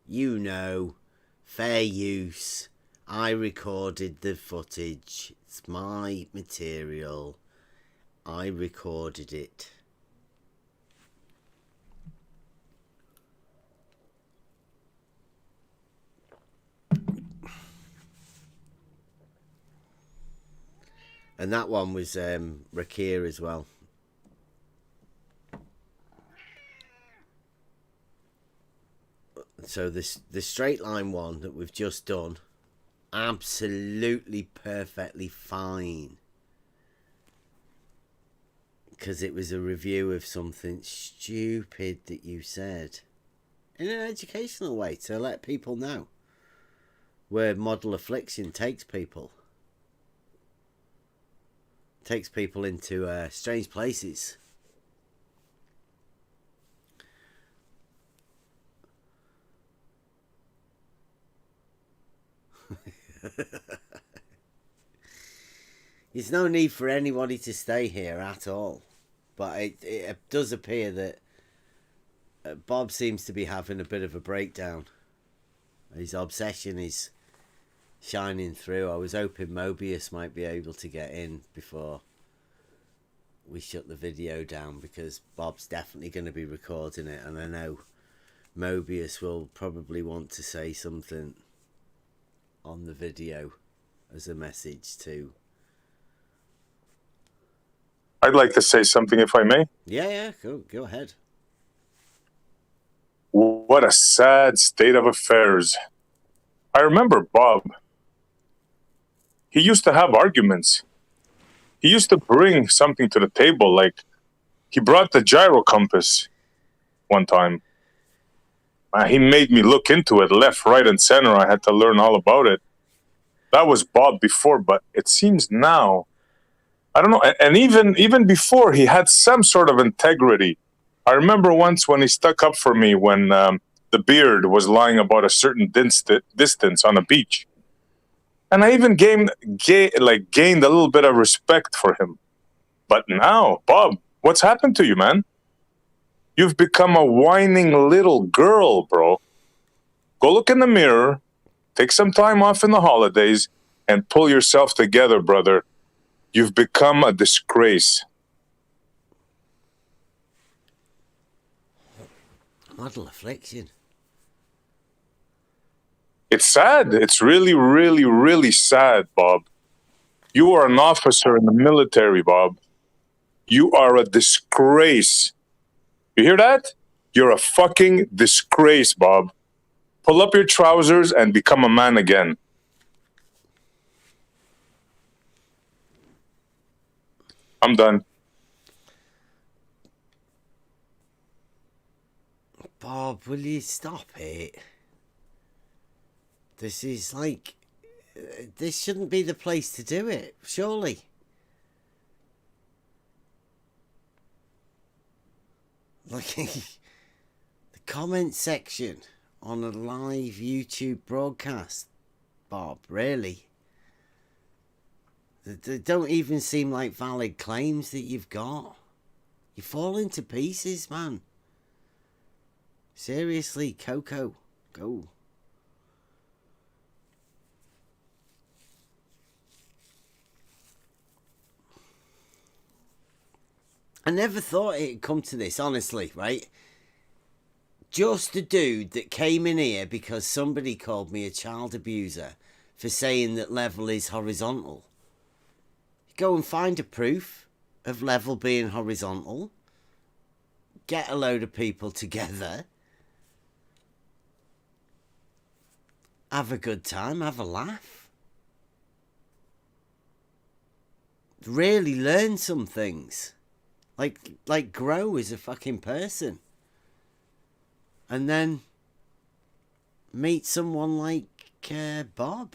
You know, fair use. I recorded the footage. It's my material. I recorded it. And that one was Rakir as well. So the straight line one that we've just done, absolutely perfectly fine. Because it was a review of something stupid that you said. In an educational way, to let people know where model affliction takes people. Takes people into strange places. There's no need for anybody to stay here at all. But it does appear that Bob seems to be having a bit of a breakdown. His obsession is shining through. I was hoping Mobius might be able to get in before we shut the video down, because Bob's definitely going to be recording it, and I know Mobius will probably want to say something on the video as a message too. I'd like to say something, if I may. Yeah, go ahead. What a sad state of affairs. I remember Bob. He used to have arguments. He used to bring something to the table, like he brought the gyro compass one time. He made me look into it left, right, and center. I had to learn all about it. That was Bob before, but it seems now, I don't know. And even before, he had some sort of integrity. I remember once when he stuck up for me when the beard was lying about a certain distance on a beach. And I even gained a little bit of respect for him. But now, Bob, what's happened to you, man? You've become a whining little girl, bro. Go look in the mirror, take some time off in the holidays, and pull yourself together, brother. You've become a disgrace. Model affliction. It's sad. It's really, really, really sad, Bob. You are an officer in the military, Bob. You are a disgrace. You hear that? You're a fucking disgrace, Bob. Pull up your trousers and become a man again. I'm done. Bob, will you stop it? This is like... This shouldn't be the place to do it, surely. Like, the comment section on a live YouTube broadcast, Bob, really? They don't even seem like valid claims that you've got. You fall into pieces, man. Seriously, Coco, go. I never thought it'd come to this, honestly, right? just a dude that came in here because somebody called me a child abuser for saying that level is horizontal. Go and find a proof of level being horizontal. Get a load of people together. Have a good time, have a laugh. Really learn some things. Like grow as a fucking person. And then meet someone like Bob.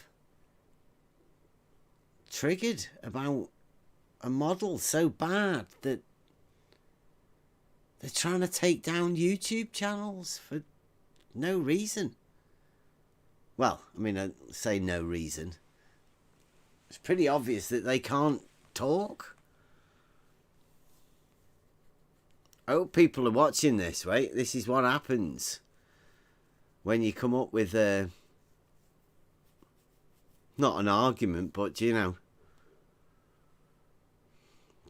Triggered about a model so bad that they're trying to take down YouTube channels for no reason. Well, I mean, I say no reason. It's pretty obvious that they can't talk. I hope people are watching this, right? This is what happens when you come up with not an argument, but, you know,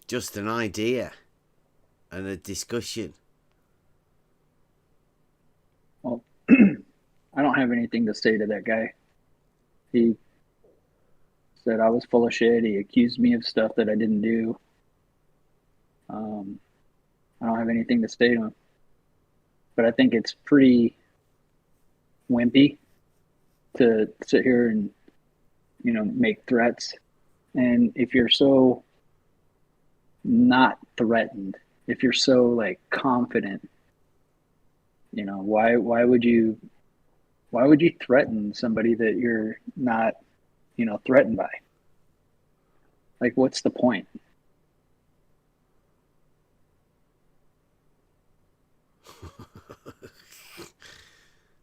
just an idea and a discussion. Well, I don't have anything to say to that guy. He said I was full of shit. He accused me of stuff that I didn't do. I don't have anything to say to him. But I think it's pretty wimpy to sit here and, you know, make threats. And if you're so not threatened, if you're so like confident, you know, why would you threaten somebody that you're not, you know, threatened by? Like, what's the point?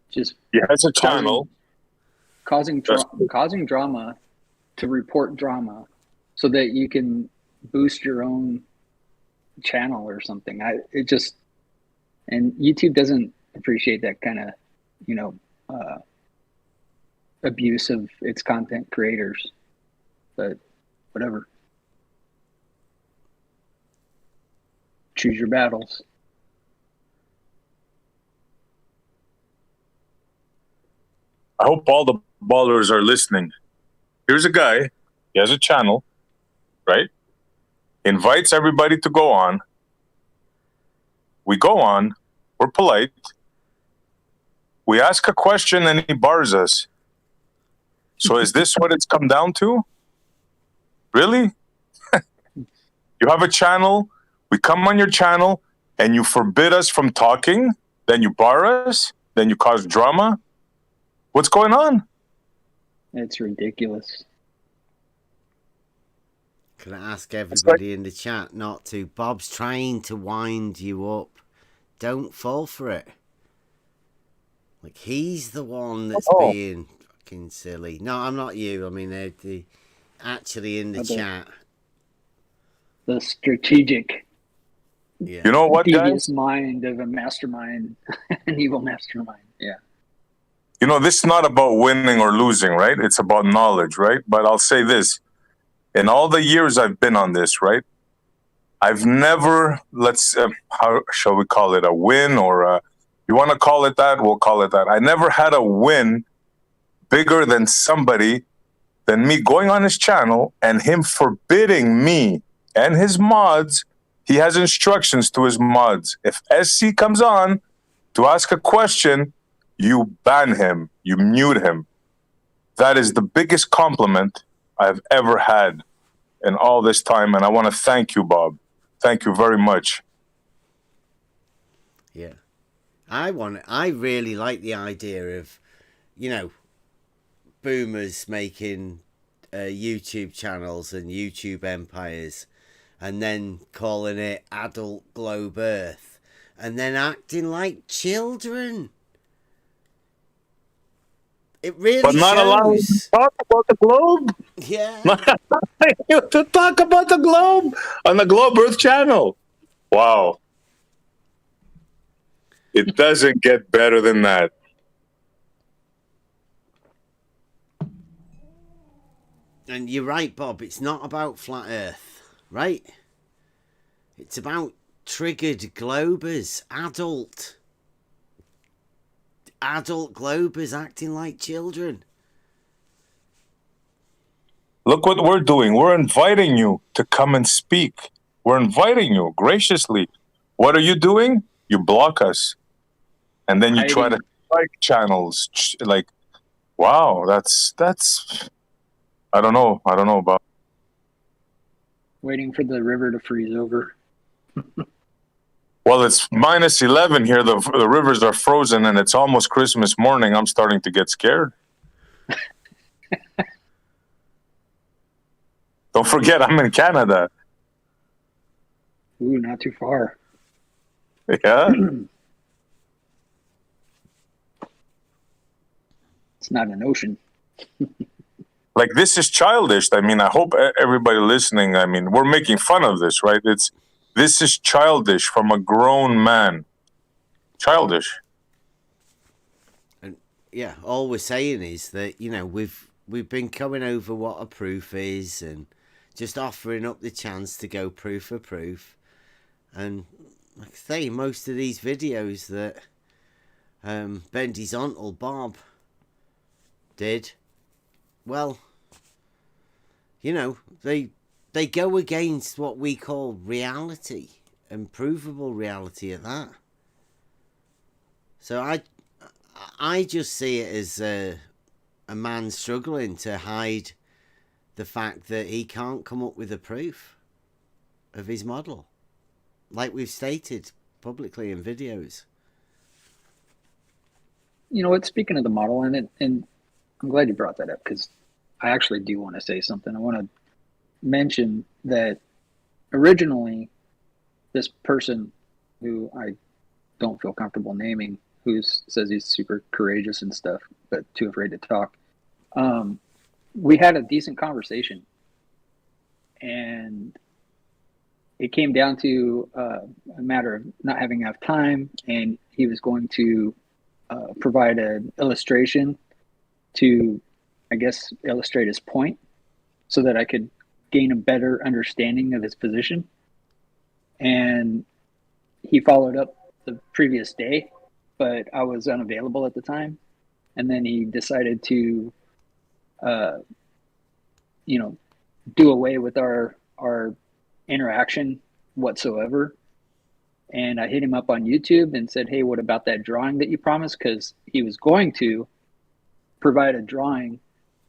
Just he has a channel causing drama to report drama so that you can boost your own channel or something. And YouTube doesn't appreciate that kind of, you know, abuse of its content creators. But whatever. Choose your battles. I hope all the ballers are listening. Here's a guy, he has a channel, right? Invites everybody to go on. We go on, we're polite. We ask a question and he bars us. So is this what it's come down to? Really? You have a channel, we come on your channel, and you forbid us from talking, then you bar us, then you cause drama? What's going on? It's ridiculous. Can I ask everybody in the chat not to? Bob's trying to wind you up. Don't fall for it. Like, he's the one that's being fucking silly. No, I'm not you. I mean, they're actually in the chat. The strategic, yeah. You know what, devious guys? mind of a mastermind, an evil mastermind. Yeah. You know, this is not about winning or losing, right? It's about knowledge, right? But I'll say this. In all the years I've been on this, right? I've never, how shall we call it, a win or you want to call it that? We'll call it that. I never had a win bigger than me going on his channel and him forbidding me and his mods. He has instructions to his mods. If SC comes on to ask a question, you ban him, you mute him. That is the biggest compliment I've ever had in all this time, and I want to thank you, Bob. Thank you very much. Yeah. I really like the idea of, you know, boomers making YouTube channels and YouTube empires and then calling it Adult Globe Earth and then acting like children. It really but not allowing shows. to talk about the globe. Yeah. To talk about the globe on the Globe Earth channel. Wow. It doesn't get better than that. And you're right, Bob. It's not about flat Earth, right? It's about triggered globers, adult adult globers acting like children. Look what we're doing. We're inviting you to come and speak. We're inviting you graciously. What are you doing? You block us. And then you try to strike channels. Like, wow, that's I don't know about. Waiting for the river to freeze over. Well, it's minus 11 here. The rivers are frozen and it's almost Christmas morning. I'm starting to get scared. Don't forget, I'm in Canada. Ooh, not too far. Yeah. It's not an ocean. Like, this is childish. I mean, I hope everybody listening, I mean, we're making fun of this, right? This is childish from a grown man. Childish. And yeah, all we're saying is that, you know, we've been coming over what a proof is and just offering up the chance to go proof for proof. And like I say, most of these videos that Bendy's uncle Bob did, well, you know, they go against what we call reality and provable reality at that. So I just see it as a man struggling to hide the fact that he can't come up with a proof of his model, like we've stated publicly in videos. You know what? Speaking of the model, and I'm glad you brought that up because I actually do want to say something. I want to mention that originally this person who I don't feel comfortable naming, who says he's super courageous and stuff, but too afraid to talk, we had a decent conversation. And it came down to a matter of not having enough time, and he was going to provide an illustration to, I guess, illustrate his point so that I could gain a better understanding of his position. And he followed up the previous day, but I was unavailable at the time. And then he decided to, do away with our interaction whatsoever. And I hit him up on YouTube and said, hey, what about that drawing that you promised? Because he was going to provide a drawing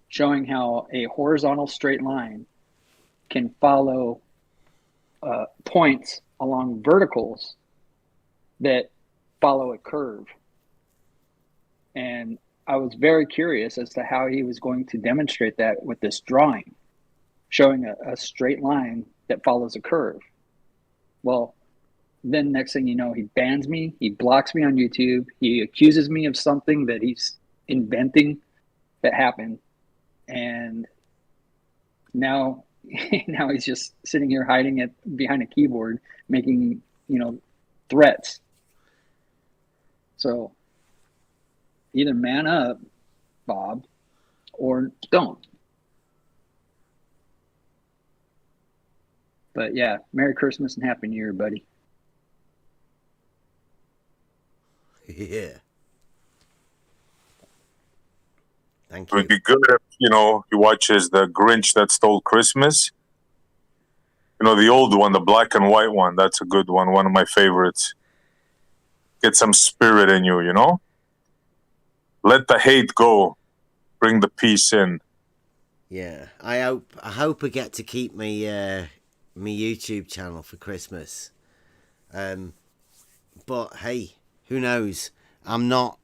showing how a horizontal straight line can follow points along verticals that follow a curve. And I was very curious as to how he was going to demonstrate that with this drawing, showing a straight line that follows a curve. Well, then next thing you know, he bans me, he blocks me on YouTube, he accuses me of something that he's inventing that happened. And now he's just sitting here hiding behind a keyboard, making, threats. So either man up, Bob, or don't. But yeah, Merry Christmas and Happy New Year, buddy. Yeah. Thank you. It would be good if, he watches The Grinch That Stole Christmas. The old one, the black and white one. That's a good one. One of my favorites. Get some spirit in you, Let the hate go. Bring the peace in. Yeah. I hope I get to keep my YouTube channel for Christmas. But hey, who knows? I'm not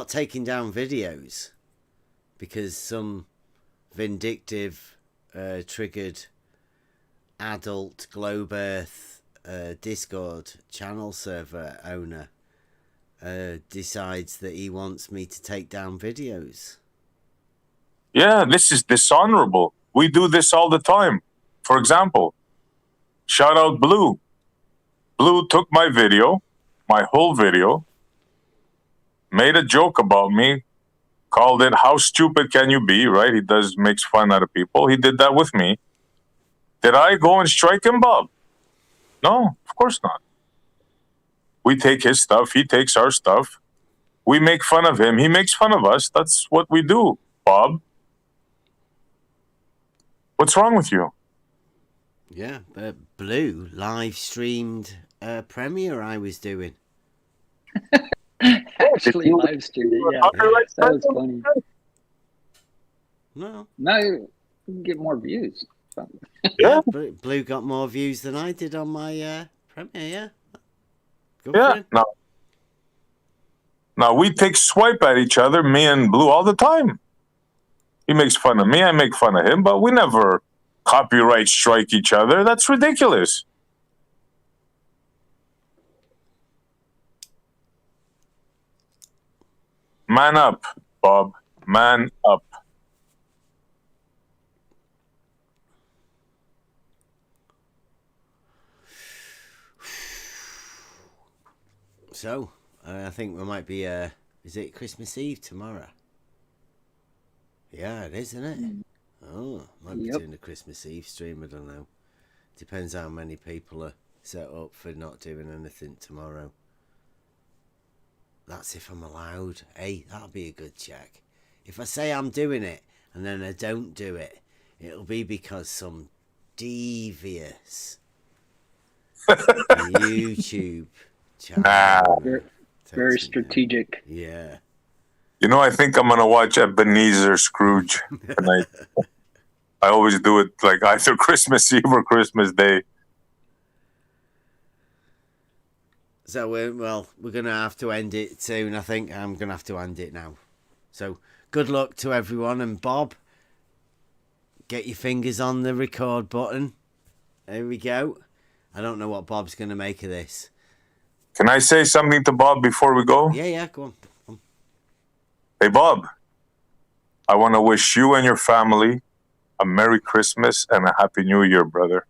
taking down videos because some vindictive triggered adult Globe Earth Discord channel server owner decides that he wants me to take down videos. Yeah, this is dishonorable. We do this all the time. For example, shout out Blue. Blue took my video, my whole video, made a joke about me, called it "How Stupid Can You Be?" Right? He makes fun out of people. He did that with me. Did I go and strike him, Bob? No, of course not. We take his stuff. He takes our stuff. We make fun of him. He makes fun of us. That's what we do, Bob. What's wrong with you? Yeah, Blue live streamed a premiere I was doing. Actually, live streamed it. Yeah, that was funny. No. Now you can get more views. Yeah, Blue got more views than I did on my premiere. Yeah. Good for Yeah. him. Now we take swipe at each other, me and Blue, all the time. He makes fun of me, I make fun of him, but we never copyright strike each other. That's ridiculous. Man up, Bob. Man up. So, I think we might be, is it Christmas Eve tomorrow? Yeah, it is, isn't it? Oh, might be doing the Christmas Eve stream, I don't know. Depends how many people are set up for not doing anything tomorrow. That's if I'm allowed. Hey, that'll be a good check. If I say I'm doing it and then I don't do it, it'll be because some devious YouTube channel. Very strategic. Yeah. You know, I think I'm going to watch Ebenezer Scrooge tonight. I always do it like either Christmas Eve or Christmas Day. So, we're going to have to end it soon. I think I'm going to have to end it now. So, good luck to everyone. And Bob, get your fingers on the record button. There we go. I don't know what Bob's going to make of this. Can I say something to Bob before we go? Yeah, go on. Hey, Bob, I want to wish you and your family a Merry Christmas and a Happy New Year, brother.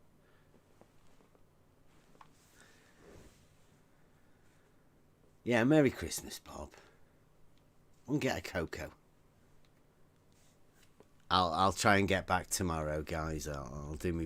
Yeah, Merry Christmas, Bob. We'll get a cocoa. I'll try and get back tomorrow, guys. I'll do my